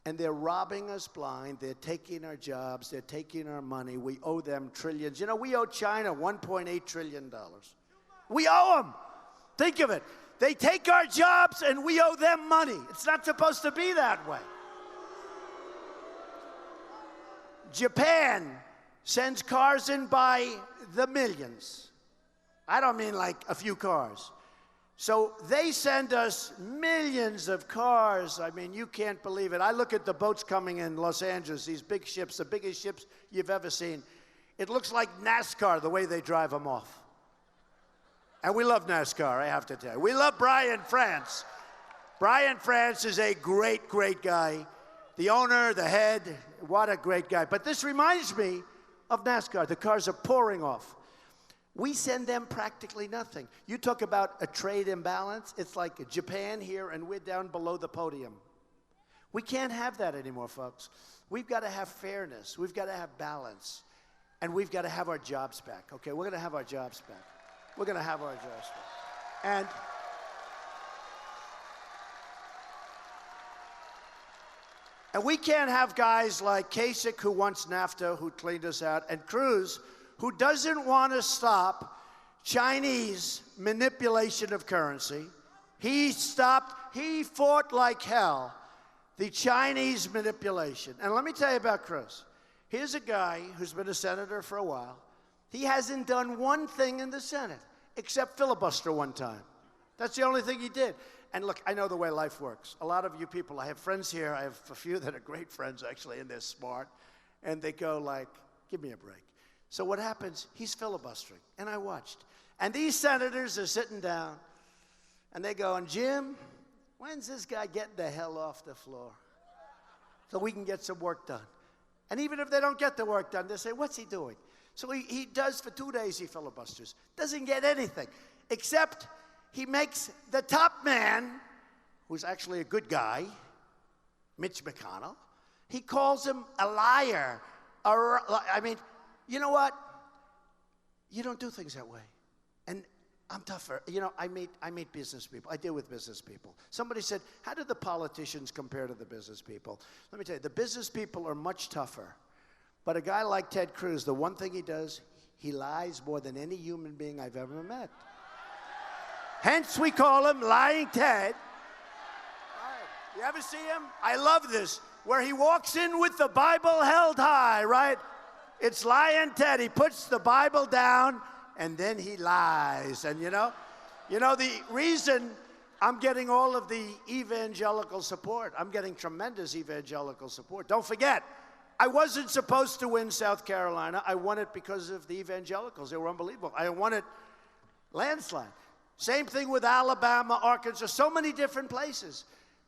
And they're robbing us blind. They're taking our jobs. They're taking our money. We owe them trillions. We owe China $1.8 trillion. We owe them. Think of it. They take our jobs and we owe them money. It's not supposed to be that way. Japan sends cars in by the millions. I don't mean like a few cars. So they send us millions of cars. I mean, you can't believe it. I look at the boats coming in Los Angeles, these big ships, the biggest ships you've ever seen. It looks like NASCAR, the way they drive them off. And we love NASCAR, I have to tell you. We love Brian France. Brian France is a great, great guy. The owner, the head, what a great guy. But this reminds me of NASCAR. The cars are pouring off. We send them practically nothing. You talk about a trade imbalance. It's like Japan here, and we're down below the podium. We can't have that anymore, folks. We've got to have fairness. We've got to have balance. And we've got to have our jobs back. Okay, we're going to have our jobs back. We're going to have our jobs back. And we can't have guys like Kasich, who wants NAFTA, who cleaned us out, and Cruz, who doesn't want to stop Chinese manipulation of currency. He fought like hell the Chinese manipulation. And let me tell you about Cruz. Here's a guy who's been a senator for a while. He hasn't done one thing in the Senate except filibuster one time. That's the only thing he did. And look, I know the way life works. A lot of you people, I have friends here. I have a few that are great friends, actually, and they're smart. And they go like, give me a break. So what happens, he's filibustering. And I watched. And these senators are sitting down, and they go, and Jim, when's this guy getting the hell off the floor so we can get some work done? And even if they don't get the work done, they say, what's he doing? So he does for 2 days, he filibusters. Doesn't get anything, except he makes the top man, who's actually a good guy, Mitch McConnell, he calls him a liar. I mean, you know what? You don't do things that way. And I'm tougher. I meet business people. I deal with business people. Somebody said, how do the politicians compare to the business people? Let me tell you, the business people are much tougher. But a guy like Ted Cruz, the one thing he does, he lies more than any human being I've ever met. Hence, we call him Lying Ted. You ever see him? I love this, where he walks in with the Bible held high, right? It's Lying Ted. He puts the Bible down, and then he lies. And you know the reason I'm getting all of the evangelical support, I'm getting tremendous evangelical support. Don't forget, I wasn't supposed to win South Carolina. I won it because of the evangelicals. They were unbelievable. I won it landslide. Same thing with Alabama, Arkansas, so many different places.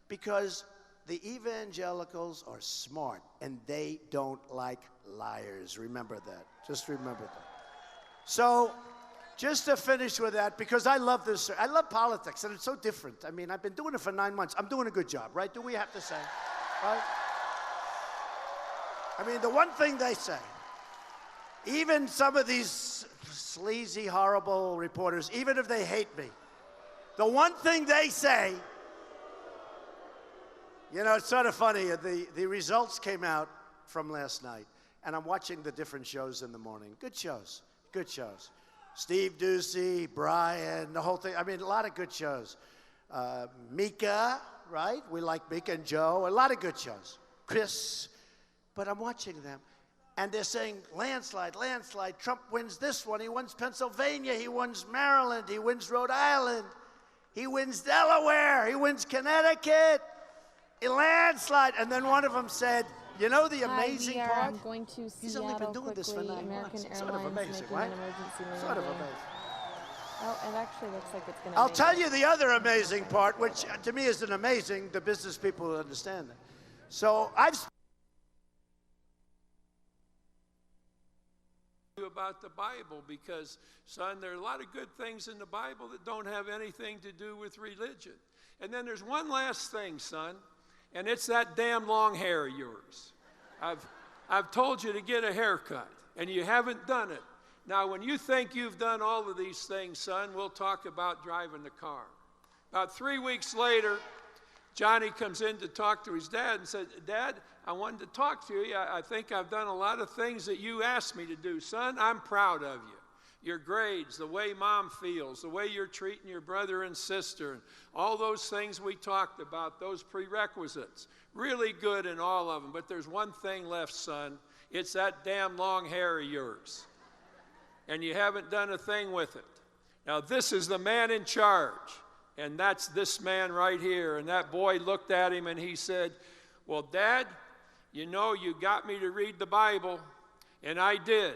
Because the evangelicals are smart, and they don't like liars. Remember that. Just remember that. So, just to finish with that, because I love this, I love politics, and it's so different. I mean, I've been doing it for 9 months. I'm doing a good job, right? Do we have to say, right? I mean, the one thing they say, even some of these sleazy, horrible reporters, even if they hate me, the one thing they say, you know, it's sort of funny. The results came out from last night, and I'm watching the different shows in the morning. Good shows, good shows. Steve Ducey, Brian, the whole thing. I mean, a lot of good shows. Mika, right? We like Mika and Joe. A lot of good shows. Chris. But I'm watching them, and they're saying landslide, landslide. Trump wins this one. He wins Pennsylvania. He wins Maryland. He wins Rhode Island. He wins Delaware. He wins Connecticut. A landslide. And then one of them said, you know the amazing part? Going to He's only been doing this for 9 months. It's sort of amazing, right? Sort of amazing. Oh, it actually looks like it's going to I'll tell you the other amazing part, which to me isn't amazing. The business people will understand that. So I've about the Bible because, son, there are a lot of good things in the Bible that don't have anything to do with religion. And then there's one last thing, son, and it's that damn long hair of yours. I've told you to get a haircut, and you haven't done it. Now, when you think you've done all of these things, son, we'll talk about driving the car. About 3 weeks later, Johnny comes in to talk to his dad and said, Dad, I wanted to talk to you. I think I've done a lot of things that you asked me to do. Son, I'm proud of you. Your grades, the way Mom feels, the way you're treating your brother and sister, and all those things we talked about, those prerequisites. Really good in all of them. But there's one thing left, son. It's that damn long hair of yours. And you haven't done a thing with it. Now, this is the man in charge. And that's this man right here. And that boy looked at him and he said, well, Dad, you know, you got me to read the Bible. And I did.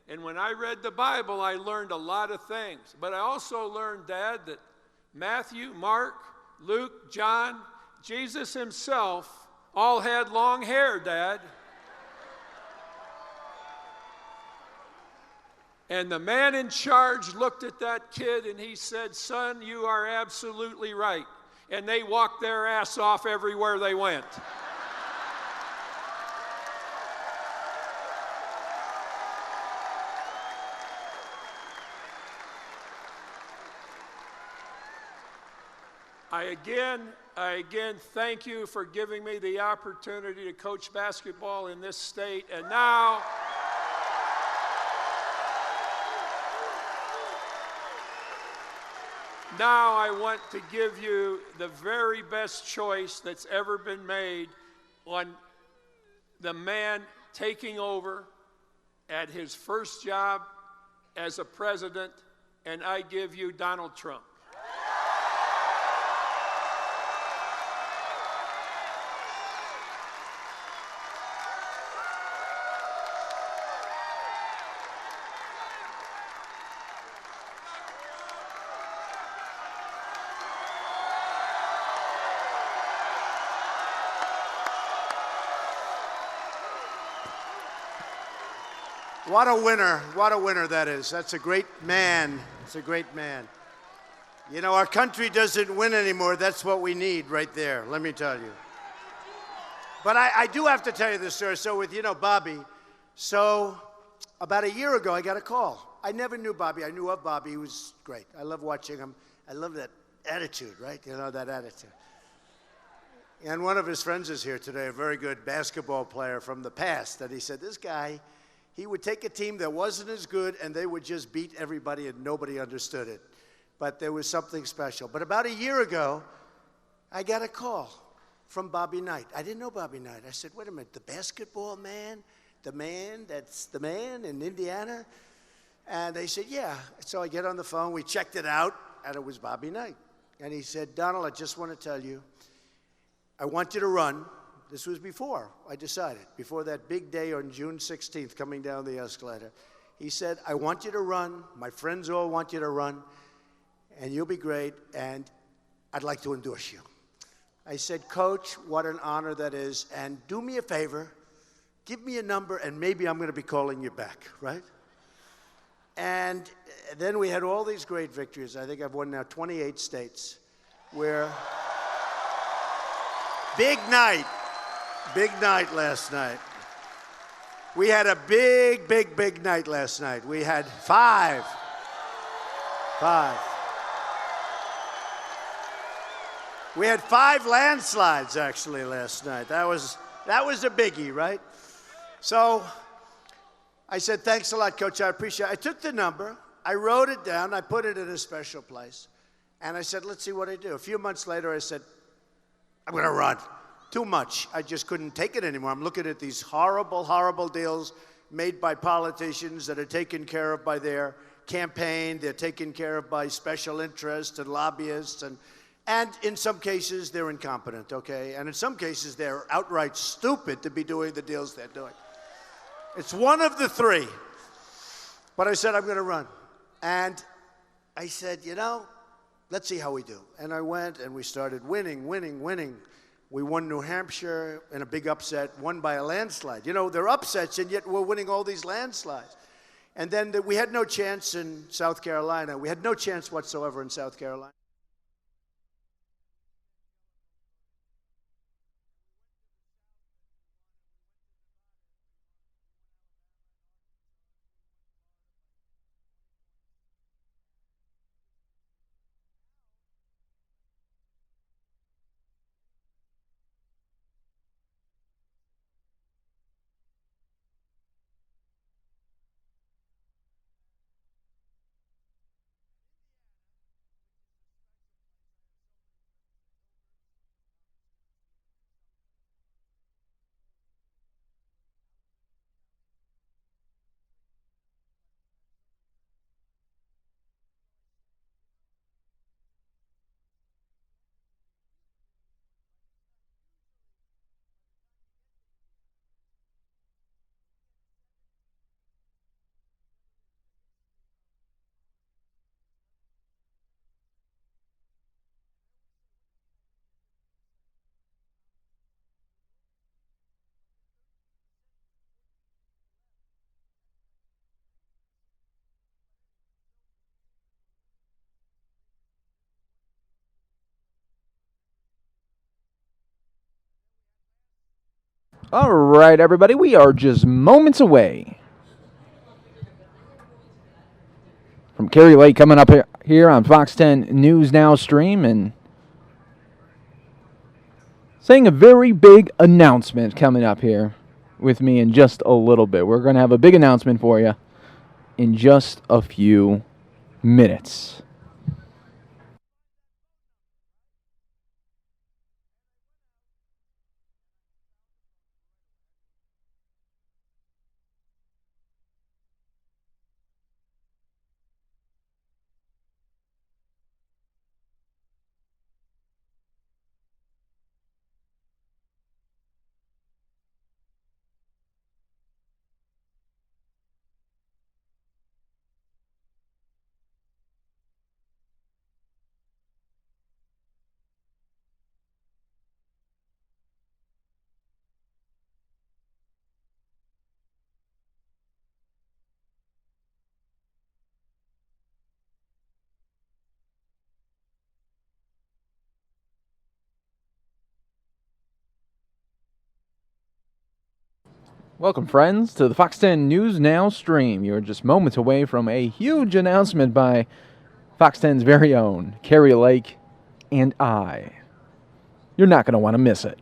And when I read the Bible, I learned a lot of things. But I also learned, Dad, that Matthew, Mark, Luke, John, Jesus himself all had long hair, Dad. And the man in charge looked at that kid and he said, son, you are absolutely right. And they walked their ass off everywhere they went. I again thank you for giving me the opportunity to coach basketball in this state. And now, I want to give you the very best choice that's ever been made on the man taking over at his first job as a president, and I give you Donald Trump. What a winner that is. That's a great man. It's a great man. You know, our country doesn't win anymore. That's what we need right there, let me tell you. But I do have to tell you this story. So with, Bobby, so about a year ago, I got a call. I never knew Bobby. I knew of Bobby. He was great. I love watching him. I love that attitude, right? That attitude. And one of his friends is here today, a very good basketball player from the past. And he said, this guy, he would take a team that wasn't as good and they would just beat everybody and nobody understood it. But there was something special. But about a year ago, I got a call from Bobby Knight. I didn't know Bobby Knight. I said, wait a minute, the basketball man? The man that's the man in Indiana? And they said, yeah. So I get on the phone, we checked it out, and it was Bobby Knight. And he said, Donald, I just want to tell you, I want you to run. This was before I decided, before that big day on June 16th coming down the escalator. He said, I want you to run. My friends all want you to run, and you'll be great, and I'd like to endorse you. I said, Coach, what an honor that is, and do me a favor, give me a number, and maybe I'm going to be calling you back, right? And then we had all these great victories. I think I've won now 28 states where... Big night last night. We had a big night last night. We had five. We had 5 landslides actually last night. That was a biggie, right? So I said, thanks a lot, Coach. I appreciate it. I took the number, I wrote it down, I put it in a special place, and I said, let's see what I do. A few months later, I said, I'm going to run. Too much. I just couldn't take it anymore. I'm looking at these horrible deals made by politicians that are taken care of by their campaign. They're taken care of by special interests and lobbyists. And in some cases, they're incompetent, okay? And in some cases, they're outright stupid to be doing the deals they're doing. It's one of the three. But I said, I'm going to run. And I said, let's see how we do. And I went and we started winning. We won New Hampshire in a big upset, won by a landslide. They're upsets, and yet we're winning all these landslides. And then we had no chance in South Carolina. We had no chance whatsoever in South Carolina. All right, everybody, we are just moments away from Kari Lake coming up here on Fox 10 News Now stream and saying a very big announcement coming up here with me in just a little bit. We're going to have a big announcement for you in just a few minutes. Welcome, friends, to the Fox 10 News Now stream. You're just moments away from a huge announcement by Fox 10's very own Kari Lake and I. You're not going to want to miss it.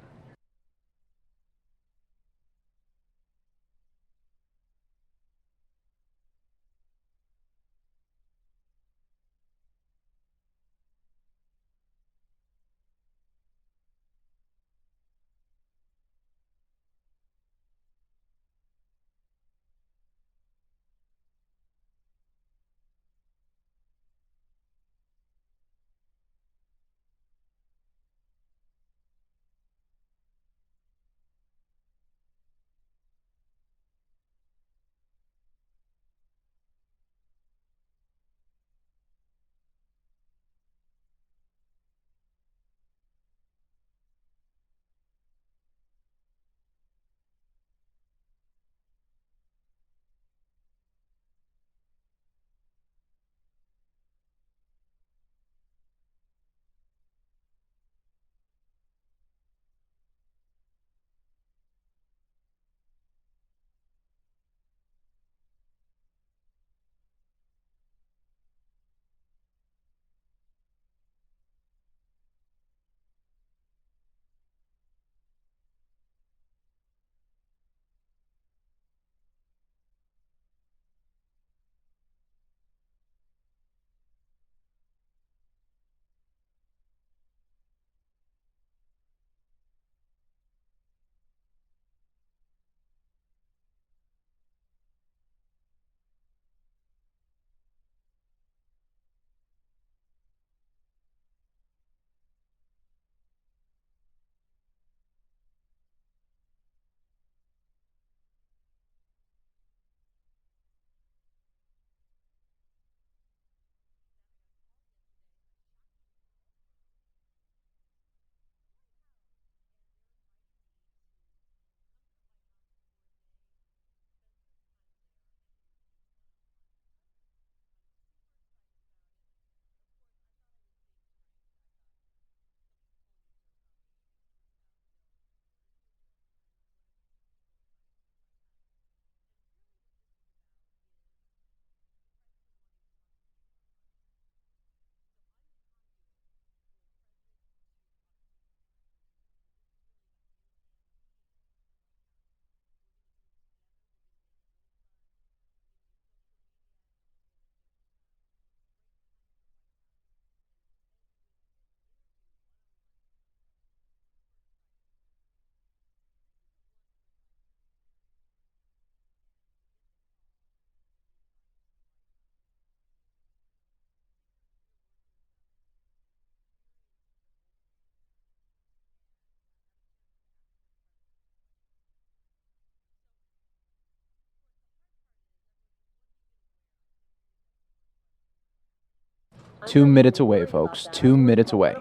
Two minutes away, folks. 2 minutes away.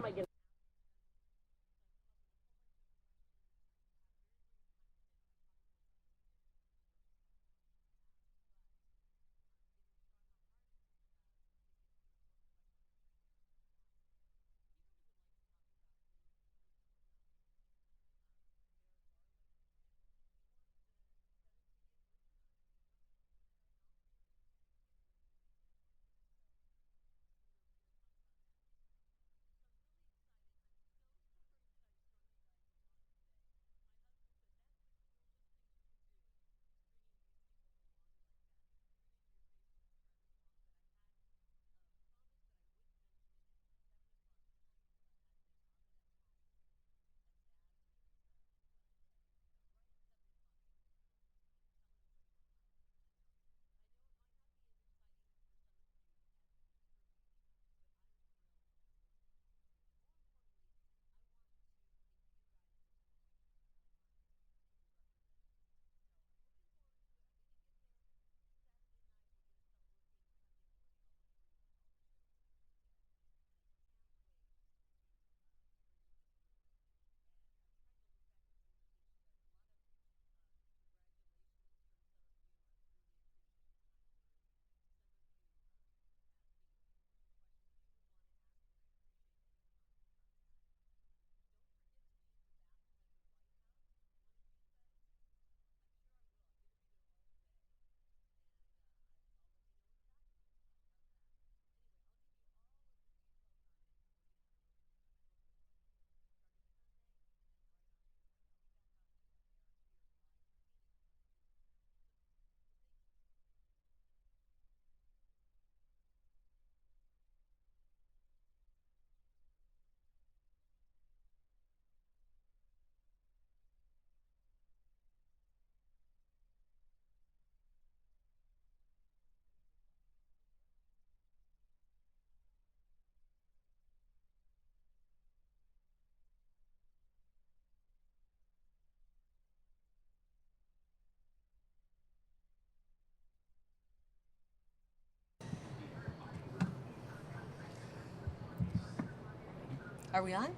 Are we on?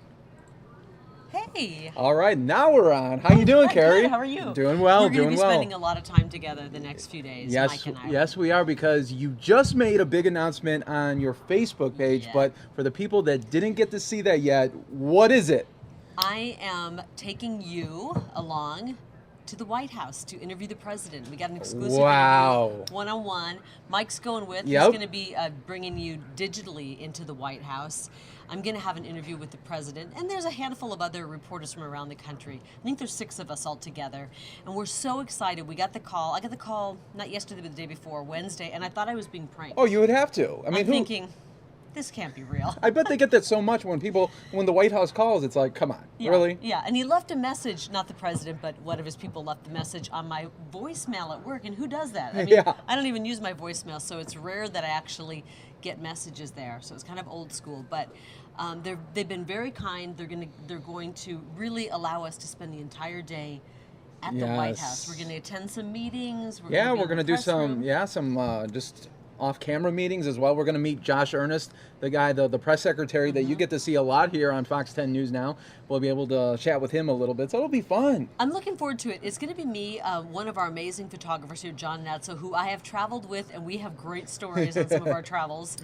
Hey. All right, now we're on. How you doing, Hi, Kari? good. How are you? Doing well, We're going to be well. spending a lot of time together the next few days, Yes, Mike and I. yes, we are, because you just made a big announcement on your Facebook page. Yeah. But for the people that didn't get to see that yet, what is it? I am taking you along to the White House to interview the president. We got an exclusive interview, one-on-one. Mike's going with. Yep. He's going to be bringing you digitally into the White House. I'm going to have an interview with the president, and there's a handful of other reporters from around the country. I think there's 6 of us all together, and we're so excited. We got the call. I got the call not yesterday, but the day before, Wednesday, and I thought I was being pranked. Oh, you would have to. I mean, I'm thinking, this can't be real. I bet they get that so much when the White House calls. It's like, come on, Yeah, really? Yeah, and he left a message, not the president, but one of his people left a message on my voicemail at work, and who does that? I mean, Yeah. I don't even use my voicemail, so it's rare that I actually get messages there, so it's kind of old school, but they've been very kind. They're going to really allow us to spend the entire day at the White House. We're going to attend some meetings. We're We're going to do some just off-camera meetings as well. We're going to meet Josh Earnest, the guy, the press secretary that you get to see a lot here on Fox 10 News now. We'll be able to chat with him a little bit, so it'll be fun. I'm looking forward to it. It's going to be me, one of our amazing photographers here, John Netzel, who I have traveled with, and we have great stories on some of our travels.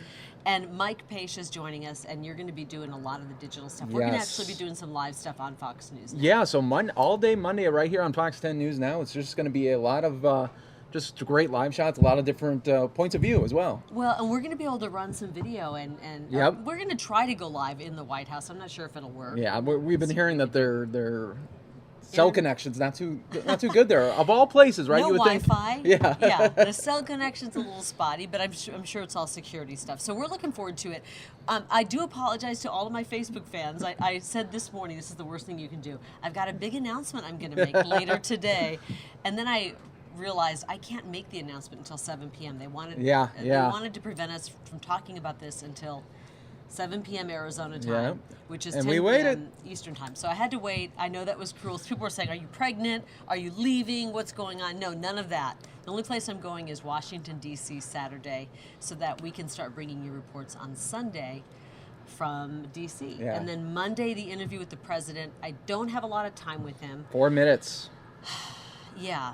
And Mike Page is joining us, and you're going to be doing a lot of the digital stuff. We're going to actually be doing some live stuff on Fox News now. Yeah, so all day Monday right here on Fox 10 News now. It's just going to be a lot of just great live shots, a lot of different points of view as well. Well, and we're going to be able to run some video, and we're going to try to go live in the White House. I'm not sure if it'll work. Yeah, we've been hearing that their cell connection's not too good there. Of all places, right? No You would Wi-Fi. think. Yeah. Yeah. The cell connection's a little spotty, but I'm sure it's all security stuff. So we're looking forward to it. I do apologize to all of my Facebook fans. I said this morning, this is the worst thing you can do. I've got a big announcement I'm going to make later today, and then I realized I can't make the announcement until 7 p.m. They wanted to prevent us from talking about this until 7 p.m. Arizona time, which is 10 p.m. Eastern time. So I had to wait. I know that was cruel. People were saying, are you pregnant? Are you leaving? What's going on? No, none of that. The only place I'm going is Washington, D.C. Saturday, so that we can start bringing you reports on Sunday from D.C. Yeah. And then Monday, the interview with the president. I don't have a lot of time with him. 4 minutes. Yeah.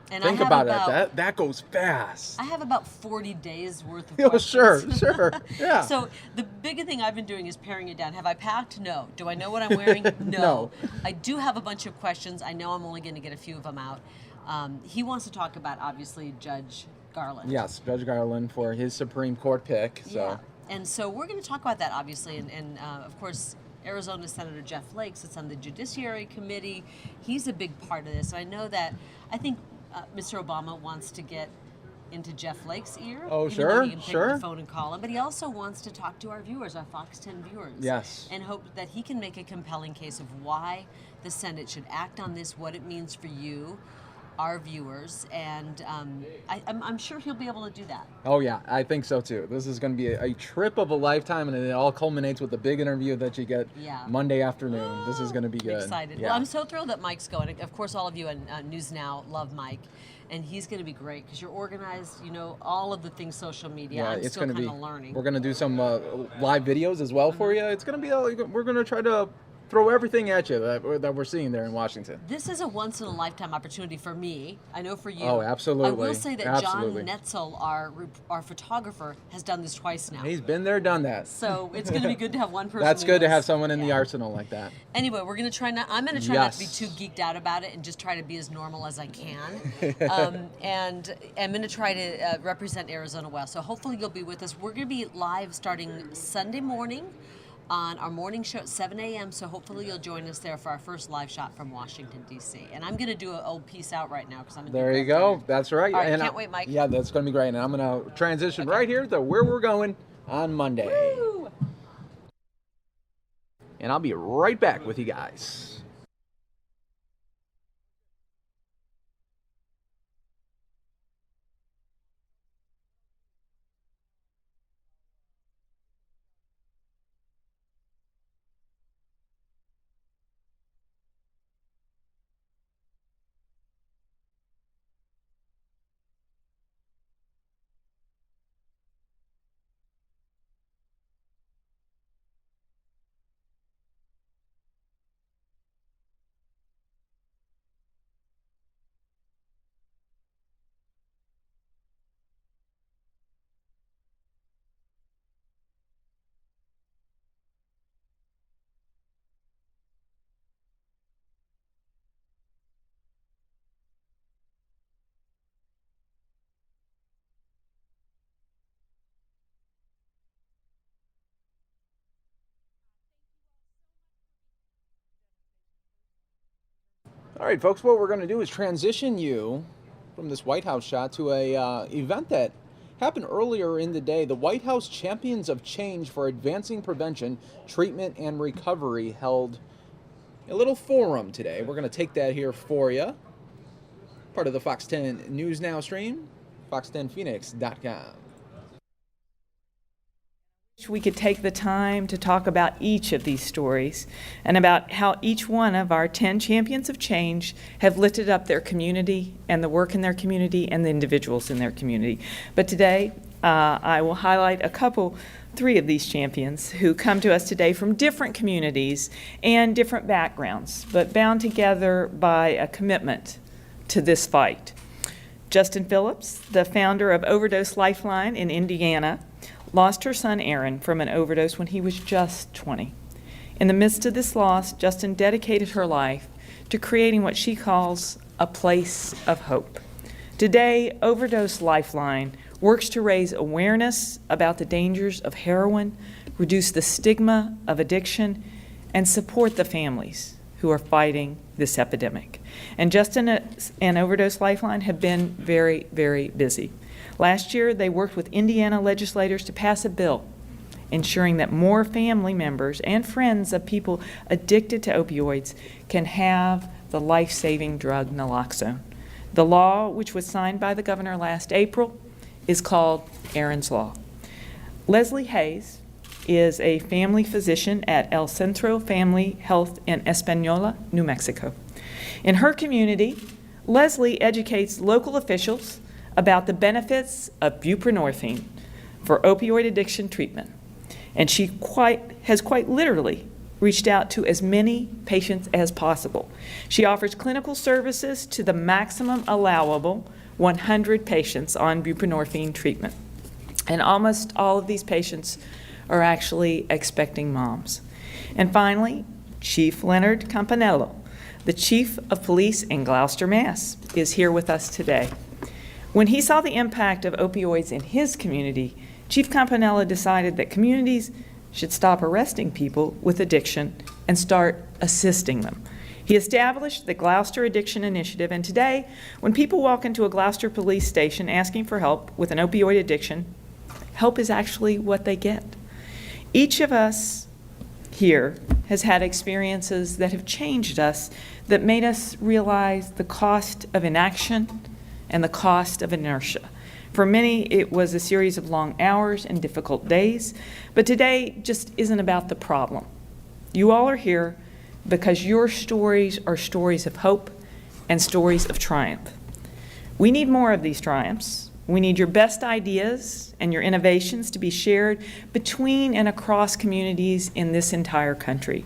And Think about it. That goes fast. I have about 40 days worth of Oh, questions. sure. Yeah. So the bigger thing I've been doing is paring it down. Have I packed? No. Do I know what I'm wearing? No. I do have a bunch of questions. I know I'm only going to get a few of them out. He wants to talk about, obviously, Judge Garland. Yes, Judge Garland for his Supreme Court pick. So. Yeah. And so we're going to talk about that, obviously. And of course, Arizona Senator Jeff Flake sits on the Judiciary Committee. He's a big part of this. I know that, I think Mr. Obama wants to get into Jeff Flake's ear. Oh, even though he can sure. pick the phone and call him. But he also wants to talk to our viewers, our Fox 10 viewers. Yes. And hope that he can make a compelling case of why the Senate should act on this, what it means for you, our viewers, and I'm sure he'll be able to do that. Oh yeah, I think so too. This is going to be a trip of a lifetime, and it all culminates with the big interview that you get Monday afternoon. This is going to be good. Excited. Yeah. Well, I'm so thrilled that Mike's going. Of course, all of you on News Now love Mike, and he's going to be great because you're organized. You know all of the things social media. Yeah, I'm it's still going to kind be. of learning. We're going to do some live videos as well for you. It's going to be. We're going to try to throw everything at you that we're seeing there in Washington. This is a once-in-a-lifetime opportunity for me. I know for you. Oh, absolutely. I will say that Absolutely. John Netzel, our photographer, has done this twice now. He's been there, done that. So it's going to be good to have one person. That's who good to knows. have someone in the arsenal like that. Anyway, we're going to try not. I'm going to try not to be too geeked out about it and just try to be as normal as I can. And I'm going to try to represent Arizona well. So hopefully you'll be with us. We're going to be live starting Sunday morning on our morning show at 7 a.m. So hopefully you'll join us there for our first live shot from Washington, D.C. And I'm going to do an old peace out right now because I'm in There you go. That's right. All right, and can't wait, Mike. Yeah, that's going to be great. And I'm going to transition right here to where we're going on Monday. Woo! And I'll be right back with you guys. All right, folks, what we're going to do is transition you from this White House shot to a event that happened earlier in the day. The White House Champions of Change for Advancing Prevention, Treatment, and Recovery held a little forum today. We're going to take that here for you. Part of the Fox 10 News Now stream, fox10phoenix.com. We could take the time to talk about each of these stories and about how each one of our 10 champions of change have lifted up their community and the work in their community and the individuals in their community. But today, I will highlight three of these champions who come to us today from different communities and different backgrounds, but bound together by a commitment to this fight. Justin Phillips, the founder of Overdose Lifeline in Indiana, lost her son Aaron from an overdose when he was just 20. In the midst of this loss, Justin dedicated her life to creating what she calls a place of hope. Today, Overdose Lifeline works to raise awareness about the dangers of heroin, reduce the stigma of addiction, and support the families who are fighting this epidemic. And Justin and Overdose Lifeline have been very, very busy. Last year, they worked with Indiana legislators to pass a bill ensuring that more family members and friends of people addicted to opioids can have the life-saving drug naloxone. The law, which was signed by the governor last April, is called Aaron's Law. Leslie Hayes is a family physician at El Centro Family Health in Española, New Mexico. In her community, Leslie educates local officials about the benefits of buprenorphine for opioid addiction treatment. And she has quite literally reached out to as many patients as possible. She offers clinical services to the maximum allowable 100 patients on buprenorphine treatment. And almost all of these patients are actually expecting moms. And finally, Chief Leonard Campanello, the Chief of Police in Gloucester, Mass., is here with us today. When he saw the impact of opioids in his community, Chief Campanella decided that communities should stop arresting people with addiction and start assisting them. He established the Gloucester Addiction Initiative, and today, when people walk into a Gloucester police station asking for help with an opioid addiction, help is actually what they get. Each of us here has had experiences that have changed us, that made us realize the cost of inaction and the cost of inertia. For many, it was a series of long hours and difficult days, but today just isn't about the problem. You all are here because your stories are stories of hope and stories of triumph. We need more of these triumphs. We need your best ideas and your innovations to be shared between and across communities in this entire country,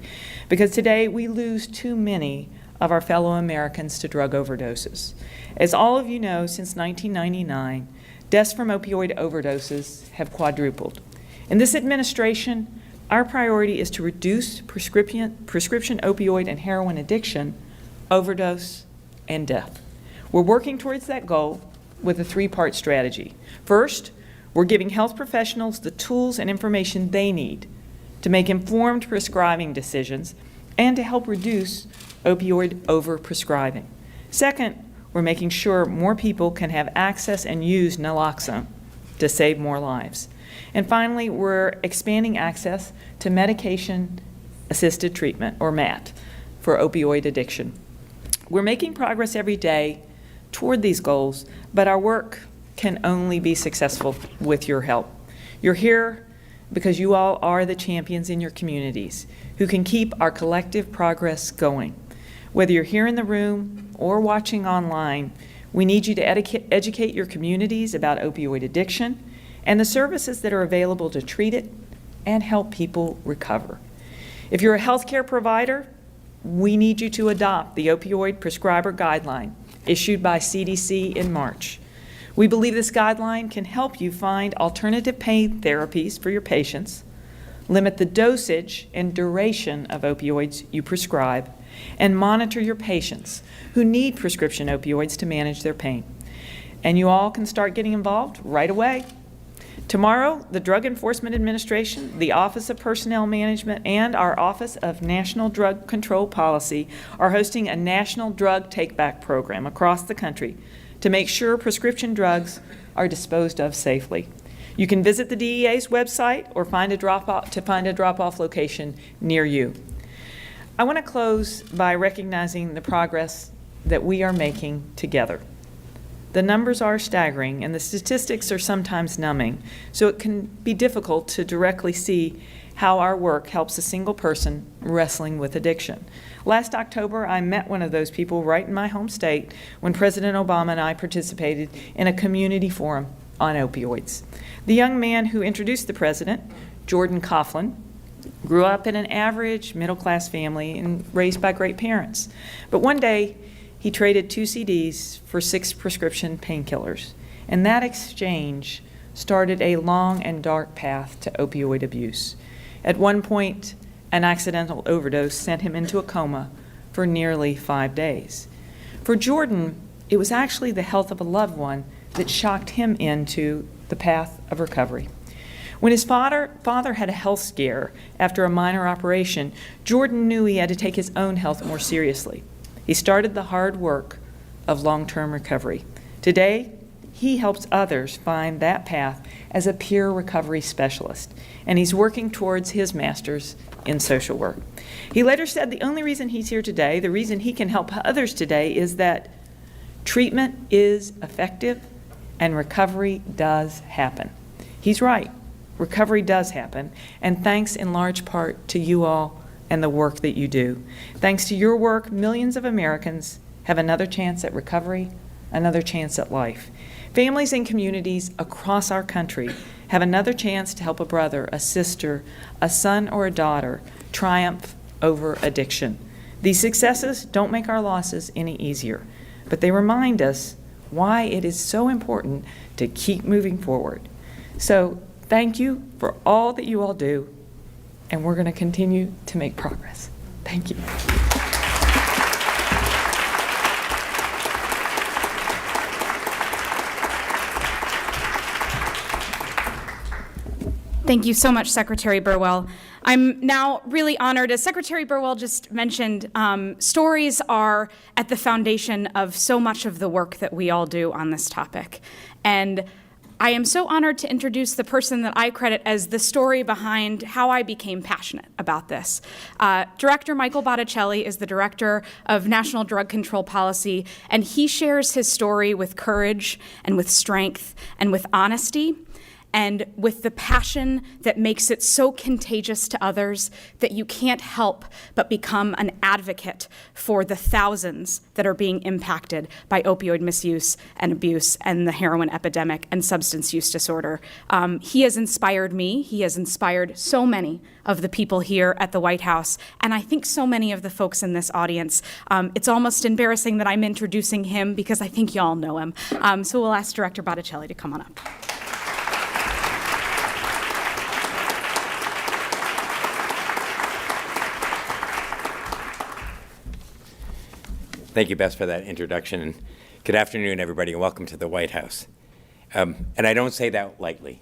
because today we lose too many of our fellow Americans to drug overdoses. As all of you know, since 1999, deaths from opioid overdoses have quadrupled. In this administration, our priority is to reduce prescription opioid and heroin addiction, overdose, and death. We're working towards that goal with a three-part strategy. First, we're giving health professionals the tools and information they need to make informed prescribing decisions and to help reduce opioid overprescribing. Second, we're making sure more people can have access and use naloxone to save more lives. And finally, we're expanding access to medication-assisted treatment, or MAT, for opioid addiction. We're making progress every day toward these goals, but our work can only be successful with your help. You're here because you all are the champions in your communities who can keep our collective progress going. Whether you're here in the room or watching online, we need you to educate your communities about opioid addiction and the services that are available to treat it and help people recover. If you're a healthcare provider, we need you to adopt the opioid prescriber guideline issued by CDC in March. We believe this guideline can help you find alternative pain therapies for your patients, limit the dosage and duration of opioids you prescribe, and monitor your patients who need prescription opioids to manage their pain. And you all can start getting involved right away. Tomorrow, the Drug Enforcement Administration, the Office of Personnel Management, and our Office of National Drug Control Policy are hosting a national drug take-back program across the country to make sure prescription drugs are disposed of safely. You can visit the DEA's website or find a drop-off location near you. I want to close by recognizing the progress that we are making together. The numbers are staggering and the statistics are sometimes numbing, so it can be difficult to directly see how our work helps a single person wrestling with addiction. Last October, I met one of those people right in my home state when President Obama and I participated in a community forum on opioids. The young man who introduced the president, Jordan Coughlin, grew up in an average middle-class family and raised by great parents. But one day, he traded 2 CDs for 6 prescription painkillers. And that exchange started a long and dark path to opioid abuse. At one point, an accidental overdose sent him into a coma for nearly 5 days. For Jordan, it was actually the health of a loved one that shocked him into the path of recovery. When his father had a health scare after a minor operation, Jordan knew he had to take his own health more seriously. He started the hard work of long-term recovery. Today, he helps others find that path as a peer recovery specialist, and he's working towards his master's in social work. He later said the only reason he's here today, the reason he can help others today, is that treatment is effective and recovery does happen. He's right. Recovery does happen, and thanks in large part to you all and the work that you do. Thanks to your work, millions of Americans have another chance at recovery, another chance at life. Families and communities across our country have another chance to help a brother, a sister, a son, or a daughter triumph over addiction. These successes don't make our losses any easier, but they remind us why it is so important to keep moving forward. So thank you for all that you all do, and we're going to continue to make progress. Thank you. Thank you so much, Secretary Burwell. I'm now really honored. As Secretary Burwell just mentioned, stories are at the foundation of so much of the work that we all do on this topic. And I am so honored to introduce the person that I credit as the story behind how I became passionate about this. Director Michael Botticelli is the Director of National Drug Control Policy, and he shares his story with courage and with strength and with honesty, and with the passion that makes it so contagious to others that you can't help but become an advocate for the thousands that are being impacted by opioid misuse and abuse and the heroin epidemic and substance use disorder. He has inspired me. He has inspired so many of the people here at the White House, and I think so many of the folks in this audience. It's almost embarrassing that I'm introducing him because I think y'all know him. So we'll ask Director Botticelli to come on up. Thank you, Bess, for that introduction. And good afternoon, everybody, and welcome to the White House. And I don't say that lightly.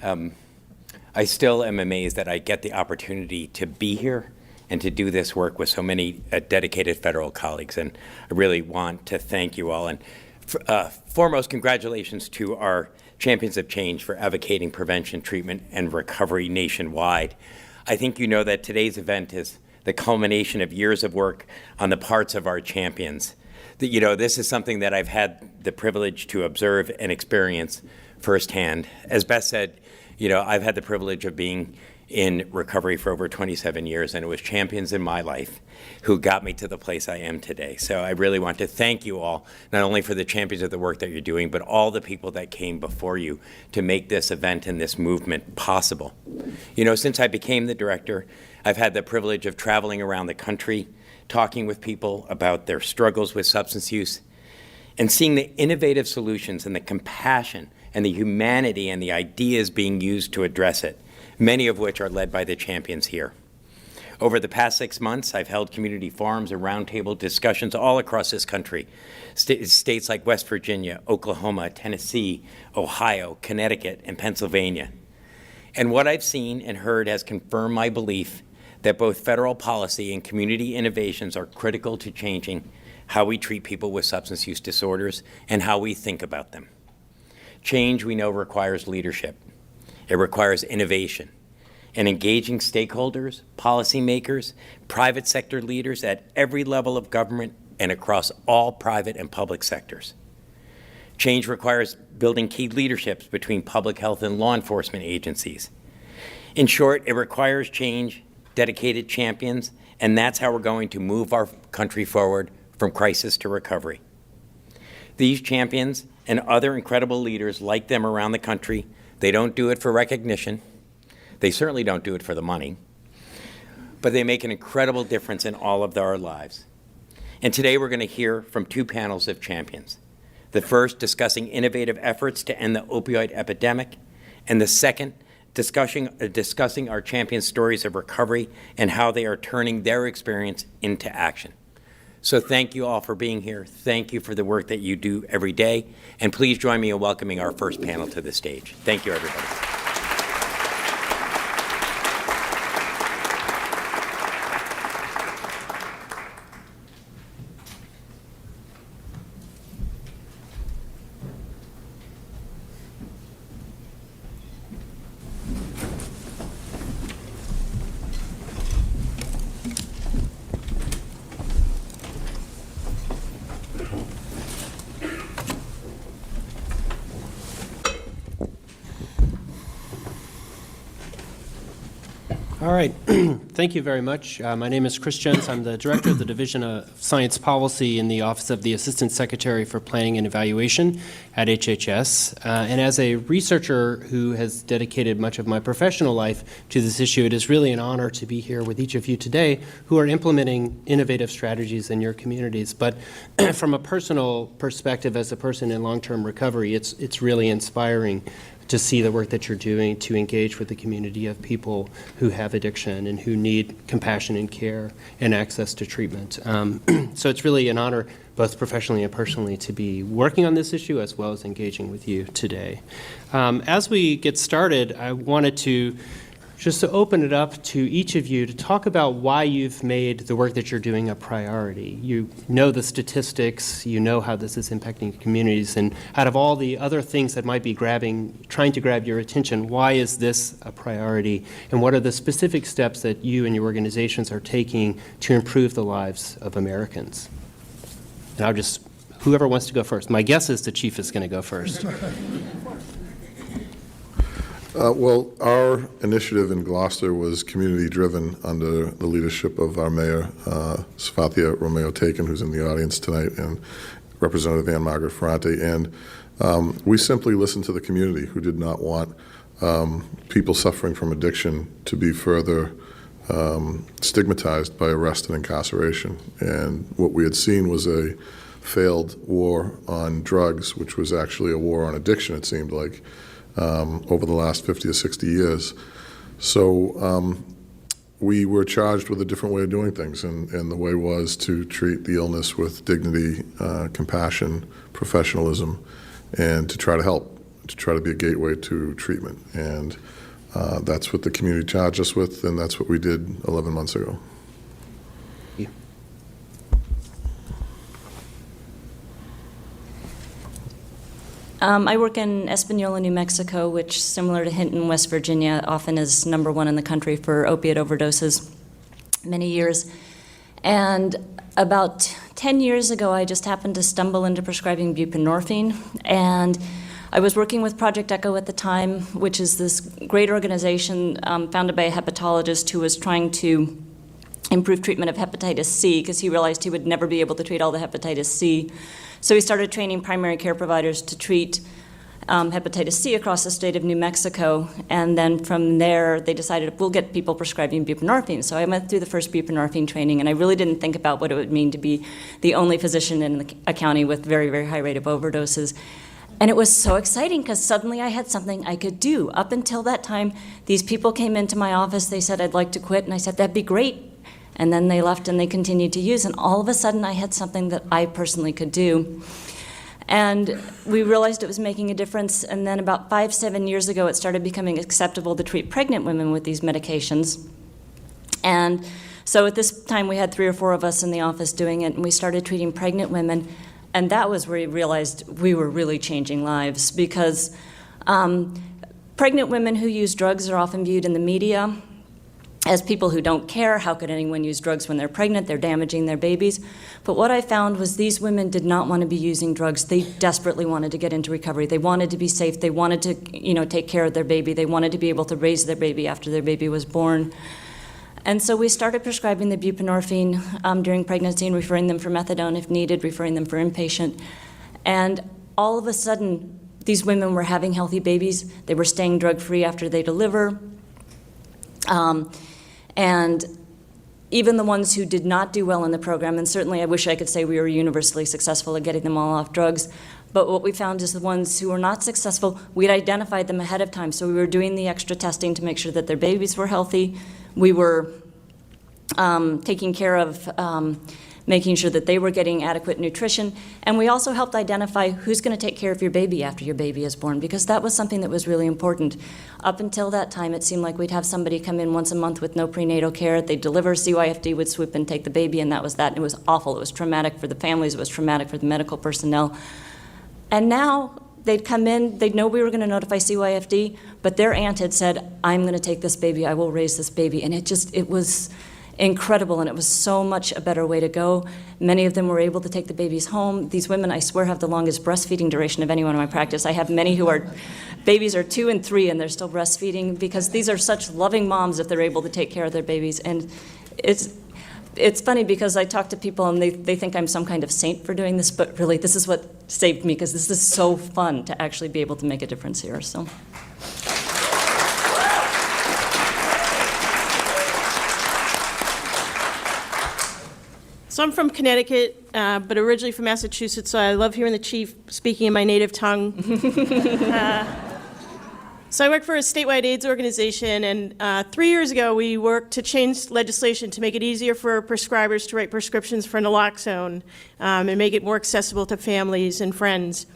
I still am amazed that I get the opportunity to be here and to do this work with so many dedicated federal colleagues. And I really want to thank you all. And foremost, congratulations to our champions of change for advocating prevention, treatment, and recovery nationwide. I think you know that today's event is the culmination of years of work on the parts of our champions. This is something that I've had the privilege to observe and experience firsthand. As Beth said, I've had the privilege of being in recovery for over 27 years, and it was champions in my life who got me to the place I am today. So I really want to thank you all, not only for the champions of the work that you're doing, but all the people that came before you to make this event and this movement possible. Since I became the director, I've had the privilege of traveling around the country, talking with people about their struggles with substance use, and seeing the innovative solutions and the compassion and the humanity and the ideas being used to address it, many of which are led by the champions here. Over the past 6 months, I've held community forums and roundtable discussions all across this country. States like West Virginia, Oklahoma, Tennessee, Ohio, Connecticut, and Pennsylvania. And what I've seen and heard has confirmed my belief that both federal policy and community innovations are critical to changing how we treat people with substance use disorders and how we think about them. Change, we know, requires leadership. It requires innovation and engaging stakeholders, policymakers, private sector leaders at every level of government and across all private and public sectors. Change requires building key leaderships between public health and law enforcement agencies. In short, it requires change, dedicated champions, and that's how we're going to move our country forward from crisis to recovery. These champions and other incredible leaders like them around the country, they don't do it for recognition. They certainly don't do it for the money, but they make an incredible difference in all of our lives. And today we're going to hear from 2 panels of champions. The first discussing innovative efforts to end the opioid epidemic, and the second discussing our champions' stories of recovery and how they are turning their experience into action. So thank you all for being here. Thank you for the work that you do every day. And please join me in welcoming our first panel to the stage. Thank you, everybody. All right. Thank you very much. My name is Chris Jones. I'm the Director of the Division of Science Policy in the Office of the Assistant Secretary for Planning and Evaluation at HHS. And as a researcher who has dedicated much of my professional life to this issue, it is really an honor to be here with each of you today who are implementing innovative strategies in your communities. But from a personal perspective, as a person in long-term recovery, it's really inspiring to see the work that you're doing to engage with the community of people who have addiction and who need compassion and care and access to treatment. So it's really an honor, both professionally and personally, to be working on this issue as well as engaging with you today. As we get started, I wanted to just to open it up to each of you to talk about why you've made the work that you're doing a priority. You know the statistics, you know how this is impacting communities, and out of all the other things that might be trying to grab your attention, why is this a priority, and what are the specific steps that you and your organizations are taking to improve the lives of Americans? And whoever wants to go first. My guess is the chief is going to go first. Well, our initiative in Gloucester was community-driven under the leadership of our mayor, Safathia Romeo-Taken, who's in the audience tonight, and Representative Ann Margaret Ferrante. And we simply listened to the community, who did not want people suffering from addiction to be further stigmatized by arrest and incarceration. And what we had seen was a failed war on drugs, which was actually a war on addiction, it seemed like, over the last 50 or 60 years. So we were charged with a different way of doing things, and the way was to treat the illness with dignity, compassion, professionalism, and to try to help, to try to be a gateway to treatment. And that's what the community charged us with, and that's what we did 11 months ago. I work in Espanola, New Mexico, which, similar to Hinton, West Virginia, often is #1 in the country for opiate overdoses, many years. And about 10 years ago, I just happened to stumble into prescribing buprenorphine. And I was working with Project ECHO at the time, which is this great organization founded by a hepatologist who was trying to improve treatment of hepatitis C because he realized he would never be able to treat all the hepatitis C. So he started training primary care providers to treat hepatitis C across the state of New Mexico. And then from there, they decided, we'll get people prescribing buprenorphine. So I went through the first buprenorphine training, and I really didn't think about what it would mean to be the only physician in a county with very, very high rate of overdoses. And it was so exciting because suddenly I had something I could do. Up until that time, these people came into my office, they said, I'd like to quit, and I said, that'd be great. And then they left and they continued to use, and all of a sudden I had something that I personally could do. And we realized it was making a difference, and then about 5-7 years ago, it started becoming acceptable to treat pregnant women with these medications. And so at this time, we had 3 or 4 of us in the office doing it, and we started treating pregnant women, and that was where we realized we were really changing lives, because pregnant women who use drugs are often viewed in the media as people who don't care. How could anyone use drugs when they're pregnant? They're damaging their babies. But what I found was these women did not want to be using drugs. They desperately wanted to get into recovery. They wanted to be safe. They wanted to, take care of their baby. They wanted to be able to raise their baby after their baby was born. And so we started prescribing the buprenorphine during pregnancy and referring them for methadone if needed, referring them for inpatient. And all of a sudden, these women were having healthy babies. They were staying drug-free after they deliver. And even the ones who did not do well in the program, and certainly I wish I could say we were universally successful at getting them all off drugs, but what we found is the ones who were not successful, we'd identified them ahead of time. So we were doing the extra testing to make sure that their babies were healthy. We were taking care of making sure that they were getting adequate nutrition. And we also helped identify who's going to take care of your baby after your baby is born, because that was something that was really important. Up until that time, it seemed like we'd have somebody come in once a month with no prenatal care. They'd deliver, CYFD would swoop and take the baby, and that was that. And it was awful. It was traumatic for the families. It was traumatic for the medical personnel. And now they'd come in, they'd know we were going to notify CYFD, but their aunt had said, I'm going to take this baby, I will raise this baby. And it was incredible, and it was so much a better way to go. Many of them were able to take the babies home. These women, I swear, have the longest breastfeeding duration of anyone in my practice. I have many who are, babies are 2 and 3 and they're still breastfeeding, because these are such loving moms if they're able to take care of their babies. And it's funny because I talk to people and they think I'm some kind of saint for doing this, but really this is what saved me, because this is so fun to actually be able to make a difference here. So I'm from Connecticut, but originally from Massachusetts, so I love hearing the chief speaking in my native tongue. So I work for a statewide AIDS organization, and 3 years ago we worked to change legislation to make it easier for prescribers to write prescriptions for naloxone and make it more accessible to families and friends.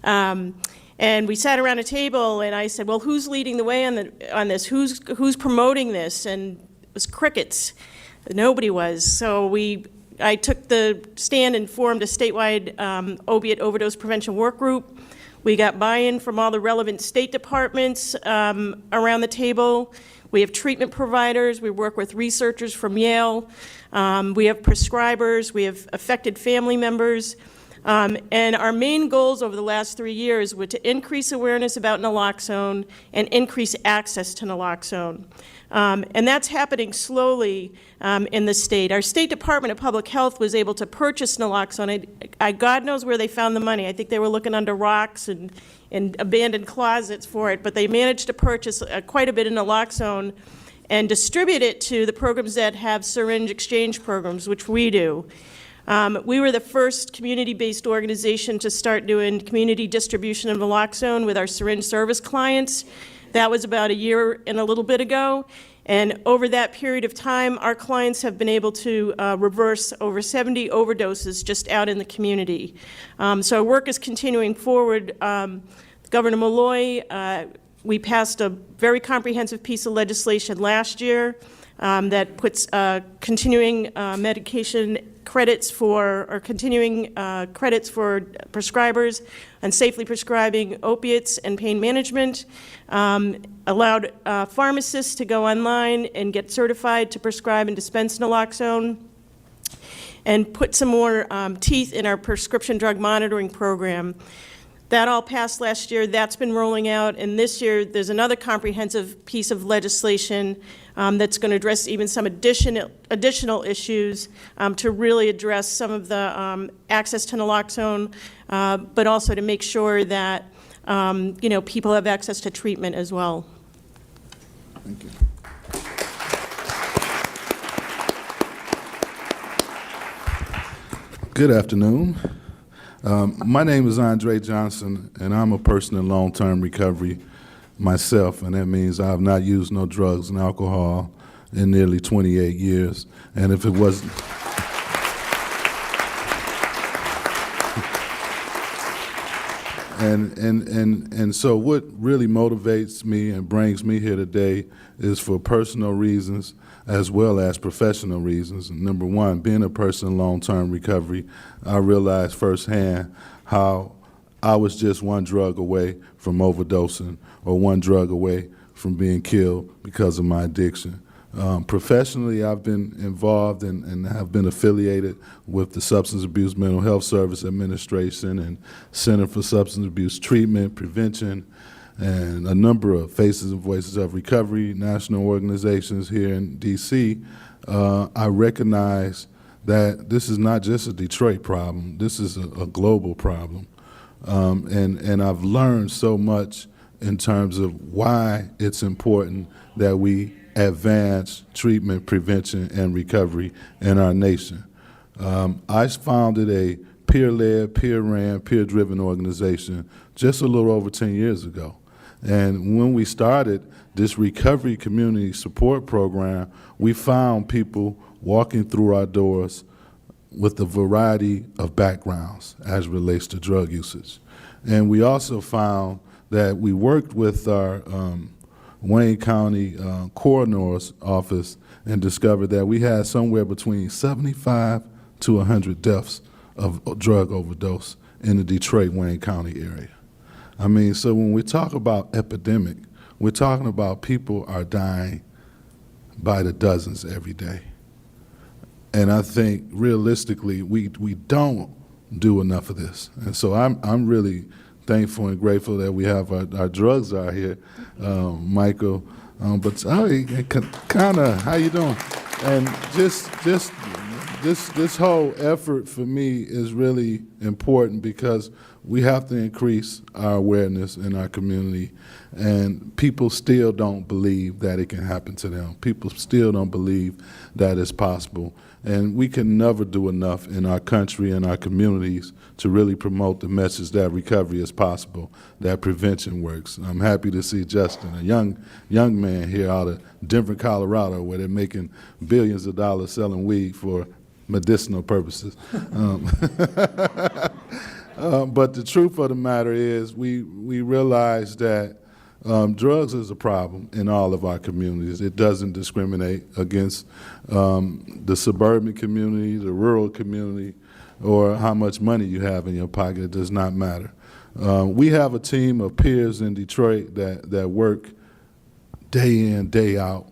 And we sat around a table, and I said, well, who's leading the way on this? Who's promoting this? And it was crickets. Nobody was. So I took the stand and formed a statewide opiate overdose prevention work group. We got buy-in from all the relevant state departments around the table. We have treatment providers. We work with researchers from Yale. We have prescribers. We have affected family members. And our main goals over the last 3 years were to increase awareness about naloxone and increase access to naloxone. And that's happening slowly in the state. Our State Department of Public Health was able to purchase naloxone. God knows where they found the money. I think they were looking under rocks and abandoned closets for it, but they managed to purchase quite a bit of naloxone and distribute it to the programs that have syringe exchange programs, which we do. We were the first community-based organization to start doing community distribution of naloxone with our syringe service clients. That was about a year and a little bit ago. And over that period of time, our clients have been able to reverse over 70 overdoses just out in the community. So our work is continuing forward. Governor Malloy, we passed a very comprehensive piece of legislation last year that puts continuing medication credits for prescribers on safely prescribing opiates and pain management, allowed pharmacists to go online and get certified to prescribe and dispense naloxone, and put some more teeth in our prescription drug monitoring program. That all passed last year. That's been rolling out, and this year there's another comprehensive piece of legislation that's going to address even some additional issues to really address some of the access to naloxone, but also to make sure that people have access to treatment as well. Thank you. Good afternoon. My name is Andre Johnson, and I'm a person in long-term recovery myself, and that means I have not used no drugs and alcohol in nearly 28 years. And if it wasn't... And so what really motivates me and brings me here today is for personal reasons as well as professional reasons. Number one, being a person in long-term recovery, I realized firsthand how I was just one drug away from overdosing or one drug away from being killed because of my addiction. Professionally, I've been involved and have been affiliated with the Substance Abuse Mental Health Service Administration and Center for Substance Abuse Treatment, Prevention, and a number of Faces and Voices of Recovery national organizations here in D.C. I recognize that this is not just a Detroit problem. This is a global problem. And I've learned so much in terms of why it's important that we advance treatment, prevention, and recovery in our nation. I founded a peer-led, peer-ran, peer-driven organization just a little over 10 years ago. And when we started this recovery community support program, we found people walking through our doors with a variety of backgrounds as relates to drug usage. And we also found that we worked with our Wayne County Coroner's Office and discovered that we had somewhere between 75 to 100 deaths of drug overdose in the Detroit-Wayne County area. I mean, so when we talk about epidemic, we're talking about people are dying by the dozens every day. And I think realistically, we don't do enough of this. And so I'm really thankful and grateful that we have our drugs out here, Michael. But kind of, how you doing? And just this whole effort for me is really important because we have to increase our awareness in our community, and people still don't believe that it can happen to them. People still don't believe that it's possible. And we can never do enough in our country and our communities to really promote the message that recovery is possible, that prevention works. I'm happy to see Justin, a young man here out of Denver, Colorado, where they're making billions of dollars selling weed for medicinal purposes. But the truth of the matter is we realize that drugs is a problem in all of our communities. It doesn't discriminate against the suburban community, the rural community, or how much money you have in your pocket. It does not matter. We have a team of peers in Detroit that work day in, day out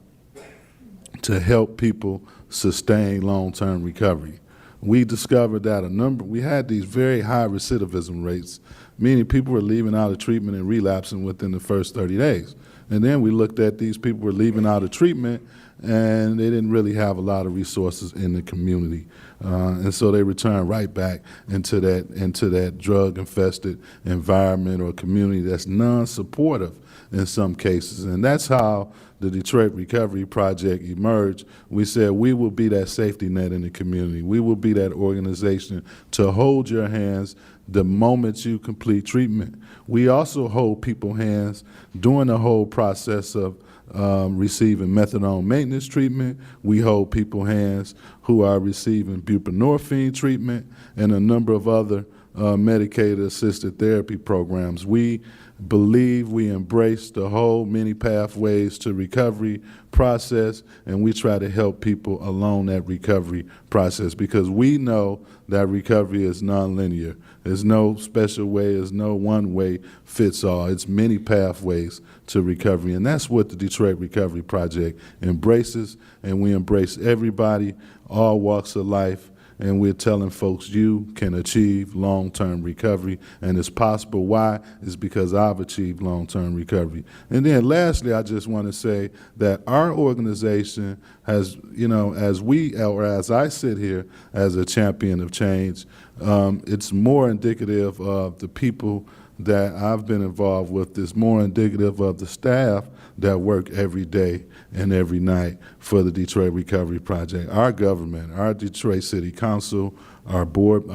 to help people sustain long-term recovery. We discovered that we had these very high recidivism rates, meaning people were leaving out of treatment and relapsing within the first 30 days. And then we looked at these people were leaving out of treatment and they didn't really have a lot of resources in the community. And so they returned right back into that drug-infested environment or community that's non-supportive in some cases. And that's how the Detroit Recovery Project emerged. We said we will be that safety net in the community. We will be that organization to hold your hands the moment you complete treatment. We also hold people's hands during the whole process of receiving methadone maintenance treatment. We hold people's hands who are receiving buprenorphine treatment and a number of other Medicaid-assisted therapy programs. We believe we embrace the whole many pathways to recovery process, and we try to help people along that recovery process because we know that recovery is nonlinear. There's no special way, there's no one way fits all. It's many pathways to recovery, and that's what the Detroit Recovery Project embraces, and we embrace everybody, all walks of life, and we're telling folks you can achieve long-term recovery, and it's possible. Why? It's because I've achieved long-term recovery. And then lastly, I just want to say that our organization has, as I sit here as a champion of change, it's more indicative of the people that I've been involved with. It's more indicative of the staff that work every day and every night for the Detroit Recovery Project. Our government, our Detroit City Council, our board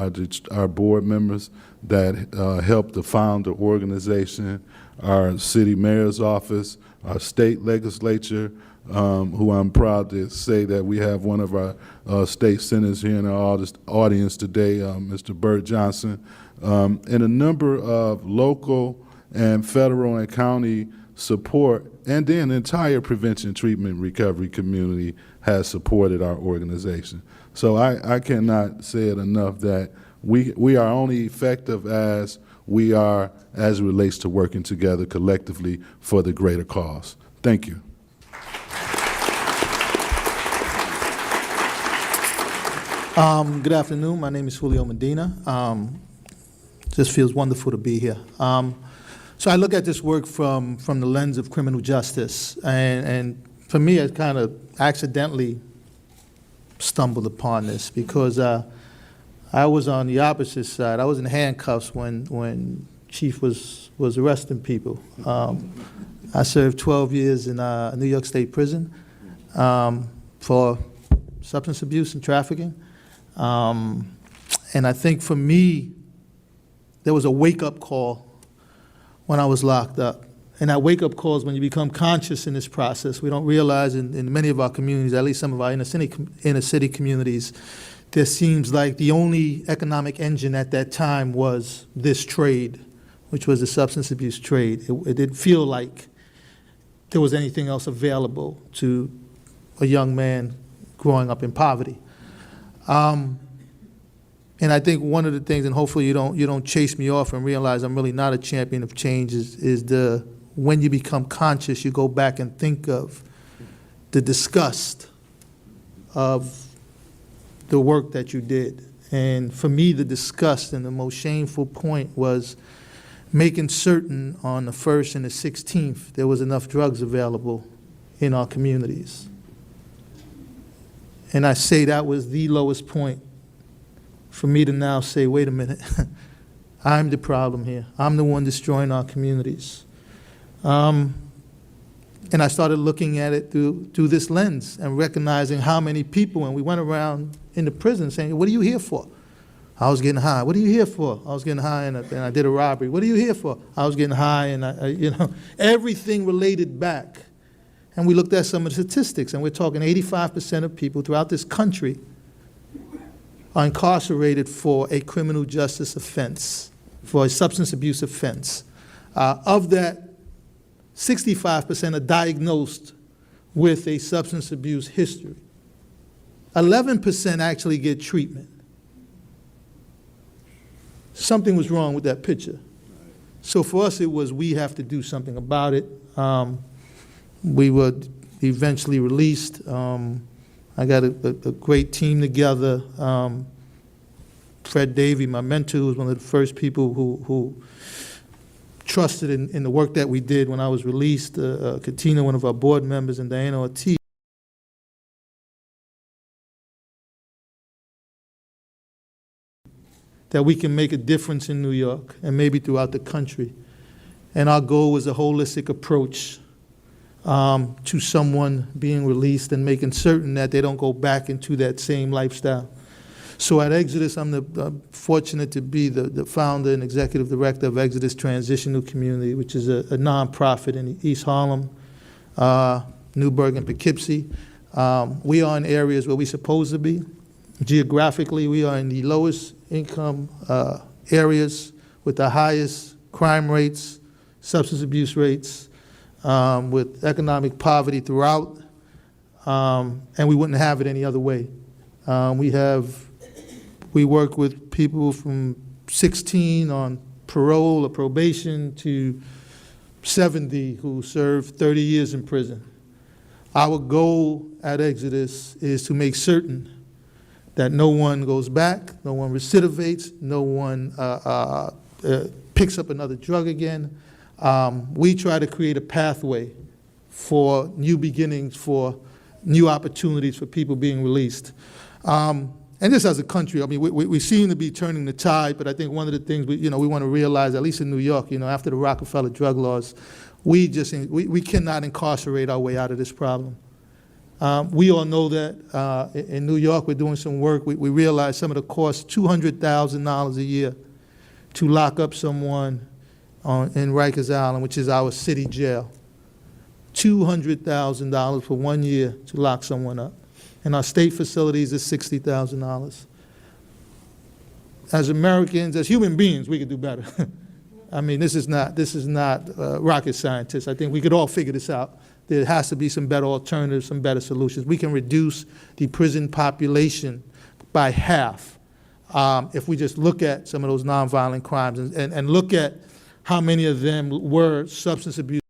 members that helped to found the organization, our city mayor's office, our state legislature, who I'm proud to say that we have one of our state senators here in our audience today, Mr. Burt Johnson, and a number of local and federal and county support, and then the entire prevention, treatment, recovery community has supported our organization. So I cannot say it enough that we are only effective as we are as it relates to working together collectively for the greater cause. Thank you. Good afternoon. My name is Julio Medina. Just feels wonderful to be here. So I look at this work from the lens of criminal justice, and for me, I kind of accidentally stumbled upon this because I was on the opposite side. I was in handcuffs when Chief was arresting people. I served 12 years in New York State prison for substance abuse and trafficking. And I think for me, there was a wake-up call when I was locked up. And that wake-up call is when you become conscious in this process. We don't realize in many of our communities, at least some of our inner city communities, there seems like the only economic engine at that time was this trade, which was the substance abuse trade. It didn't feel like there was anything else available to a young man growing up in poverty. And I think one of the things, and hopefully you don't chase me off and realize I'm really not a champion of change, is when you become conscious, you go back and think of the disgust of the work that you did. And for me, the disgust and the most shameful point was making certain on the 1st and the 16th there was enough drugs available in our communities. And I say that was the lowest point for me to now say, wait a minute, I'm the problem here. I'm the one destroying our communities. And I started looking at it through this lens and recognizing how many people, and we went around in the prison saying, what are you here for? I was getting high. What are you here for? I was getting high and I did a robbery. What are you here for? I was getting high and everything related back. And we looked at some of the statistics, and we're talking 85% of people throughout this country are incarcerated for a criminal justice offense, for a substance abuse offense. Of that, 65% are diagnosed with a substance abuse history. 11% actually get treatment. Something was wrong with that picture. So for us, it was we have to do something about it. We were eventually released. I got a great team together. Fred Davey, my mentor, was one of the first people who trusted in the work that we did when I was released. Katina, one of our board members, and Diana Ortiz. That we can make a difference in New York and maybe throughout the country. And our goal was a holistic approach to someone being released and making certain that they don't go back into that same lifestyle. So at Exodus, I'm fortunate to be the founder and executive director of Exodus Transitional Community, which is a nonprofit in East Harlem, Newburgh, and Poughkeepsie. We are in areas where we're supposed to be. Geographically, we are in the lowest income areas with the highest crime rates, substance abuse rates, with economic poverty throughout, and we wouldn't have it any other way. We work with people from 16 on parole or probation to 70 who serve 30 years in prison. Our goal at Exodus is to make certain that no one goes back, no one recidivates, no one picks up another drug again. We try to create a pathway for new beginnings, for new opportunities for people being released. And this as a country, I mean, we seem to be turning the tide, but I think one of the things we want to realize, at least in New York, after the Rockefeller drug laws, we cannot incarcerate our way out of this problem. We all know that in New York we're doing some work. We realize some of the costs, $200,000 a year to lock up someone in Rikers Island, which is our city jail. $200,000 for 1 year to lock someone up. In our state facilities, it's $60,000. As Americans, as human beings, we could do better. I mean, this is not rocket scientists. I think we could all figure this out. There has to be some better alternatives, some better solutions. We can reduce the prison population by half if we just look at some of those nonviolent crimes and look at how many of them were substance abuse.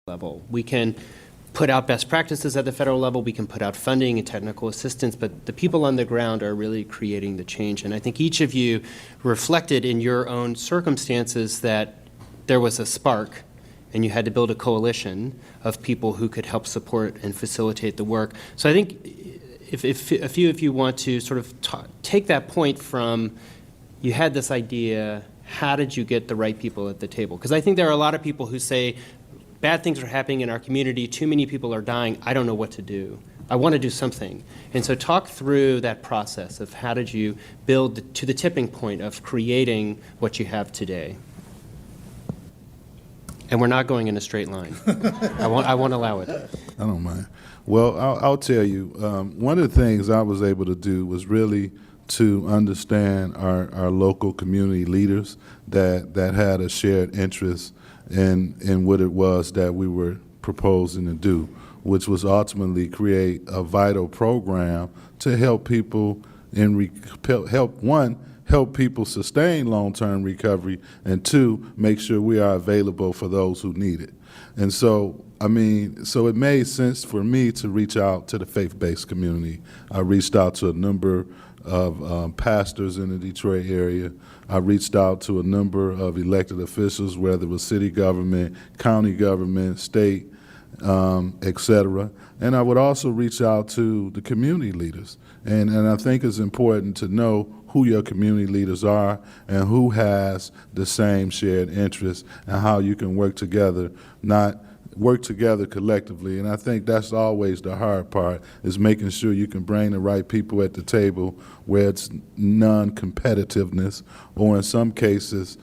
Level. We can put out best practices at the federal level, we can put out funding and technical assistance, but the people on the ground are really creating the change. And I think each of you reflected in your own circumstances that there was a spark and you had to build a coalition of people who could help support and facilitate the work. So I think if a few of you want to sort of take that point from, you had this idea, how did you get the right people at the table? Because I think there are a lot of people who say, bad things are happening in our community, too many people are dying, I don't know what to do. I want to do something. And so talk through that process of how did you build to the tipping point of creating what you have today. And we're not going in a straight line. I won't allow it. I don't mind. Well, I'll tell you, one of the things I was able to do was really to understand our local community leaders that had a shared interest in what it was that we were proposing to do, which was ultimately create a vital program to help people help people sustain long-term recovery, and two, make sure we are available for those who need it. And so, so it made sense for me to reach out to the faith-based community. I reached out to a number of pastors in the Detroit area. I reached out to a number of elected officials, whether it was city government, county government, state, et cetera. And I would also reach out to the community leaders. And I think it's important to know who your community leaders are and who has the same shared interests and how you can work together, not work together collectively. And I think that's always the hard part, is making sure you can bring the right people at the table where it's non-competitiveness, or in some cases,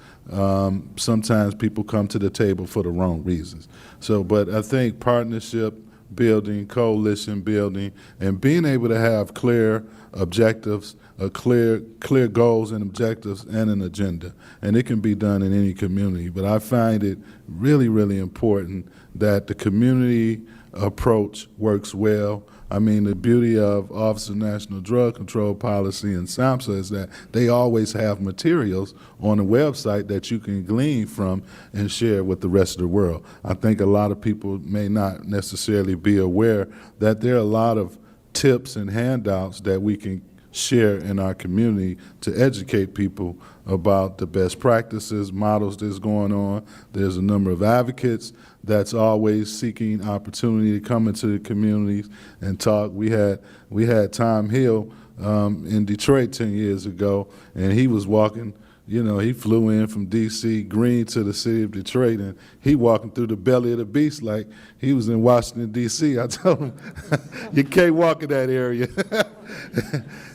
sometimes people come to the table for the wrong reasons. So, but I think partnership building, coalition building, and being able to have clear objectives, clear goals and objectives and an agenda. And it can be done in any community, but I find it really, really important that the community approach works well. I mean, the beauty of Office of National Drug Control Policy and SAMHSA is that they always have materials on the website that you can glean from and share with the rest of the world. I think a lot of people may not necessarily be aware that there are a lot of tips and handouts that we can share in our community to educate people about the best practices, models that's going on. There's a number of advocates that's always seeking opportunity to come into the communities and talk. We had Tom Hill in Detroit 10 years ago, and he was walking, he flew in from D.C. Green to the city of Detroit, and he walking through the belly of the beast like he was in Washington, D.C. I told him, you can't walk in that area.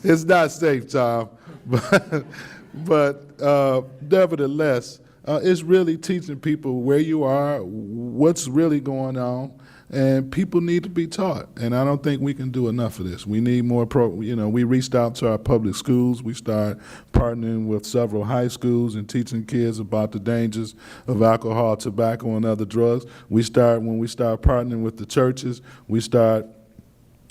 It's not safe, Tom. But nevertheless, it's really teaching people where you are, what's really going on, and people need to be taught. And I don't think we can do enough of this. We need more we reached out to our public schools. We started partnering with several high schools and teaching kids about the dangers of alcohol, tobacco, and other drugs. When we start partnering with the churches, we start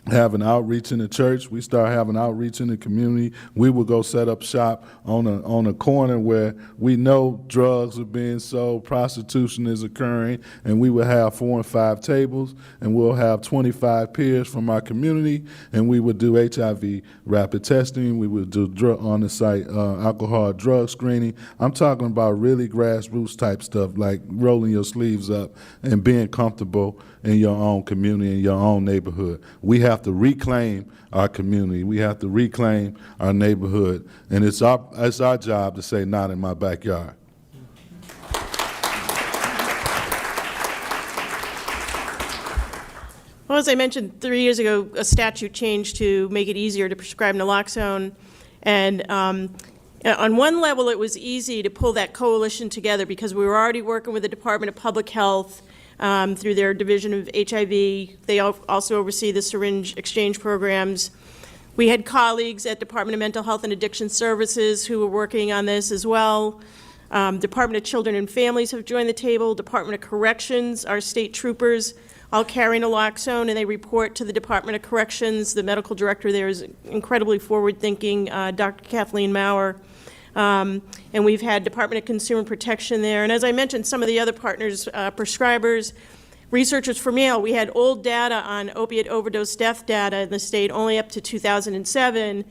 having outreach in the church. We start having outreach in the community. We would go set up shop on a corner where we know drugs are being sold, prostitution is occurring, and we would have 4 and 5 tables, and we'll have 25 peers from our community, and we would do HIV rapid testing. We would do on-the-site alcohol drug screening. I'm talking about really grassroots type stuff, like rolling your sleeves up and being comfortable in your own community, in your own neighborhood. We have to reclaim our community. We have to reclaim our neighborhood, and it's our job to say, not in my backyard. Well, as I mentioned, 3 years ago, a statute changed to make it easier to prescribe naloxone, and on one level, it was easy to pull that coalition together because we were already working with the Department of Public Health through their division of HIV. They also oversee the syringe exchange programs. We had colleagues at Department of Mental Health and Addiction Services who were working on this as well. Department of Children and Families have joined the table. Department of Corrections, our state troopers, all carry naloxone, and they report to the Department of Corrections. The medical director there is incredibly forward-thinking, Dr. Kathleen Maurer. And we've had Department of Consumer Protection there. And as I mentioned, some of the other partners, prescribers, researchers from Yale, we had old data on opiate overdose death data in the state only up to 2007.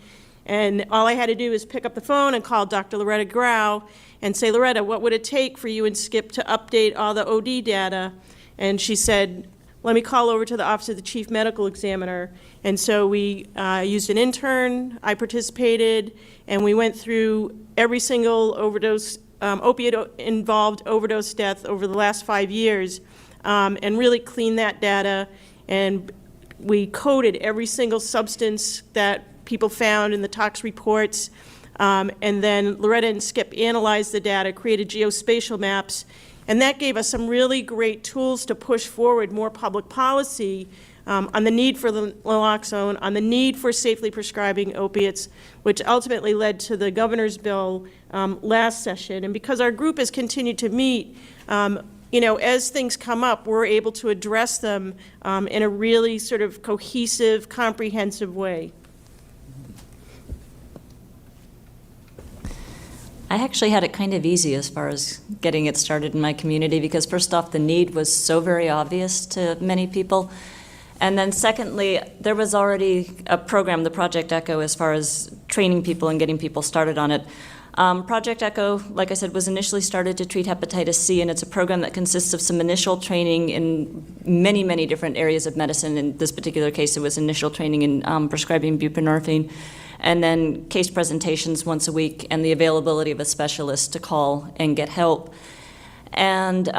And all I had to do was pick up the phone and call Dr. Loretta Grau and say, Loretta, what would it take for you and Skip to update all the OD data? And she said, let me call over to the Office of the Chief Medical Examiner. And so we used an intern, I participated, and we went through every single opiate-involved overdose death over the last 5 years and really cleaned that data. And we coded every single substance that people found in the tox reports. And then Loretta and Skip analyzed the data, created geospatial maps, and that gave us some really great tools to push forward more public policy on the need for naloxone, on the need for safely prescribing opiates, which ultimately led to the governor's bill last session. And because our group has continued to meet, as things come up, we're able to address them in a really sort of cohesive, comprehensive way. I actually had it kind of easy as far as getting it started in my community because first off, the need was so very obvious to many people. And then secondly, there was already a program, the Project ECHO, as far as training people and getting people started on it. Project ECHO, like I said, was initially started to treat hepatitis C, and it's a program that consists of some initial training in many, many different areas of medicine. In this particular case, it was initial training in prescribing buprenorphine, and then case presentations once a week, and the availability of a specialist to call and get help. And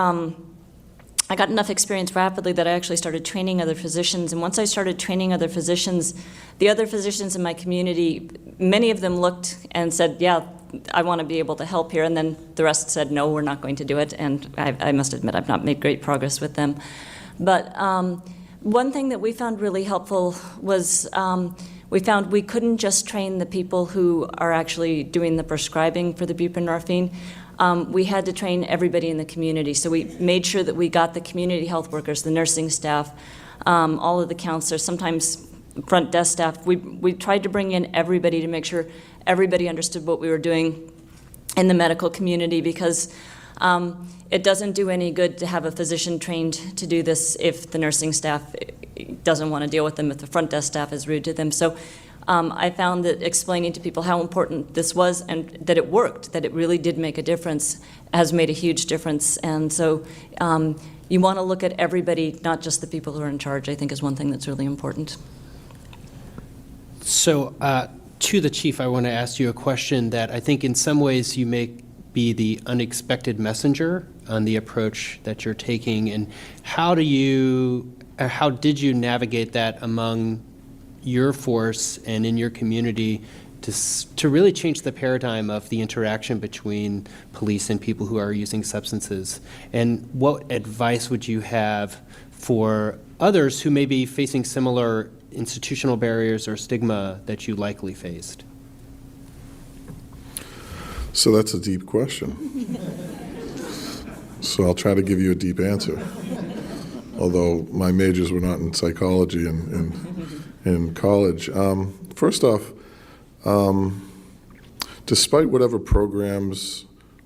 I got enough experience rapidly that I actually started training other physicians. And once I started training other physicians, the other physicians in my community, many of them looked and said, yeah, I want to be able to help here. And then the rest said, no, we're not going to do it. And I must admit, I've not made great progress with them. But one thing that we found really helpful was we found we couldn't just train the people who are actually doing the prescribing for the buprenorphine. We had to train everybody in the community. So we made sure that we got the community health workers, the nursing staff, all of the counselors, sometimes front desk staff. We tried to bring in everybody to make sure everybody understood what we were doing in the medical community because it doesn't do any good to have a physician trained to do this if the nursing staff doesn't want to deal with them, if the front desk staff is rude to them. So I found that explaining to people how important this was and that it worked, that it really did make a difference, has made a huge difference. And so you want to look at everybody, not just the people who are in charge, I think is one thing that's really important. So to the chief, I want to ask you a question that I think in some ways you may be the unexpected messenger on the approach that you're taking. And how did you navigate that among your force and in your community to really change the paradigm of the interaction between police and people who are using substances? And what advice would you have for others who may be facing similar institutional barriers or stigma that you likely faced? So that's a deep question. So I'll try to give you a deep answer. Although my majors were not in psychology in college. First off, despite whatever programs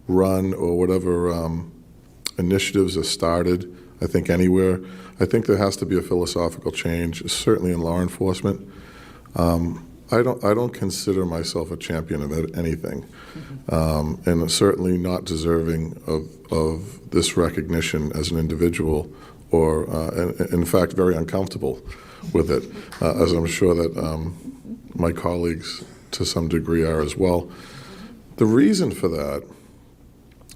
run or whatever initiatives are started, I think anywhere, I think there has to be a philosophical change, certainly in law enforcement. I don't consider myself a champion of anything, and certainly not deserving of this recognition as an individual, or in fact very uncomfortable with it, as I'm sure that my colleagues to some degree are as well. The reason for that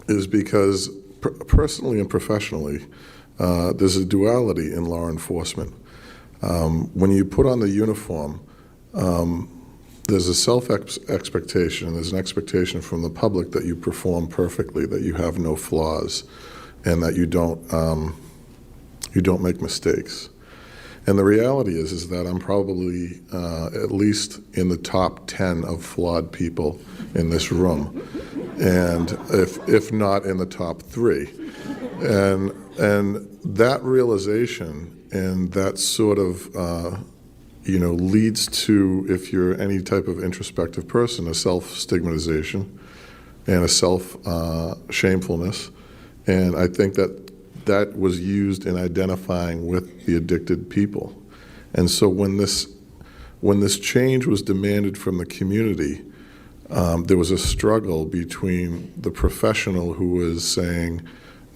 is because personally and professionally, there's a duality in law enforcement. When you put on the uniform, there's a self-expectation, there's an expectation from the public that you perform perfectly, that you have no flaws, and that you don't make mistakes. And the reality is that I'm probably at least in the top 10 of flawed people in this room, and if not in the top 3. And that realization and that sort of leads to, if you're any type of introspective person, a self-stigmatization and a self-shamefulness. And I think that was used in identifying with the addicted people. And so when this change was demanded from the community, there was a struggle between the professional who was saying,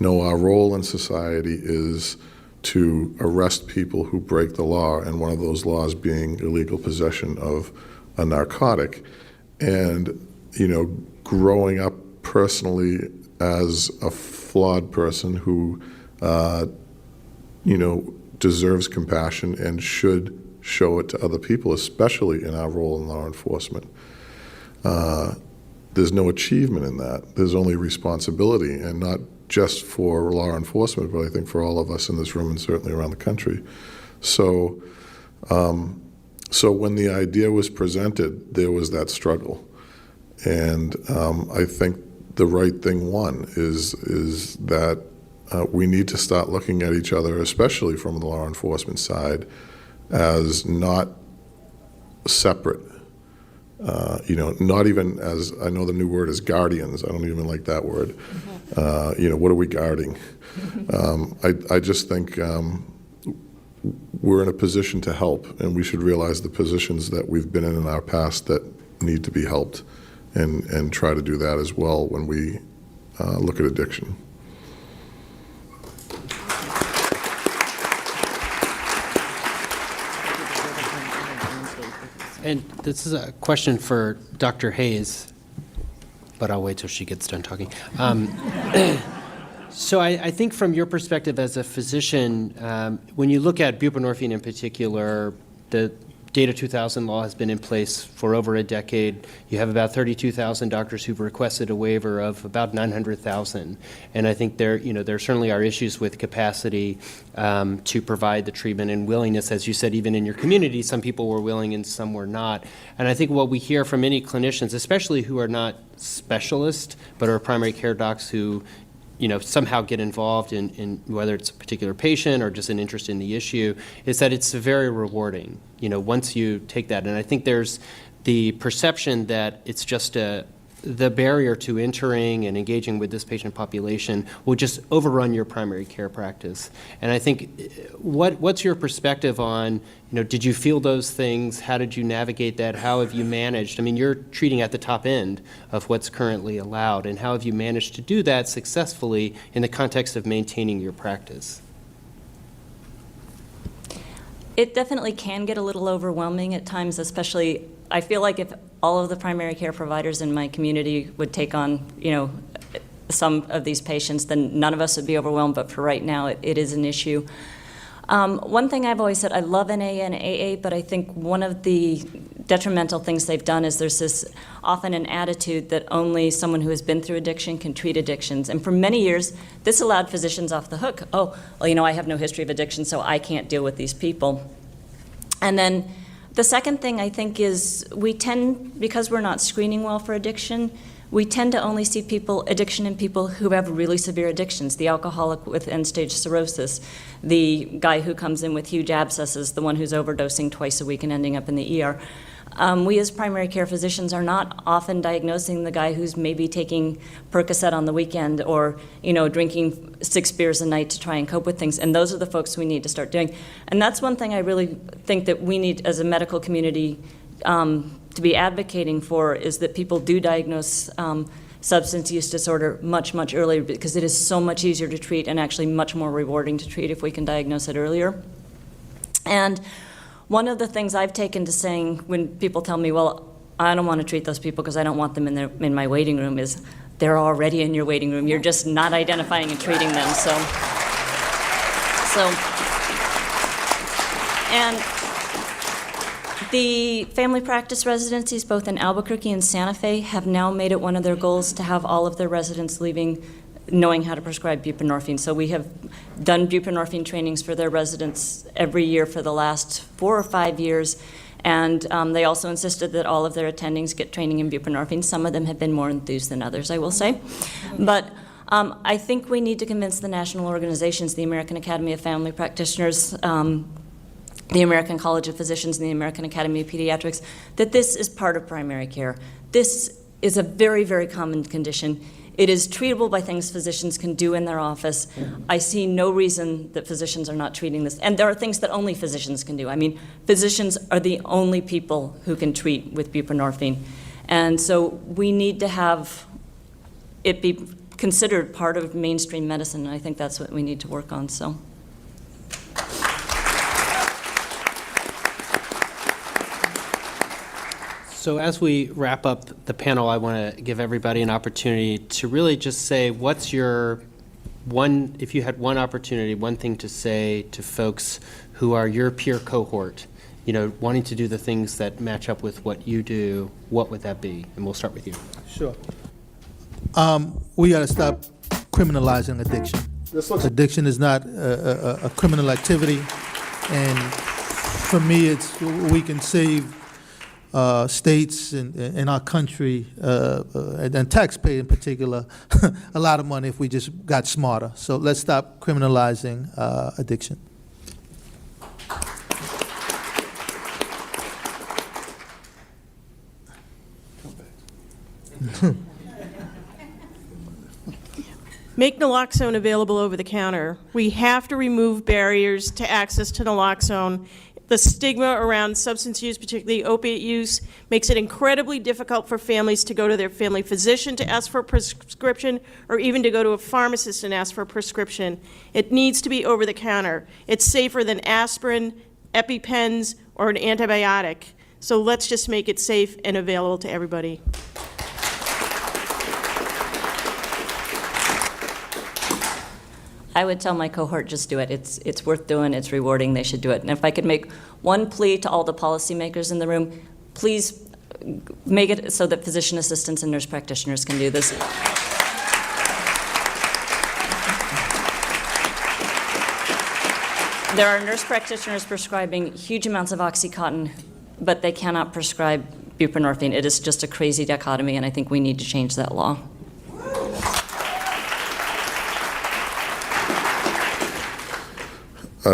no, our role in society is to arrest people who break the law, and one of those laws being illegal possession of a narcotic. And, growing up personally as a flawed person who, deserves compassion and should show it to other people, especially in our role in law enforcement. There's no achievement in that. There's only responsibility, and not just for law enforcement, but I think for all of us in this room and certainly around the country. So when the idea was presented, there was that struggle. And I think the right thing won is that we need to start looking at each other, especially from the law enforcement side, as not separate. Not even as, I know the new word is guardians. I don't even like that word. What are we guarding? I just think we're in a position to help, and we should realize the positions that we've been in our past that need to be helped, and try to do that as well when we look at addiction. And this is a question for Dr. Hayes, but I'll wait till she gets done talking. So I think from your perspective as a physician, when you look at buprenorphine in particular, the Data 2000 law has been in place for over a decade. You have about 32,000 doctors who've requested a waiver of about 900,000. And I think there certainly are issues with capacity to provide the treatment and willingness. As you said, even in your community, some people were willing and some were not. And I think what we hear from many clinicians, especially who are not specialists, but are primary care docs who somehow get involved in whether it's a particular patient or just an interest in the issue, is that it's very rewarding, once you take that. And I think there's the perception that it's just the barrier to entering and engaging with this patient population will just overrun your primary care practice. And I think, what's your perspective on, did you feel those things? How did you navigate that? How have you managed? I mean, you're treating at the top end of what's currently allowed, and how have you managed to do that successfully in the context of maintaining your practice? It definitely can get a little overwhelming at times, especially I feel like if all of the primary care providers in my community would take on, some of these patients, then none of us would be overwhelmed, but for right now, it is an issue. One thing I've always said, I love NA and AA, but I think one of the detrimental things they've done is there's this often an attitude that only someone who has been through addiction can treat addictions. And for many years, this allowed physicians off the hook. Oh, well, I have no history of addiction, so I can't deal with these people. And then the second thing I think is we tend, because we're not screening well for addiction, we tend to only see addiction in people who have really severe addictions, the alcoholic with end-stage cirrhosis, the guy who comes in with huge abscesses, the one who's overdosing twice a week and ending up in the ER. We as primary care physicians are not often diagnosing the guy who's maybe taking Percocet on the weekend or, drinking 6 beers a night to try and cope with things. And those are the folks we need to start doing. And that's one thing I really think that we need as a medical community to be advocating for, is that people do diagnose substance use disorder much, much earlier, because it is so much easier to treat and actually much more rewarding to treat if we can diagnose it earlier. And one of the things I've taken to saying when people tell me, well, I don't want to treat those people because I don't want them in my waiting room, is they're already in your waiting room. You're just not identifying and treating them. And the family practice residencies, both in Albuquerque and Santa Fe, have now made it one of their goals to have all of their residents leaving knowing how to prescribe buprenorphine. So we have done buprenorphine trainings for their residents every year for the last 4 or 5 years. And they also insisted that all of their attendings get training in buprenorphine. Some of them have been more enthused than others, I will say. But I think we need to convince the national organizations, the American Academy of Family Practitioners, the American College of Physicians, and the American Academy of Pediatrics, that this is part of primary care. This is a very, very common condition. It is treatable by things physicians can do in their office. I see no reason that physicians are not treating this. And there are things that only physicians can do. I mean, physicians are the only people who can treat with buprenorphine. And so we need to have it be considered part of mainstream medicine, and I think that's what we need to work on. So as we wrap up the panel, I want to give everybody an opportunity to really just say, what's your one, if you had one opportunity, one thing to say to folks who are your peer cohort, wanting to do the things that match up with what you do, what would that be? And we'll start with you. Sure. We got to stop criminalizing addiction. Addiction is not a criminal activity, and for me, we can save states in our country, and taxpayers in particular, a lot of money if we just got smarter. So let's stop criminalizing addiction. Make naloxone available over the counter. We have to remove barriers to access to naloxone. The stigma around substance use, particularly opiate use, makes it incredibly difficult for families to go to their family physician to ask for a prescription, or even to go to a pharmacist and ask for a prescription. It needs to be over the counter. It's safer than aspirin, EpiPens, or an antibiotic. So let's just make it safe and available to everybody. I would tell my cohort, just do it. It's worth doing, it's rewarding, they should do it. And if I could make one plea to all the policymakers in the room, please make it so that physician assistants and nurse practitioners can do this. There are nurse practitioners prescribing huge amounts of OxyContin, but they cannot prescribe buprenorphine. It is just a crazy dichotomy, and I think we need to change that law.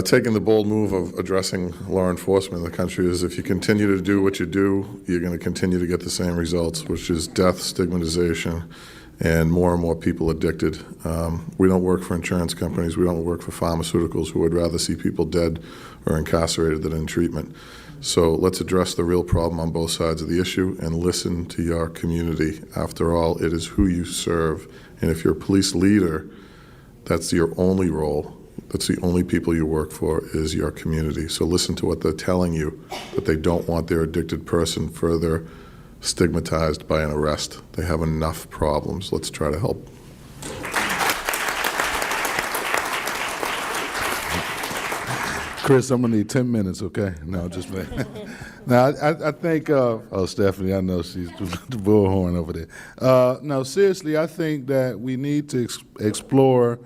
Taking the bold move of addressing law enforcement in the country is, if you continue to do what you do, you're going to continue to get the same results, which is death, stigmatization, and more people addicted. We don't work for insurance companies. We don't work for pharmaceuticals who would rather see people dead or incarcerated than in treatment. So let's address the real problem on both sides of the issue and listen to your community. After all, it is who you serve. And if you're a police leader, that's your only role. That's the only people you work for, is your community. So listen to what they're telling you, that they don't want their addicted person further stigmatized by an arrest. They have enough problems. Let's try to help. Chris, I'm gonna need 10 minutes, okay? No, just playing. Now, I think, Stephanie, I know she's the bullhorn over there. No, seriously, I think that we need to explore,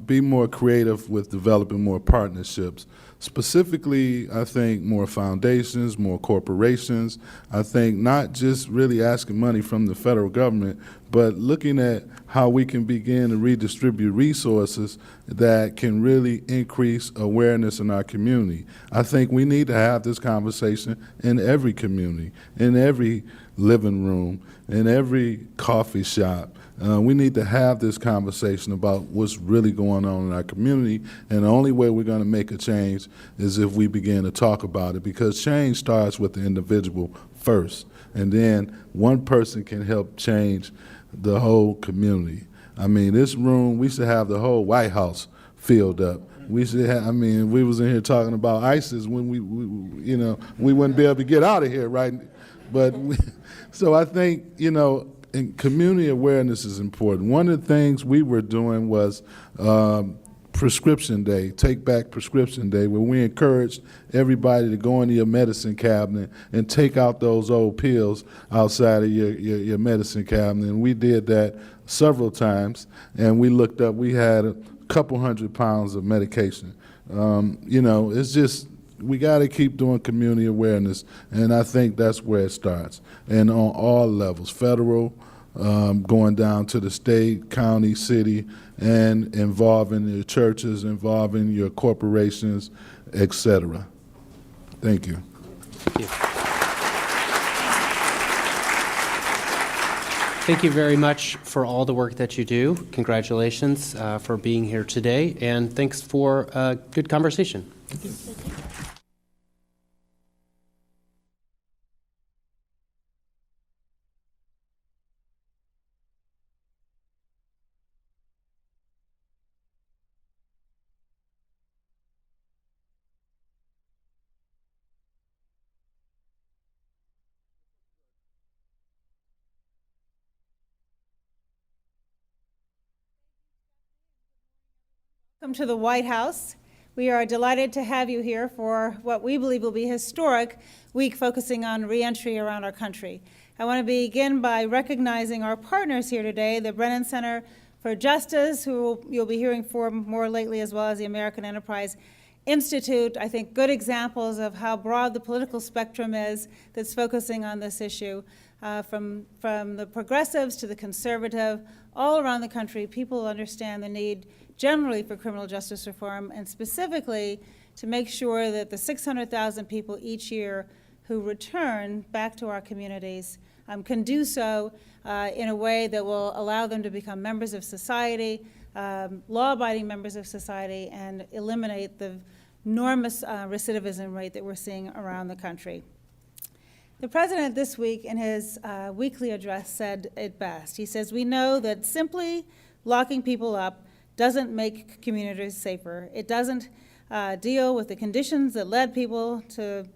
be more creative with developing more partnerships. Specifically, I think more foundations, more corporations. I think not just really asking money from the federal government, but looking at how we can begin to redistribute resources that can really increase awareness in our community. I think we need to have this conversation in every community, in every living room, in every coffee shop. We need to have this conversation about what's really going on in our community, and the only way we're going to make a change is if we begin to talk about it, because change starts with the individual first, and then one person can help change the whole community. I mean, this room, we should have the whole White House filled up. We should have, I mean, we was in here talking about ISIS when we we wouldn't be able to get out of here, right? But so I think, and community awareness is important. One of the things we were doing was Prescription Day, Take Back Prescription Day, where we encouraged everybody to go into your medicine cabinet and take out those old pills outside of your medicine cabinet. And we did that several times, and we looked up, we had a couple 100 pounds of medication. It's just, we got to keep doing community awareness, and I think that's where it starts. And on all levels, federal, going down to the state, county, city, and involving your churches, involving your corporations, etc. Thank you. Thank you. Thank you very much for all the work that you do. Congratulations for being here today, and thanks for a good conversation. Thank you. Welcome to the White House. We are delighted to have you here for what we believe will be a historic week focusing on reentry around our country. I want to begin by recognizing our partners here today, the Brennan Center for Justice, who you'll be hearing from more lately, as well as the American Enterprise Institute. I think good examples of how broad the political spectrum is that's focusing on this issue. From the progressives to the conservative, all around the country, people understand the need generally for criminal justice reform, and specifically to make sure that the 600,000 people each year who return back to our communities can do so in a way that will allow them to become members of society, law-abiding members of society, and eliminate the enormous recidivism rate that we're seeing around the country. The president this week in his weekly address said it best. He says, "We know that simply locking people up doesn't make communities safer. It doesn't deal with the conditions that led people to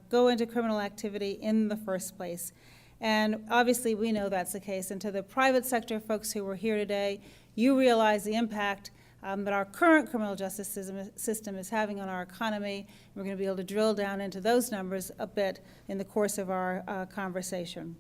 go into criminal activity in the first place." And obviously we know that's the case. And to the private sector folks who were here today, you realize the impact that our current criminal justice system is having on our economy. We're going to be able to drill down into those numbers a bit in the course of our conversation.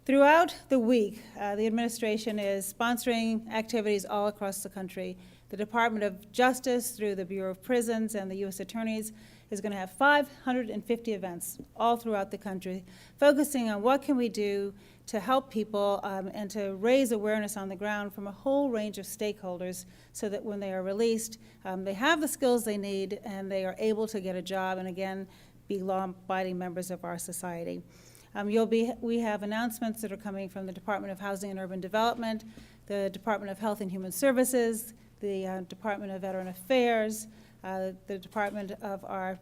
Throughout the week, the administration is sponsoring activities all across the country. The Department of Justice, through the Bureau of Prisons and the U.S. Attorneys, is going to have 550 events all throughout the country, focusing on what can we do to help people and to raise awareness on the ground from a whole range of stakeholders so that when they are released, they have the skills they need and they are able to get a job and, again, be law-abiding members of our society. We have announcements that are coming from the Department of Housing and Urban Development, the Department of Health and Human Services, the Department of Veteran Affairs, the Department of our,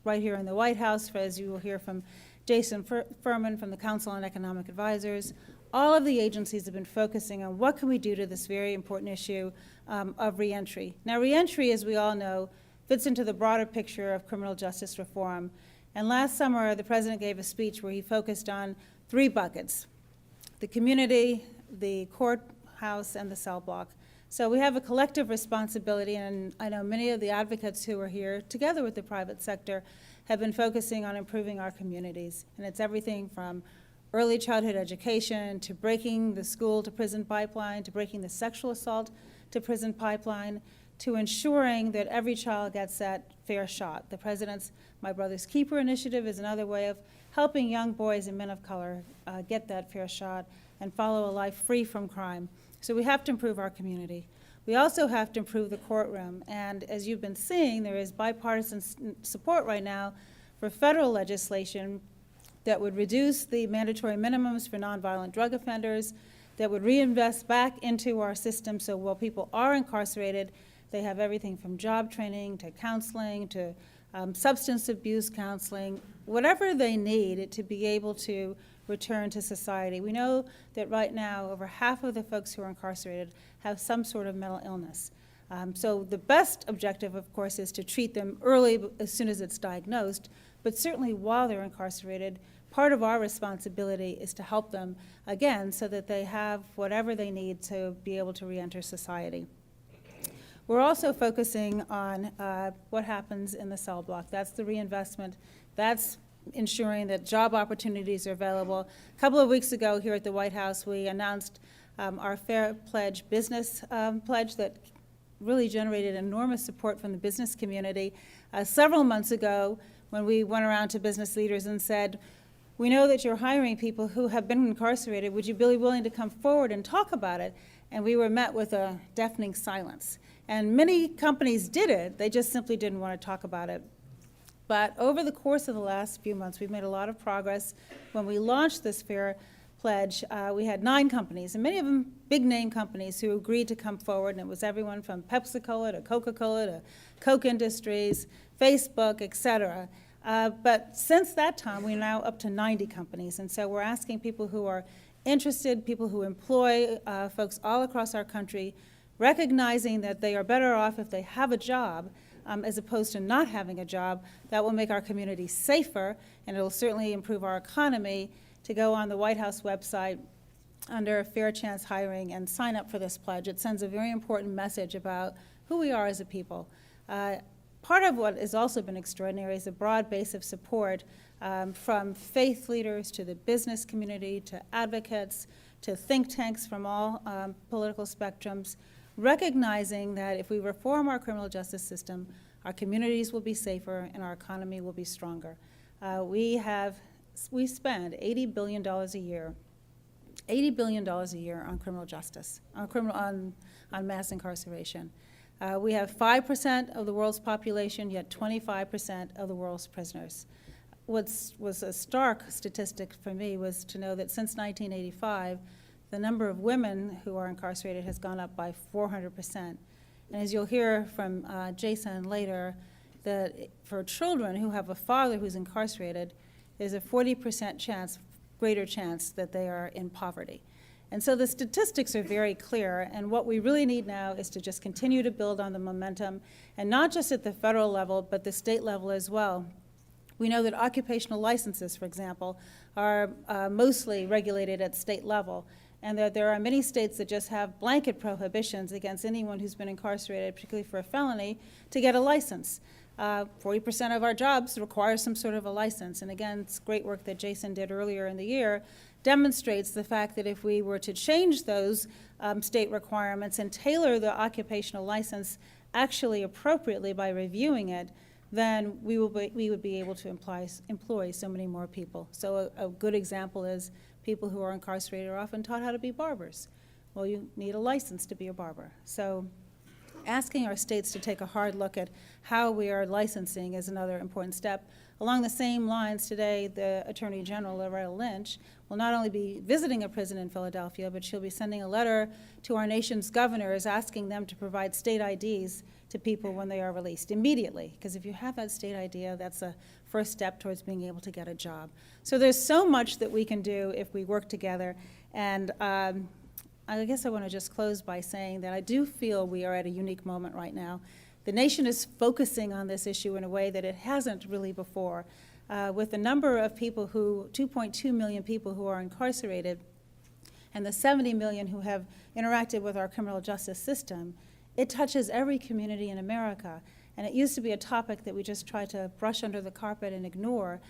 right here in the White House, as you will hear from Jason Furman from the Council on Economic Advisors. All of the agencies have been focusing on what can we do to this very important issue of reentry. Now, reentry, as we all know, fits into the broader picture of criminal justice reform. And last summer, the president gave a speech where he focused on 3 buckets: the community, the courthouse, and the cell block. So we have a collective responsibility, and I know many of the advocates who are here, together with the private sector, have been focusing on improving our communities. And it's everything from early childhood education to breaking the school to prison pipeline, to breaking the sexual assault to prison pipeline, to ensuring that every child gets that fair shot. The President's My Brother's Keeper initiative is another way of helping young boys and men of color get that fair shot and follow a life free from crime. So we have to improve our community. We also have to improve the courtroom. And as you've been seeing, there is bipartisan support right now for federal legislation that would reduce the mandatory minimums for nonviolent drug offenders, that would reinvest back into our system so while people are incarcerated, they have everything from job training to counseling to substance abuse counseling, whatever they need to be able to return to society. We know that right now over half of the folks who are incarcerated have some sort of mental illness. So the best objective, of course, is to treat them early as soon as it's diagnosed, but certainly while they're incarcerated, part of our responsibility is to help them, again, so that they have whatever they need to be able to reenter society. We're also focusing on what happens in the cell block. That's the reinvestment. That's ensuring that job opportunities are available. A couple of weeks ago here at the White House, we announced our Fair Pledge business pledge that really generated enormous support from the business community. Several months ago, when we went around to business leaders and said, we know that you're hiring people who have been incarcerated. Would you be willing to come forward and talk about it? And we were met with a deafening silence. And many companies did it. They just simply didn't want to talk about it. But over the course of the last few months, we've made a lot of progress. When we launched this Fair Pledge, we had 9 companies, and many of them big-name companies who agreed to come forward, and it was everyone from Pepsi-Cola to Coca-Cola to Coke Industries, Facebook, et cetera. But since that time, we're now up to 90 companies, and so we're asking people who are interested, people who employ folks all across our country, recognizing that they are better off if they have a job as opposed to not having a job. That will make our community safer, and it will certainly improve our economy, to go on the White House website under Fair Chance Hiring and sign up for this pledge. It sends a very important message about who we are as a people. Part of what has also been extraordinary is a broad base of support from faith leaders to the business community to advocates to think tanks from all political spectrums, recognizing that if we reform our criminal justice system, our communities will be safer and our economy will be stronger. We spend $80 billion a year, $80 billion a year on criminal justice, on mass incarceration. We have 5% of the world's population, yet 25% of the world's prisoners. What was a stark statistic for me was to know that since 1985, the number of women who are incarcerated has gone up by 400%. And as you'll hear from Jason later, that for children who have a father who's incarcerated, there's a 40% chance, greater chance that they are in poverty. And so the statistics are very clear, and what we really need now is to just continue to build on the momentum, and not just at the federal level, but the state level as well. We know that occupational licenses, for example, are mostly regulated at state level, and that there are many states that just have blanket prohibitions against anyone who's been incarcerated, particularly for a felony, to get a license. 40% of our jobs require some sort of a license. And again, it's great work that Jason did earlier in the year demonstrates the fact that if we were to change those state requirements and tailor the occupational license actually appropriately by reviewing it, then we would be able to employ so many more people. So a good example is people who are incarcerated are often taught how to be barbers. Well, you need a license to be a barber. So asking our states to take a hard look at how we are licensing is another important step. Along the same lines, today, the Attorney General, Loretta Lynch, will not only be visiting a prison in Philadelphia, but she'll be sending a letter to our nation's governors asking them to provide state IDs to people when they are released immediately. Because if you have that state ID, that's a first step towards being able to get a job. So there's so much that we can do if we work together. And I guess I want to just close by saying that I do feel we are at a unique moment right now. The nation is focusing on this issue in a way that it hasn't really before. With the number of people 2.2 million people who are incarcerated, and the 70 million who have interacted with our criminal justice system, it touches every community in America. And it used to be a topic that we just tried to brush under the carpet and ignore.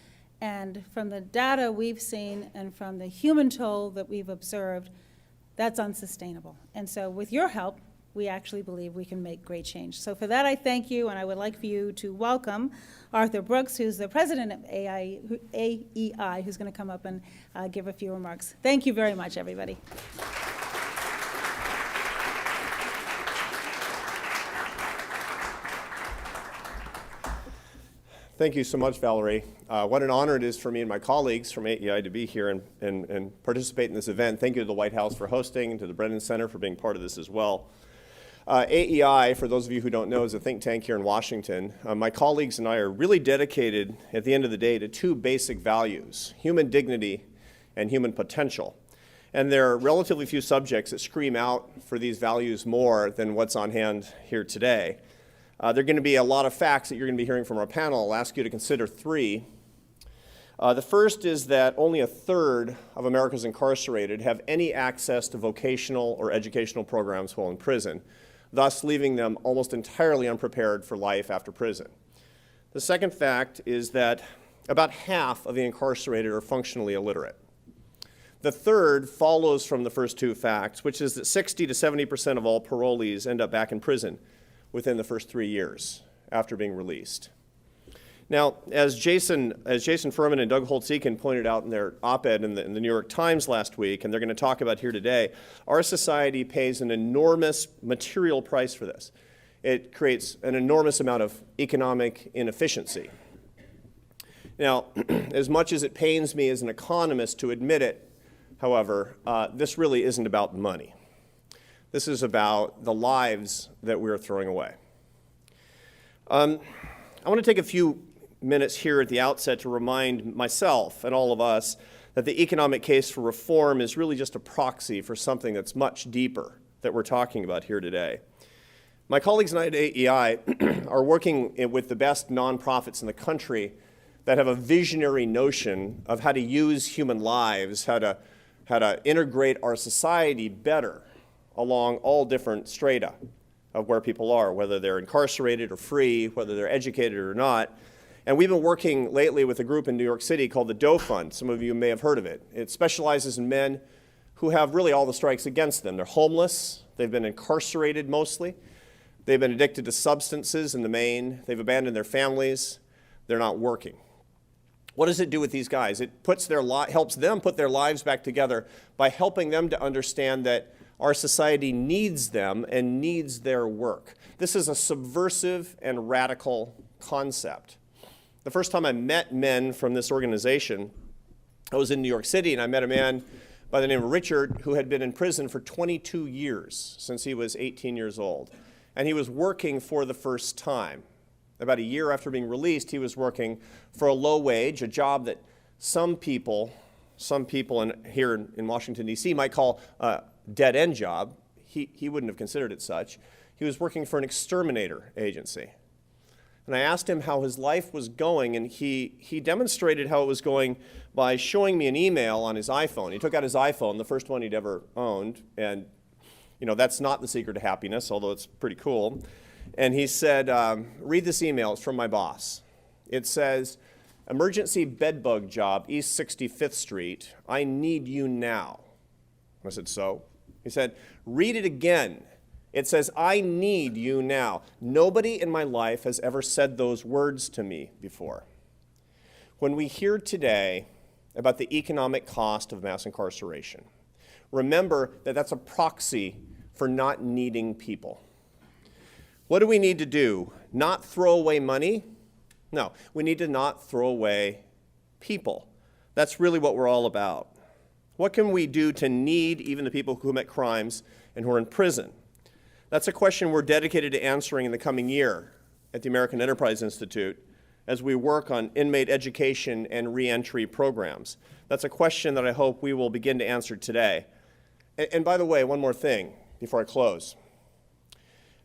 And from the data we've seen and from the human toll that we've observed, that's unsustainable. And so with your help, we actually believe we can make great change. So for that, I thank you, and I would like for you to welcome Arthur Brooks, who's the president of AEI, who's going to come up and give a few remarks. Thank you very much, everybody. Thank you so much, Valerie. What an honor it is for me and my colleagues from AEI to be here and participate in this event. Thank you to the White House for hosting and to the Brennan Center for being part of this as well. AEI, for those of you who don't know, is a think tank here in Washington. My colleagues and I are really dedicated, at the end of the day, to two basic values: human dignity and human potential. And there are relatively few subjects that scream out for these values more than what's on hand here today. There are going to be a lot of facts that you're going to be hearing from our panel. I'll ask you to consider three. The first is that only a third of Americans incarcerated have any access to vocational or educational programs while in prison, thus leaving them almost entirely unprepared for life after prison. The second fact is that about half of the incarcerated are functionally illiterate. The third follows from the first two facts, which is that 60 to 70% of all parolees end up back in prison within the first 3 years after being released. Now, as Jason Furman and Doug Holtz-Eakin pointed out in their op-ed in the New York Times last week, and they're going to talk about here today, our society pays an enormous material price for this. It creates an enormous amount of economic inefficiency. Now, as much as it pains me as an economist to admit it, however, this really isn't about money. This is about the lives that we're throwing away. I want to take a few minutes here at the outset to remind myself and all of us that the economic case for reform is really just a proxy for something that's much deeper that we're talking about here today. My colleagues and I at AEI are working with the best nonprofits in the country that have a visionary notion of how to use human lives, how to integrate our society better along all different strata of where people are, whether they're incarcerated or free, whether they're educated or not. And we've been working lately with a group in New York City called the Doe Fund. Some of you may have heard of it. It specializes in men who have really all the strikes against them. They're homeless. They've been incarcerated mostly. They've been addicted to substances in the main. They've abandoned their families. They're not working. What does it do with these guys? It helps them put their lives back together by helping them to understand that our society needs them and needs their work. This is a subversive and radical concept. The first time I met men from this organization, I was in New York City, and I met a man by the name of Richard who had been in prison for 22 years, since he was 18 years old. And he was working for the first time. About a year after being released, he was working for a low wage, a job that some people here in Washington, D.C. might call a dead-end job. He wouldn't have considered it such. He was working for an exterminator agency. And I asked him how his life was going, and he demonstrated how it was going by showing me an email on his iPhone. He took out his iPhone, the first one he'd ever owned, and that's not the secret to happiness, although it's pretty cool. And he said, read this email, it's from my boss. It says, emergency bedbug job, East 65th Street, I need you now. I said, so? He said, read it again. It says, I need you now. Nobody in my life has ever said those words to me before. When we hear today about the economic cost of mass incarceration, remember that that's a proxy for not needing people. What do we need to do? Not throw away money? No, we need to not throw away people. That's really what we're all about. What can we do to need even the people who commit crimes and who are in prison? That's a question we're dedicated to answering in the coming year at the American Enterprise Institute as we work on inmate education and reentry programs. That's a question that I hope we will begin to answer today. And by the way, one more thing before I close.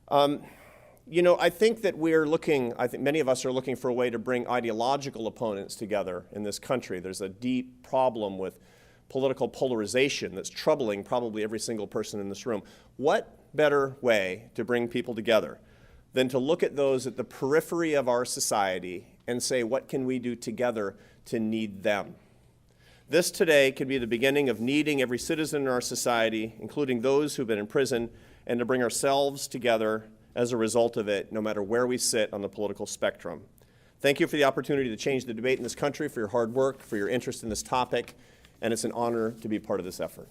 I think that I think many of us are looking for a way to bring ideological opponents together in this country. There's a deep problem with political polarization that's troubling probably every single person in this room. What better way to bring people together than to look at those at the periphery of our society and say, what can we do together to need them? This today could be the beginning of needing every citizen in our society, including those who've been in prison, and to bring ourselves together as a result of it, no matter where we sit on the political spectrum. Thank you for the opportunity to change the debate in this country, for your hard work, for your interest in this topic, and it's an honor to be part of this effort.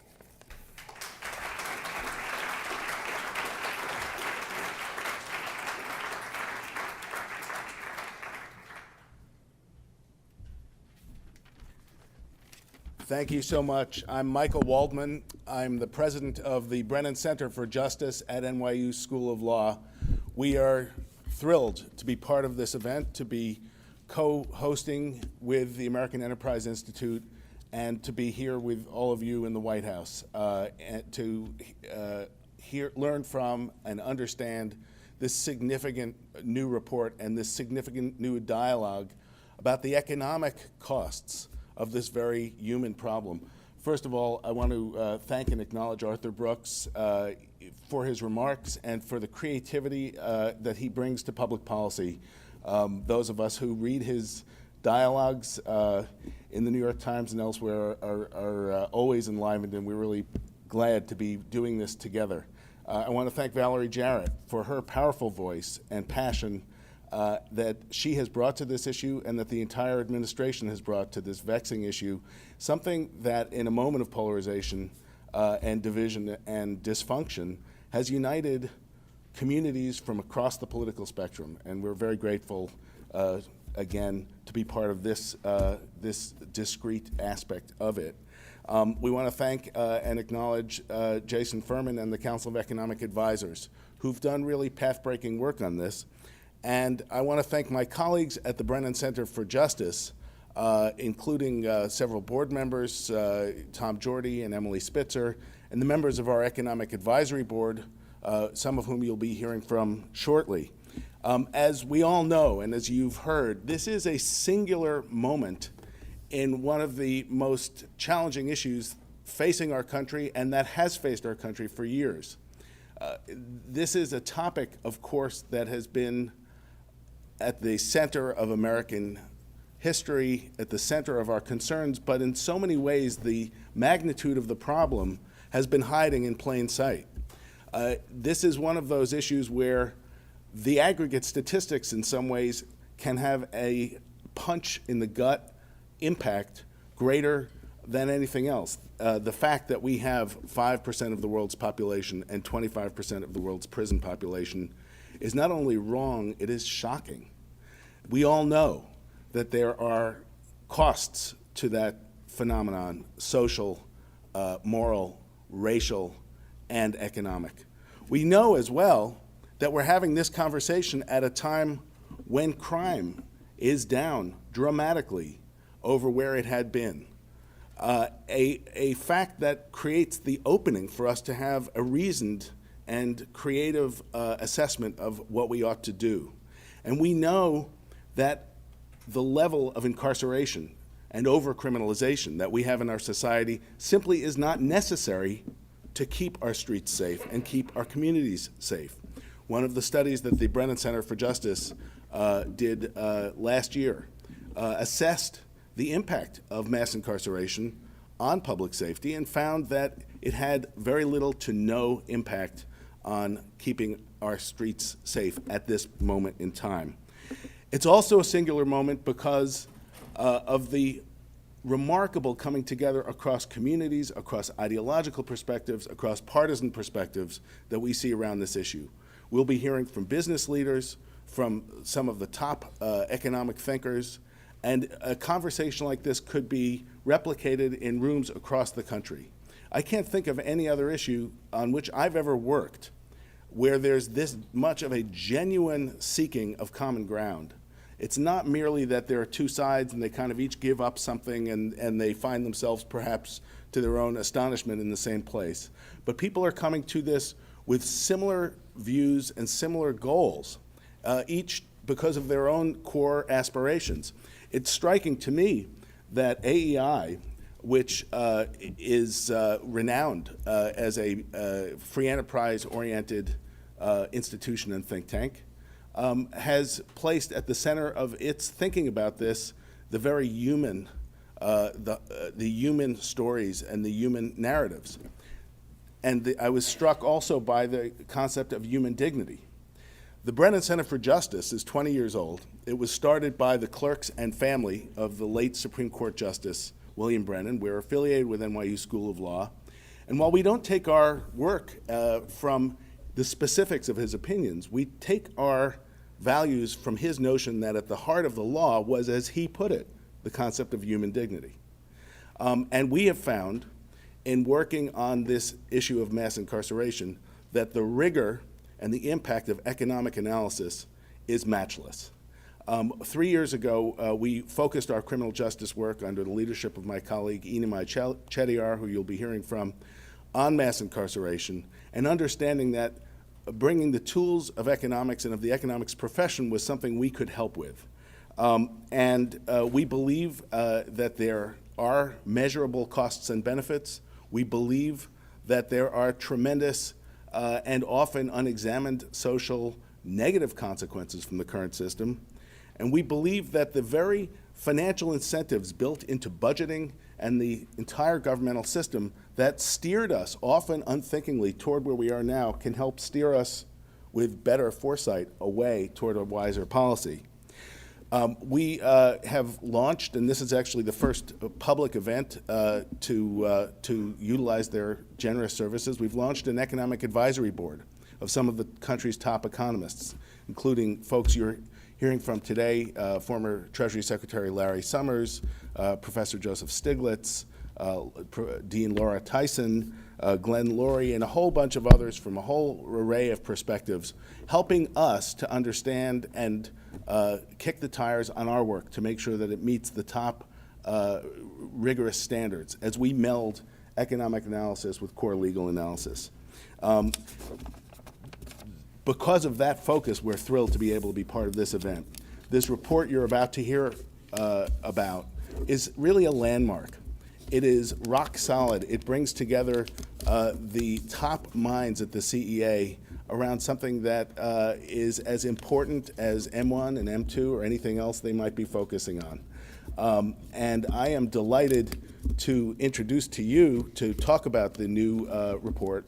Thank you so much. I'm Michael Waldman. I'm the president of the Brennan Center for Justice at NYU School of Law. We are thrilled to be part of this event, to be co-hosting with the American Enterprise Institute, and to be here with all of you in the White House, and to learn from and understand this significant new report and this significant new dialogue about the economic costs of this very human problem. First of all, I want to thank and acknowledge Arthur Brooks for his remarks and for the creativity that he brings to public policy. Those of us who read his dialogues in the New York Times and elsewhere are always enlivened, and we're really glad to be doing this together. I want to thank Valerie Jarrett for her powerful voice and passion that she has brought to this issue and that the entire administration has brought to this vexing issue, something that in a moment of polarization and division and dysfunction has united communities from across the political spectrum. And we're very grateful, again, to be part of this, this discrete aspect of it. We want to thank and acknowledge Jason Furman and the Council of Economic Advisors, who've done really path-breaking work on this. And I want to thank my colleagues at the Brennan Center for Justice, including several board members, Tom Jordy and Emily Spitzer, and the members of our Economic Advisory Board, some of whom you'll be hearing from shortly. As we all know, and as you've heard, this is a singular moment in one of the most challenging issues facing our country and that has faced our country for years. This is a topic, of course, that has been at the center of American history, at the center of our concerns, but in so many ways the magnitude of the problem has been hiding in plain sight. This is one of those issues where the aggregate statistics in some ways can have a punch in the gut impact greater than anything else. The fact that we have 5% of the world's population and 25% of the world's prison population is not only wrong, it is shocking. We all know that there are costs to that phenomenon, social, moral, racial, and economic. We know as well that we're having this conversation at a time when crime is down dramatically over where it had been. A fact that creates the opening for us to have a reasoned and creative assessment of what we ought to do. And we know that the level of incarceration and over-criminalization that we have in our society simply is not necessary to keep our streets safe and keep our communities safe. One of the studies that the Brennan Center for Justice did last year assessed the impact of mass incarceration on public safety and found that it had very little to no impact on keeping our streets safe at this moment in time. It's also a singular moment because of the remarkable coming together across communities, across ideological perspectives, across partisan perspectives that we see around this issue. We'll be hearing from business leaders, from some of the top economic thinkers, and a conversation like this could be replicated in rooms across the country. I can't think of any other issue on which I've ever worked where there's this much of a genuine seeking of common ground. It's not merely that there are two sides and they kind of each give up something and they find themselves perhaps to their own astonishment in the same place. But people are coming to this with similar views and similar goals, each because of their own core aspirations. It's striking to me that AEI, which is renowned as a free enterprise-oriented institution and think tank, has placed at the center of its thinking about this the very human, the human stories and the human narratives. And I was struck also by the concept of human dignity. The Brennan Center for Justice is 20 years old. It was started by the clerks and family of the late Supreme Court Justice William Brennan. We're affiliated with NYU School of Law. And while we don't take our work from the specifics of his opinions, we take our values from his notion that at the heart of the law was, as he put it, the concept of human dignity. And we have found, in working on this issue of mass incarceration, that the rigor and the impact of economic analysis is matchless. 3 years ago, we focused our criminal justice work under the leadership of my colleague Enamai Chettiar, who you'll be hearing from, on mass incarceration, and understanding that bringing the tools of economics and of the economics profession was something we could help with. We believe that there are measurable costs and benefits. We believe that there are tremendous and often unexamined social negative consequences from the current system. And we believe that the very financial incentives built into budgeting and the entire governmental system that steered us, often unthinkingly, toward where we are now can help steer us with better foresight away toward a wiser policy. We have launched, and this is actually the first public event to utilize their generous services, we've launched an economic advisory board of some of the country's top economists, including folks you're hearing from today, former Treasury Secretary Larry Summers, Professor Joseph Stiglitz, Dean Laura Tyson, Glenn Laurie, and a whole bunch of others from a whole array of perspectives, helping us to understand and kick the tires on our work to make sure that it meets the top rigorous standards as we meld economic analysis with core legal analysis. Because of that focus, we're thrilled to be able to be part of this event. This report you're about to hear about is really a landmark. It is rock solid. It brings together the top minds at the CEA around something that is as important as M1 and M2 or anything else they might be focusing on. And I am delighted to introduce to you to talk about the new report,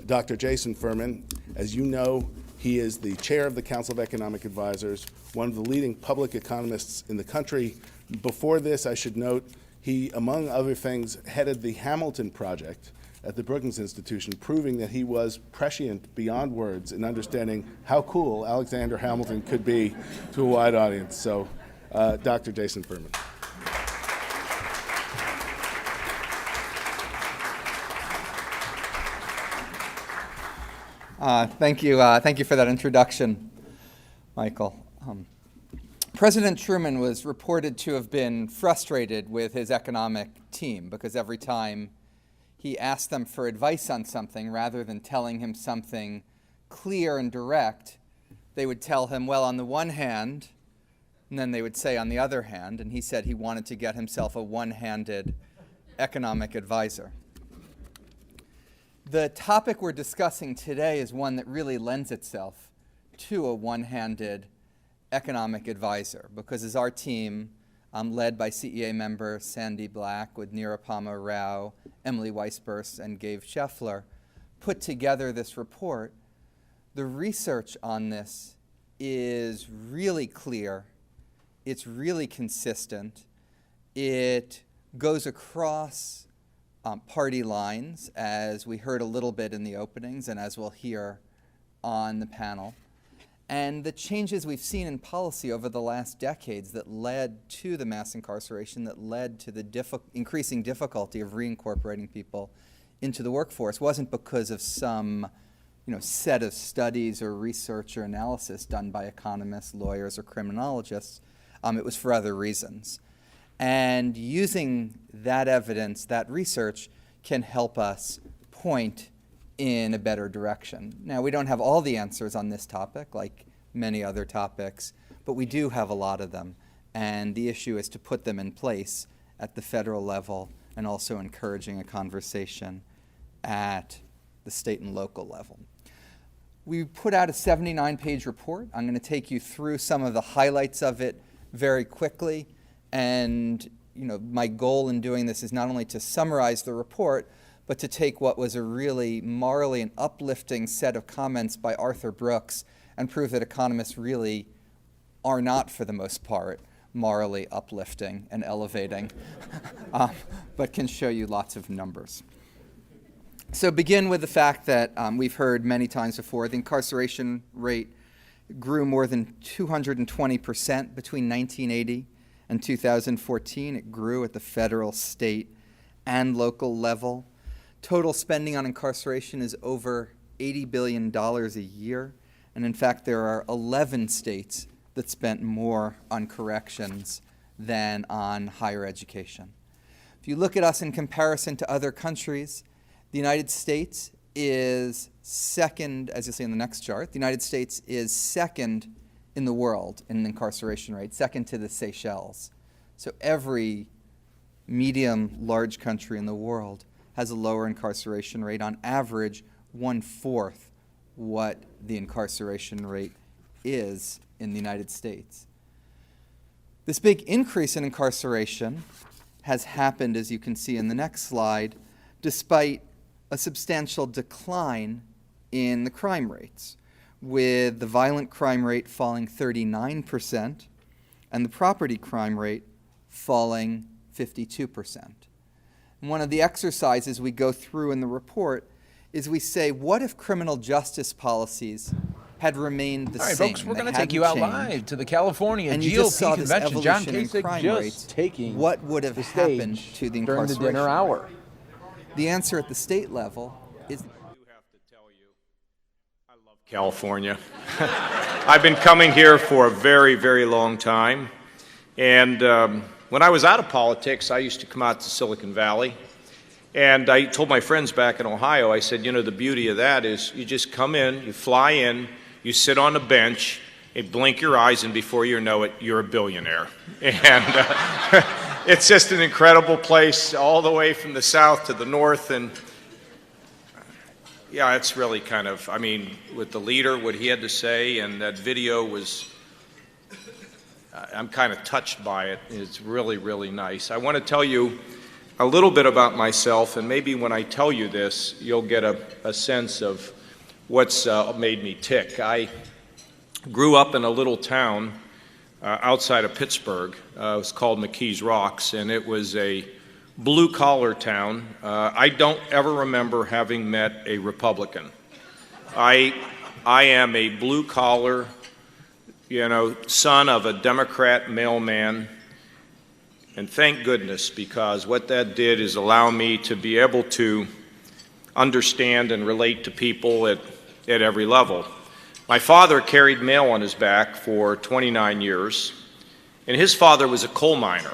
Dr. Jason Furman. As you know, he is the chair of the Council of Economic Advisors, one of the leading public economists in the country. Before this, I should note, he, among other things, headed the Hamilton Project at the Brookings Institution, proving that he was prescient beyond words in understanding how cool Alexander Hamilton could be to a wide audience. So, Dr. Jason Furman. Thank you for that introduction, Michael. President Truman was reported to have been frustrated with his economic team because every time he asked them for advice on something, rather than telling him something clear and direct, they would tell him, well, on the one hand, and then they would say on the other hand, and he said he wanted to get himself a one-handed economic advisor. The topic we're discussing today is one that really lends itself to a one-handed economic advisor, because as our team, led by CEA member Sandy Black with Nirupama Rao, Emily Weisburst, and Gabe Scheffler, put together this report, the research on this is really clear, it's really consistent, it goes across party lines, as we heard a little bit in the openings and as we'll hear on the panel. And the changes we've seen in policy over the last decades that led to the mass incarceration, that led to the increasing difficulty of reincorporating people into the workforce, wasn't because of some set of studies or research or analysis done by economists, lawyers, or criminologists. It was for other reasons. And using that evidence, that research, can help us point in a better direction. Now, we don't have all the answers on this topic, like many other topics, but we do have a lot of them. And the issue is to put them in place at the federal level and also encouraging a conversation at the state and local level. We put out a 79-page report. I'm going to take you through some of the highlights of it very quickly. And my goal in doing this is not only to summarize the report, but to take what was a really morally and uplifting set of comments by Arthur Brooks and prove that economists really are not, for the most part, morally uplifting and elevating, but can show you lots of numbers. So begin with the fact that we've heard many times before, the incarceration rate grew more than 220% between 1980 and 2014. It grew at the federal, state, and local level. Total spending on incarceration is over $80 billion a year. And in fact, there are 11 states that spent more on corrections than on higher education. If you look at us in comparison to other countries, the United States is second, as you'll see in the next chart, the United States is second in the world in incarceration rate, second to the Seychelles. So every medium, large country in the world has a lower incarceration rate, on average 1/4 what the incarceration rate is in the United States. This big increase in incarceration has happened, as you can see in the next slide, despite a substantial decline in the crime rates, with the violent crime rate falling 39% and the property crime rate falling 52%. And one of the exercises we go through in the report is we say, what if criminal justice policies had remained the same? All right, folks, we're going to take you out live to the California GOP convention. John Kasich just taking what would have happened to the during the dinner hour. The answer at the state level is... California. I've been coming here for a very, very long time. And when I was out of politics, I used to come out to Silicon Valley. And I told my friends back in Ohio, I said, the beauty of that is you just come in, you fly in, you sit on a bench, you blink your eyes, and before you know it, you're a billionaire. And it's just an incredible place all the way from the south to the north. And yeah, it's really kind of, with the leader, what he had to say, and that video was, I'm kind of touched by it. It's really, really nice. I want to tell you a little bit about myself, and maybe when I tell you this, you'll get a sense of what's made me tick. I grew up in a little town outside of Pittsburgh. It was called McKees Rocks, and it was a blue-collar town. I don't ever remember having met a Republican. I am a blue-collar, son of a Democrat mailman, and thank goodness, because what that did is allow me to be able to understand and relate to people at every level. My father carried mail on his back for 29 years, and his father was a coal miner.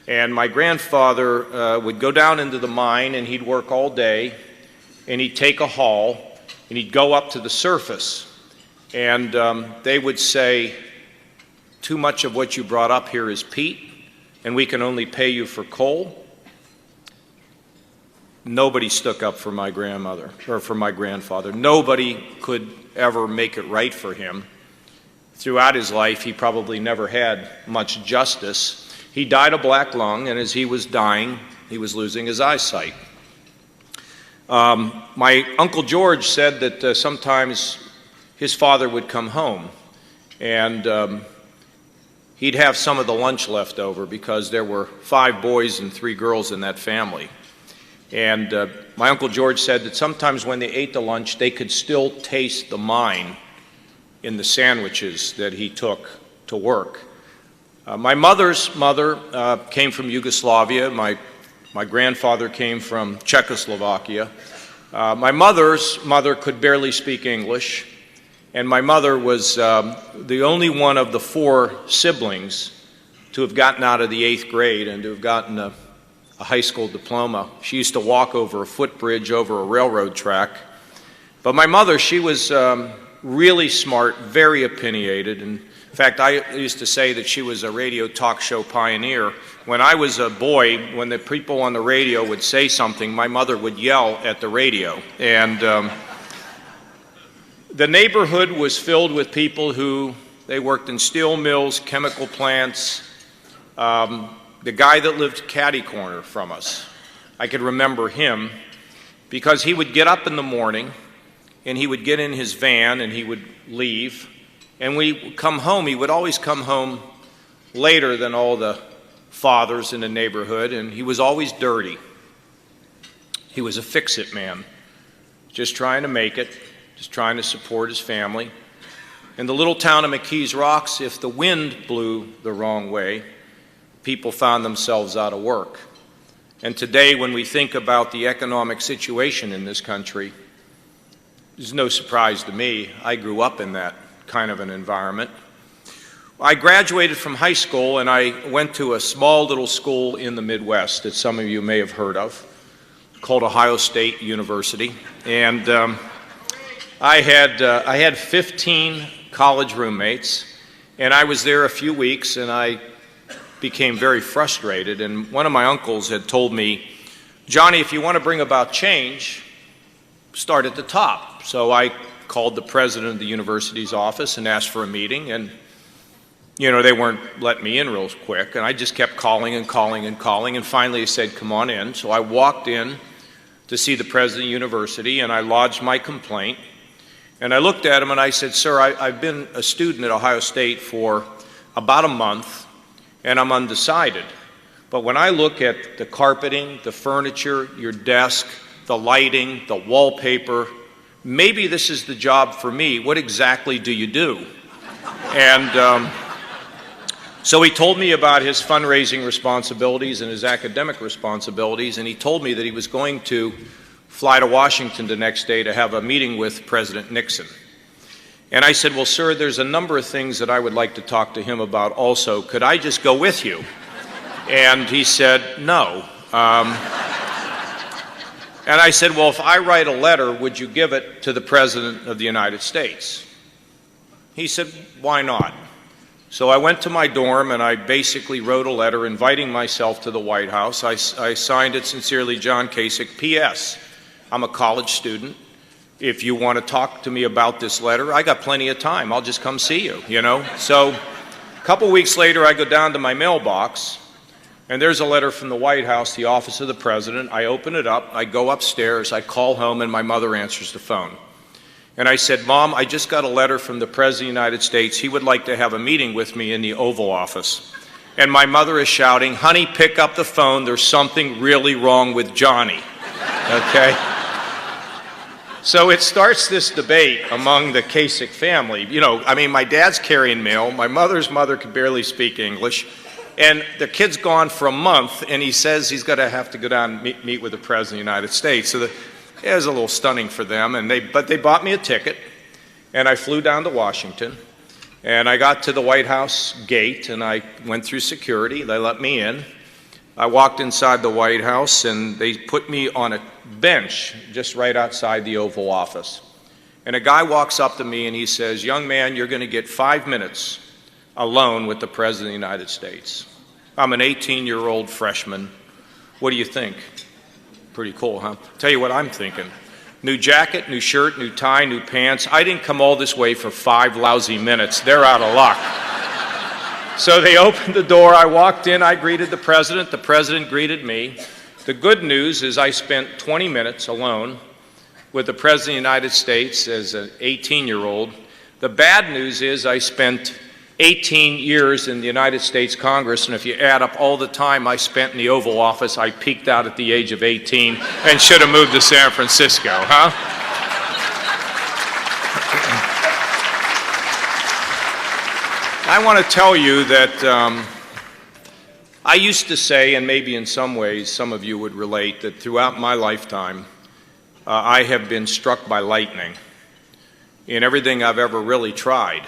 And my grandfather would go down into the mine, and he'd work all day, and he'd take a haul, and he'd go up to the surface. And they would say, too much of what you brought up here is peat, and we can only pay you for coal. Nobody stuck up for my grandmother, or for my grandfather. Nobody could ever make it right for him. Throughout his life, he probably never had much justice. He died of black lung, and as he was dying, he was losing his eyesight. My Uncle George said that sometimes his father would come home, and he'd have some of the lunch left over because there were 5 boys and 3 girls in that family. And my Uncle George said that sometimes when they ate the lunch, they could still taste the mine in the sandwiches that he took to work. My mother's mother came from Yugoslavia. My grandfather came from Czechoslovakia. My mother's mother could barely speak English, and my mother was the only one of the 4 siblings to have gotten out of the 8th grade and to have gotten a high school diploma. She used to walk over a footbridge over a railroad track. But my mother, she was really smart, very opinionated. And in fact, I used to say that she was a radio talk show pioneer. When I was a boy, when the people on the radio would say something, my mother would yell at the radio. And the neighborhood was filled with people who, they worked in steel mills, chemical plants. The guy that lived catty corner from us, I could remember him because he would get up in the morning and he would get in his van and he would leave. And when he would come home, he would always come home later than all the fathers in the neighborhood, and he was always dirty. He was a fix-it man, just trying to make it, just trying to support his family. In the little town of McKees Rocks, if the wind blew the wrong way, people found themselves out of work. And today, when we think about the economic situation in this country, it's no surprise to me. I grew up in that kind of an environment. I graduated from high school and I went to a small little school in the Midwest that some of you may have heard of, called Ohio State University. And I had 15 college roommates, and I was there a few weeks, and I became very frustrated. And one of my uncles had told me, Johnny, if you want to bring about change, start at the top. So I called the president of the university's office and asked for a meeting, and they weren't letting me in real quick, and I just kept calling and calling and calling, and finally they said, come on in. So I walked in to see the president of the university, and I lodged my complaint. And I looked at him and I said, sir, I've been a student at Ohio State for about a month, and I'm undecided. But when I look at the carpeting, the furniture, your desk, the lighting, the wallpaper, maybe this is the job for me. What exactly do you do? And so he told me about his fundraising responsibilities and his academic responsibilities, and he told me that he was going to fly to Washington the next day to have a meeting with President Nixon. And I said, well, sir, there's a number of things that I would like to talk to him about also. Could I just go with you? And he said, no. And I said, well, if I write a letter, would you give it to the President of the United States? He said, why not? So I went to my dorm and I basically wrote a letter inviting myself to the White House. I signed it sincerely, John Kasich. P.S. I'm a college student. If you want to talk to me about this letter, I got plenty of time. I'll just come see you, So a couple weeks later, I go down to my mailbox, and there's a letter from the White House, the office of the president. I open it up. I go upstairs. I call home, and my mother answers the phone. And I said, Mom, I just got a letter from the President of the United States. He would like to have a meeting with me in the Oval Office. And my mother is shouting, honey, pick up the phone. There's something really wrong with Johnny. Okay? So it starts this debate among the Kasich family. My dad's carrying mail. My mother's mother could barely speak English. And the kid's gone for a month, and he says he's going to have to go down and meet with the President of the United States. So it was a little stunning for them, but they bought me a ticket, and I flew down to Washington, and I got to the White House gate, and I went through security. They let me in. I walked inside the White House, and they put me on a bench just right outside the Oval Office. And a guy walks up to me, and he says, young man, you're going to get 5 minutes alone with the President of the United States. I'm an 18-year-old freshman. What do you think? Pretty cool, huh? Tell you what I'm thinking. New jacket, new shirt, new tie, new pants. I didn't come all this way for 5 lousy minutes. They're out of luck. So they opened the door. I walked in. I greeted the president. The president greeted me. The good news is I spent 20 minutes alone with the President of the United States as an 18-year-old. The bad news is I spent 18 years in the United States Congress, and if you add up all the time I spent in the Oval Office, I peaked out at the age of 18 and should have moved to San Francisco, huh? I want to tell you that I used to say, and maybe in some ways some of you would relate, that throughout my lifetime I have been struck by lightning in everything I've ever really tried.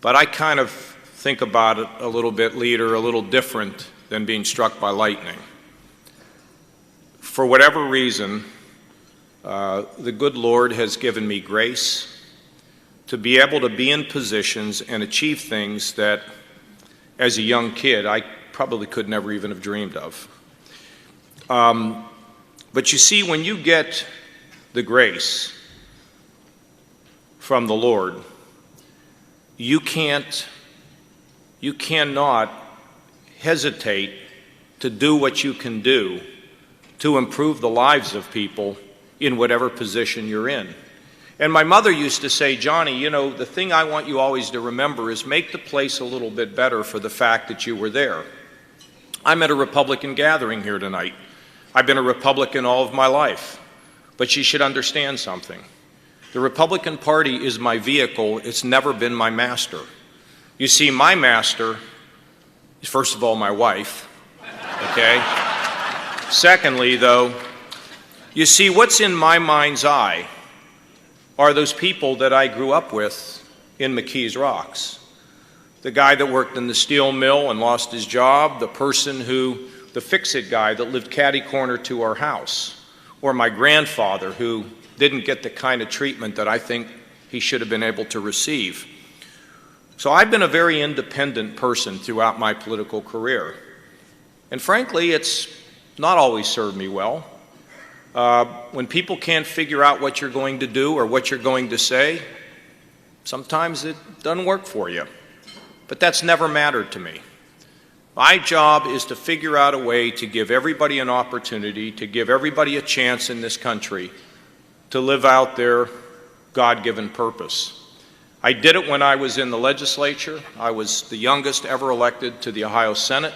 But I kind of think about it a little bit, leader, a little different than being struck by lightning. For whatever reason, the good Lord has given me grace. to be able to be in positions and achieve things that, as a young kid, I probably could never even have dreamed of. But you see, when you get the grace from the Lord, you cannot hesitate to do what you can do to improve the lives of people in whatever position you're in. And my mother used to say, Johnny, you know, the thing I want you always to remember is make the place a little bit better for the fact that you were there. I'm at a Republican gathering here tonight. I've been a Republican all of my life. But you should understand something. The Republican Party is my vehicle. It's never been my master. You see, my master is, first of all, my wife, okay? Secondly, though, you see, what's in my mind's eye are those people that I grew up with in McKees Rocks. The guy that worked in the steel mill and lost his job, the fix-it guy that lived catty-corner to our house, or my grandfather who didn't get the kind of treatment that I think he should have been able to receive. So I've been a very independent person throughout my political career. And frankly, it's not always served me well. When people can't figure out what you're going to do or what you're going to say, sometimes it doesn't work for you. But that's never mattered to me. My job is to figure out a way to give everybody an opportunity, to give everybody a chance in this country to live out their God-given purpose. I did it when I was in the legislature. I was the youngest ever elected to the Ohio Senate.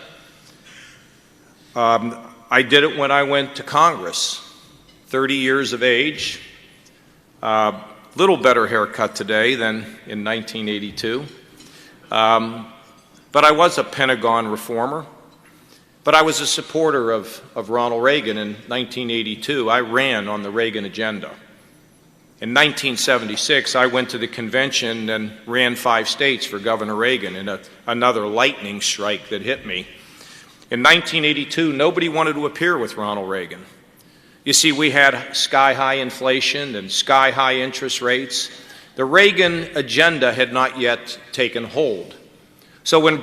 I did it when I went to Congress, 30 years of age, little better haircut today than in 1982. But I was a Pentagon reformer. But I was a supporter of Ronald Reagan in 1982. I ran on the Reagan agenda. In 1976, I went to the convention and ran 5 states for Governor Reagan in another lightning strike that hit me. In 1982, nobody wanted to appear with Ronald Reagan. You see, we had sky-high inflation and sky-high interest rates. The Reagan agenda had not yet taken hold. So when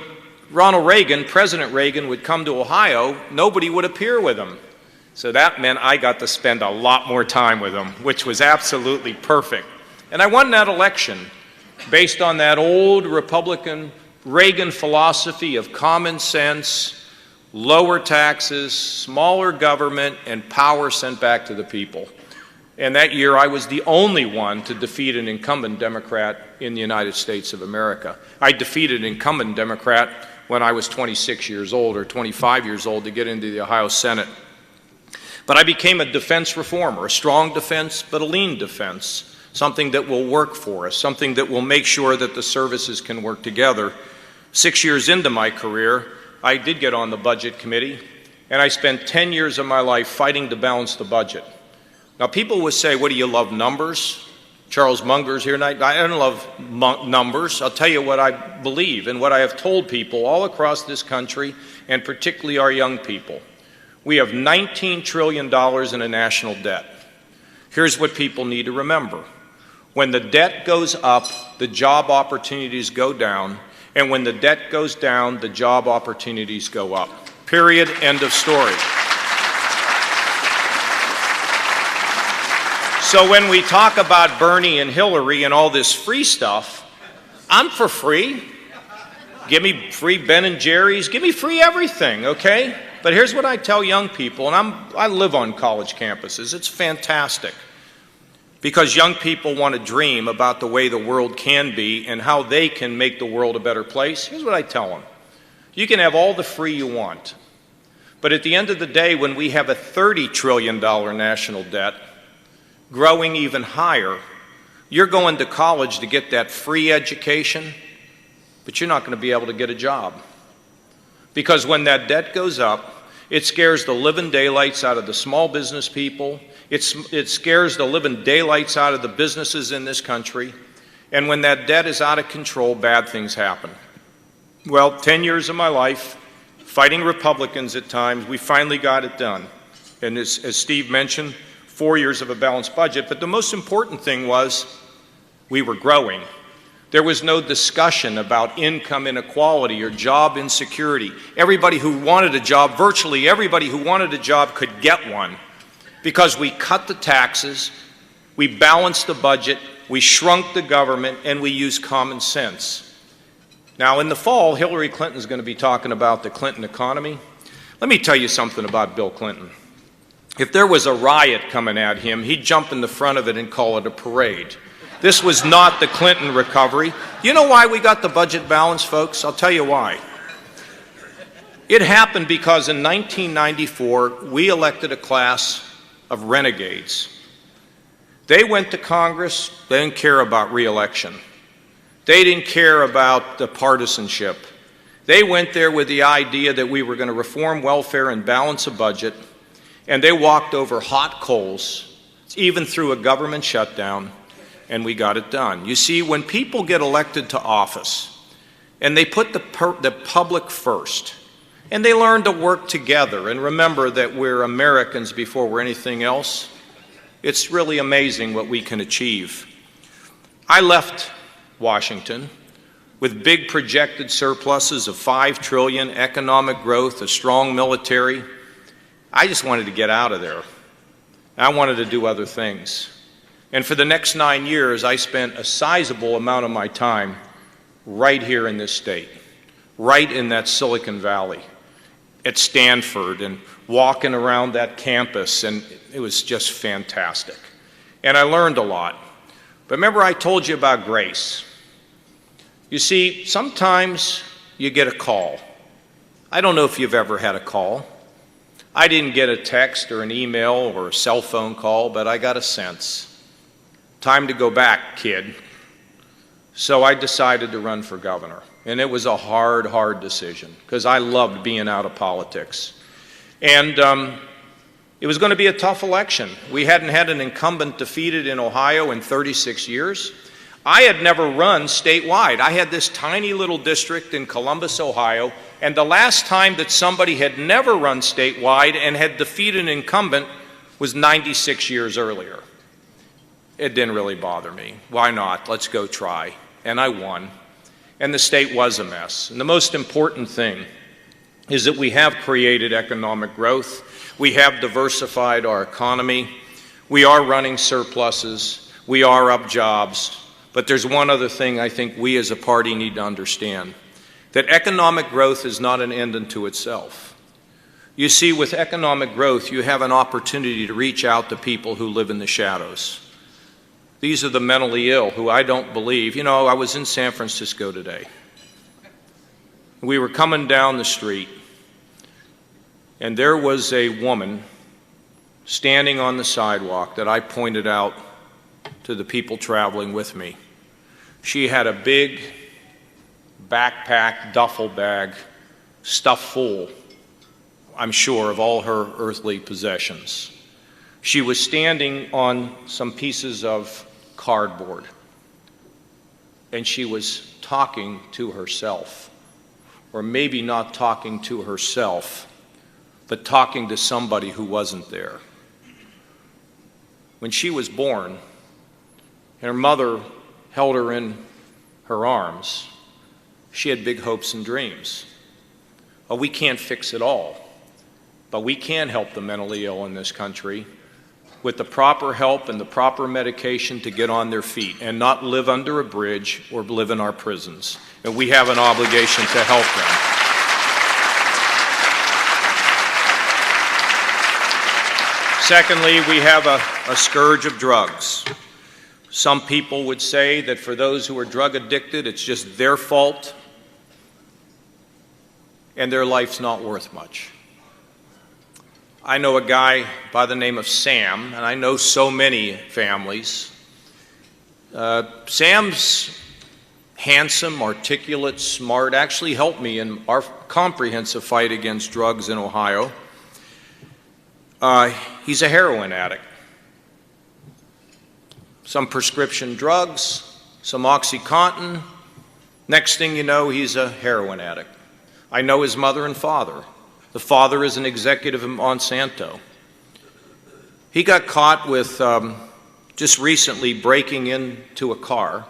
President Reagan would come to Ohio, nobody would appear with him. So that meant I got to spend a lot more time with him, which was absolutely perfect. And I won that election based on that old Republican Reagan philosophy of common sense, lower taxes, smaller government, and power sent back to the people. And that year I was the only one to defeat an incumbent Democrat in the United States of America. I defeated an incumbent Democrat when I was 26 years old or 25 years old to get into the Ohio Senate. But I became a defense reformer, a strong defense, but a lean defense, something that will work for us, something that will make sure that the services can work together. 6 years into my career, I did get on the Budget Committee, and I spent 10 years of my life fighting to balance the budget. Now, people would say, what do you love, numbers? Charles Munger's here tonight. I don't love numbers. I'll tell you what I believe and what I have told people all across this country, and particularly our young people. We have $19 trillion in a national debt. Here's what people need to remember. When the debt goes up, the job opportunities go down, and when the debt goes down, the job opportunities go up. Period. End of story. So when we talk about Bernie and Hillary and all this free stuff, I'm for free. Give me free Ben and Jerry's. Give me free everything, okay? But here's what I tell young people, and I live on college campuses. It's fantastic because young people want to dream about the way the world can be and how they can make the world a better place. Here's what I tell them. You can have all the free you want, but at the end of the day, when we have a $30 trillion national debt, growing even higher, you're going to college to get that free education, but you're not going to be able to get a job. Because when that debt goes up, it scares the living daylights out of the small business people. It scares the living daylights out of the businesses in this country. And when that debt is out of control, bad things happen. Well, 10 years of my life, fighting Republicans at times, we finally got it done. And as Steve mentioned, 4 years of a balanced budget. But the most important thing was we were growing. There was no discussion about income inequality or job insecurity. Everybody who wanted a job, virtually everybody who wanted a job could get one because we cut the taxes, we balanced the budget, we shrunk the government, and we used common sense. Now, in the fall, Hillary Clinton is going to be talking about the Clinton economy. Let me tell you something about Bill Clinton. If there was a riot coming at him, he'd jump in the front of it and call it a parade. This was not the Clinton recovery. You know why we got the budget balance, folks? I'll tell you why. It happened because in 1994, we elected a class of renegades. They went to Congress, they didn't care about re-election. They didn't care about the partisanship. They went there with the idea that we were going to reform welfare and balance a budget, and they walked over hot coals, even through a government shutdown, and we got it done. You see, when people get elected to office, and they put the public first, and they learn to work together and remember that we're Americans before we're anything else, it's really amazing what we can achieve. I left Washington with big projected surpluses of $5 trillion, economic growth, a strong military. I just wanted to get out of there. I wanted to do other things. And for the next 9 years, I spent a sizable amount of my time right here in this state, right in that Silicon Valley, at Stanford, and walking around that campus, and it was just fantastic. And I learned a lot. But remember I told you about grace. You see, sometimes you get a call. I don't know if you've ever had a call. I didn't get a text or an email or a cell phone call, but I got a sense. Time to go back, kid. So I decided to run for governor. And it was a hard, hard decision because I loved being out of politics. And it was going to be a tough election. We hadn't had an incumbent defeated in Ohio in 36 years. I had never run statewide. I had this tiny little district in Columbus, Ohio, and the last time that somebody had never run statewide and had defeated an incumbent was 96 years earlier. It didn't really bother me. Why not? Let's go try. And I won. And the state was a mess. And the most important thing is that we have created economic growth. We have diversified our economy. We are running surpluses. We are up jobs. But there's one other thing I think we as a party need to understand, that economic growth is not an end unto itself. You see, with economic growth, you have an opportunity to reach out to people who live in the shadows. These are the mentally ill who I don't believe. You know, I was in San Francisco today. We were coming down the street, and there was a woman standing on the sidewalk that I pointed out to the people traveling with me. She had a big backpack, duffel bag, stuffed full, I'm sure, of all her earthly possessions. She was standing on some pieces of cardboard, and she was talking to herself, or maybe not talking to herself, but talking to somebody who wasn't there. When she was born, and her mother held her in her arms, she had big hopes and dreams. Well, we can't fix it all, but we can help the mentally ill in this country with the proper help and the proper medication to get on their feet and not live under a bridge or live in our prisons. And we have an obligation to help them. Secondly, we have a scourge of drugs. Some people would say that for those who are drug addicted, it's just their fault and their life's not worth much. I know a guy by the name of Sam, and I know so many families. Sam's handsome, articulate, smart, actually helped me in our comprehensive fight against drugs in Ohio. He's a heroin addict. Some prescription drugs, some OxyContin. Next thing you know, he's a heroin addict. I know his mother and father. The father is an executive of Monsanto. He got caught with just recently breaking into a car.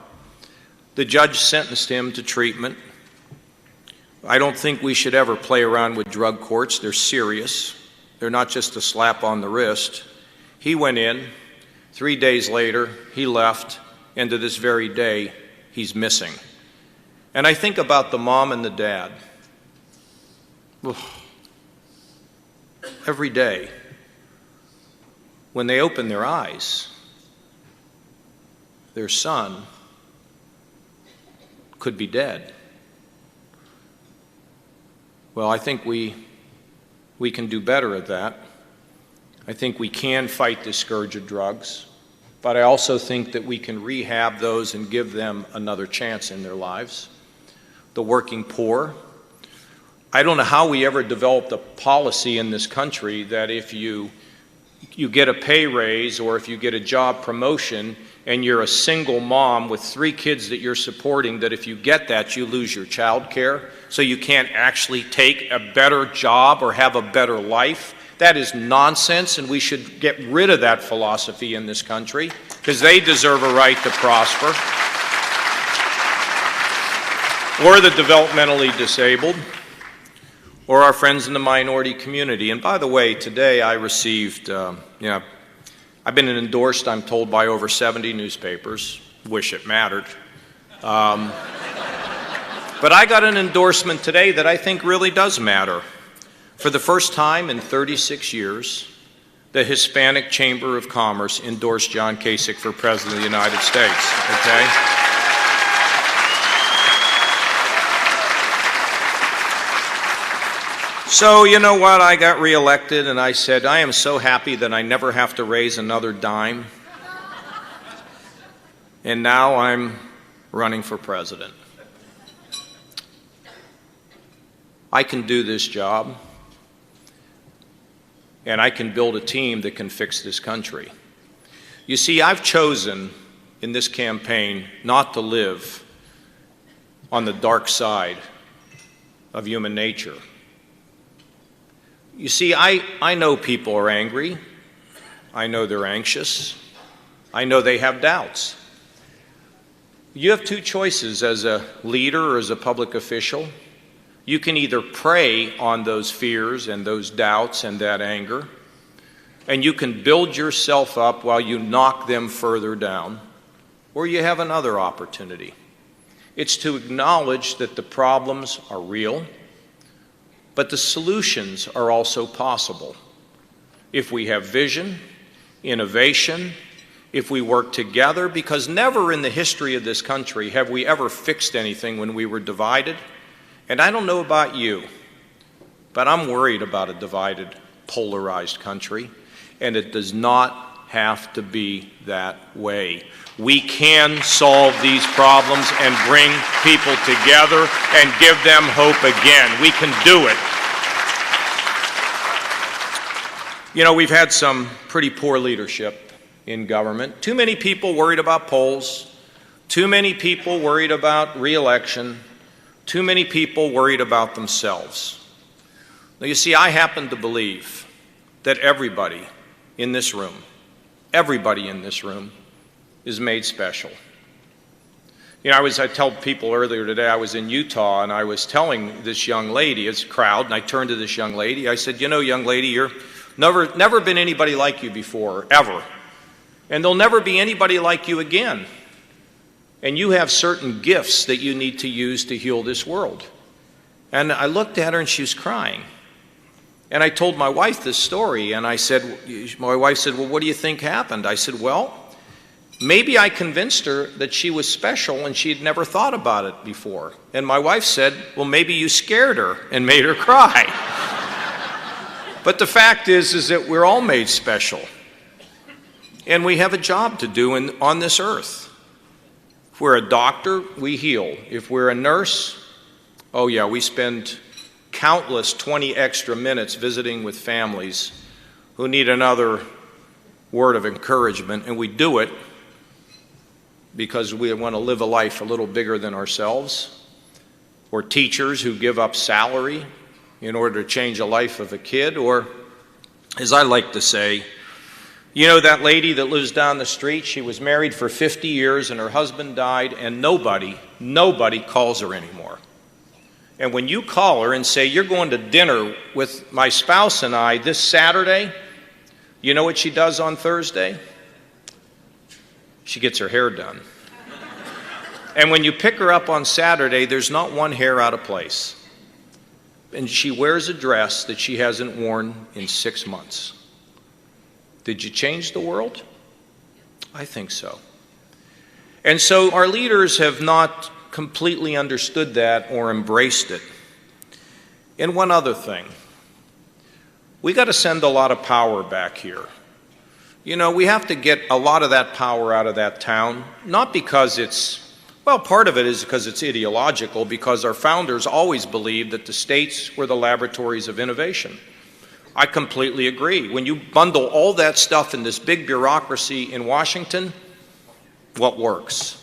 The judge sentenced him to treatment. I don't think we should ever play around with drug courts. They're serious. They're not just a slap on the wrist. He went in. 3 days later, he left. And to this very day, he's missing. And I think about the mom and the dad. Every day, when they open their eyes, their son could be dead. Well, I think we can do better at that. I think we can fight this scourge of drugs, but I also think that we can rehab those and give them another chance in their lives. The working poor. I don't know how we ever developed a policy in this country that if you get a pay raise or if you get a job promotion and you're a single mom with 3 kids that you're supporting, that if you get that, you lose your child care, so you can't actually take a better job or have a better life. That is nonsense, and we should get rid of that philosophy in this country, because they deserve a right to prosper. Or the developmentally disabled, or our friends in the minority community. And by the way, today I received, I've been endorsed, I'm told, by over 70 newspapers. Wish it mattered. But I got an endorsement today that I think really does matter. For the first time in 36 years, the Hispanic Chamber of Commerce endorsed John Kasich for President of the United States, okay? So, you know what? I got reelected and I said, I am so happy that I never have to raise another dime. And now I'm running for president. I can do this job, and I can build a team that can fix this country. You see, I've chosen in this campaign not to live on the dark side of human nature. You see, I know people are angry. I know they're anxious. I know they have doubts. You have 2 choices as a leader or as a public official. You can either prey on those fears and those doubts and that anger, and you can build yourself up while you knock them further down, or you have another opportunity. It's to acknowledge that the problems are real, but the solutions are also possible. If we have vision, innovation, if we work together, because never in the history of this country have we ever fixed anything when we were divided. And I don't know about you, but I'm worried about a divided, polarized country, and it does not have to be that way. We can solve these problems and bring people together and give them hope again. We can do it. You know, we've had some pretty poor leadership in government. Too many people worried about polls. Too many people worried about re-election. Too many people worried about themselves. Now, you see, I happen to believe that everybody in this room is made special. You know, I told people earlier today, I was in Utah, and I was telling this young lady, it's a crowd, and I turned to this young lady, I said, you know, young lady, you're never been anybody like you before, ever. And there'll never be anybody like you again. And you have certain gifts that you need to use to heal this world. And I looked at her and she was crying. And I told my wife this story, and my wife said, well, what do you think happened? I said, well, maybe I convinced her that she was special and she'd never thought about it before. And my wife said, well, maybe you scared her and made her cry. But the fact is that we're all made special. And we have a job to do on this earth. If we're a doctor, we heal. If we're a nurse, oh yeah, we spend countless 20 extra minutes visiting with families who need another word of encouragement, and we do it because we want to live a life a little bigger than ourselves. Or teachers who give up salary in order to change the life of a kid, or, as I like to say, You know that lady that lives down the street? She was married for 50 years and her husband died, and nobody calls her anymore. And when you call her and say, you're going to dinner with my spouse and I this Saturday, you know what she does on Thursday? She gets her hair done. And when you pick her up on Saturday, there's not one hair out of place. And she wears a dress that she hasn't worn in 6 months. Did you change the world? I think so. And so our leaders have not completely understood that or embraced it. And one other thing. We got to send a lot of power back here. You know, we have to get a lot of that power out of that town, not because it's, well, part of it is because it's ideological, because our founders always believed that the states were the laboratories of innovation. I completely agree. When you bundle all that stuff in this big bureaucracy in Washington, what works?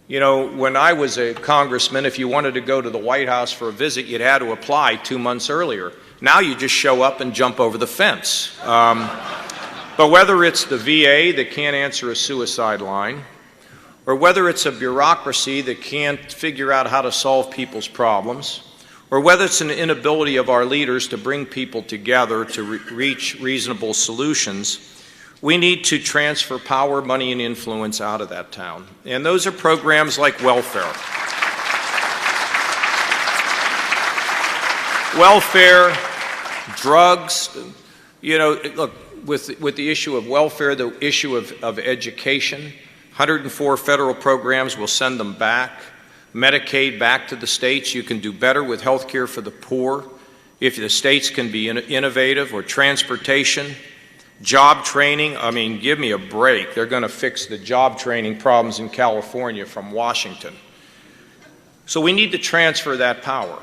You know, when I was a congressman, if you wanted to go to the White House for a visit, you'd had to apply 2 months earlier. Now you just show up and jump over the fence. But whether it's the VA that can't answer a suicide line, or whether it's a bureaucracy that can't figure out how to solve people's problems, or whether it's an inability of our leaders to bring people together to reach reasonable solutions, we need to transfer power, money, and influence out of that town. And those are programs like welfare. Welfare, drugs, you know, look, with the issue of welfare, the issue of education, 104 federal programs, we'll send them back. Medicaid back to the states. You can do better with health care for the poor if the states can be innovative, or transportation, job training. I mean, give me a break. They're going to fix the job training problems in California from Washington. So we need to transfer that power.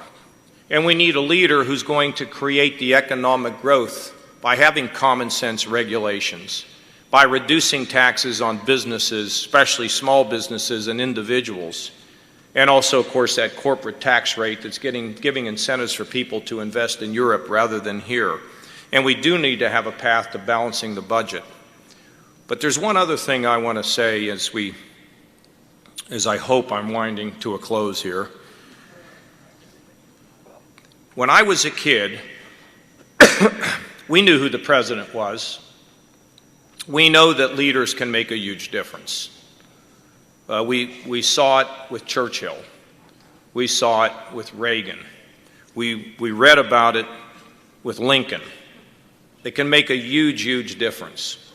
And we need a leader who's going to create the economic growth by having common sense regulations, by reducing taxes on businesses, especially small businesses and individuals. And also, of course, that corporate tax rate that's giving incentives for people to invest in Europe rather than here. And we do need to have a path to balancing the budget. But there's one other thing I want to say as I hope I'm winding to a close here. When I was a kid, we knew who the president was. We know that leaders can make a huge difference. We saw it with Churchill. We saw it with Reagan. We read about it with Lincoln. They can make a huge, huge difference.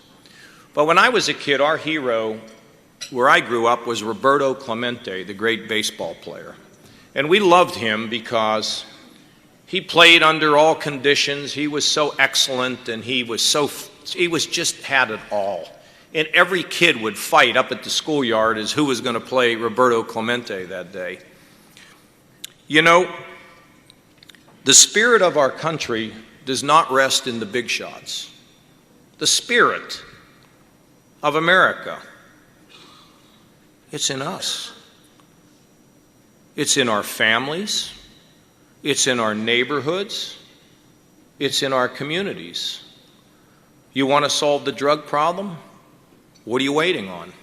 But when I was a kid, our hero, where I grew up, was Roberto Clemente, the great baseball player. And we loved him because he played under all conditions. He was so excellent, and he just had it all. And every kid would fight up at the schoolyard as who was going to play Roberto Clemente that day. You know, the spirit of our country does not rest in the big shots. The spirit of America, it's in us. It's in our families. It's in our neighborhoods. It's in our communities. You want to solve the drug problem? What are you waiting on?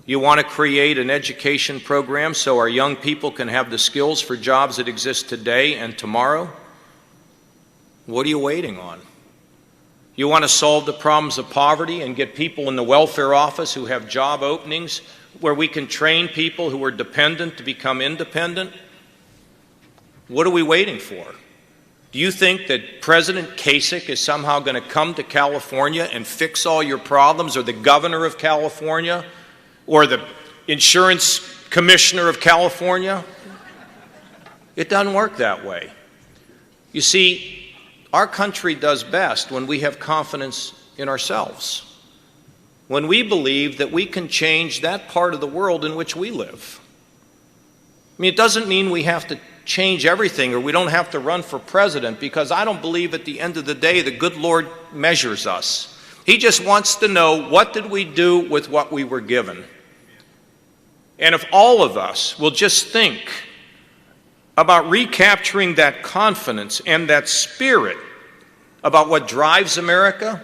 You want to create an education program so our young people can have the skills for jobs that exist today and tomorrow? What are you waiting on? You want to solve the problems of poverty and get people in the welfare office who have job openings where we can train people who are dependent to become independent? What are we waiting for? Do you think that President Kasich is somehow going to come to California and fix all your problems, or the governor of California, or the insurance commissioner of California? It doesn't work that way. You see, our country does best when we have confidence in ourselves, when we believe that we can change that part of the world in which we live. I mean, it doesn't mean we have to change everything or we don't have to run for president, because I don't believe at the end of the day the good Lord measures us. He just wants to know, what did we do with what we were given? And if all of us will just think about recapturing that confidence and that spirit about what drives America,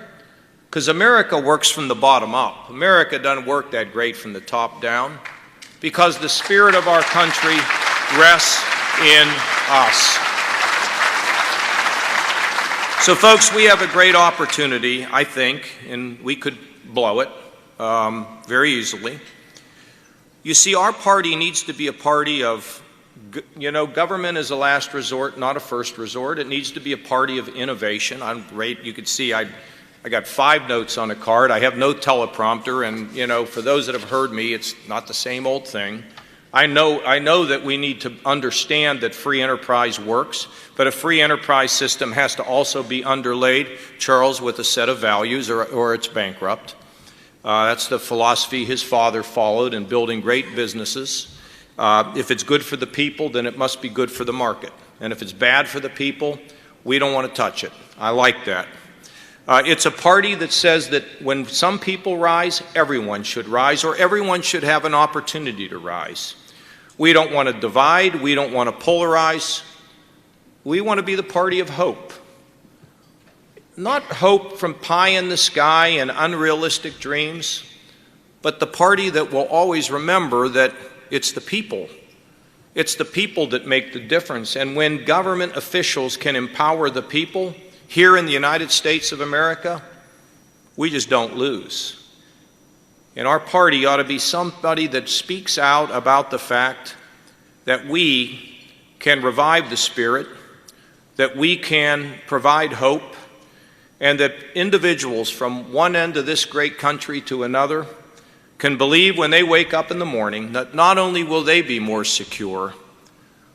Because America works from the bottom up. America doesn't work that great from the top down, because the spirit of our country rests in us. So folks, we have a great opportunity, I think, and we could blow it very easily. You see, our party needs to be a party of, government is a last resort, not a first resort. It needs to be a party of innovation. I'm great. You could see I got 5 notes on a card. I have no teleprompter, and, for those that have heard me, it's not the same old thing. I know that we need to understand that free enterprise works, but a free enterprise system has to also be underlaid, Charles, with a set of values, or it's bankrupt. That's the philosophy his father followed in building great businesses. If it's good for the people, then it must be good for the market. And if it's bad for the people, we don't want to touch it. I like that. It's a party that says that when some people rise, everyone should rise, or everyone should have an opportunity to rise. We don't want to divide. We don't want to polarize. We want to be the party of hope. Not hope from pie in the sky and unrealistic dreams, but the party that will always remember that it's the people. It's the people that make the difference. And when government officials can empower the people here in the United States of America, we just don't lose. And our party ought to be somebody that speaks out about the fact that we can revive the spirit, that we can provide hope, and that individuals from one end of this great country to another can believe when they wake up in the morning that not only will they be more secure,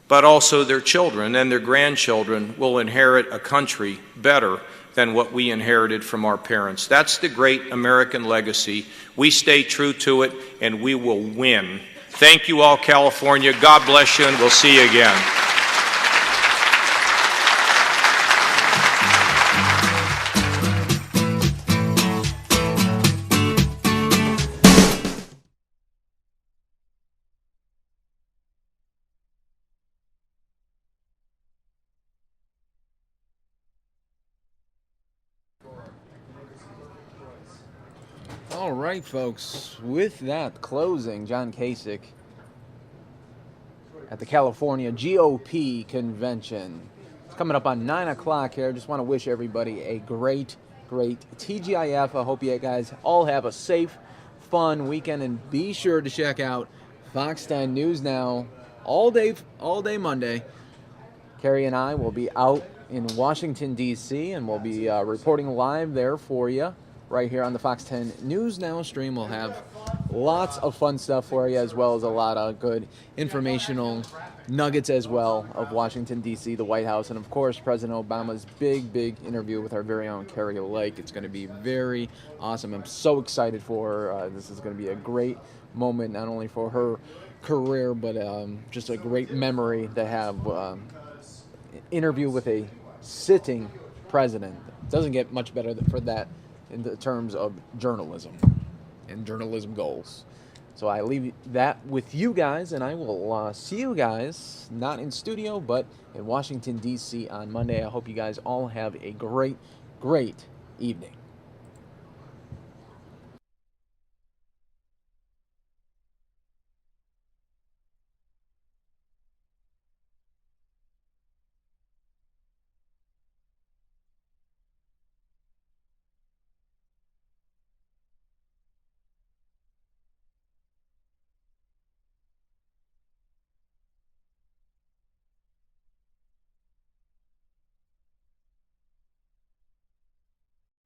but also their children and their grandchildren will inherit a country better than what we inherited from our parents. That's the great American legacy. We stay true to it, and we will win. Thank you all, California. God bless you, and we'll see you again. All right, folks. With that closing, John Kasich at the California GOP convention. It's coming up on 9 o'clock here. Just want to wish everybody a great TGIF. I hope you guys all have a safe, fun weekend, and be sure to check out Fox 10 News Now all day Monday. Kari and I will be out in Washington, D.C., and we'll be reporting live there for you. Right here on the Fox 10 News Now stream. We'll have lots of fun stuff for you, as well as a lot of good informational nuggets as well of Washington, D.C., the White House, and of course President Obama's big interview with our very own Kari Lake. It's going to be very awesome. I'm so excited for her. This is going to be a great moment, not only for her career, but just a great memory to have interview with a sitting president. It doesn't get much better for that in the terms of journalism and journalism goals. So I leave that with you guys, and I will see you guys, not in studio, but in Washington, D.C. on Monday. I hope you guys all have a great evening.